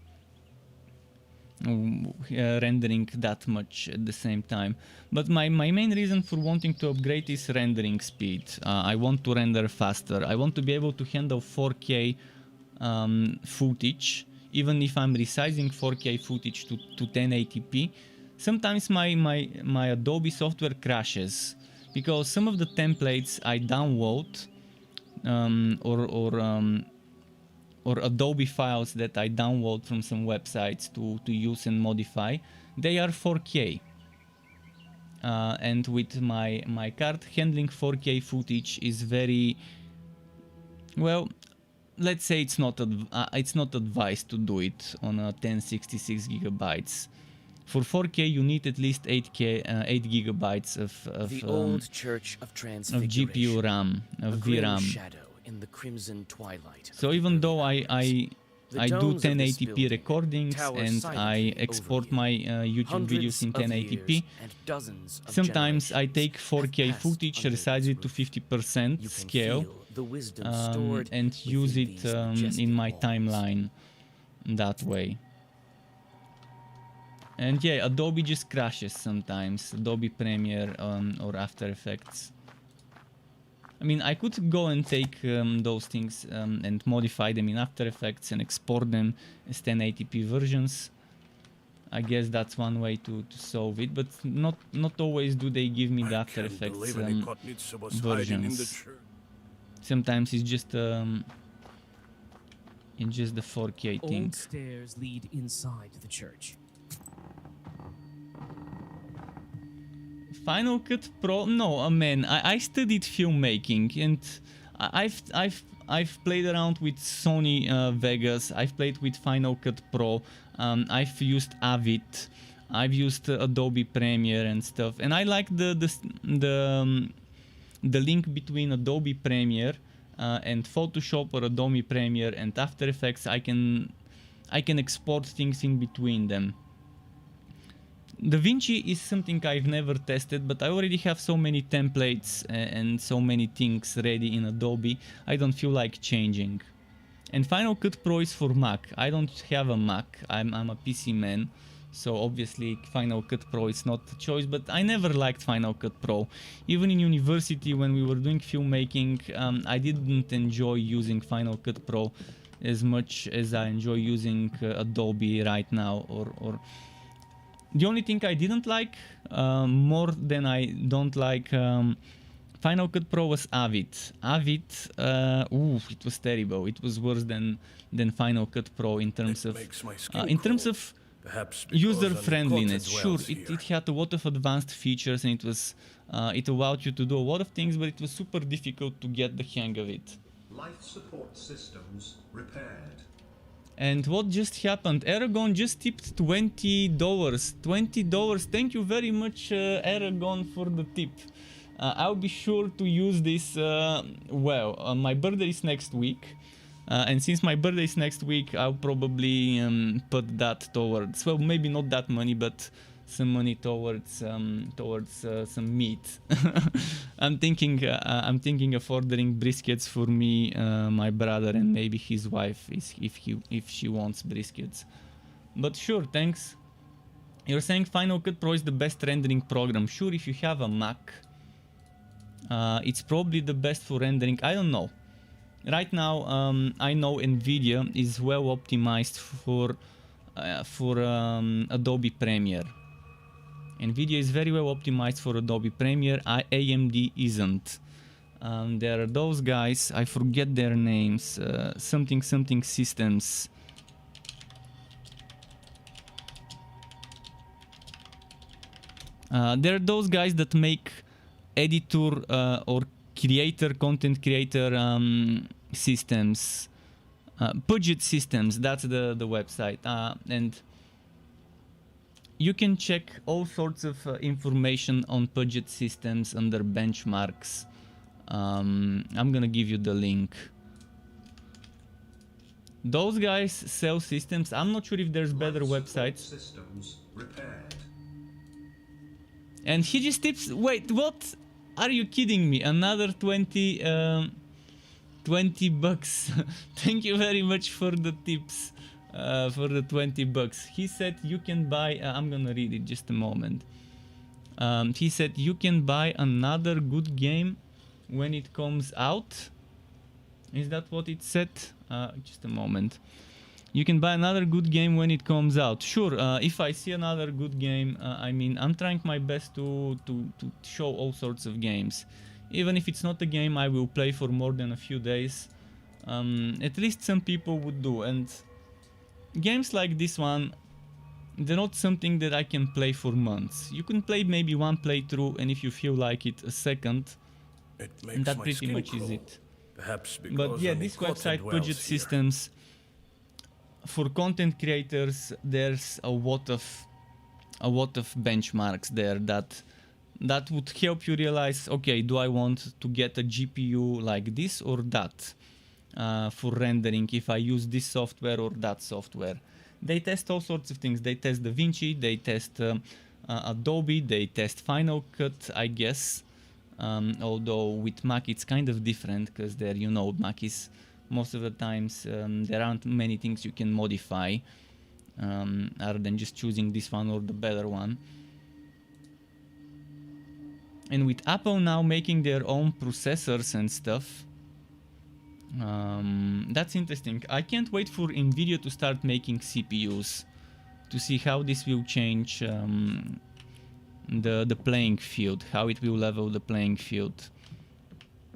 rendering that much at the same time. But my main reason for wanting to upgrade is rendering speed. I want to render faster. I want to be able to handle 4K footage, even if I'm resizing 4K footage to 1080p. Sometimes my Adobe software crashes because some of the templates I download or Adobe files that I download from some websites to use and modify, they are 4K. And with my card, handling 4K footage is very, well, let's say it's not advised to do it on a 1066 gigabytes. For 4K, you need at least 8 gigabytes of the old church of GPU RAM, of VRAM. Shadow in the crimson twilight. So even though I do 1080p recordings and I export my YouTube videos in 1080p, sometimes I take 4K footage, resize it to 50% scale, and use it in my timeline that way. And yeah, Adobe just crashes sometimes, Adobe Premiere or After Effects. I mean, I could go and take those things and modify them in After Effects and export them as 1080p versions. I guess that's one way to solve it, but not always do they give me the After Effects versions. Sometimes it's just the 4K thing. Old stairs lead inside the church. Final Cut Pro? No, man. I studied filmmaking and I've played around with Sony Vegas. I've played with Final Cut Pro. I've used Avid. I've used Adobe Premiere and stuff. And I like the link between Adobe Premiere and Photoshop or Adobe Premiere and After Effects. I can export things in between them. DaVinci is something I've never tested, but I already have so many templates and so many things ready in Adobe, I don't feel like changing. And Final Cut Pro is for Mac. I don't have a Mac, I'm a PC man, so obviously Final Cut Pro is not a choice, but I never liked Final Cut Pro. Even in university when we were doing filmmaking, I didn't enjoy using Final Cut Pro as much as I enjoy using Adobe right now, or the only thing I didn't like, more than I don't like Final Cut Pro, was Avid. Avid, it was terrible. It was worse than Final Cut Pro in terms of user friendliness. Sure, it had a lot of advanced features and it allowed you to do a lot of things, but it was super difficult to get the hang of it. Life support systems repaired. And what just happened? Aragon just tipped $20. $20. Thank you very much, Aragon, for the tip. I'll be sure to use this. My birthday is next week. And since my birthday is next week, I'll probably put that towards, well, maybe not that money, but some money towards some meat. I'm thinking of ordering briskets for me, my brother, and maybe his wife if she wants briskets. But sure, thanks. You're saying Final Cut Pro is the best rendering program. Sure, if you have a Mac, it's probably the best for rendering. I don't know. Right now, I know NVIDIA is well optimized for Adobe Premiere. NVIDIA is very well optimized for Adobe Premiere. AMD isn't. There are those guys, I forget their names, something systems. There are those guys that make editor or content creator systems, budget systems. That's the website, and you can check all sorts of information on budget systems under benchmarks. I'm gonna give you the link. Those guys sell systems. I'm not sure if there's better websites. Systems repaired. And he just tips. Wait, what? Are you kidding me? Another 20 bucks. Thank you very much for the tips. for the 20 bucks. He said you can buy, I'm gonna read it just a moment. He said you can buy another good game when it comes out. Is that what it said? Just a moment. You can buy another good game when it comes out. Sure, if I see another good game, I mean, I'm trying my best to show all sorts of games. Even if it's not a game I will play for more than a few days, at least some people would do. And games like this one, they're not something that I can play for months. You can play maybe one playthrough, and if you feel like it, a second. It makes And that my pretty skin much is crawl. it. Perhaps because But yeah, only this cotton website dwells budget here. systems for content creators, there's a lot of benchmarks there that would help you realize, okay, do I want to get a GPU like this or that for rendering if I use this software or that software. They test all sorts of things. They test DaVinci, they test Adobe, they test Final Cut, I guess. Although with Mac it's kind of different because there, you know, Mac is most of the times there aren't many things you can modify other than just choosing this one or the better one. And with Apple now making their own processors and stuff, that's interesting. I can't wait for Nvidia to start making CPUs to see how this will change the playing field, how it will level the playing field.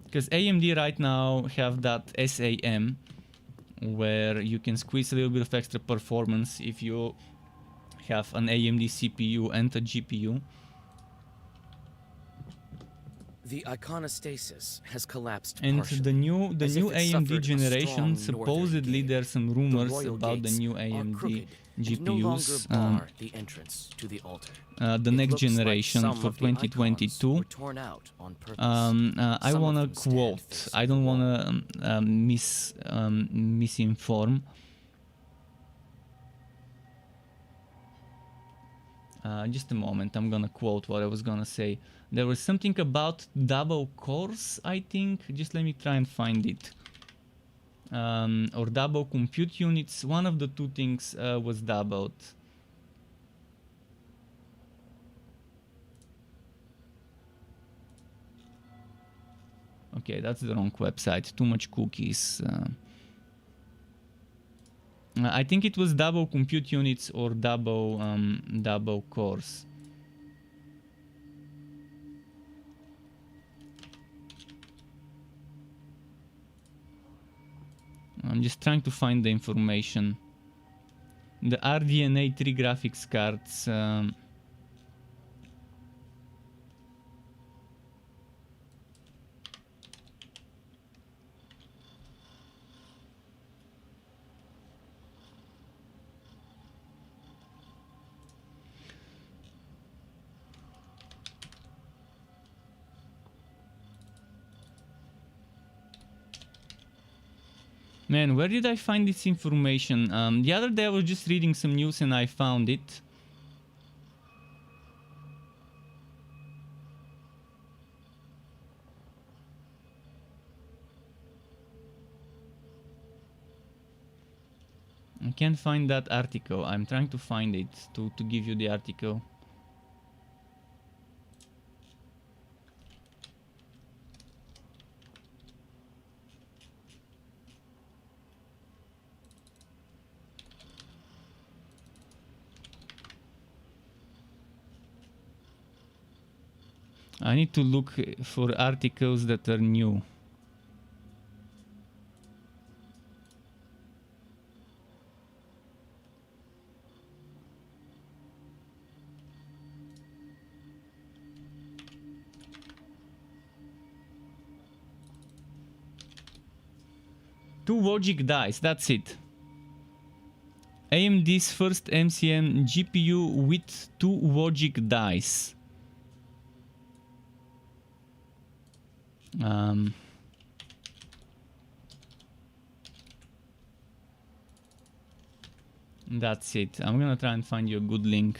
Because AMD right now have that SAM where you can squeeze a little bit of extra performance if you have an AMD CPU and a GPU. The iconostasis has collapsed And partially, the new as if it AMD suffered a generation, strong northern supposedly gale. there's some The rumors royal about the gates new are AMD crooked and no longer GPUs. bar the entrance to the altar. The It next looks like generation some for of the icons 2022. were torn out on purpose. I Some of wanna them stand quote. facing I the don't wall. wanna misinform. Just a moment, I'm gonna quote what I was gonna say. There was something about double cores, I think. Just let me try and find it. Or double compute units. One of the two things was doubled. Okay, that's the wrong website. Too much cookies. I think it was double compute units or double cores. I'm just trying to find the information. The RDNA 3 graphics cards. Man, where did I find this information? The other day I was just reading some news and I found it. I can't find that article. I'm trying to find it to give you the article. I need to look for articles that are new. Two logic dice, that's it. AMD's first MCM GPU with two logic dice. That's it. I'm gonna try and find you a good link.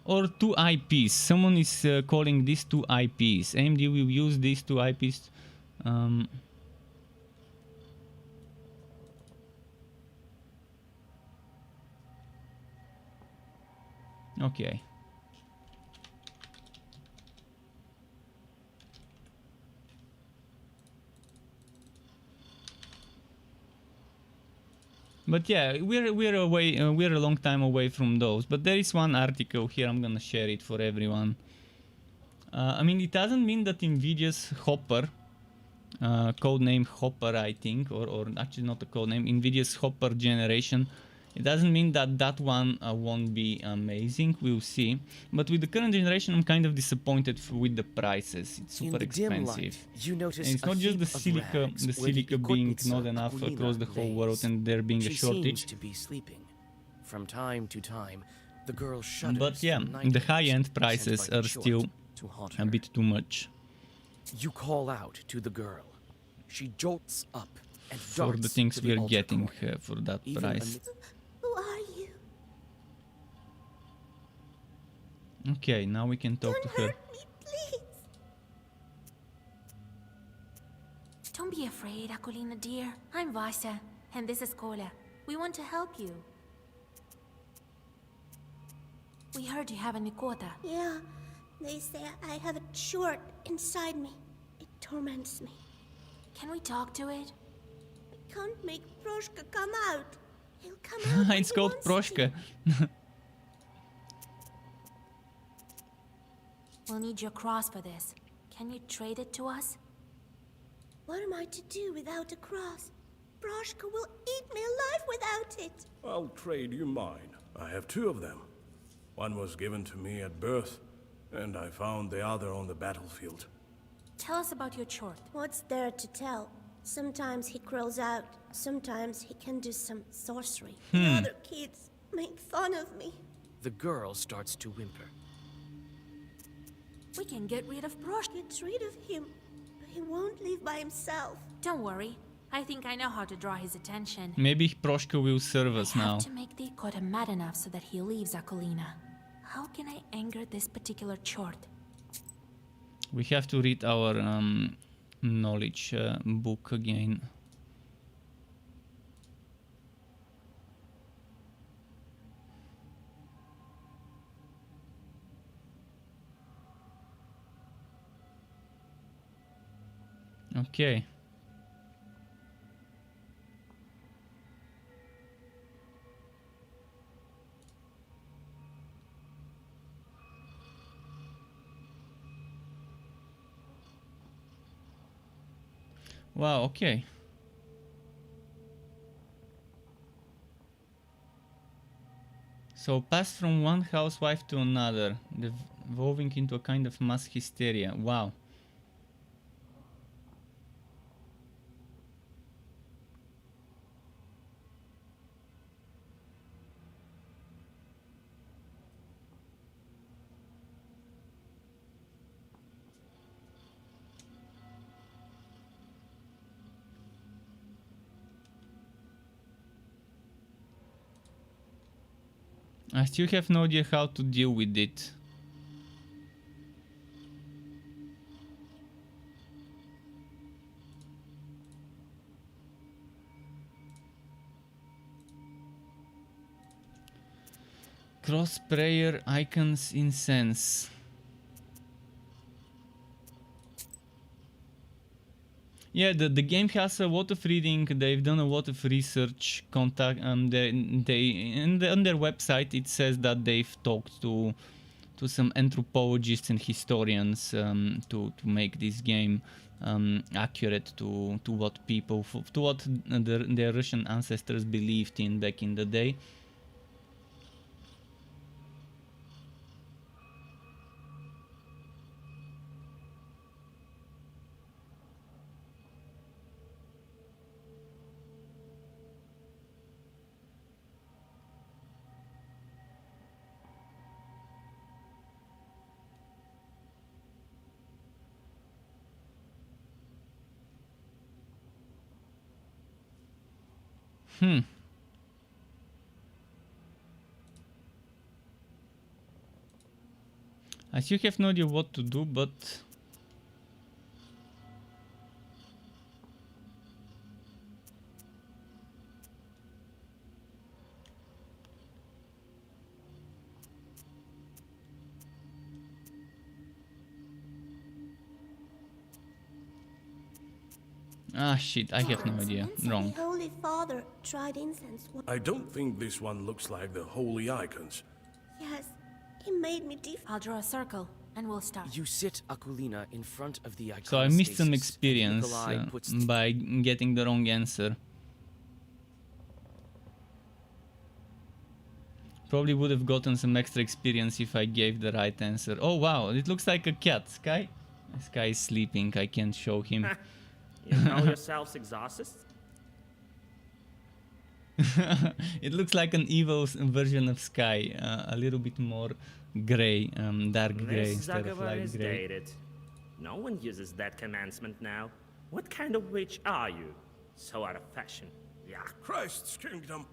Or two IPs. Someone is calling these two IPs. AMD will use these two IPs. Okay. But yeah, we're away. We're a long time away from those. But there is one article here. I'm gonna share it for everyone. I mean, it doesn't mean that Nvidia's Hopper, codename Hopper, I think, or actually not a codename, Nvidia's Hopper generation. It doesn't mean that that one won't be amazing. We'll see. But with the current generation, I'm kind of disappointed with the prices. It's super expensive. You notice And it's not just the silica being not enough across the whole world and there being a shortage. She seems to be sleeping. From time to time, the girl shudders. But yeah, the high-end prices are still a bit too much. You call out to the girl. She jolts up and for the things we're getting for that price. Who are you? Okay, now we can talk to her. Hurt me, please. Don't be afraid, Akolina dear. I'm Vasa, and this is Kola. We want to help you. We heard you have a Nikota. Yeah, they say I have a short inside me. It torments me. Can we talk to it? I can't make Proshka come out. He'll come out. It's called Proshka. We'll need your cross for this. Can you trade it to us? What am I to do without a cross? Proshka will eat me alive without it. I'll trade you mine. I have two of them. One was given to me at birth, and I found the other on the battlefield. Tell us about your chort. What's there to tell? Sometimes he crawls out. Sometimes he can do some sorcery. The other kids make fun of me. The girl starts to whimper. We can get rid of Proshka. Get rid of him. But he won't leave by himself. Don't worry. I think I know how to draw his attention. Maybe Proshka will serve us now. I have to make the Ikota mad enough so that he leaves Akolina. How can I anger this particular chort? We have to read our knowledge book again. Okay. Wow, okay. So pass from one housewife to another, evolving into a kind of mass hysteria. Wow. I still have no idea how to deal with it. Cross prayer icons incense. Yeah, the game has a lot of reading. They've done a lot of research. Contact on their website it says that they've talked to some anthropologists and historians to make this game accurate to what people to what their Russian ancestors believed in back in the day. I still have no idea what to do, but... Ah shit, I have no idea. Wrong. The Holy Father tried incense. I don't think this one looks like the holy icons. Yes, he made me I'll draw a circle, and we'll start. You sit Aquilina in front of the iconostasis. So I missed some and experience Nikolai puts by getting the wrong answer. Probably would have gotten some extra experience if I gave the right answer. Oh wow, it looks like a cat. Sky? Sky is sleeping, I can't show him. You know yourselves exhausted? It looks like an evil version of Sky, a little bit more grey, dark grey This instead of Zagavan light is grey. dated. No one uses that commencement now. What kind of witch are you? So out of fashion. Yeah. Christ's kingdom.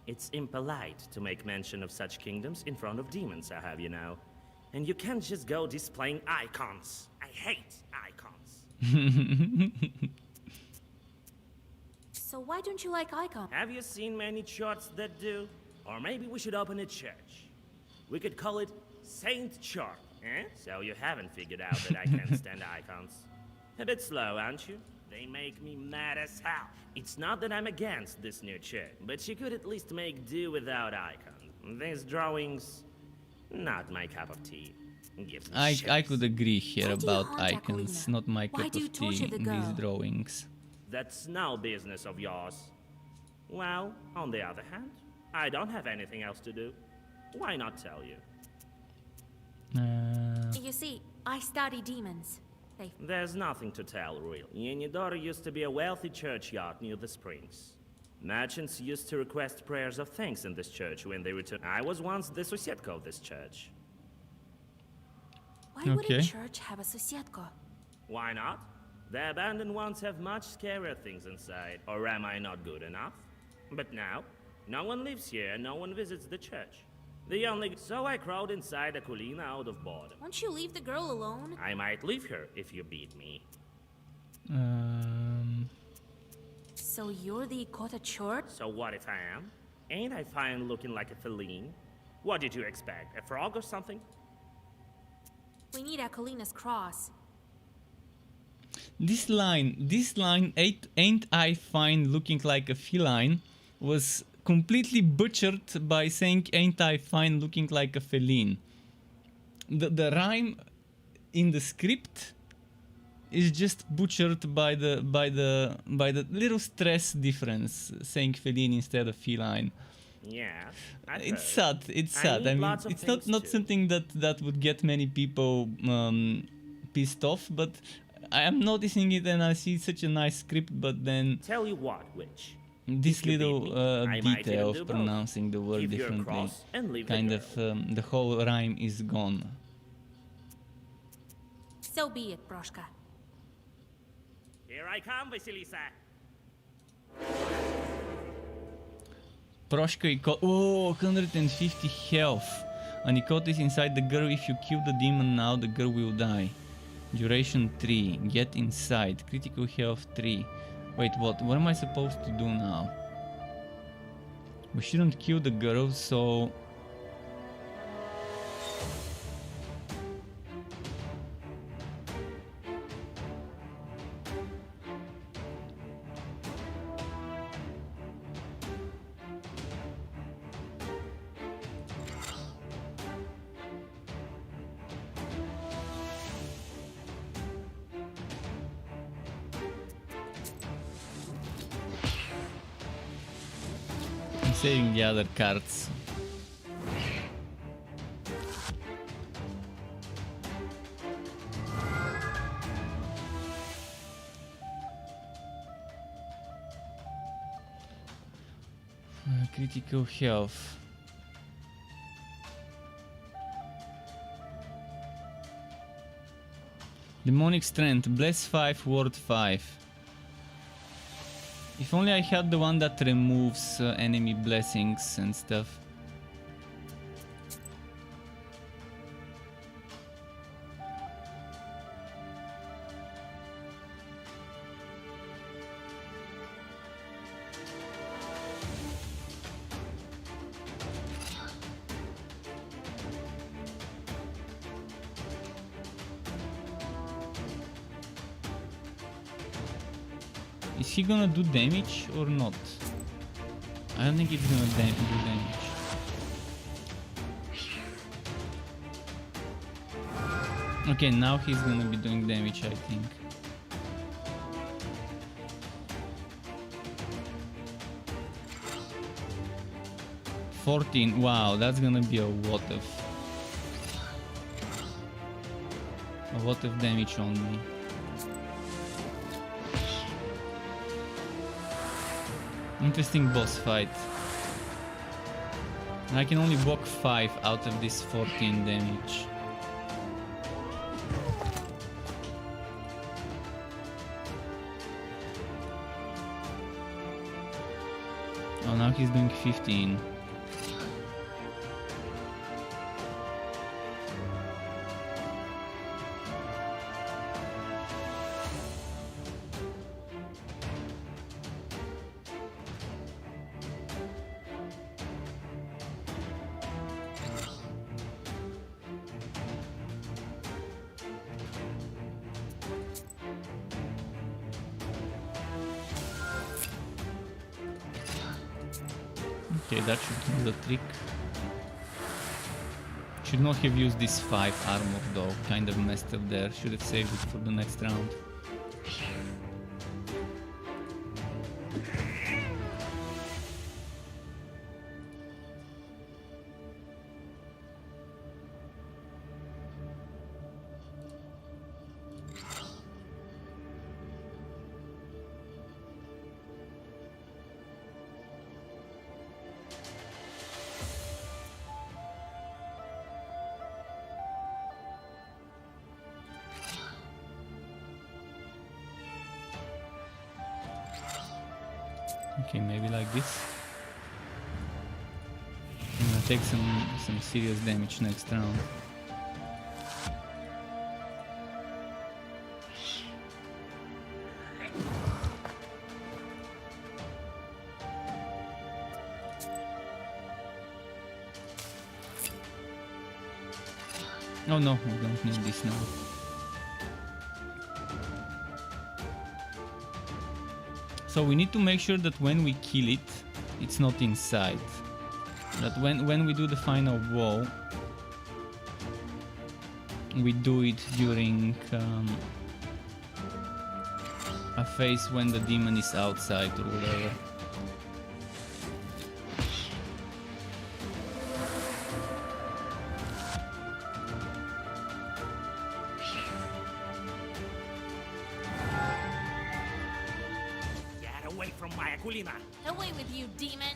It's impolite to make mention of such kingdoms in front of demons, I have you know. And you can't just go displaying icons. I hate icons. So why don't you like icons? Have you seen many churches that do? Or maybe we should open a church. We could call it Saint Church, eh? So you haven't figured out that I can't stand icons. A bit slow, aren't you? They make me mad as hell. It's not that I'm against this new church, but you could at least make do without icons. These drawings, not my cup of tea. Gives me I shivers. could agree here Why do you about haunt icons, Aquilina? not my Why cup do you of tea torture the in these girl? drawings. That's no business of yours. Well, on the other hand, I don't have anything else to do. Why not tell you? You see, I study demons. There's nothing to tell, really. Yenidor used to be a wealthy churchyard near the springs. Merchants used to request prayers of thanks in this church when they returned. I was once the Sosiedko of this church. Why would a church have a Sosiedko? Why not? The abandoned ones have much scarier things inside. Or am I not good enough? But now, no one lives here and no one visits the church. So I crawled inside Aquilina out of boredom. Won't you leave the girl alone? I might leave her if you beat me. So you're the Ikota Chort? So what if I am? Ain't I fine looking like a feline? What did you expect? A frog or something? We need Aquilina's cross. This line, ain't I fine looking like a feline, was completely butchered by saying ain't I fine looking like a feline. The rhyme in the script is just butchered by the little stress difference, saying feline instead of feline. Yeah, It's sad. It's sad. I mean, it's not something that would get many people pissed off, but I am noticing it and I see such a nice script, but then Tell you what, witch. this little I might detail even do of both. pronouncing the word Keep your differently, cross and leave the kind girl. of the whole rhyme is gone. So be it, Broshka. Here I come, Vasilisa. Proshka oh, 150 health. An Ikota is inside the girl. If you kill the demon now, the girl will die. Duration 3. Get inside. Critical health 3. Wait, what? What am I supposed to do now? We shouldn't kill the girl, so... I'm saving the other cards. Critical health. Demonic strength, bless 5, ward 5. If only I had the one that removes enemy blessings and stuff. Is he gonna do damage or not? I don't think he's gonna do damage. Okay, now he's gonna be doing damage, I think. $14. Wow, that's gonna be a lot of damage on me. Interesting boss fight. I can only block 5 out of this 14 damage. Oh, now he's doing 15. Okay, that should do the trick. Should not have used this 5 armor though, kind of messed up there. Should have saved it for the next round. Okay, maybe like this. I'm gonna take some serious damage next round. Oh no, we don't need this now. So we need to make sure that when we kill it, it's not inside. That when we do the final wall, we do it during a phase when the demon is outside or whatever. Away with you, demon!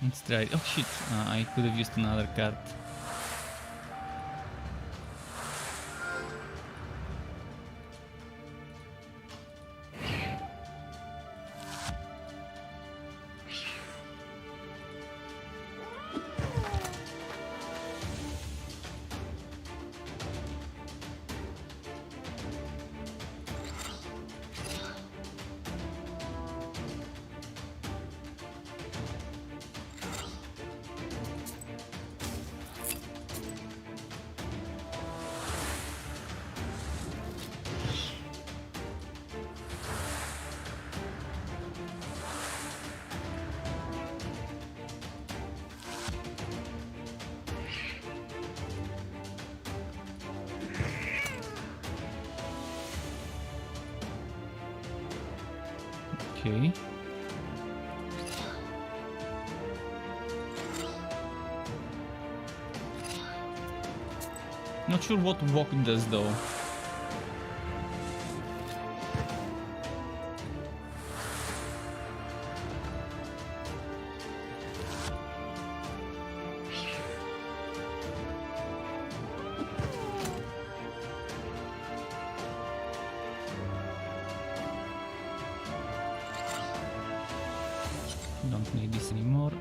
Let's try it. Oh shit, I could have used another card. Okay. Not sure what walk does though. don't need this anymore.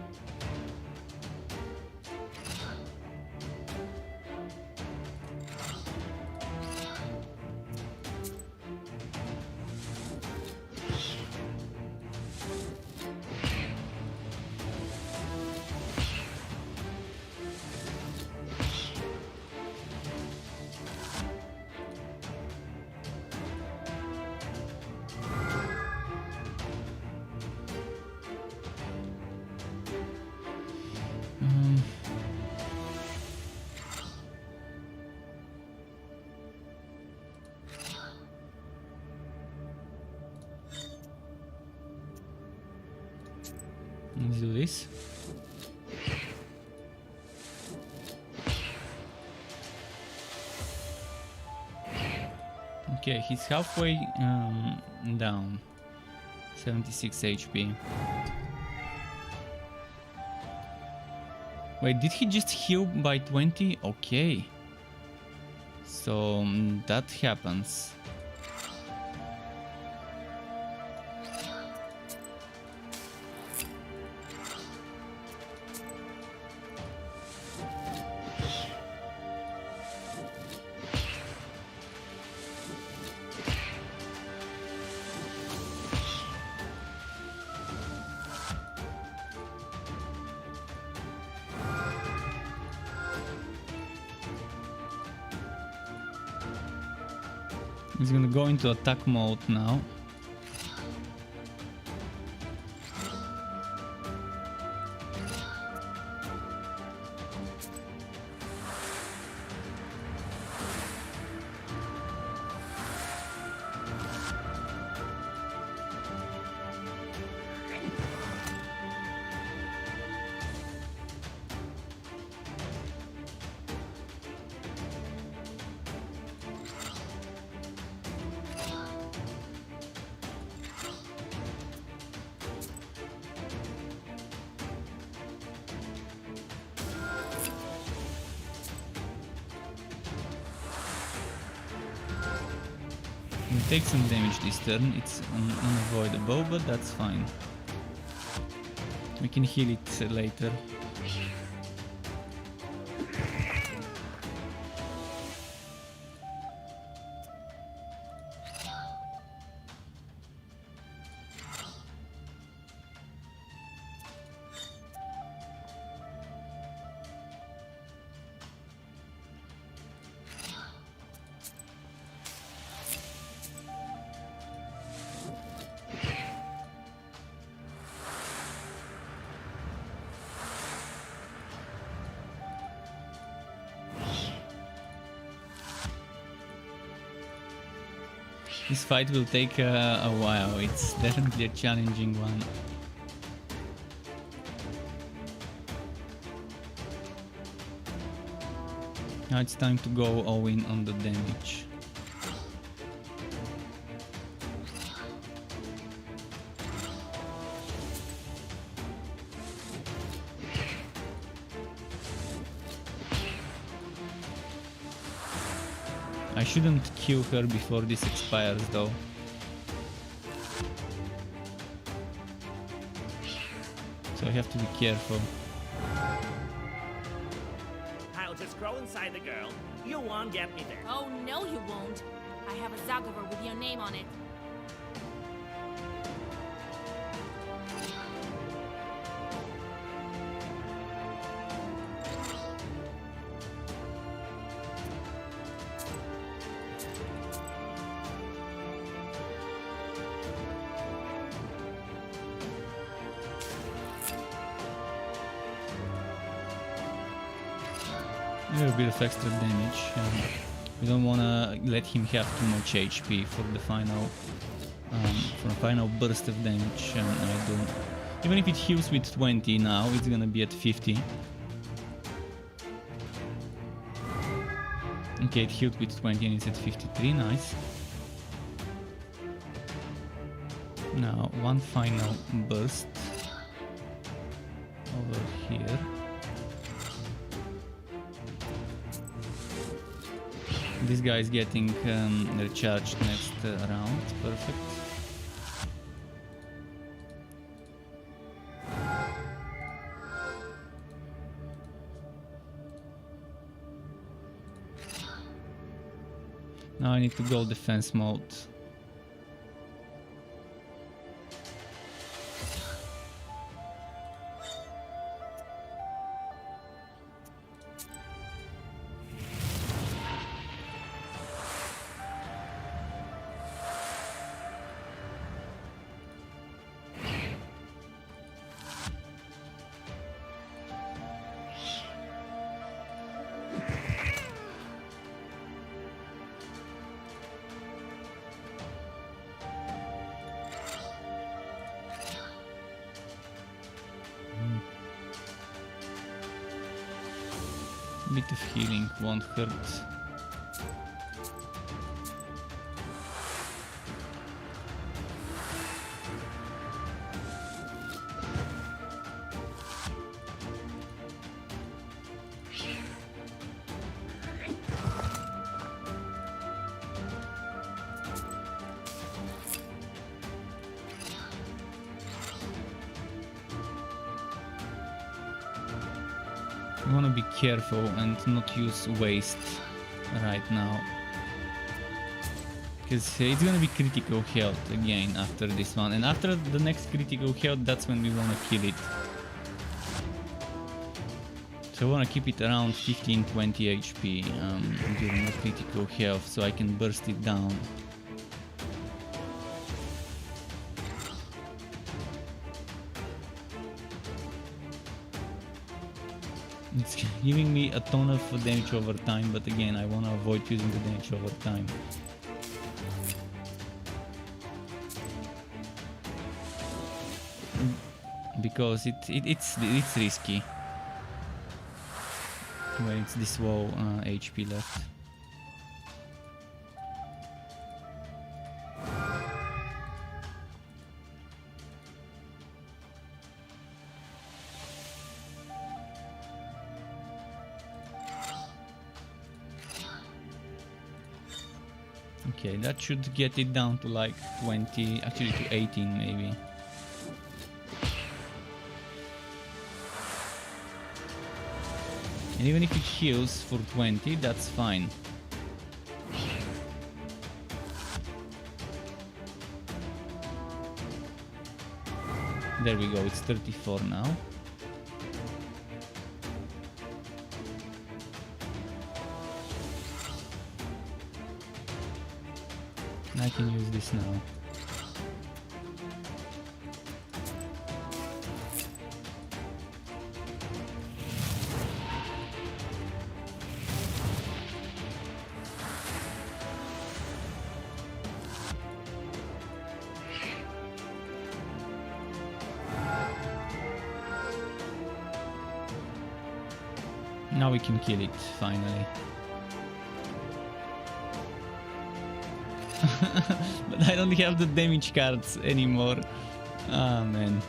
Let's do this. Okay, he's halfway down. 76 HP. Wait, did he just heal by 20? Okay. So that happens. He's gonna go into attack mode now. Take some damage this turn, it's unavoidable, but that's fine. We can heal it later. This fight will take a while, it's definitely a challenging one. Now it's time to go all in on the damage. I shouldn't kill her before this expires though. So I have to be careful. I'll just crawl inside the girl. You won't get me there. Oh, no you won't. I have a Zagover with your name on it. A little bit of extra damage. We don't want to let him have too much HP for the final burst of damage. Even if it heals with 20 now, it's gonna be at 50. Okay, it healed with 20 and it's at 53. Nice. Now one final burst over here. This guy is getting recharged next round. Perfect. Now I need to go defense mode. Bit of healing won't hurt. I want to be careful and not use waste right now, because it's gonna be critical health again after this one, and after the next critical health, that's when we want to kill it. So I want to keep it around 15-20 HP during the critical health, so I can burst it down. It's giving me a ton of damage over time, but again, I want to avoid using the damage over time. Because it's risky when it's this low HP left. Okay, that should get it down to like 20, actually to 18 maybe. And even if it heals for 20, that's fine. There we go, it's 34 now. I can use this now. Now we can kill it, finally. But I don't have the damage cards anymore. Ah, man.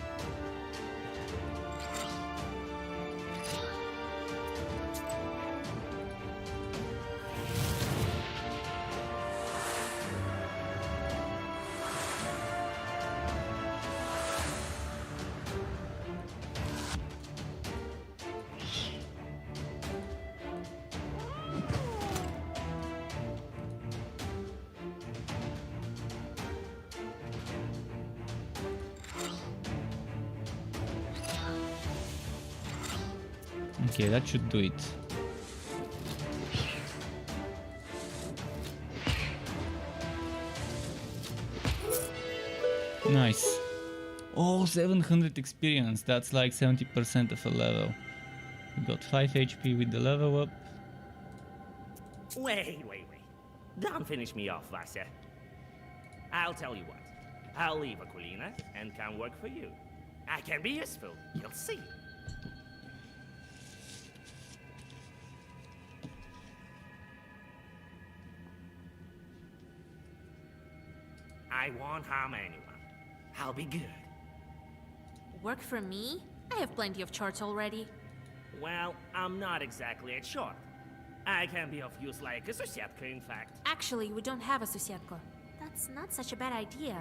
Okay, that should do it. Nice. Oh, 700 experience. That's like 70% of a level. We got 5 HP with the level up. Wait. Don't finish me off, Vasa. I'll tell you what. I'll leave Aquilina and come work for you. I can be useful. You'll see. I won't harm anyone. I'll be good. Work for me? I have plenty of charts already. Well, I'm not exactly a short. I can be of use like a Sosietka, in fact. Actually, we don't have a Sosietka. That's not such a bad idea.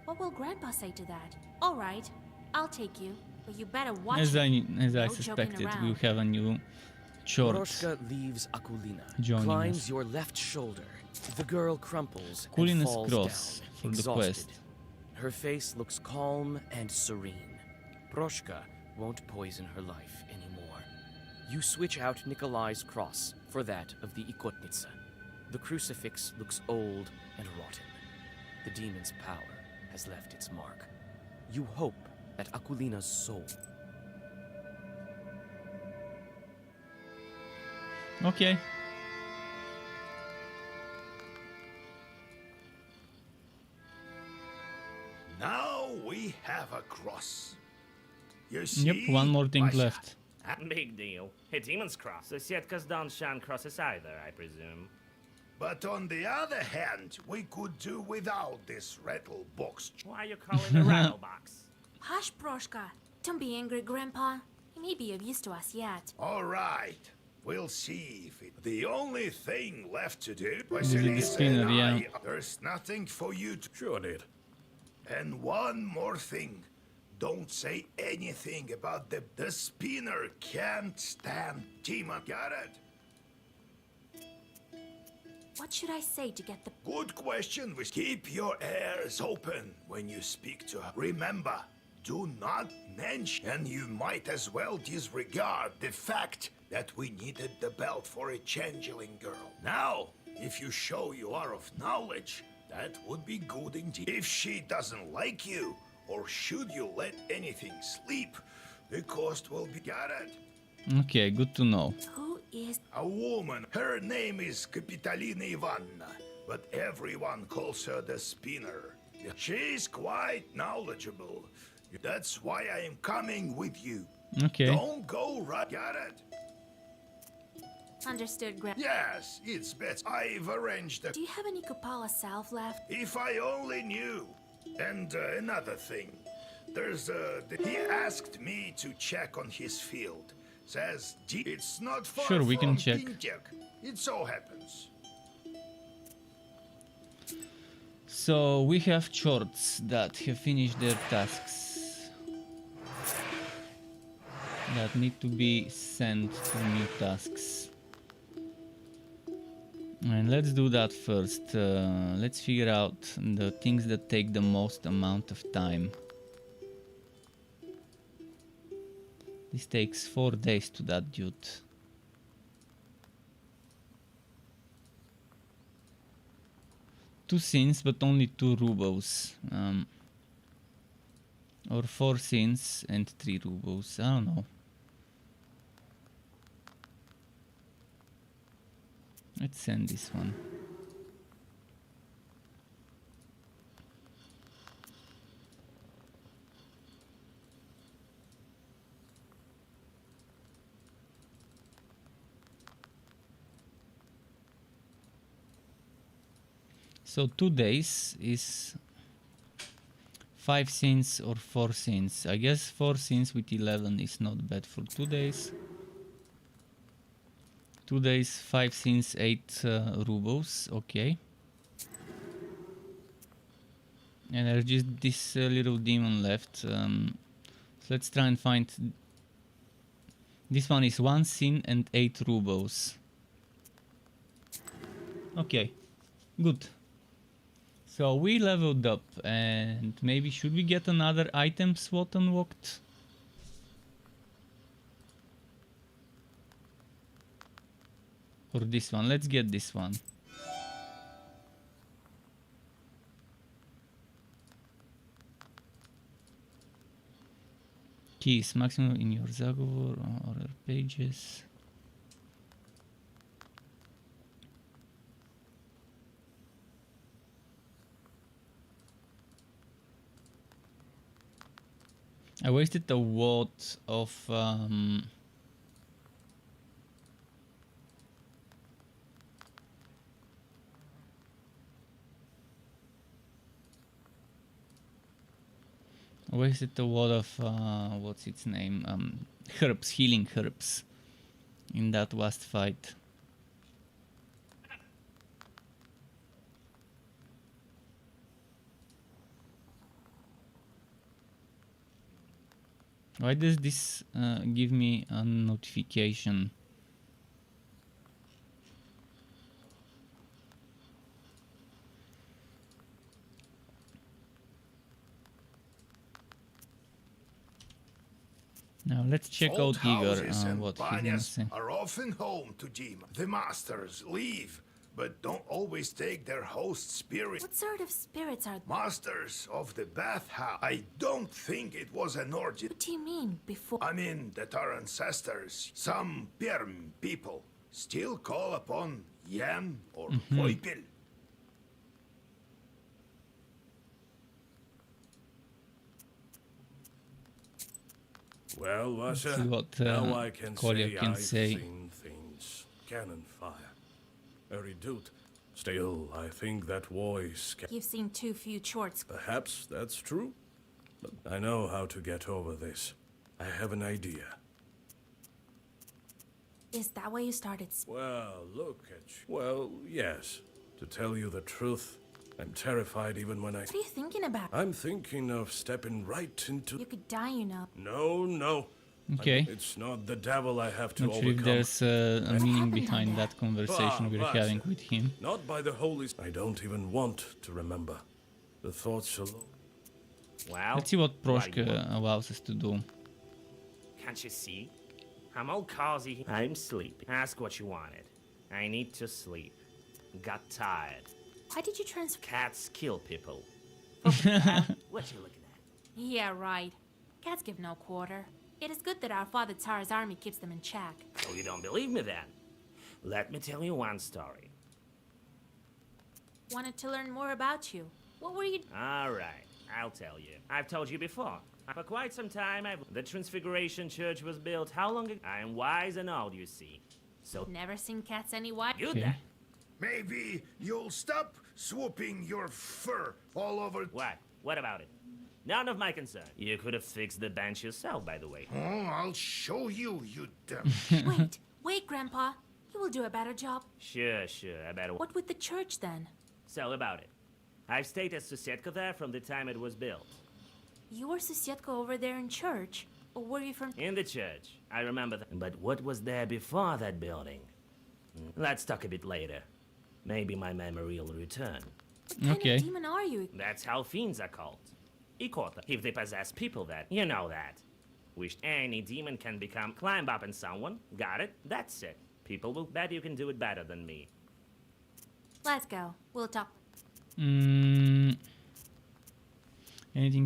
What will Grandpa say to that? Alright, I'll take you, but you better watch As I No suspected, joking we'll around. have a new Short. Proshka leaves Akulina, Joining climbs us. your left shoulder. The girl crumples and Akulina's falls cross down, for the exhausted. quest. Her face looks calm and serene. Proshka won't poison her life anymore. You switch out Nikolai's cross for that of the Ikotnitsa. The crucifix looks old and rotten. The demon's power has left its mark. You hope that Akulina's soul... Okay. Now we have a cross. You see? Yep, one more thing Masha? left. Big deal. A demon's cross. The Sietkas don't shun crosses either, I presume. But on the other hand, we could do without this rattle box. Why are you calling it a rattle box? Hush, Proshka. Don't be angry, Grandpa. He may be of use to us yet. All right. We'll see if it... The only thing left to do... This is the spinner, yeah. There's nothing for you to... Sure did. And one more thing. Don't say anything about the spinner can't stand demon. Got it? What should I say to get the... Good question. Keep your ears open when you speak to her. Remember, do not mention, and you might as well disregard the fact that we needed the belt for a changeling girl. Now, if you show you are of knowledge, that would be good indeed. If she doesn't like you, or should you let anything sleep, the cost will be... Got it? Okay, good to know. Who is... A woman. Her name is Kapitalina Ivanna, but everyone calls her the spinner. She's quite knowledgeable. That's why I am coming with you. Okay. Don't go right. Got it? Understood, Grandpa. Yes, it's better. I've arranged a... Do you have any Kupala salve left? If I only knew. And another thing. There's he asked me to check on his field. Says it's not far Sure, we from can check. Pinchak. It so happens. So we have shorts that have finished their tasks that need to be sent to new tasks. And let's do that first. Let's figure out the things that take the most amount of time. This takes 4 days to that dude. Two scenes, but only 2 rubles. Or 4 scenes and 3 rubles. I don't know. Let's send this one. So 2 days is 5 scenes or 4 scenes. I guess 4 scenes with 11 is not bad for 2 days. 2 days, 5 scenes, 8 rubles. Okay. And there's just this little demon left. So let's try and find... This one is 1 scene and 8 rubles. Okay. Good. So we leveled up, and maybe should we get another item slot unlocked? Or this one? Let's get this one. Keys, maximum in your Zagovor or other pages. I wasted a lot of what's its name? Herbs, healing herbs in that last fight. Why does this give me a notification? Now let's check Old out Igor, houses and what he's gonna banyas say. are often home to demons. The masters leave, but don't always take their host spirit. What sort of spirits are... Masters of the bathhouse. I don't think it was an orgy. What do you mean, before... I mean that our ancestors, some Perm people, still call upon Yan or Voipil. Well, Vasha, See what now I can Kolya can I've say. seen things. Cannon fire. A redoute. Still, I think that voice You've seen too few shorts. Perhaps that's true. But I know how to get over this. I have an idea. Is that why you started... Well, look at you. Well, yes. To tell you the truth, I'm terrified even when I... What are you thinking about? I'm thinking of stepping right into... You could die, you know. No. Okay. It's not the devil I have to Not sure overcome. if there's a meaning behind that conversation we're Vasha. having with him. Not by the holy... I don't even want to remember. The thoughts alone. Well, Let's see what what do you Proshka allows us to do. Can't you see? I'm all cozy. I'm sleepy. Ask what you wanted. I need to sleep. Got tired. Why did you transfer... Cats kill people. What you looking at? Yeah, right. Cats give no quarter. It is good that our father Tsar's army keeps them in check. Oh, you don't believe me then? Let me tell you one story. Wanted to learn more about you. What were you... All right, I'll tell you. I've told you before. For quite some time, the Transfiguration Church was built. How long ago? I am wise and old, you see. So Never seen cats any white. you then. Maybe you'll stop swooping your fur all over... What? What about it? None of my concern. You could have fixed the bench yourself, by the way. Oh, I'll show you, you dumb... Wait, Grandpa. You will do a better job. Sure, I better... What with the church, then? So about it. I've stayed as Susietka there from the time it was built. You were Susietka over there in church? Or were you from... In the church. I remember that. But what was there before that building? Let's talk a bit later. Maybe my memory will return. What kind of demon are you? That's how fiends are called. Ikota. If they possess people that, you know that. Wish any demon can become, climb up in someone, got it, that's it. People will bet you can do it better than me. Let's go. We'll talk. Anything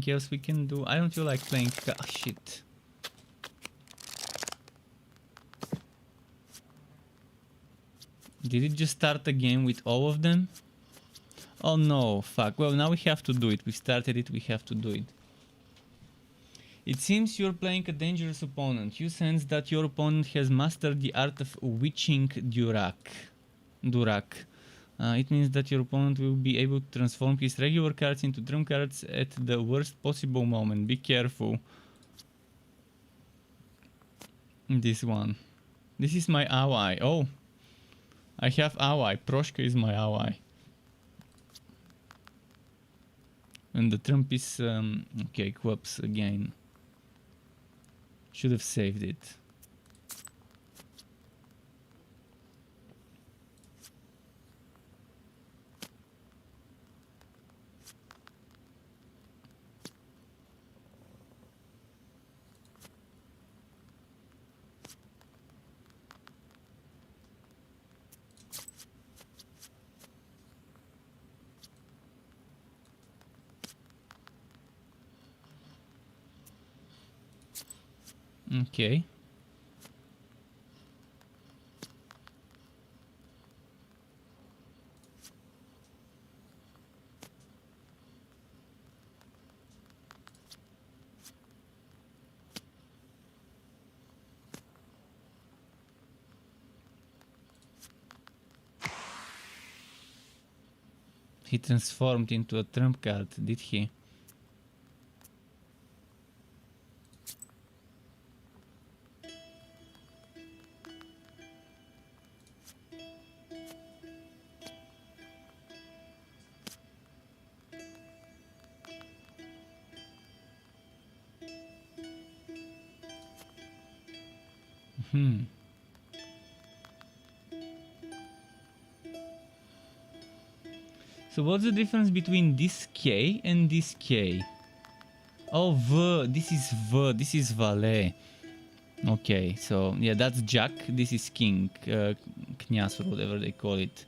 else we can do? I don't feel like playing... shit. Did it just start a game with all of them? Oh no, fuck. Well, now we have to do it. We started it, we have to do it. It seems you're playing a dangerous opponent. You sense that your opponent has mastered the art of witching Durak. It means that your opponent will be able to transform his regular cards into trump cards at the worst possible moment. Be careful. This one. This is my ally. Oh. I have ally. Proshka is my ally. And the trump is... okay, whoops again. Should have saved it. Okay. He transformed into a trump card, did he? So what's the difference between this K and this K? Oh, V. This is V. This is valet. Okay, so yeah, that's Jack. This is King, Kniaz or whatever they call it.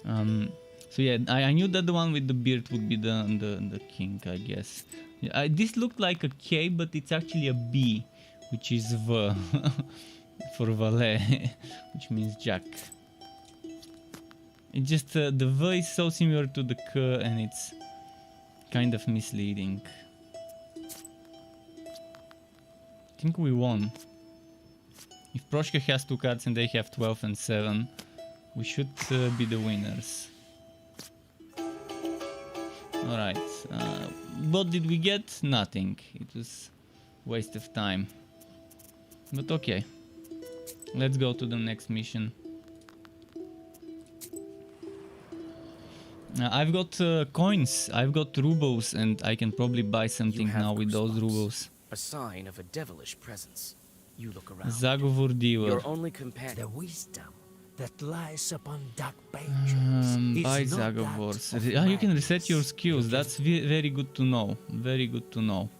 So yeah, I knew that the one with the beard would be the king, I guess. Yeah, this looked like a K, but it's actually a B, which is V for valet, which means Jack. It just the V is so similar to the K, and it's kind of misleading. I think we won. If Proshka has 2 cards and they have 12 and 7, we should be the winners. Alright, what did we get? Nothing. It was a waste of time. But okay, let's go to the next mission. I've got coins, I've got rubles, and I can probably buy something now with those rubles. A sign of a devilish presence. You look around. Zagovor dealer. Your only companion. The wisdom that lies upon dark pages. Buy Zagovors. You can reset your skills. That's very good to know. Very good to know.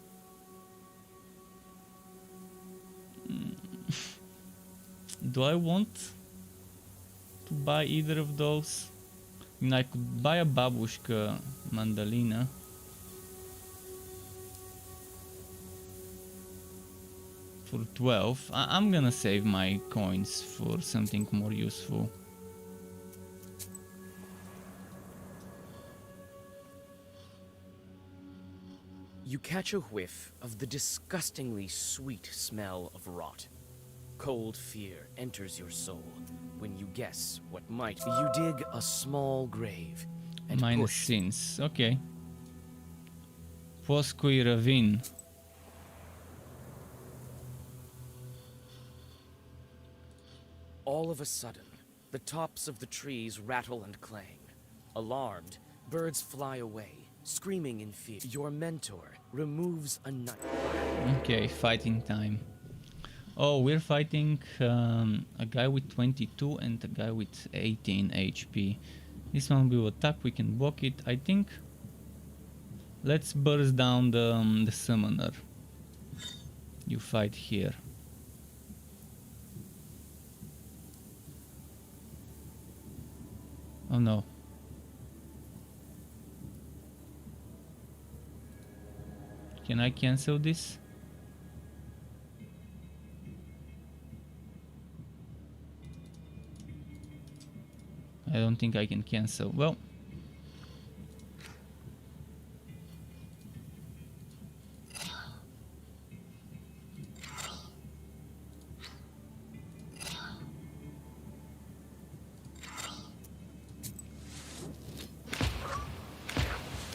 Do I want to buy either of those? I mean, I could buy a babushka mandalina. For 12. I'm gonna save my coins for something more useful. You catch a whiff of the disgustingly sweet smell of rot. Cold fear enters your soul when you guess what might be. You dig a small grave and Minus push. sins. Okay. Poskoi Ravine. All of a sudden, the tops of the trees rattle and clang. Alarmed, birds fly away, screaming in fear. Your mentor removes a knife. Okay, fighting time. Oh, we're fighting a guy with 22 and a guy with 18 HP. This one will attack, we can block it. I think let's burst down the summoner. You fight here. Oh no. Can I cancel this? I don't think I can cancel. Well.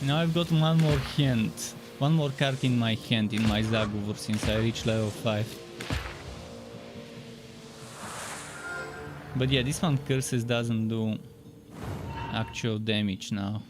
Now I've got one more hand. One more card in my hand in my Zagovor since I reached level 5. But yeah, this one curses doesn't do actual damage now.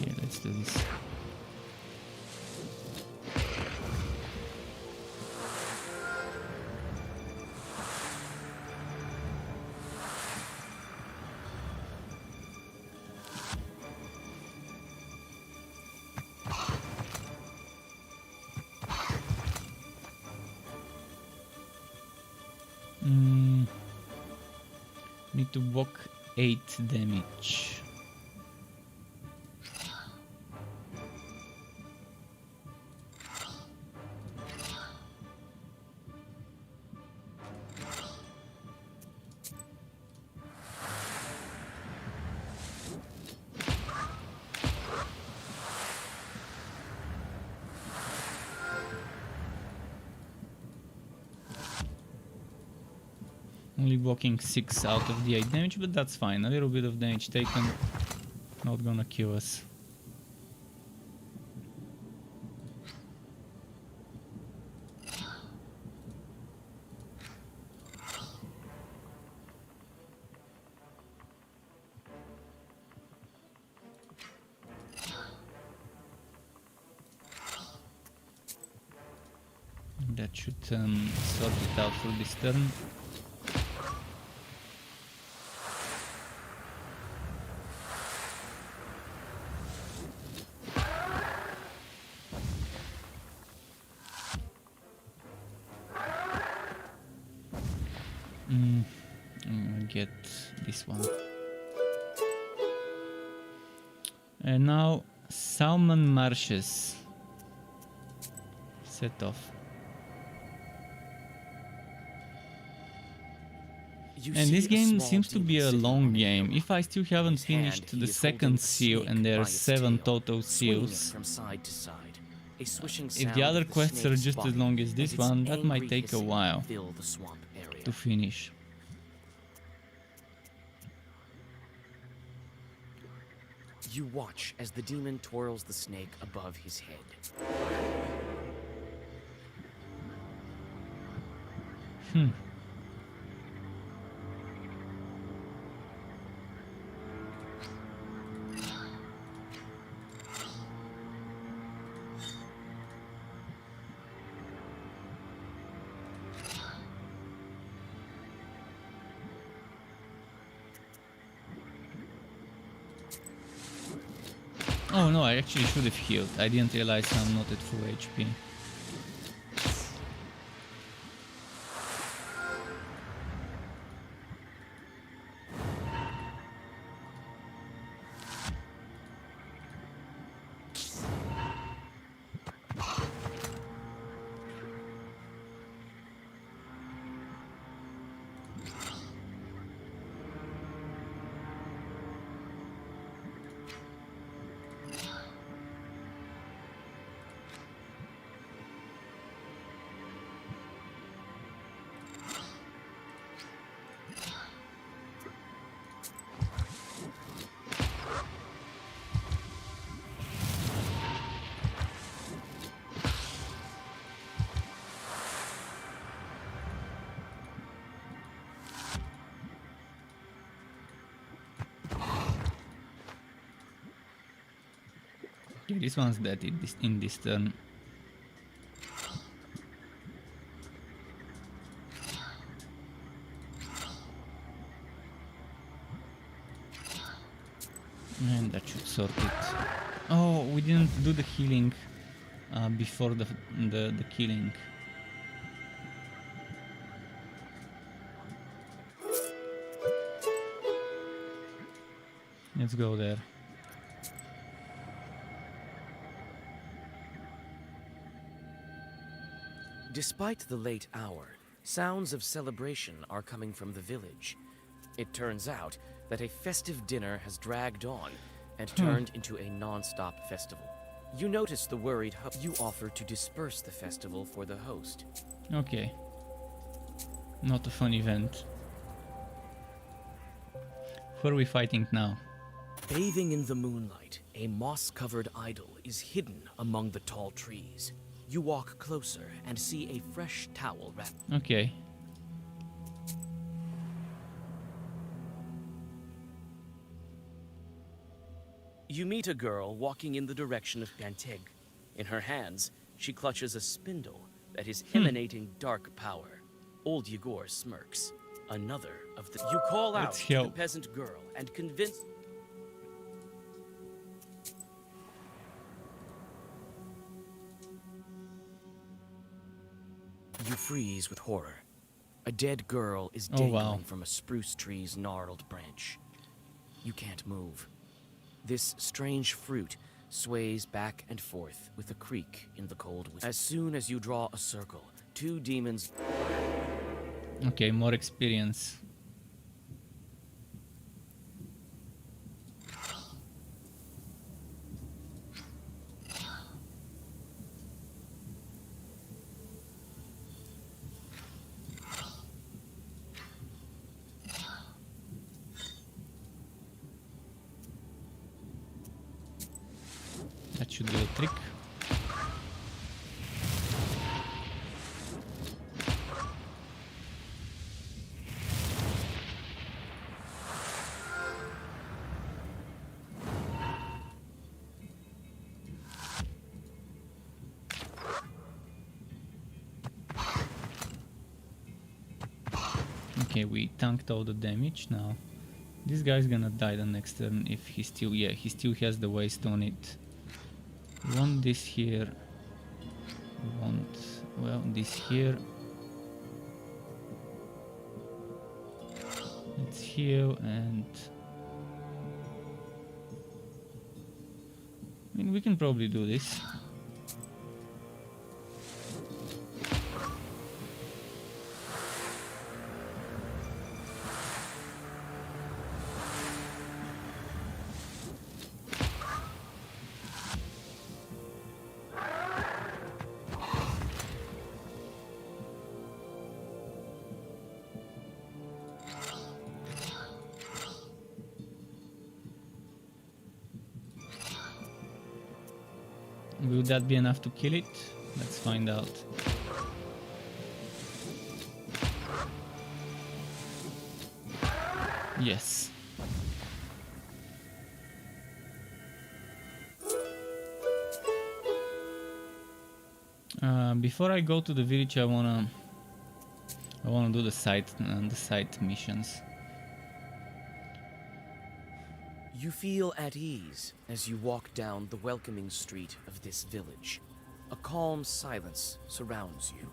Okay, let's do this. Need to block 8 damage. Only blocking 6 out of the 8 damage, but that's fine. A little bit of damage taken, not gonna kill us. That should sort it out for this turn. Get this one. And now Salmon Marshes. Set off. And this game seems to be a long game. If I still haven't finished the second seal, and there are 7 total seals, if the other quests are just as long as this one, that might take a while to finish. You watch as the demon twirls the snake above his head. Oh no, I actually should have healed. I didn't realize I'm not at full HP. Okay, this one's dead in this turn. And that should sort it. Oh, we didn't do the healing before the killing. Let's go there. Despite the late hour, sounds of celebration are coming from the village. It turns out that a festive dinner has dragged on and turned into a non-stop festival. You notice the worried host. You offer to disperse the festival for the host. Okay. Not a fun event. Who are we fighting now? Bathing in the moonlight, a moss-covered idol is hidden among the tall trees. You walk closer and see a fresh towel wrapped. Okay. You meet a girl walking in the direction of Panteg. In her hands, she clutches a spindle that is emanating dark power. Old Yegor smirks. Another of the... You call out to the peasant girl and convince... You freeze with horror. A dead girl is dangling from a spruce tree's gnarled branch. You can't move. This strange fruit sways back and forth with a creak in the cold wind. As soon as you draw a circle, 2 demons... Okay, more experience. That should do the trick. Okay, we tanked all the damage now. This guy's gonna die the next turn if he still, yeah, he still has the waste on it. We want this here. We want, well, this here. Let's heal and... I mean, we can probably do this. Will that be enough to kill it? Let's find out. Yes. Before I go to the village, I wanna do the side missions. You feel at ease as you walk down the welcoming street of this village. A calm silence surrounds you.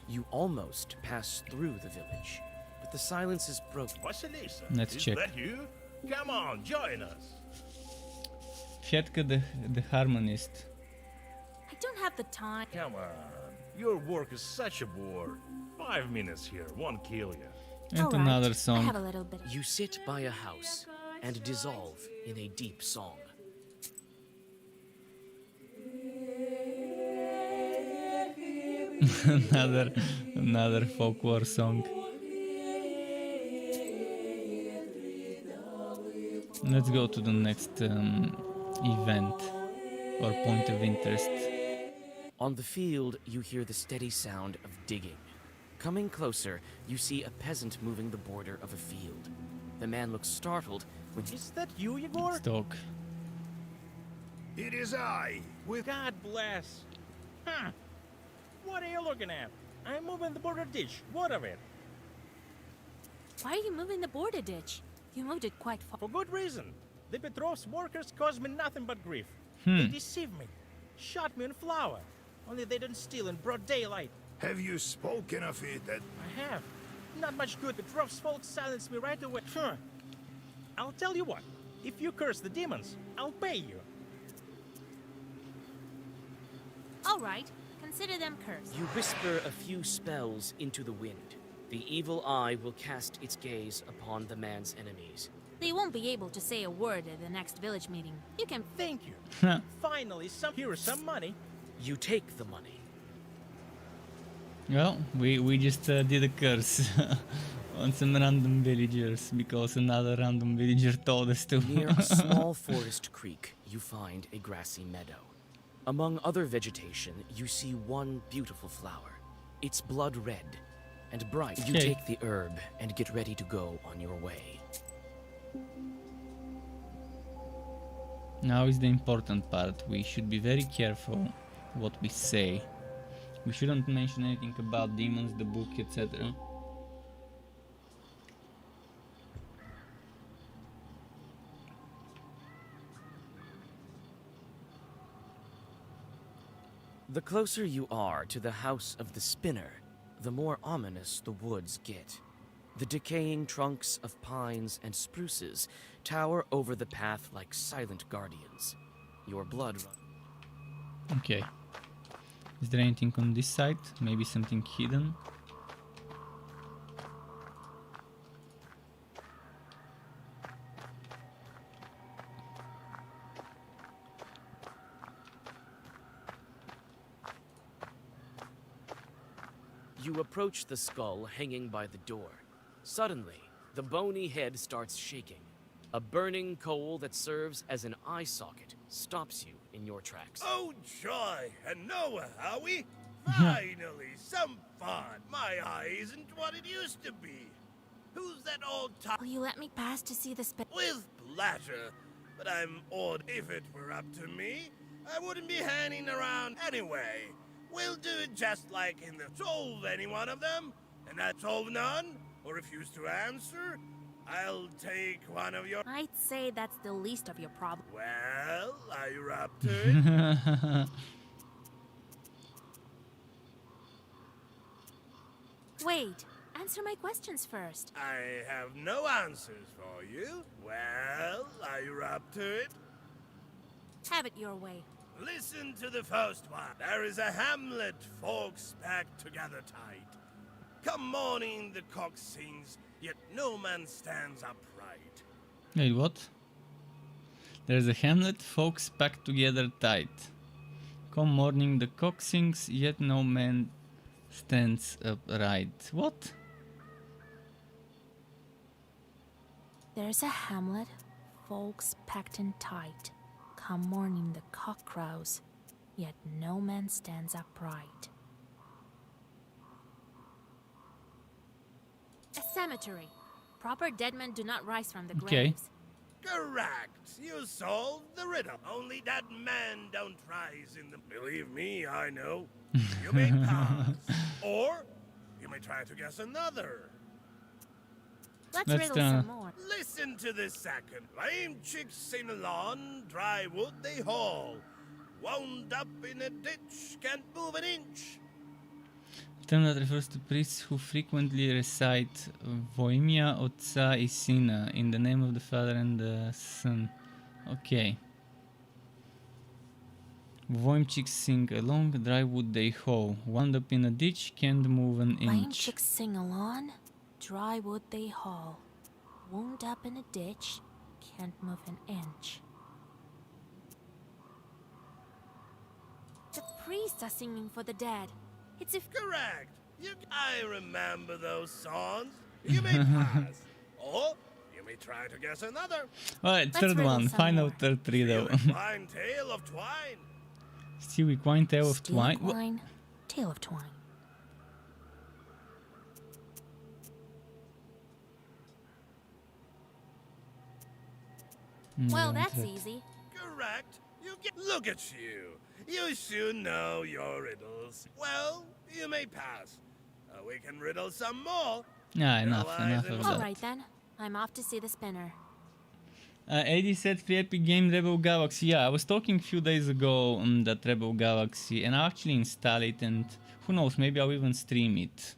You almost pass through the village, but the silence is broken. Vasilisa, Let's check. Is that you? Come on, join us. Fietka the harmonist. I don't have the time. Come on, your work is such a bore. 5 minutes here won't kill you. And another song. I have a little bit. You sit by a house and dissolve in a deep song. another folklore song. Let's go to the next event or point of interest. On the field, you hear the steady sound of digging. Coming closer, you see a peasant moving the border of a field. The man looks startled when he... Is that you, Igor? Let's talk. It is I, with... God bless. Huh. What are you looking at? I'm moving the border ditch. What of it? Why are you moving the border ditch? You moved it quite far. For good reason. The Petrov's workers caused me nothing but grief. Hmm. They deceived me. Shot me in flour. Only they didn't steal in broad daylight. Have you spoken of it that... I have. Not much good. Petrov's folks silenced me right away. Huh. I'll tell you what. If you curse the demons, I'll pay you. All right. Consider them cursed. You whisper a few spells into the wind. The evil eye will cast its gaze upon the man's enemies. They won't be able to say a word at the next village meeting. You can... Thank you. Finally, here's some money. You take the money. Well, we just did a curse on some random villagers because another random villager told us to. Near a small forest creek, you find a grassy meadow. Among other vegetation, you see one beautiful flower. It's blood red and bright. You take the herb and get ready to go on your way. Now is the important part. We should be very careful what we say. We shouldn't mention anything about demons, the book, etc. The closer you are to the house of the spinner, the more ominous the woods get. The decaying trunks of pines and spruces tower over the path like silent guardians. Your blood runs. Okay. Is there anything on this side? Maybe something hidden? You approach the skull hanging by the door. Suddenly, the bony head starts shaking. A burning coal that serves as an eye socket stops you in your tracks. Oh, joy! And Noah, Howie! Finally, some fun! My eye isn't what it used to be. Who's that old top? Will you let me pass to see the With pleasure, but I'm odd. If it were up to me, I wouldn't be hanging around anyway. We'll do it just like in the solve any one of them, and that solve none, or refuse to answer, I'll take one of your... I'd say that's the least of your problem. Well, are you up to it? Wait, answer my questions first. I have no answers for you. Well, are you up to it? Have it your way. Listen to the first one. There is a hamlet, folks packed together tight. Come morning the cock sings, yet no man stands upright. Wait, what? There's a hamlet, folks packed together tight. Come morning the cock sings, yet no man stands upright. What? There's a hamlet, folks packed in tight. Come morning the cock crows, yet no man stands upright. A cemetery. Proper dead men do not rise from the graves. Correct. You solved the riddle. Only that man don't rise in the... Believe me, I know. You may pass. Or you may try to guess another. Let's riddle some more. Listen to this second. Lame chicks in a lawn, dry wood they haul. Wound up in a ditch, can't move an inch. Term that refers to priests who frequently recite Voimia Otca I Syna in the name of the Father and the Son. Okay. Voimchicks sing along, dry wood they hoe. Wound up in a ditch, can't move an inch. Lame chicks sing along, dry wood they haul. Wound up in a ditch, can't move an inch. The priests are singing for the dead. It's if... Correct. I remember those songs. You may pass. Or you may try to guess another. Alright, third one. Final third three though. Wine, tale of twine. Steely Quine, Tale of Twine. Wine, Tale of Twine. Well, that's easy. Correct. You get... Look at you. You should know your riddles. Well, you may pass. We can riddle some more. Yeah, enough of that. Alright then. I'm off to see the spinner. AD said free Epic game Rebel Galaxy. Yeah, I was talking a few days ago on that Rebel Galaxy, and I'll actually install it, and who knows, maybe I'll even stream it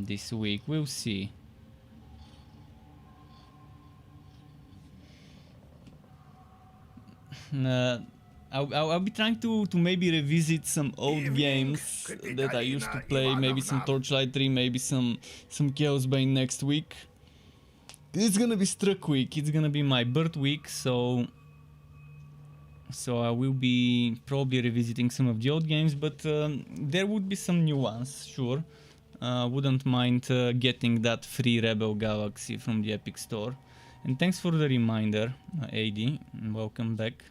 this week. We'll see. I'll be trying to maybe revisit some old games that I used to play, maybe some Torchlight 3, maybe some Chaos Bane next week. It's gonna be Struck week, it's gonna be my birth week, so I will be probably revisiting some of the old games, but there would be some new ones, sure. Wouldn't mind getting that free Rebel Galaxy from the Epic Store. And thanks for the reminder, AD, welcome back.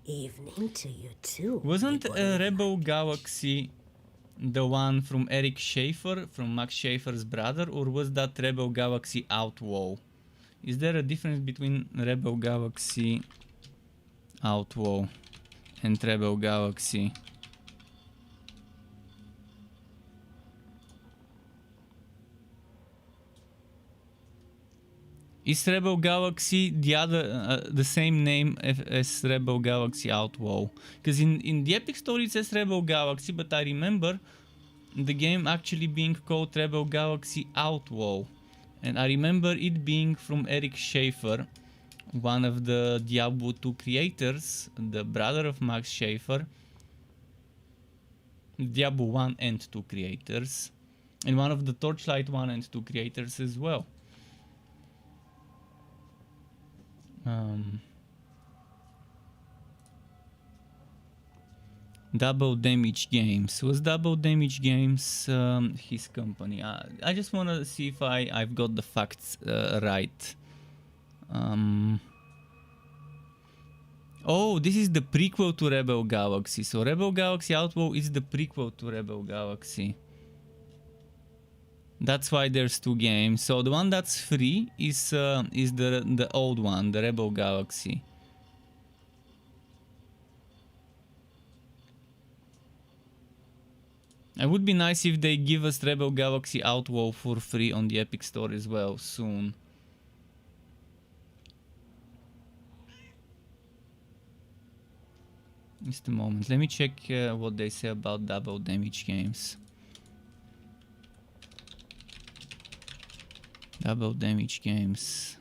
Evening to you too. Wasn't Rebel Galaxy the one from Eric Schaefer, from Max Schaefer's brother, or was that Rebel Galaxy Outlaw? Is there a difference between Rebel Galaxy Outlaw and Rebel Galaxy? Is Rebel Galaxy the same name as Rebel Galaxy Outlaw? Because in the Epic Store it says Rebel Galaxy, but I remember the game actually being called Rebel Galaxy Outlaw. And I remember it being from Eric Schaefer, one of the Diablo 2 creators, the brother of Max Schaefer. Diablo 1 and 2 creators. And one of the Torchlight 1 and 2 creators as well. Double Damage Games. Was Double Damage Games his company? I just want to see if I've got the facts right. Oh, this is the prequel to Rebel Galaxy. So Rebel Galaxy Outlaw is the prequel to Rebel Galaxy. That's why there's two games. So the one that's free is the old one, the Rebel Galaxy. It would be nice if they give us Rebel Galaxy Outlaw for free on the Epic Store as well soon. Just a moment. Let me check what they say about double damage games. Double damage games.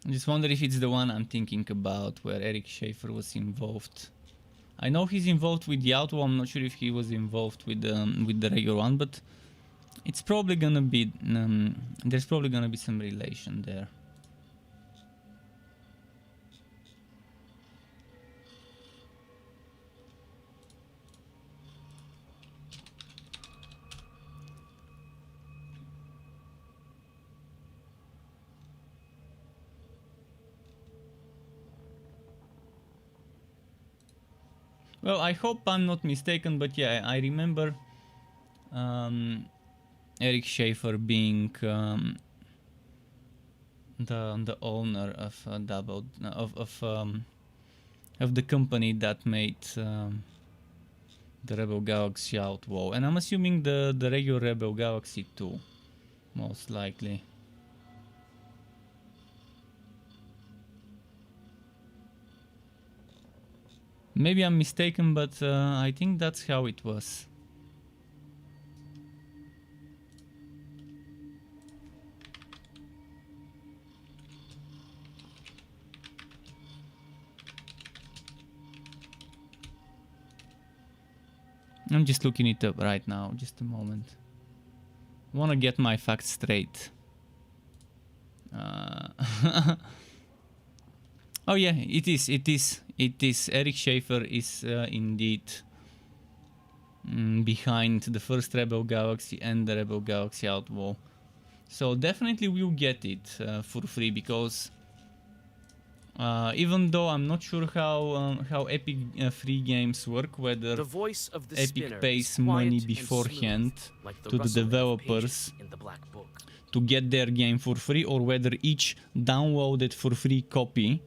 I just wonder if it's the one I'm thinking about, where Eric Schaefer was involved. I know he's involved with the Outlaw. I'm not sure if he was involved with the regular one, but it's probably gonna be there's probably gonna be some relation there. Well, I hope I'm not mistaken, but yeah, I remember Eric Schaefer being the owner of of the company that made the Rebel Galaxy Outlaw, and I'm assuming the regular Rebel Galaxy too, most likely. Maybe I'm mistaken, but I think that's how it was. I'm just looking it up right now, just a moment. I wanna get my facts straight. Oh yeah, it is. Eric Schaefer is indeed behind the first Rebel Galaxy and the Rebel Galaxy Outlaw. So definitely we'll get it for free, because even though I'm not sure how Epic free games work, whether Epic pays money beforehand to the developers to get their game for free, or whether each downloaded for free copy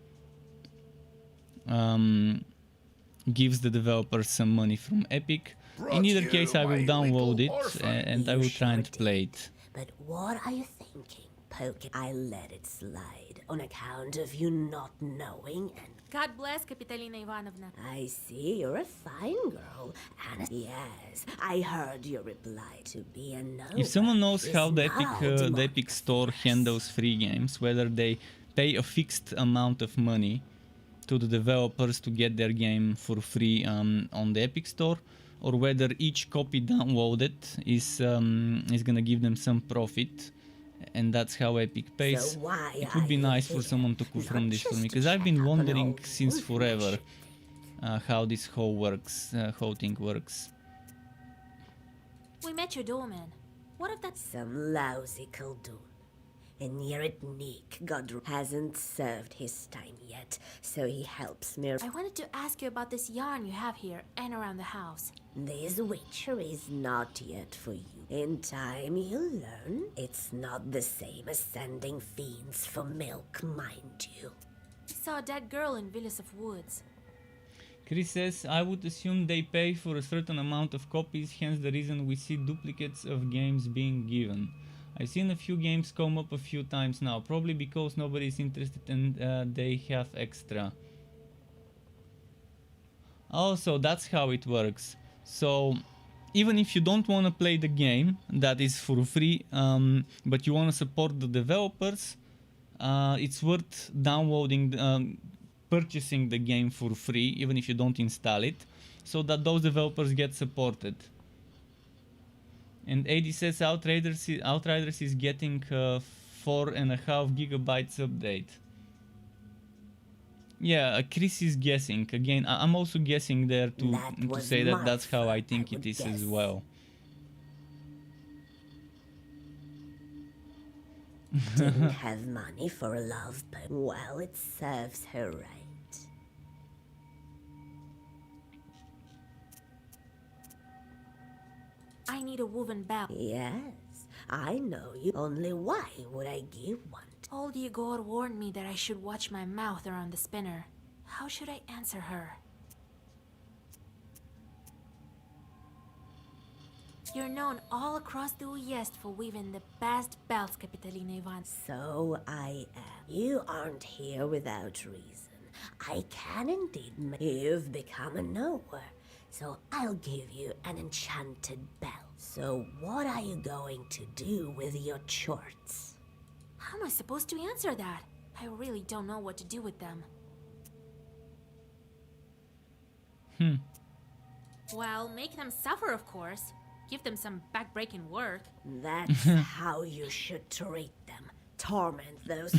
gives the developers some money from Epic. In either case, I will download it and I will try and play it. But what are you thinking, Poke? I let it slide on account of you not knowing, and God bless, Kapitalina Ivanovna. I see you're a fine girl, and yes, I heard your reply to be a no. If someone knows how the Epic Store handles free games, whether they pay a fixed amount of money to the developers to get their game for free on the Epic Store, or whether each copy downloaded is gonna give them some profit, and that's how Epic pays. So why it would be nice for someone to confirm this for me, because I've been wondering since forever how this whole thing works. We met your doorman. What if that's some lousy Khaldun? And Nerik God hasn't served his time yet, so he helps me. I wanted to ask you about this yarn you have here and around the house. This witchery is not yet for you. In time, you'll learn. It's not the same as sending fiends for milk, mind you. I saw a dead girl in Villas of Woods. Chris says, I would assume they pay for a certain amount of copies, hence the reason we see duplicates of games being given. I've seen a few games come up a few times now, probably because nobody is interested and they have extra. Also, that's how it works. So, even if you don't want to play the game that is for free, but you want to support the developers, it's worth downloading, purchasing the game for free, even if you don't install it, so that those developers get supported. And AD says Outriders is getting 4.5 gigabytes update. Yeah, Chris is guessing. Again, I'm also guessing there to say that that's how I think it is as well. Didn't have money for a love poem. Well, it serves her right. I need a woven bell. Yes, I know you. Only why would I give one? Old Igor warned me that I should watch my mouth around the spinner. How should I answer her? You're known all across the Uyezd for weaving the best bells, Kapitolina Ivan. So I am. You aren't here without reason. I can indeed You've become a knower, so I'll give you an enchanted bell. So what are you going to do with your chorts? How am I supposed to answer that? I really don't know what to do with them. Well, make them suffer, of course. Give them some back-breaking work. That's how you should treat them. Torment those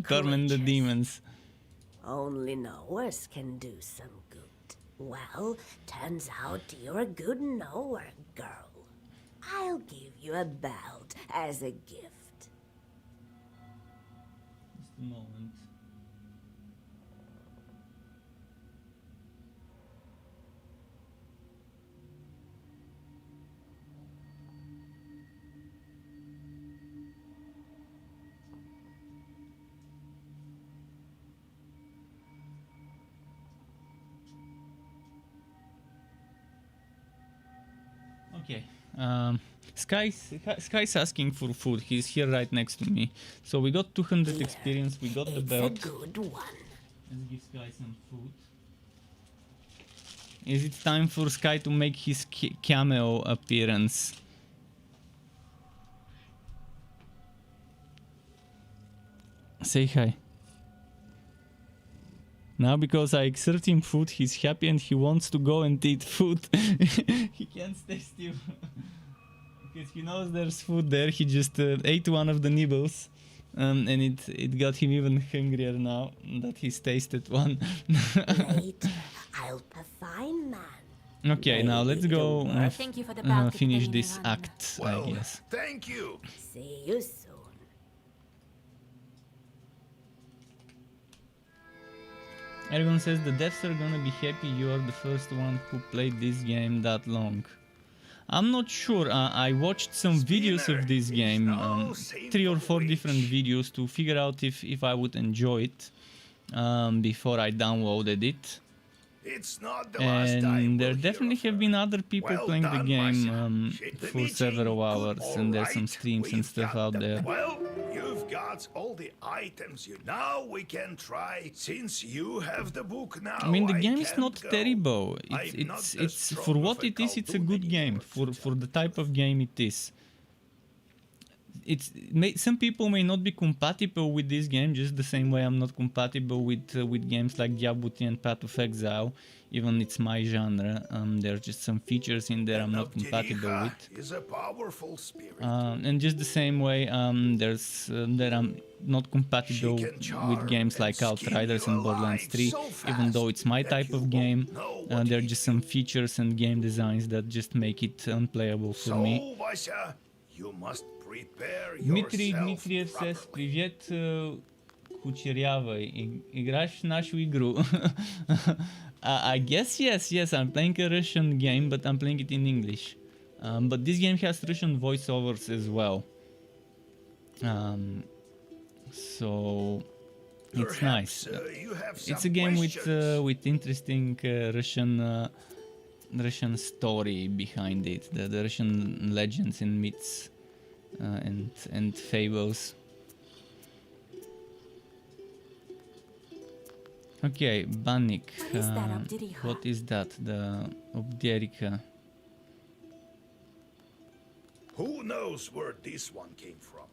Torment the demons. Only knowers can do some good. Well, turns out you're a good knower, girl. I'll give you a belt as a gift. Just a moment. Okay. Sky's asking for food. He's here right next to me. So we got 200 experience. We got the belt. It's a good one. Let's give Sky some food. Is it time for Sky to make his cameo appearance? Say hi. Now because I exert him food, he's happy and he wants to go and eat food. He can't stay still. Because he knows there's food there. He just ate one of the nibbles. And it got him even hungrier now that he's tasted one. Later, I'll be a fine man. Okay, now let's go Thank you for the finish this act, Well, I guess. thank you. See you soon. Everyone says the devs are gonna be happy you are the first one who played this game that long. I'm not sure. I watched some videos of this game, 3 or 4 different videos to figure out if I would enjoy it before I downloaded it. It's not the last time And there we'll definitely have been other people Well playing the done, game The for meeting, several hours, and there's some alright, streams and we've stuff got out the- there. Well, you've got all the items you now we can try. Since you have the book now, I mean, the game is can't not go. terrible. I'm not the It's for strong what of a it is. It's a Khaldun good game for the type of game it is. Some people may not be compatible with this game, just the same way I'm not compatible with games like Diablo 3 and Path of Exile. Even it's my genre. There are just some features in there I'm not compatible with. Is a powerful spirit. And just the same way, that I'm not compatible with games like Outriders and Borderlands 3, even though it's my type of game. There are just some features and game designs that just make it unplayable for me. Vasya, you must prepare Дмитрий yourself Дмитриев says, привет, Кучерявый, играешь в нашу игру? I guess yes, I'm playing a Russian game, but I'm playing it in English. But this game has Russian voiceovers as well. So it's nice. It's a game with interesting Russian story behind it, the Russian legends and myths and fables. Okay, Banik. What is that? The Obderika. Who knows where this one came from?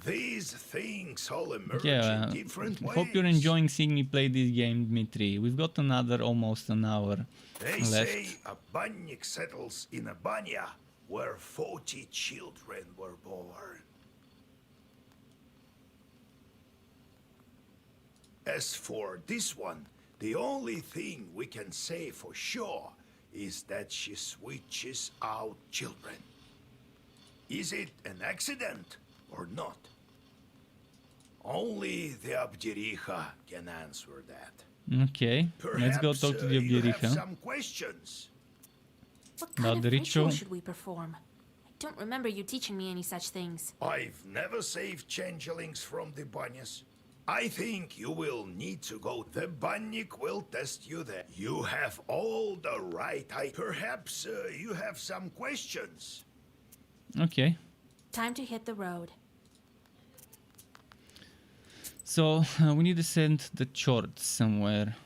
These things all emerge in different ways. Hope you're enjoying seeing me play this game, Dmitry. We've got almost an hour They left. say a bannik settles in a banya where 40 children were born. As for this one, the only thing we can say for sure is that she switches out children. Is it an accident or not? Only the Abdericha can answer that. Okay, let's go talk to the You have Abdericha. some questions. What kind About of the ritual ritual? should we perform? I don't remember you teaching me any such things. I've never saved changelings from the banyas. I think you will need to go. The bannik will test you there. You have all the right. Perhaps you have some questions. Okay. Time to hit the road. So we need to send the chort somewhere.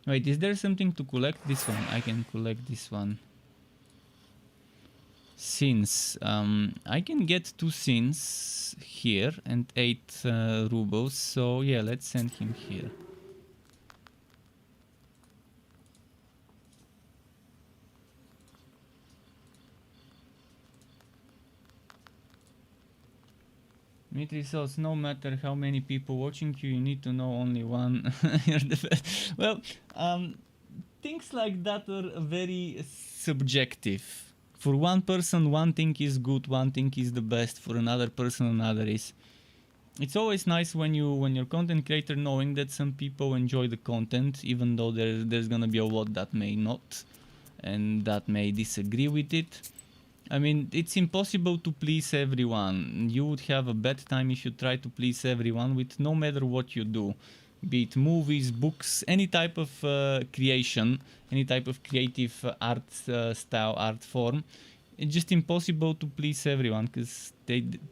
Wait, is there something to collect? This one. I can collect this one. Sins. I can get 2 sins here and 8 rubles. So yeah, let's send him here. Dmitry says, no matter how many people watching you, you need to know only one. You're the best. Well, things like that are very subjective. For one person, one thing is good, one thing is the best. For another person, another is. It's always nice when you're content creator knowing that some people enjoy the content, even though there's gonna be a lot that may not, and that may disagree with it. I mean, it's impossible to please everyone. You would have a bad time if you try to please everyone with no matter what you do. Be it movies, books, any type of creation, any type of creative art style, art form. It's just impossible to please everyone because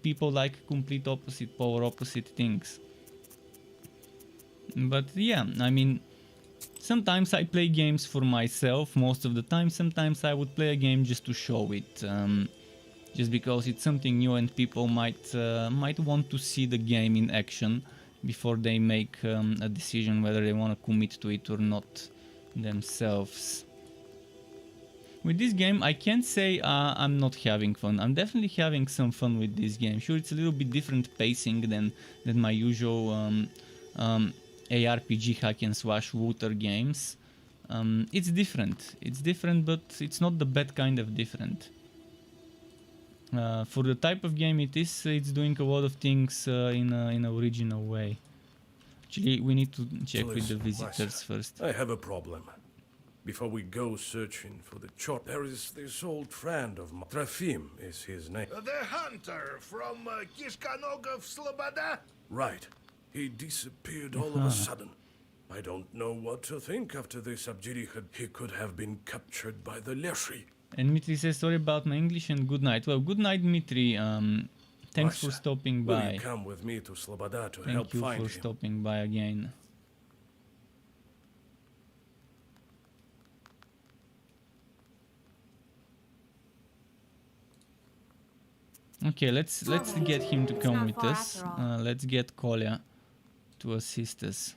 people like complete opposite, polar opposite things. But yeah, I mean, sometimes I play games for myself, most of the time. Sometimes I would play a game just to show it, just because it's something new and people might want to see the game in action before they make a decision whether they want to commit to it or not themselves. With this game, I can't say I'm not having fun. I'm definitely having some fun with this game. Sure, it's a little bit different pacing than my usual ARPG hack and slash shooter games. It's different, but it's not the bad kind of different. For the type of game it is, it's doing a lot of things in an original way. Actually, we need to check with the visitors first. I have a problem. Before we go searching for the chort, there is this old friend of mine. Trofim is his name. The hunter from Kishkanogov Sloboda? Right. He disappeared all of a sudden. I don't know what to think after this Abdericha. He could have been captured by the Leshri. And Dmitry says, sorry about my English and good night. Well, good night, Dmitry. Thanks for stopping by. Will you come with me to Sloboda to help find him? Thank you for stopping by again. Okay, let's get him to come with us. Let's get Kolya to assist us.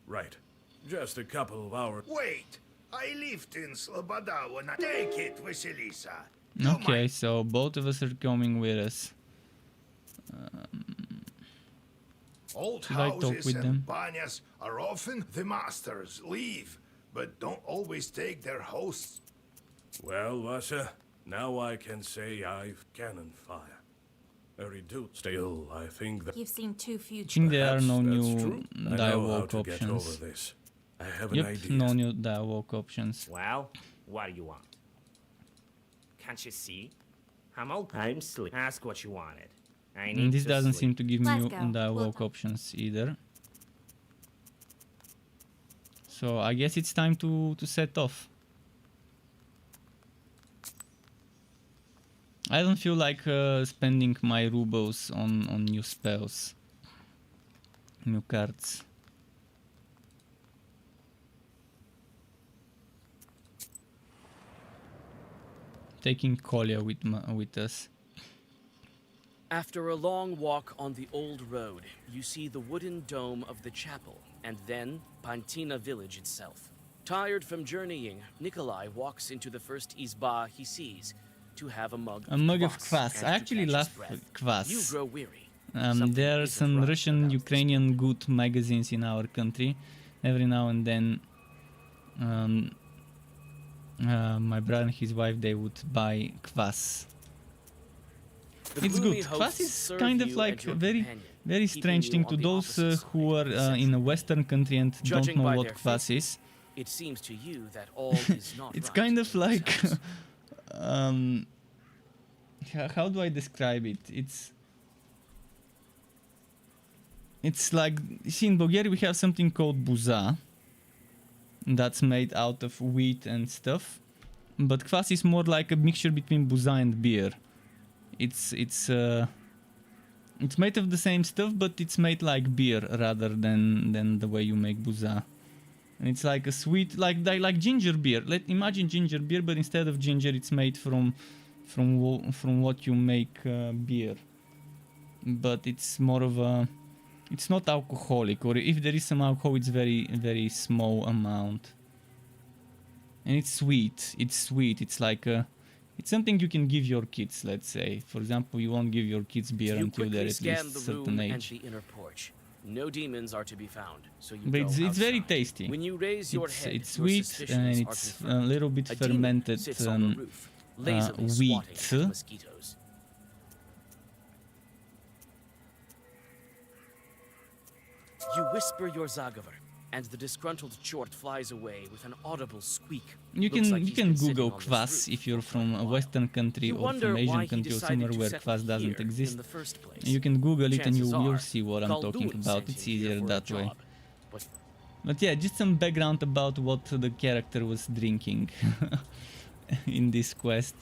Right. Just a couple of hours. Wait! I lived in Sloboda when I... Take it, Vasilisa. Okay, so both of us are coming with us. Old Should I talk houses with and them? banyas are often the masters leave, but don't always take their hosts. Well, Vasha, now I can say I've cannon fire. A reduced. Still, I think that... You've seen too few. I think there are no new true. dialogue I know how to get over options. this. I have an Yep, idea. no new dialogue options. Well, what do you want? Can't you see? I'm old. I'm sleep. Ask what you wanted. I need And this to doesn't sleep. seem to give me Let's new go. dialogue options either. So I guess it's time to set off. I don't feel like spending my rubles on new spells, new cards. Taking Kolya with us. After a long walk on the old road, you see the wooden dome of the chapel, and then Pantina village itself. Tired from journeying, Nikolai walks into the first izba he sees to have a mug A mug of kvass. I actually love You kvass. grow weary. There are some Russian, Ukrainian good magazines in our country. Every now and then, my brother and his wife, they would buy kvass. It's good. Kvass is kind of like a very strange thing to those who are in a Western country and don't know what kvass is. It seems to you that all is not It's right kind of in this like house. how do I describe it? It's like, you see, in Bulgaria we have something called buza that's made out of wheat and stuff, but kvass is more like a mixture between buza and beer. It's made of the same stuff, but it's made like beer rather than the way you make buza. And it's like a sweet, like ginger beer. Imagine ginger beer, but instead of ginger, it's made from what you make beer. But it's more of a, it's not alcoholic, or if there is some alcohol, it's very small amount. And it's sweet. It's sweet. It's like a, it's something you can give your kids. Let's say, for example, you won't give your kids beer until they're at least a certain age. And the inner porch. No demons are to be found, so you But go it's very outside. tasty. When you raise your head, It's your sweet suspicions and are it's a confirmed. little bit A demon fermented sits on the roof, lazily wheat. swatting at mosquitoes. You whisper your zagavar, and the disgruntled chort flies away with an audible squeak. You Looks like can he's been sitting Google on this kvass roof if you're for from a Western country You or wonder from why Asian he country or decided somewhere to where settle kvass doesn't here in exist. the first place. You can Google it and Chances you'll are see what I'm talking Khaldun about. sent It's him here easier for a that way. job, But yeah, just some background about what the character was drinking in this quest,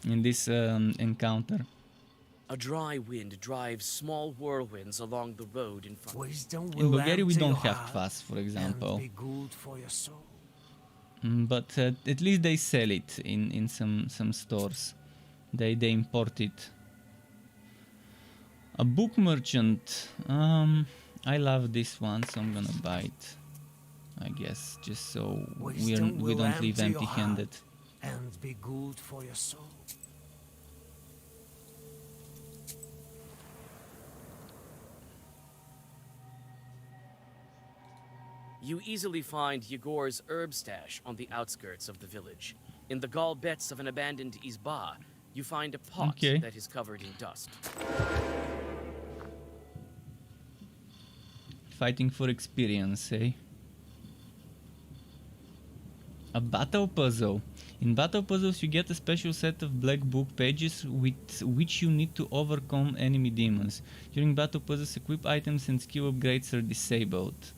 in this encounter. A dry wind drives small whirlwinds along the road in front. In Bulgaria we don't have kvass, for example. But at least they sell it in some stores. They import it. A book merchant. I love this one, so I'm gonna buy it. I guess, just so we don't leave empty-handed. And be good for your soul. You easily find Yegor's herb stash on the outskirts of the village. In the gall bets of an abandoned izba, you find a pot that is covered in dust. Fighting for experience, eh? A battle puzzle. In battle puzzles you get a special set of black book pages with which you need to overcome enemy demons. During battle puzzles, equip items and skill upgrades are disabled.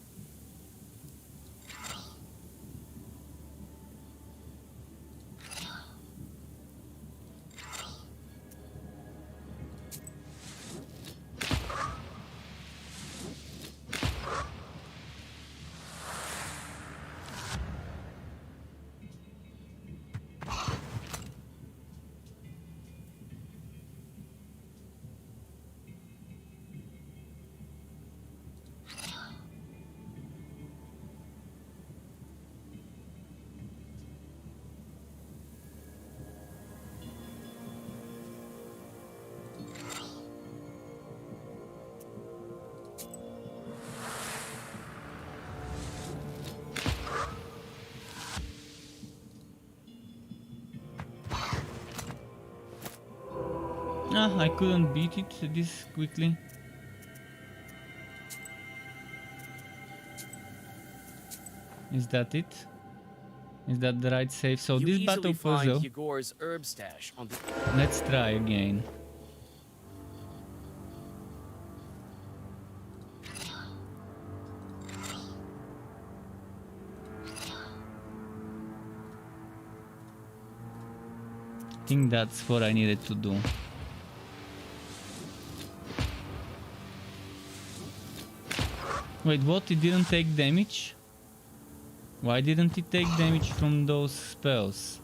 I couldn't beat it this quickly. Is that it? Is that the right save? So this battle puzzle. Yegor's herb stash on the Let's try again. I think that's what I needed to do. Wait, what? It didn't take damage? Why didn't it take damage from those spells?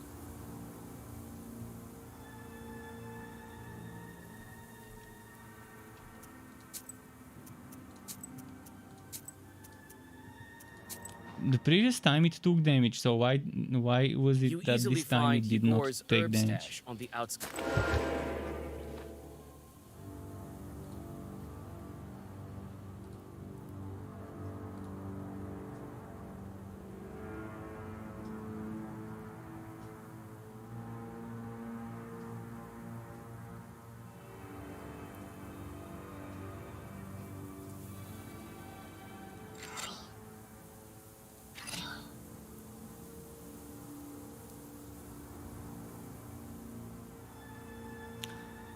the previous time it took damage, so why was it You that easily this time it find did not Yegor's take herb damage? stash on the outskirts.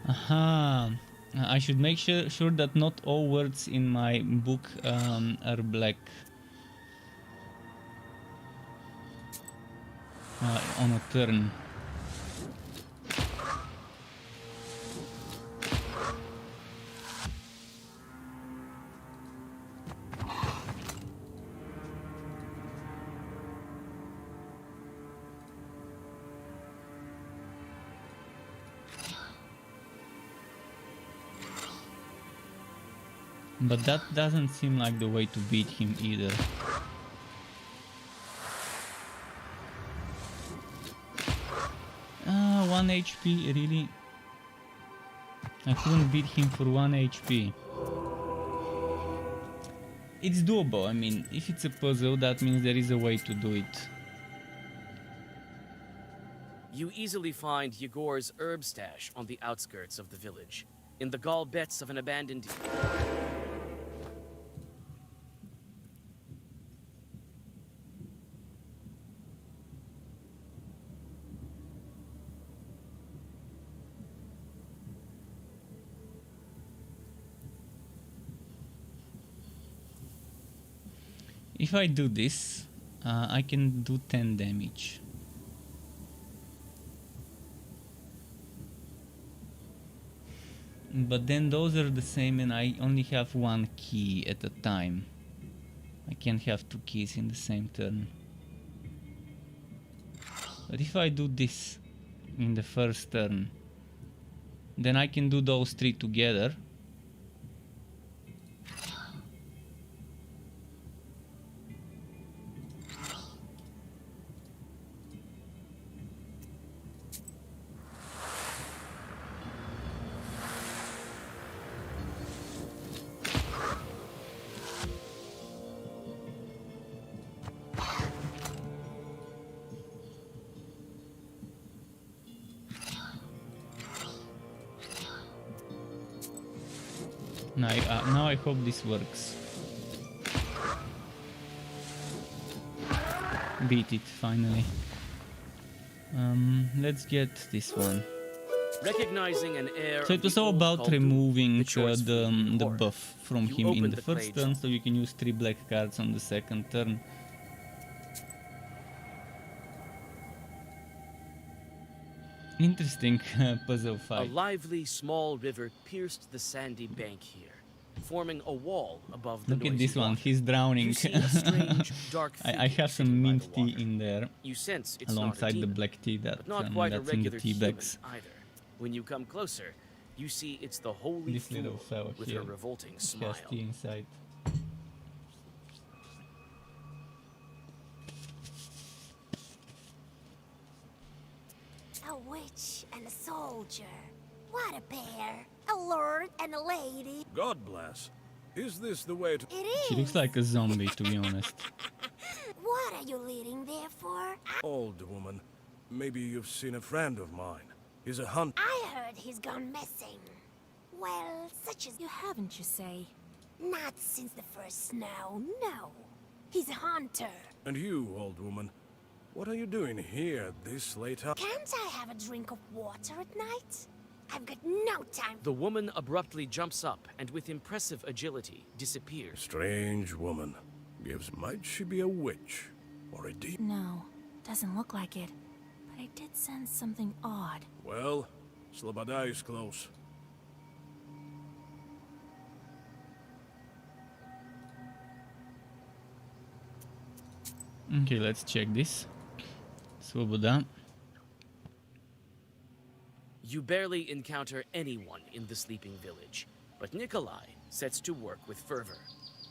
Aha. I should make sure that not all words in my book are black on a turn. But that doesn't seem like the way to beat him either. Ah, 1 HP, really? I couldn't beat him for 1 HP. It's doable, I mean, if it's a puzzle, that means there is a way to do it. You easily find Yegor's herb stash on the outskirts of the village, in the gall beds of an abandoned... If I do this, I can do 10 damage. But then those are the same and I only have one key at a time. I can't have two keys in the same turn. But if I do this in the first turn, then I can do those three together. Now I hope this works. Beat it, finally. Let's get this one. Recognizing an air So it was all about removing the buff from him in the the first clay turn, so you can use 3 black cards on the second turn. Interesting puzzle A fight. lively small river pierced the sandy bank here, forming a wall above the Look at noisy this one, water. he's drowning. You see a strange, dark I figure have sitting some by mint the tea water. in there, You sense it's alongside not a the demon, black tea but not quite a that's in the regular tea human bags. either. When you come closer, you see it's the holy This little fool fellow with here her revolting has smile. tea inside. A witch and a soldier. What a pair. A lord and a lady. God bless. Is this the way to... It is. She looks like a zombie, to be honest. What are you leading there for? Old woman, maybe you've seen a friend of mine. He's a hunter. I heard he's gone missing. Well, such as You haven't, you say? not since the first snow, no. He's a hunter. And you, old woman, what are you doing here this late hour? Can't I have a drink of water at night? I've got no time. The woman abruptly jumps up and with impressive agility disappears. Strange woman. Might she be a witch? Or a demon? No, doesn't look like it. But I did sense something odd. Well, Sloboda is close. Okay, let's check this. Svoboda. You barely encounter anyone in the sleeping village, but Nikolai sets to work with fervor.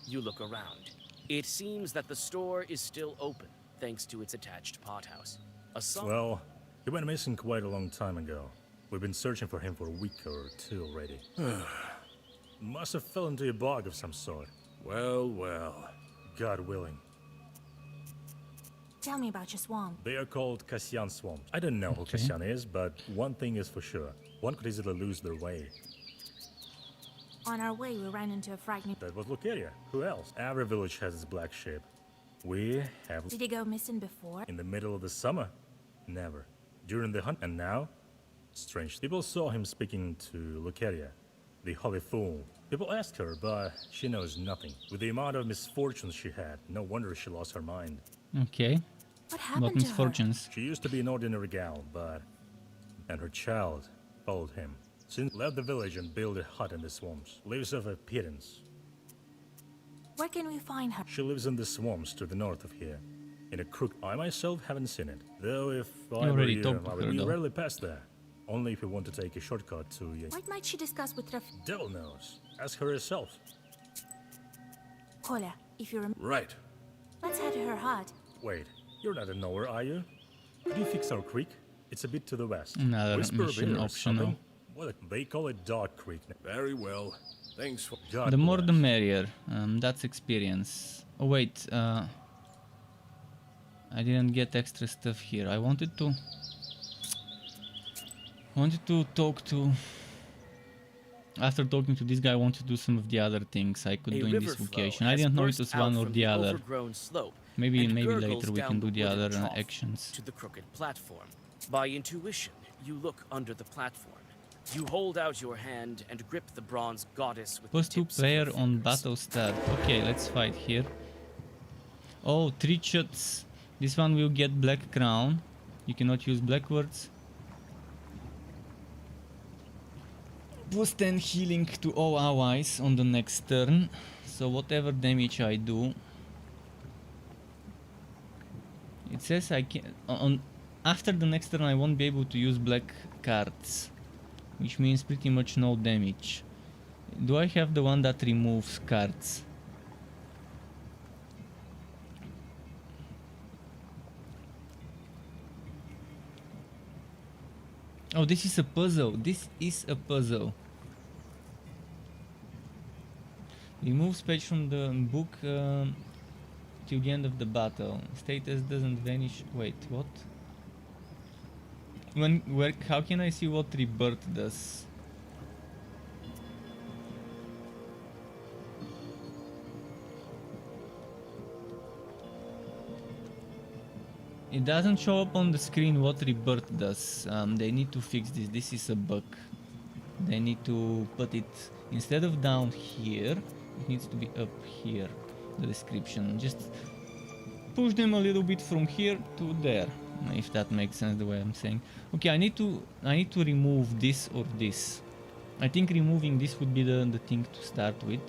You look around. It seems that the store is still open, thanks to its attached pothouse. Well, he went missing quite a long time ago. We've been searching for him for a week or two already. Must have fell into a bog of some sort. Well, well. God willing. Tell me about your swamp. They are called Kasyan swamps. I don't know who Okay. Kasyan is, but one thing is for sure. One could easily lose their way. On our way, we ran into a frightening... That was Lucaria. Who else? Every village has its black sheep. We have... Did he go missing before? In the middle of the summer? Never. During the hunt, and now? Strange. People saw him speaking to Lucaria, the holy fool. People asked her, but she knows nothing. With the amount of misfortunes she had, no wonder she lost her mind. Okay. What happened What misfortunes? She used to be an ordinary gal, but... And her child followed him. Since left the village and built a hut in the swamps. Lives off a pittance. Where can we find her? She lives in the swamps to the north of here. In a crook. I myself haven't seen it. Though if I were already you, talked to I her, would though. rarely pass there. Only if you want to take a shortcut to... What might she discuss with Raf... Devil knows. Ask her herself. Koля, if you remember... Right. Let's head to her hut. Wait, you're not in nowhere, are you? Could you fix our creek? It's a bit to the west. Another Whisper a mission bit or optional. something? Well, they call it Dog Creek. Very well. Thanks for... God The more bless. the merrier. That's experience. Oh wait, I didn't get extra stuff here. I wanted to talk to... After talking to this guy, I wanted to do some of the other things I could A do in river this flow vocation. I has didn't know it burst was out one or from the other. overgrown slope Maybe and later gurgles we can down do the wooded other trough actions. to the crooked platform. By intuition, you look under the platform. You hold out your hand and grip the bronze goddess with Plus the 2 tips of player your on fingers. battle start. Okay, let's fight here. Oh, 3 shots. This one will get black crown. You cannot use black words. Plus 10 healing to all allies on the next turn. So whatever damage I do, it says I can after the next turn I won't be able to use black cards, which means pretty much no damage. Do I have the one that removes cards? Oh, this is a puzzle. This is a puzzle. Removes page from the book till the end of the battle. Status doesn't vanish. Wait, what? How can I see what rebirth does? It doesn't show up on the screen what rebirth does. They need to fix this. This is a bug. They need to put it instead of down here. It needs to be up here. The description. Just push them a little bit from here to there, if that makes sense the way I'm saying. Okay, I need to remove this or this. I think removing this would be the thing to start with.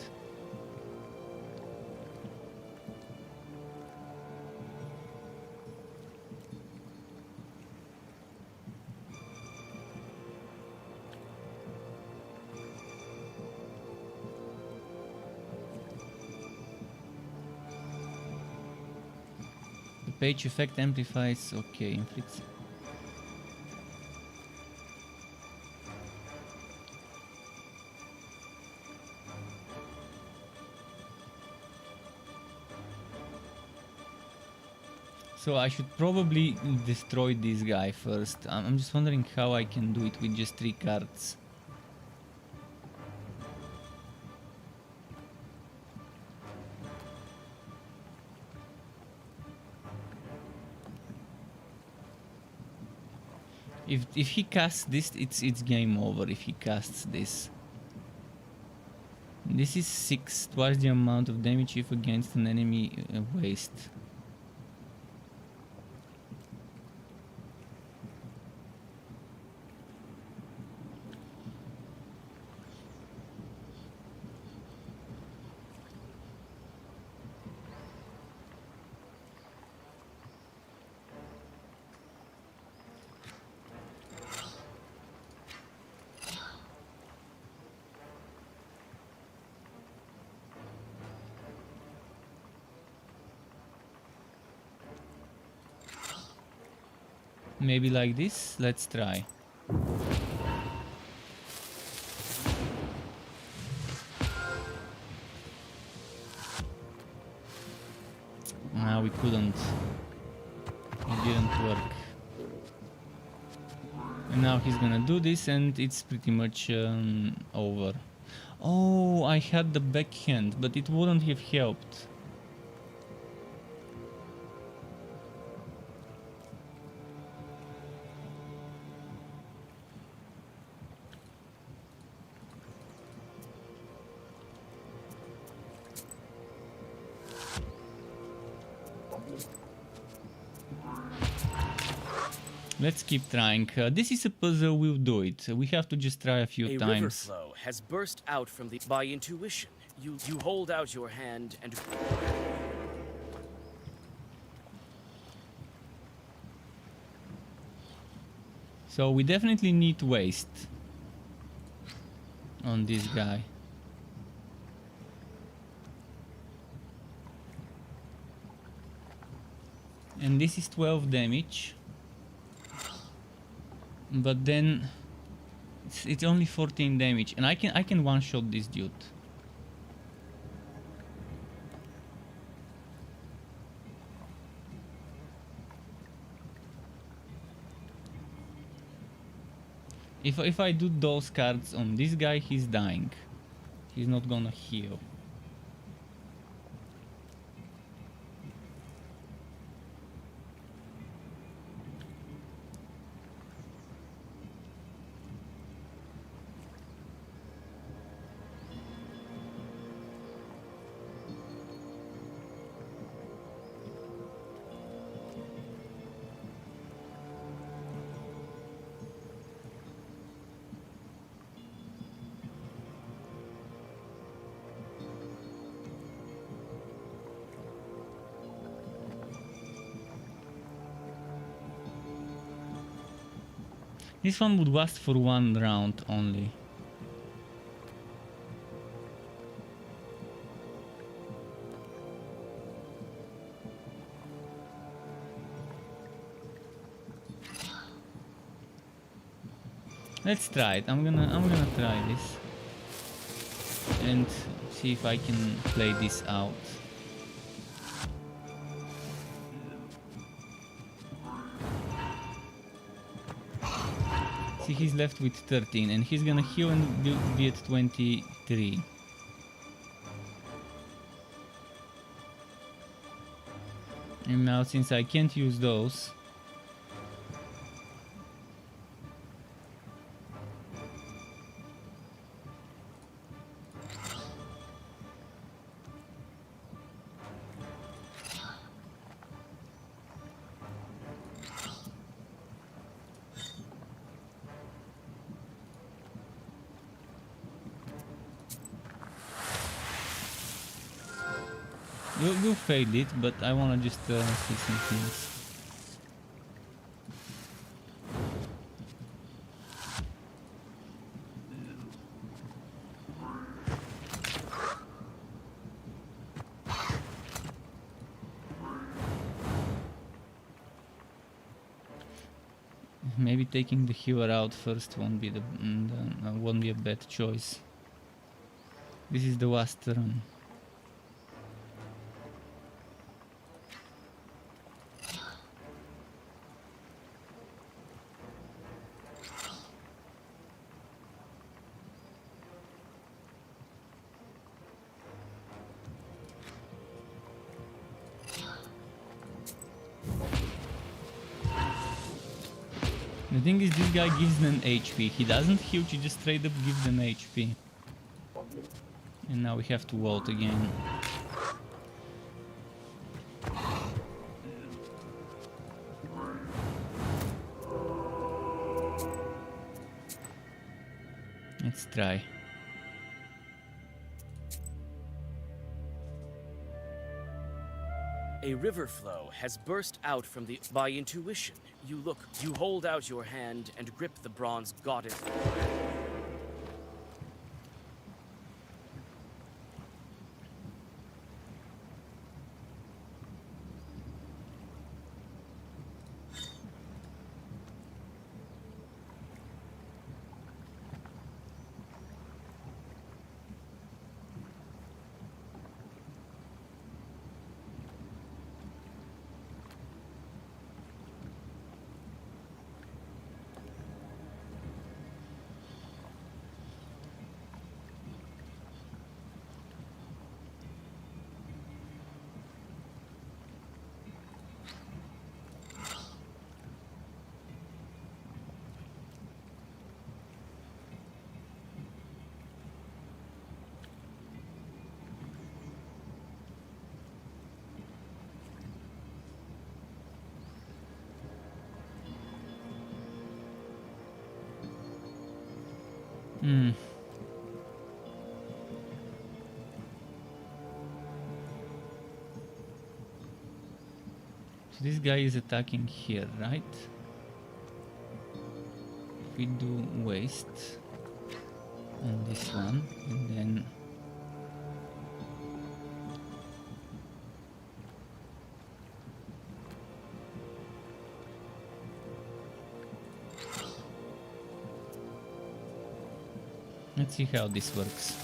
Page effect amplifies, okay, inflicts. So I should probably destroy this guy first. I'm just wondering how I can do it with just 3 cards. If he casts this, it's game over. If he casts this, this is 6, twice the amount of damage if against an enemy waste. Maybe like this? Let's try. We couldn't. It didn't work. And now he's gonna do this and it's pretty much over. Oh, I had the backhand, but it wouldn't have helped. Let's keep trying. This is a puzzle, we'll do it. We have to just try a few times. A river flow has burst out from the... By intuition, you hold out your hand and... So we definitely need waste on this guy. And this is 12 damage. But then it's only 14 damage, and I can one-shot this dude. If I do those cards on this guy, he's dying. He's not gonna heal. This one would last for one round only. Let's try it. I'm gonna try this and see if I can play this out. See, he's left with 13 and he's gonna heal and be at 23. And now since I can't use those, we'll fade it, but I wanna just see some things. Maybe taking the healer out first won't be won't be a bad choice. This is the last turn. The thing is, this guy gives them HP. He doesn't heal, he just straight up gives them HP. And now we have to ult again. Let's try. A river flow has burst out from the... By intuition, you hold out your hand and grip the bronze goddess. Hmm. So this guy is attacking here, right? If we do waste on this one, and then let's see how this works.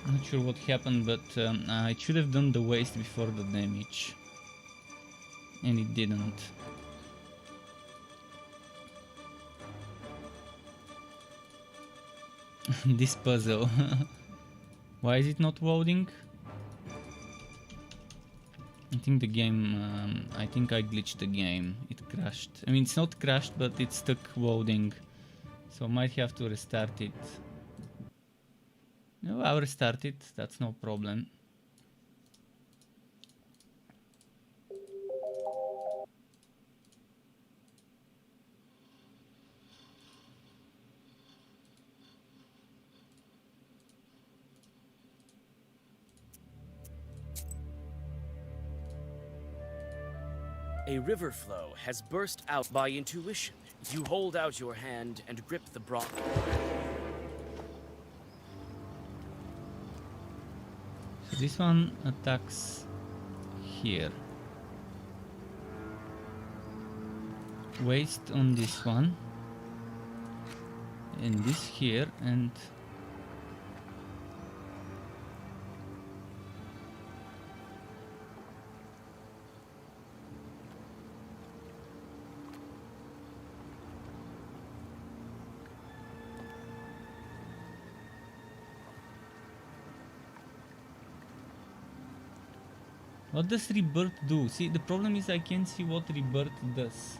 Not sure what happened, but I should have done the waste before the damage, and it didn't. This puzzle. Why is it not loading? I think the game, I think I glitched the game. It crashed. I mean, it's not crashed, but it's stuck loading. So I might have to restart it. No, I'll restart it. That's no problem. A river flow has burst out by intuition. You hold out your hand and grip the bronze. So this one attacks here. Waste on this one. And this here, and what does rebirth do? See, the problem is I can't see what rebirth does.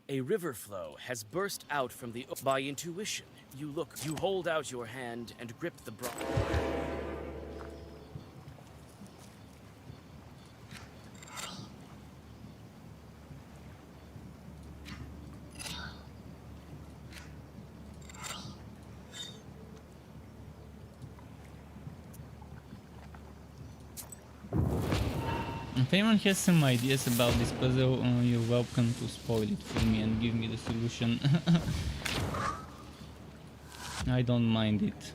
A river flow has burst out from the by intuition. You hold out your hand and grip the bronze. If anyone has some ideas about this puzzle, you're welcome to spoil it for me and give me the solution. I don't mind it.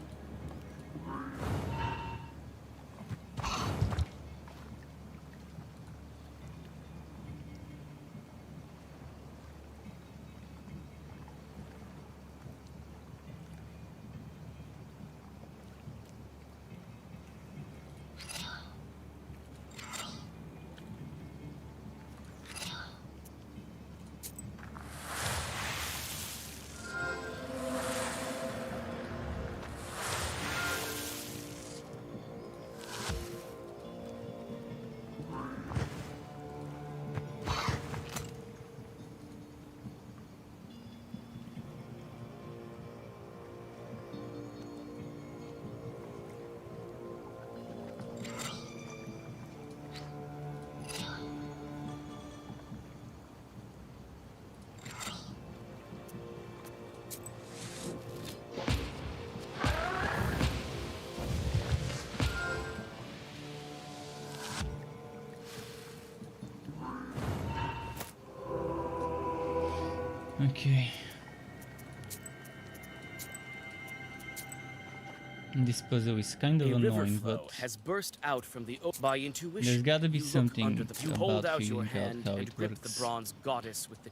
Okay. This puzzle is kind of annoying, but has burst out from the by intuition. There's gotta be something you about hold out your figuring out hand how and it grip works. the bronze goddess with the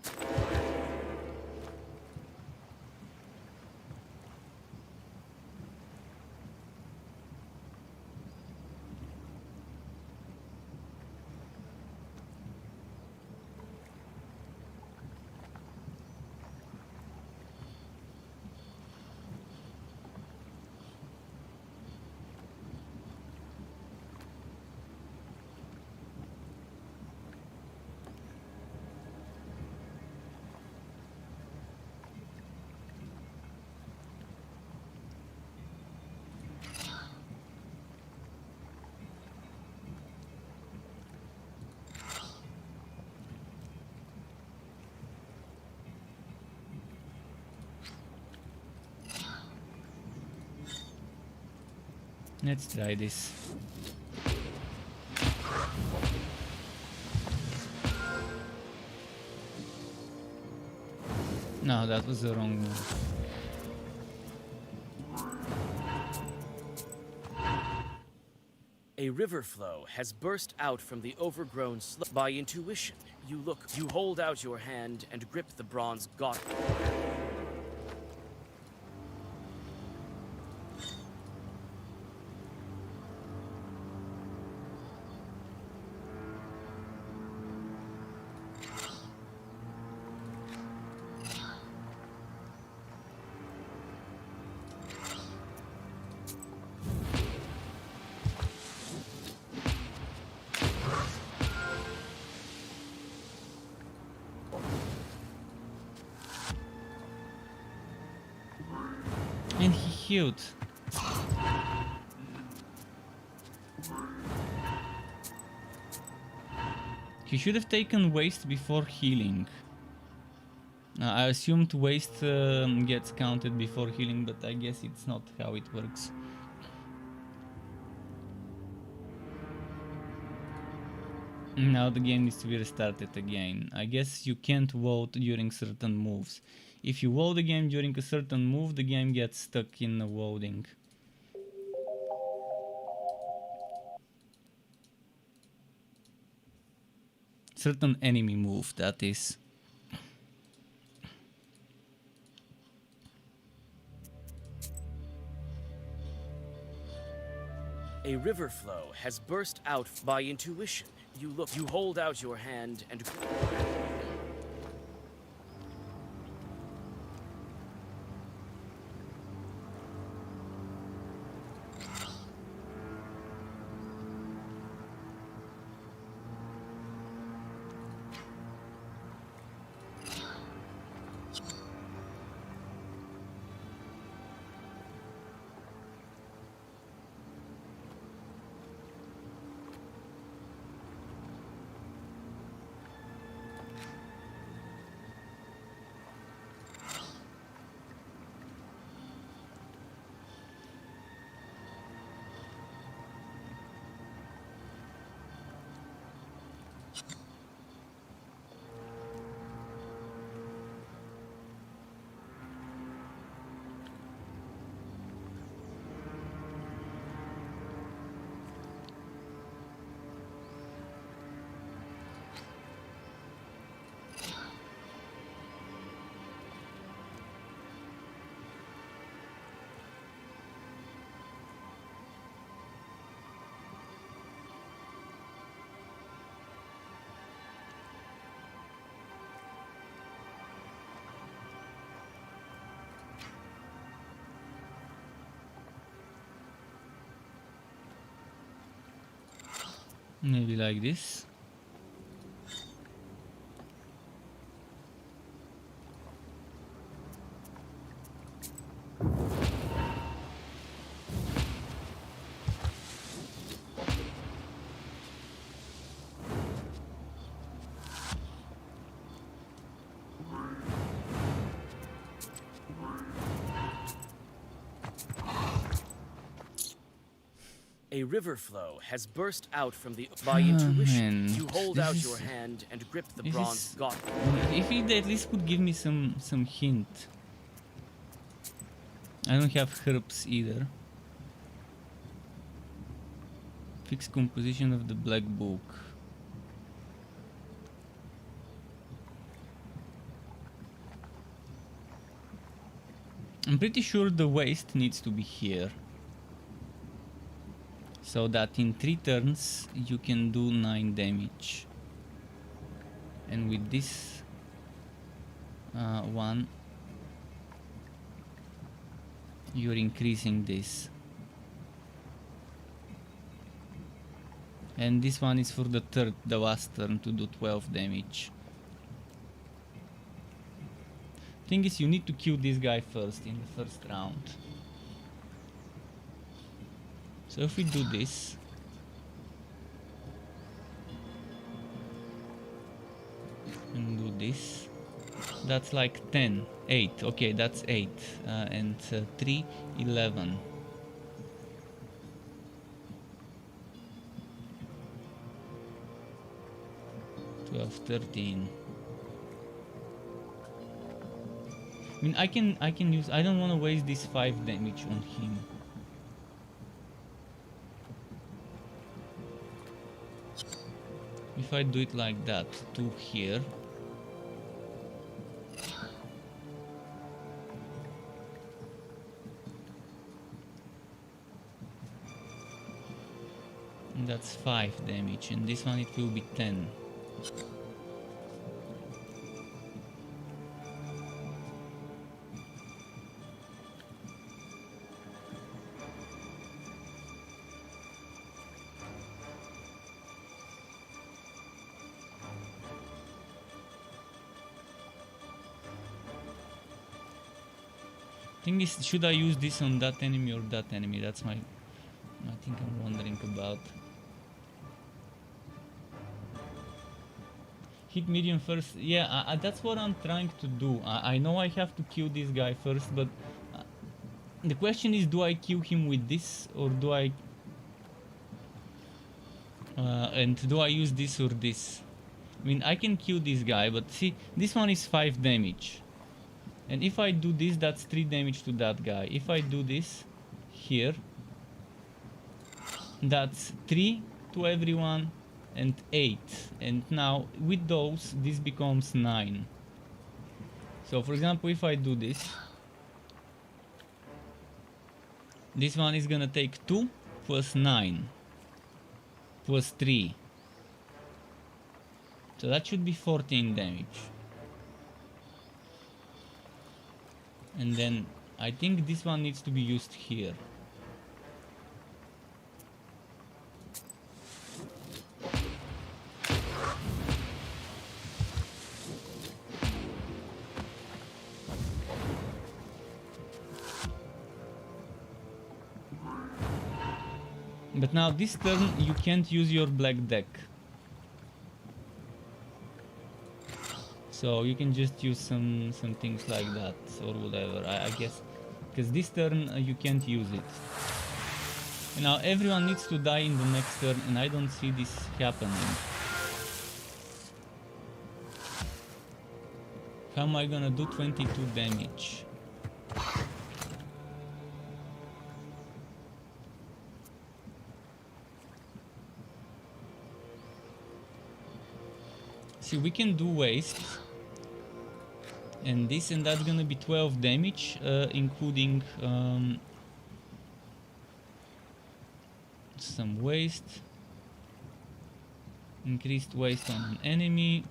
Let's try this. No, that was the wrong move. A river flow has burst out from the overgrown slope. By intuition, you hold out your hand and grip the bronze gauntlet. And he healed. He should have taken waste before healing. I assumed waste gets counted before healing, but I guess it's not how it works. Now the game needs to be restarted again. I guess you can't vote during certain moves. If you vote the game during a certain move, the game gets stuck in the voting. Certain enemy move, that is. A river flow has burst out. By intuition, you hold out your hand and... Maybe like this. A river flow has burst out from the... By intuition, man. you hold out your hand and grip the bronze gauntlet. If he at least could give me some hint. I don't have herbs either. Fixed composition of the black book. I'm pretty sure the waste needs to be here. So that in 3 turns you can do 9 damage. And with this one, you're increasing this. And this one is for the last turn to do 12 damage. Thing is, you need to kill this guy first in the first round. So if we do this, and do this, that's like 10, 8, okay, that's 8, and 3, 11. 12, 13. I mean, I can use. I don't want to waste this 5 damage on him. If I do it like that, 2 here. And that's 5 damage, and this one it will be 10. Thing is, should I use this on that enemy or that enemy? That's my thing I'm wondering about. Hit medium first. Yeah, that's what I'm trying to do. I know I have to kill this guy first, but the question is, do I kill him with this or do I... and do I use this or this? I mean, I can kill this guy, but see, this one is 5 damage. And if I do this, that's 3 damage to that guy. If I do this here, that's 3 to everyone and 8. And now with those, this becomes 9. So for example, if I do this, this one is gonna take 2 plus 9 plus 3. So that should be 14 damage. And then I think this one needs to be used here. But now this turn you can't use your black deck. So you can just use some things like that or whatever, I guess. Because this turn you can't use it. And now everyone needs to die in the next turn and I don't see this happening. How am I gonna do 22 damage? See, we can do waste. And this and that's gonna be 12 damage, including some waste. Increased waste on an enemy.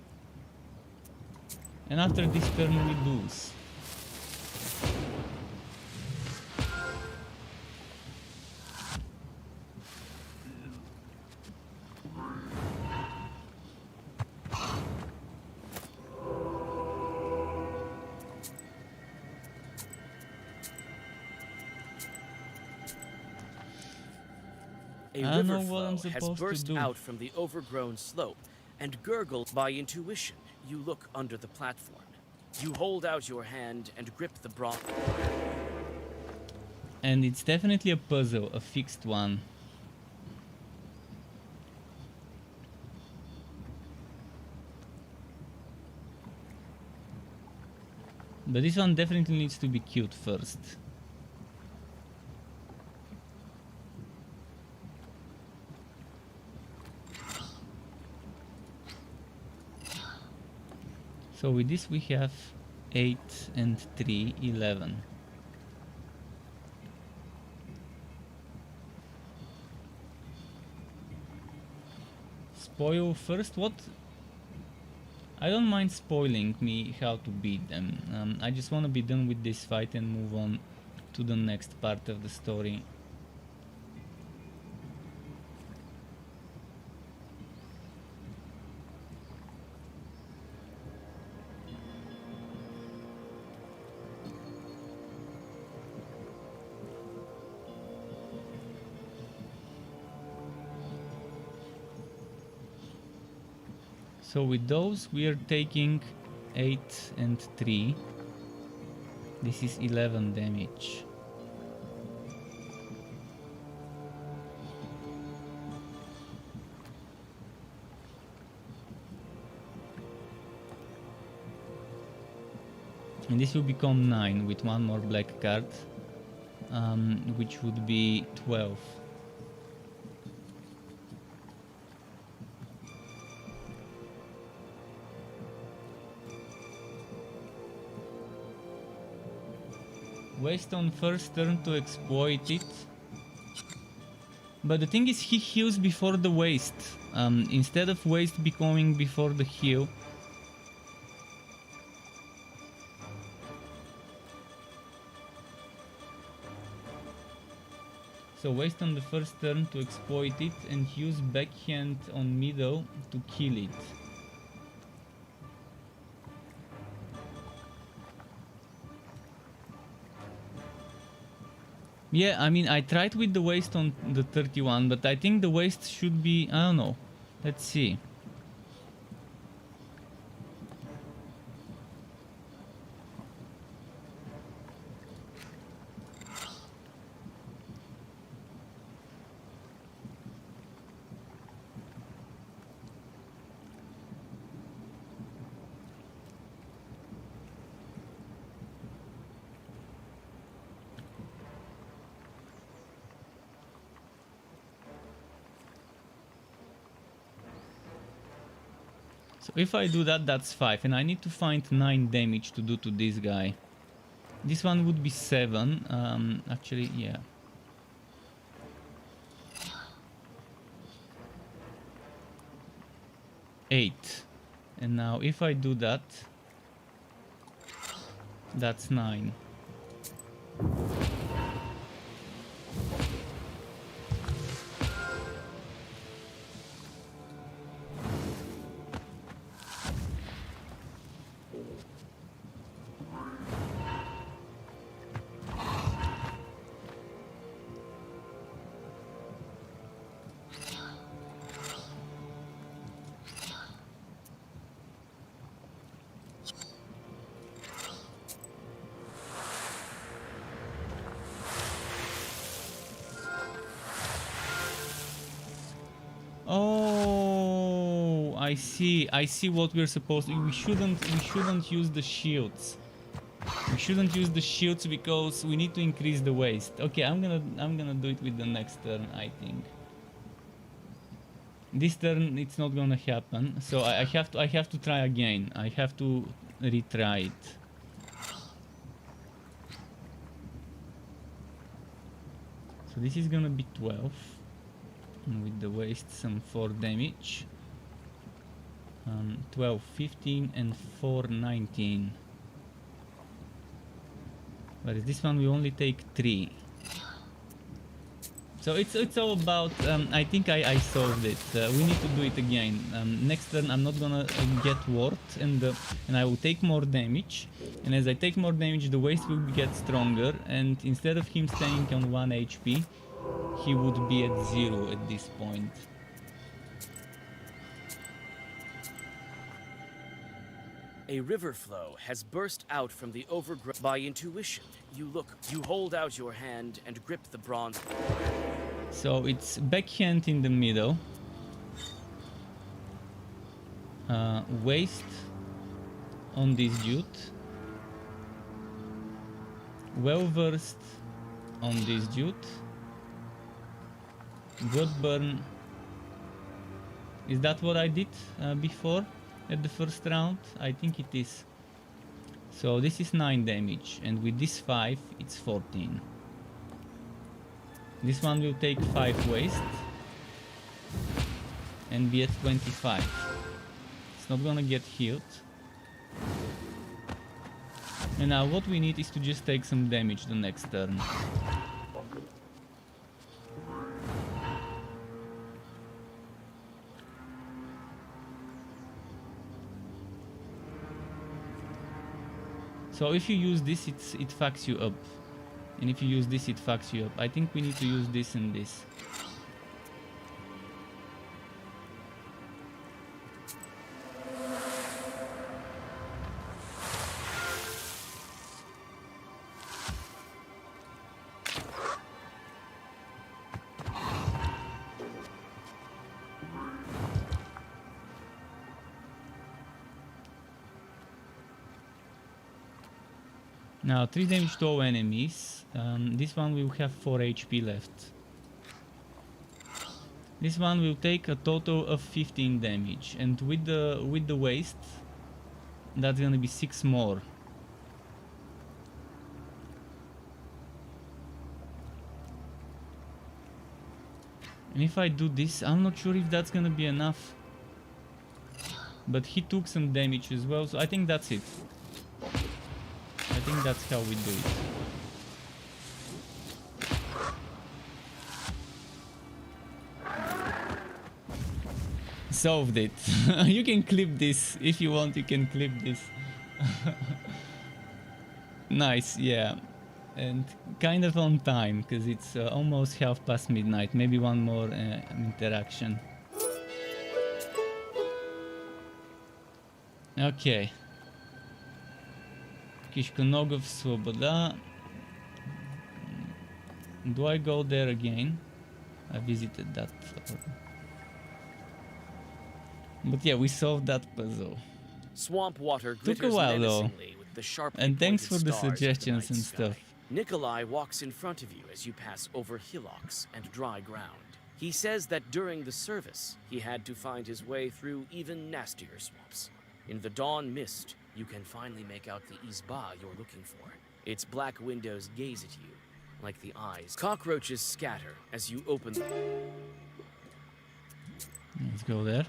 And after this turn we lose. A river flow has burst out from the overgrown slope and gurgled. By intuition, you look under the platform. You hold out your hand and grip the bronze. And it's definitely a puzzle, a fixed one. But this one definitely needs to be killed first. So with this we have 8 and 3, 11. Spoil first? What? I don't mind spoiling me how to beat them. I just want to be done with this fight and move on to the next part of the story. So with those we are taking 8 and 3. This is 11 damage. And this will become 9 with one more black card, which would be 12. Waste on first turn to exploit it. But the thing is, he heals before the waste. Instead of waste becoming before the heal. So waste on the first turn to exploit it and use backhand on middle to kill it. Yeah, I mean, I tried with the waste on the 31, but I think the waste should be, I don't know. Let's see. So if I do that, that's 5, and I need to find 9 damage to do to this guy. This one would be 7, actually, yeah. Eight. And now if I do that, that's 9. Oh, I see what we're supposed to. We shouldn't use the shields. We shouldn't use the shields because we need to increase the waste. Okay, I'm gonna do it with the next turn, I think. This turn it's not gonna happen, so I have to try again. I have to retry it. So this is gonna be 12. And with the waste some 4 damage. 12, 15 and 4, 19. Whereas this one we only take 3. So it's all about, I think I solved it. We need to do it again. Next turn I'm not gonna get ward and I will take more damage. And as I take more damage the waste will get stronger, and instead of him staying on 1 HP, he would be at 0 at this point. A river flow has burst out from the overgrown. By intuition, you hold out your hand and grip the bronze. So it's backhand in the middle. Waste on this dude. Well versed on this dude. Godburn. Is that what I did before at the first round? I think it is. So this is 9 damage, and with this 5 it's 14. This one will take 5 waste and be at 25. It's not gonna get healed. And now what we need is to just take some damage the next turn. So if you use this, it fucks you up. And if you use this, it fucks you up. I think we need to use this and this. Now 3 damage to all enemies. This one will have 4 HP left. This one will take a total of 15 damage, and with the waste, that's gonna be 6 more. And if I do this, I'm not sure if that's gonna be enough. But he took some damage as well, so I think that's it. I think that's how we do it. Solved it. You can clip this if you want. You can clip this. Nice, yeah, and kind of on time because it's almost midnight. Maybe one more interaction. Okay. Kishkonogov Svoboda. Do I go there again? I visited that. But yeah, we solved that puzzle. Swamp water Took a glitters while though. menacingly with the sharply And thanks pointed for the stars of suggestions night and sky. stuff. Nikolai walks in front of you as you pass over hillocks and dry ground. He says that during the service, he had to find his way through even nastier swamps. In the dawn mist, you can finally make out the izba you're looking for. Its black windows gaze at you, like the eyes. Cockroaches scatter as you open them. Let's go there.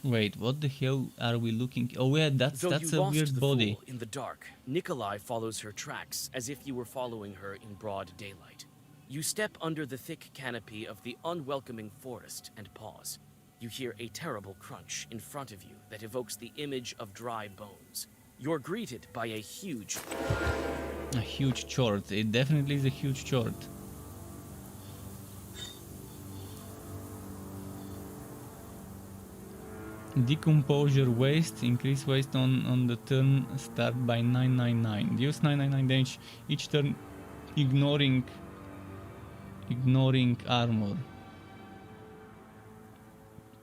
Wait, what the hell are we looking? Oh yeah, that's Though a you lost weird the body. fool in the dark, Nikolai follows her tracks as if you were following her in broad daylight. You step under the thick canopy of the unwelcoming forest and pause. You hear a terrible crunch in front of you that evokes the image of dry bones. You're greeted by a huge... A huge chort. It definitely is a huge chort. Decomposure waste, increase waste on the turn start by 999. Deals 999 damage each turn, ignoring armor.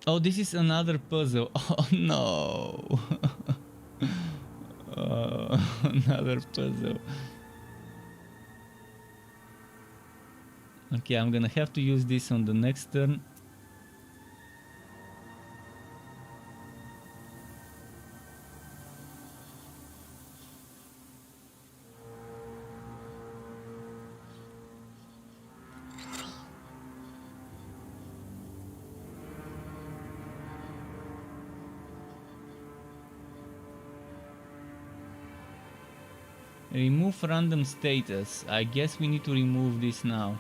Oh, this is another puzzle. Oh no. Another puzzle. Okay, I'm gonna have to use this on the next turn. Remove random status. I guess we need to remove this now.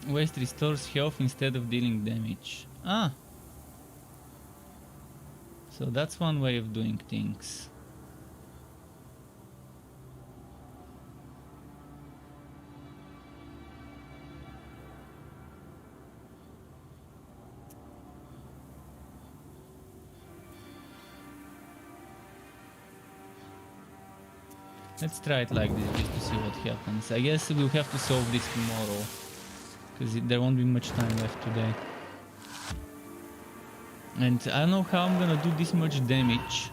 Waste restores health instead of dealing damage. Ah! So that's one way of doing things. Let's try it like this just to see what happens. I guess we'll have to solve this tomorrow, because there won't be much time left today. And I don't know how I'm gonna do this much damage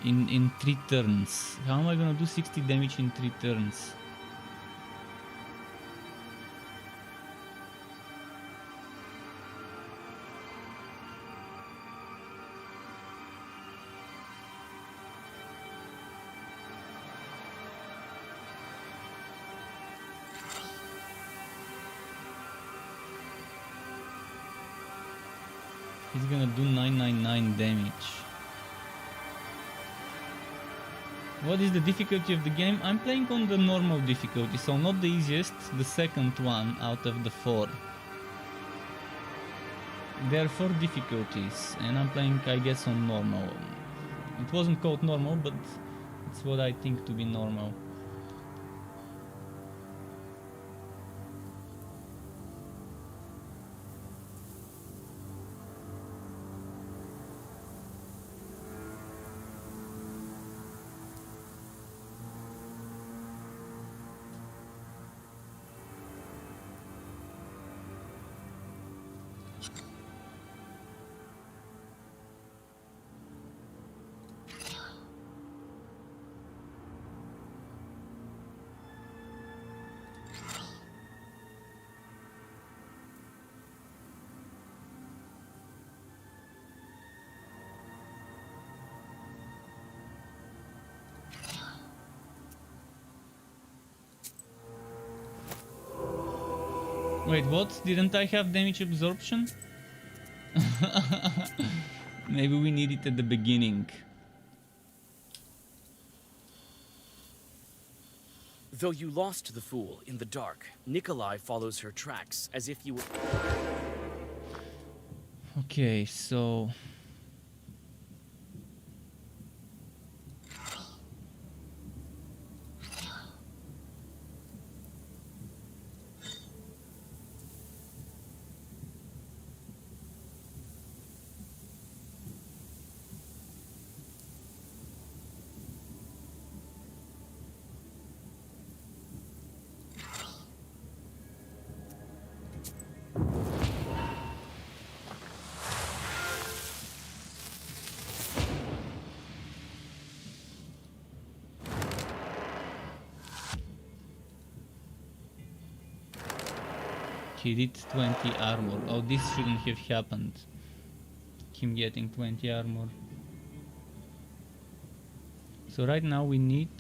in 3 turns. How am I gonna do 60 damage in 3 turns? He's gonna do 999 damage. What is the difficulty of the game? I'm playing on the normal difficulty, so not the easiest, the second one out of the 4. There are 4 difficulties, and I'm playing, I guess, on normal. It wasn't called normal, but it's what I think to be normal. Wait, what? Didn't I have damage absorption? Maybe we need it at the beginning. Though you lost the fool in the dark, Nikolai follows her tracks as if you were... Okay, so... He did 20 armor. Oh, this shouldn't have happened. Him getting 20 armor. So right now we need...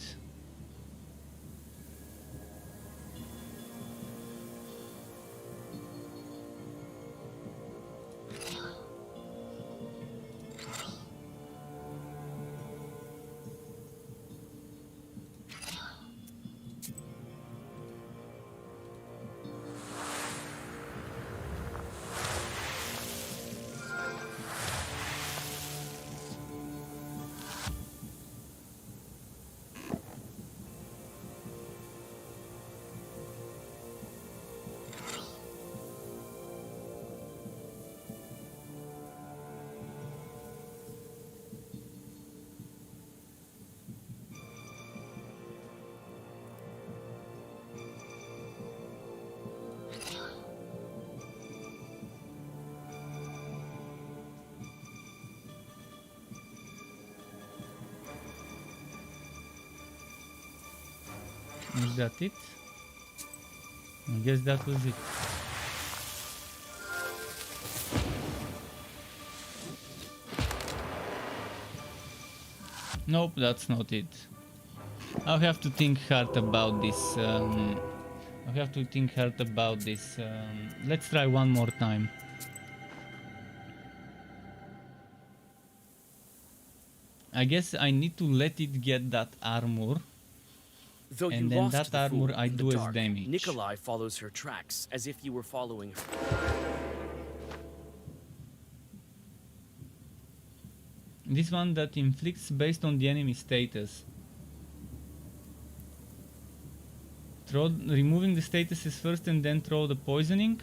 Is that it? I guess that was it. Nope, that's not it. I'll have to think hard about this. Let's try one more time. I guess I need to let it get that armor. Though and you then lost that the armor fool I in the do as dark, damage. Nikolai follows her tracks as if you were following her. This one that inflicts based on the enemy status. Removing the statuses first and then throw the poisoning.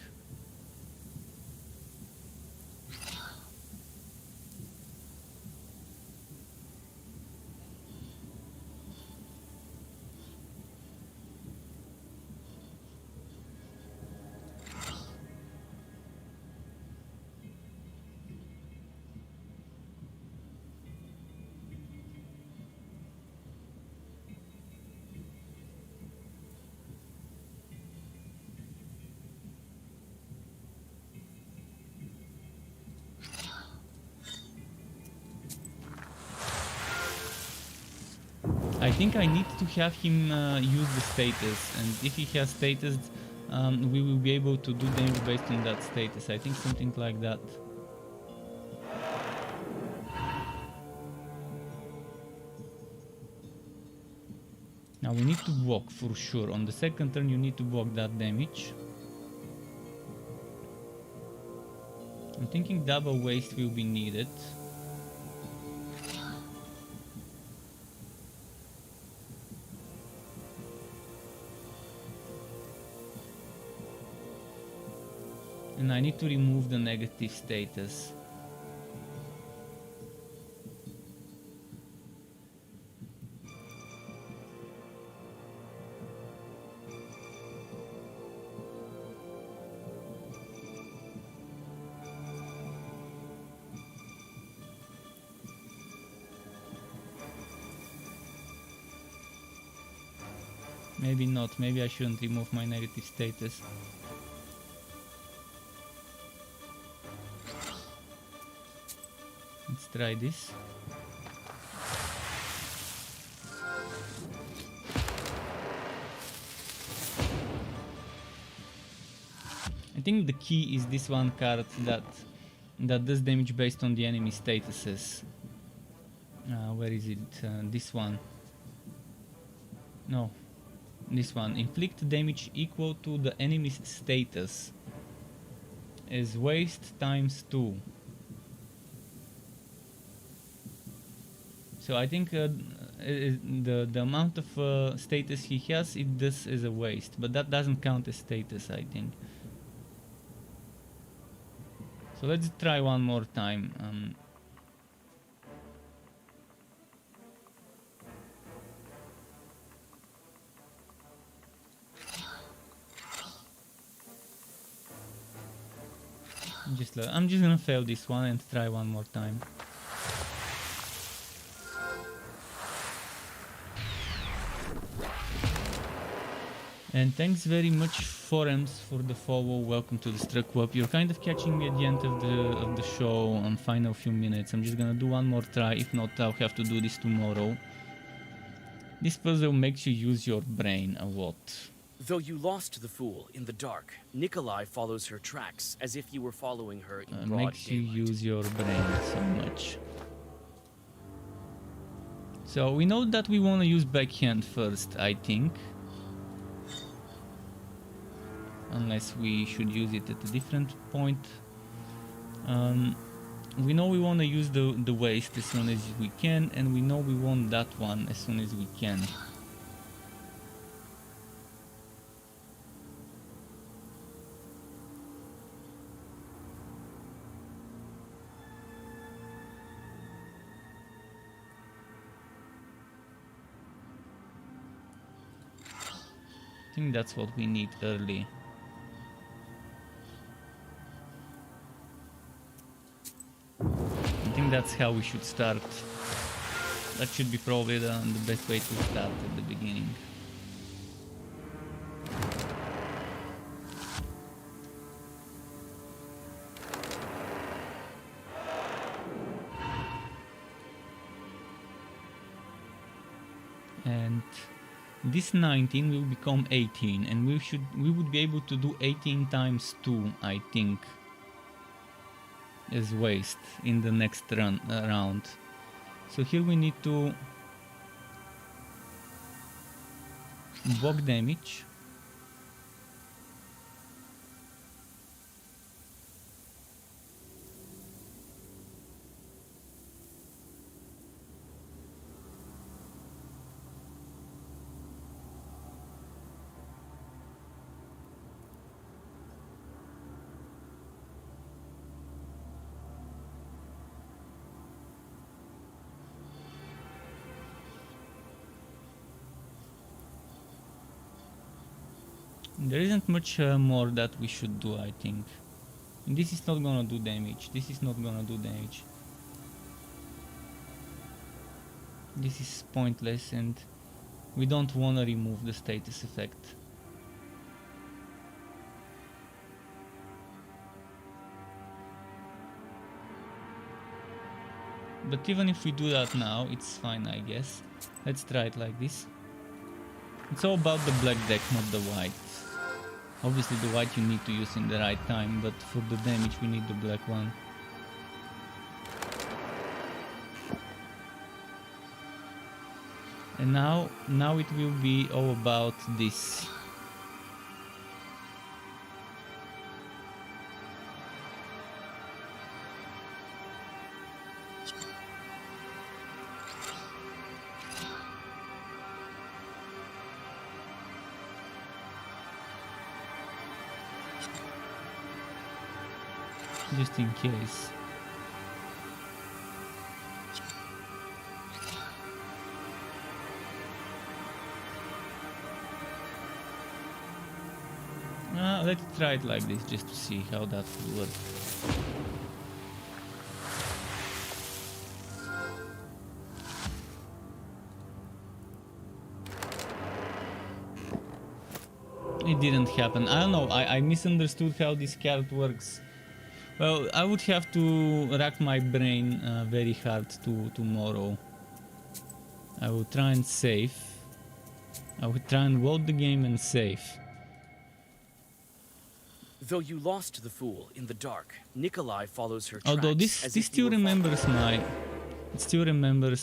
I think I need to have him use the status, and if he has status, we will be able to do damage based on that status. I think something like that. Now we need to walk for sure. On the second turn you need to block that damage. I'm thinking double waste will be needed. And I need to remove the negative status. Maybe not, maybe I shouldn't remove my negative status. Let's try this. I think the key is this one card that does damage based on the enemy statuses. Where is it? This one. No. This one. Inflict damage equal to the enemy's status is waste times 2. So I think the amount of status he has, it does as a waste, but that doesn't count as status, I think. So let's try one more time. I'm just gonna fail this one and try one more time. And thanks very much, Forums, for the follow. Welcome to the Struck Up. You're kind of catching me at the end of the show on final few minutes. I'm just gonna do one more try. If not, I'll have to do this tomorrow. This puzzle makes you use your brain a lot. Though you lost the fool in the dark, Nikolai follows her tracks as if you were following her in broad Makes you daylight. use your brain so much. So we know that we want to use backhand first, I think. Unless we should use it at a different point. We know we want to use the waist as soon as we can, and we know we want that one as soon as we can. I think that's what we need early. I think that's how we should start. That should be probably the best way to start at the beginning. And this 19 will become 18, and we would be able to do 18 times 2, I think, as waste in the next round. So here we need to block damage. There isn't much more that we should do, I think. This is not gonna do damage. This is not gonna do damage. This is pointless, and we don't wanna remove the status effect. But even if we do that now, it's fine, I guess. Let's try it like this. It's all about the black deck, not the white. Obviously the white you need to use in the right time, but for the damage we need the black one. And now it will be all about this. Just in case. Let's try it like this just to see how that will work. It didn't happen. I don't know, I misunderstood how this card works. Well, I would have to rack my brain very hard tomorrow. I will try and save. I will try and load the game and save. Though you lost the fool in the dark, Nikolai follows her tracks. Although this still remembers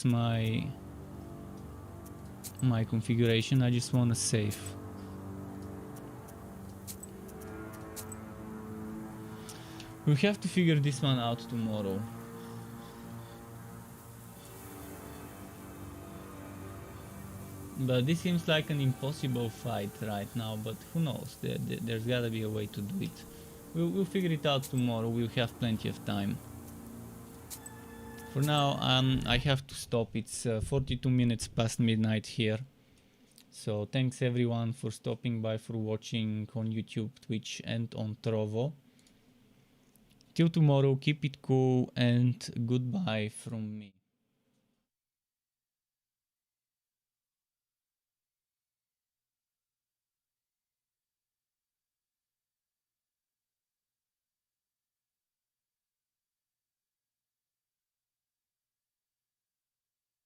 my configuration. I just want to save. We have to figure this one out tomorrow. But this seems like an impossible fight right now, but who knows, there's gotta be a way to do it. We'll figure it out tomorrow, we'll have plenty of time. For now, I have to stop, it's 42 minutes past midnight here. So thanks everyone for stopping by, for watching on YouTube, Twitch and on Trovo. Till tomorrow, keep it cool and goodbye from me.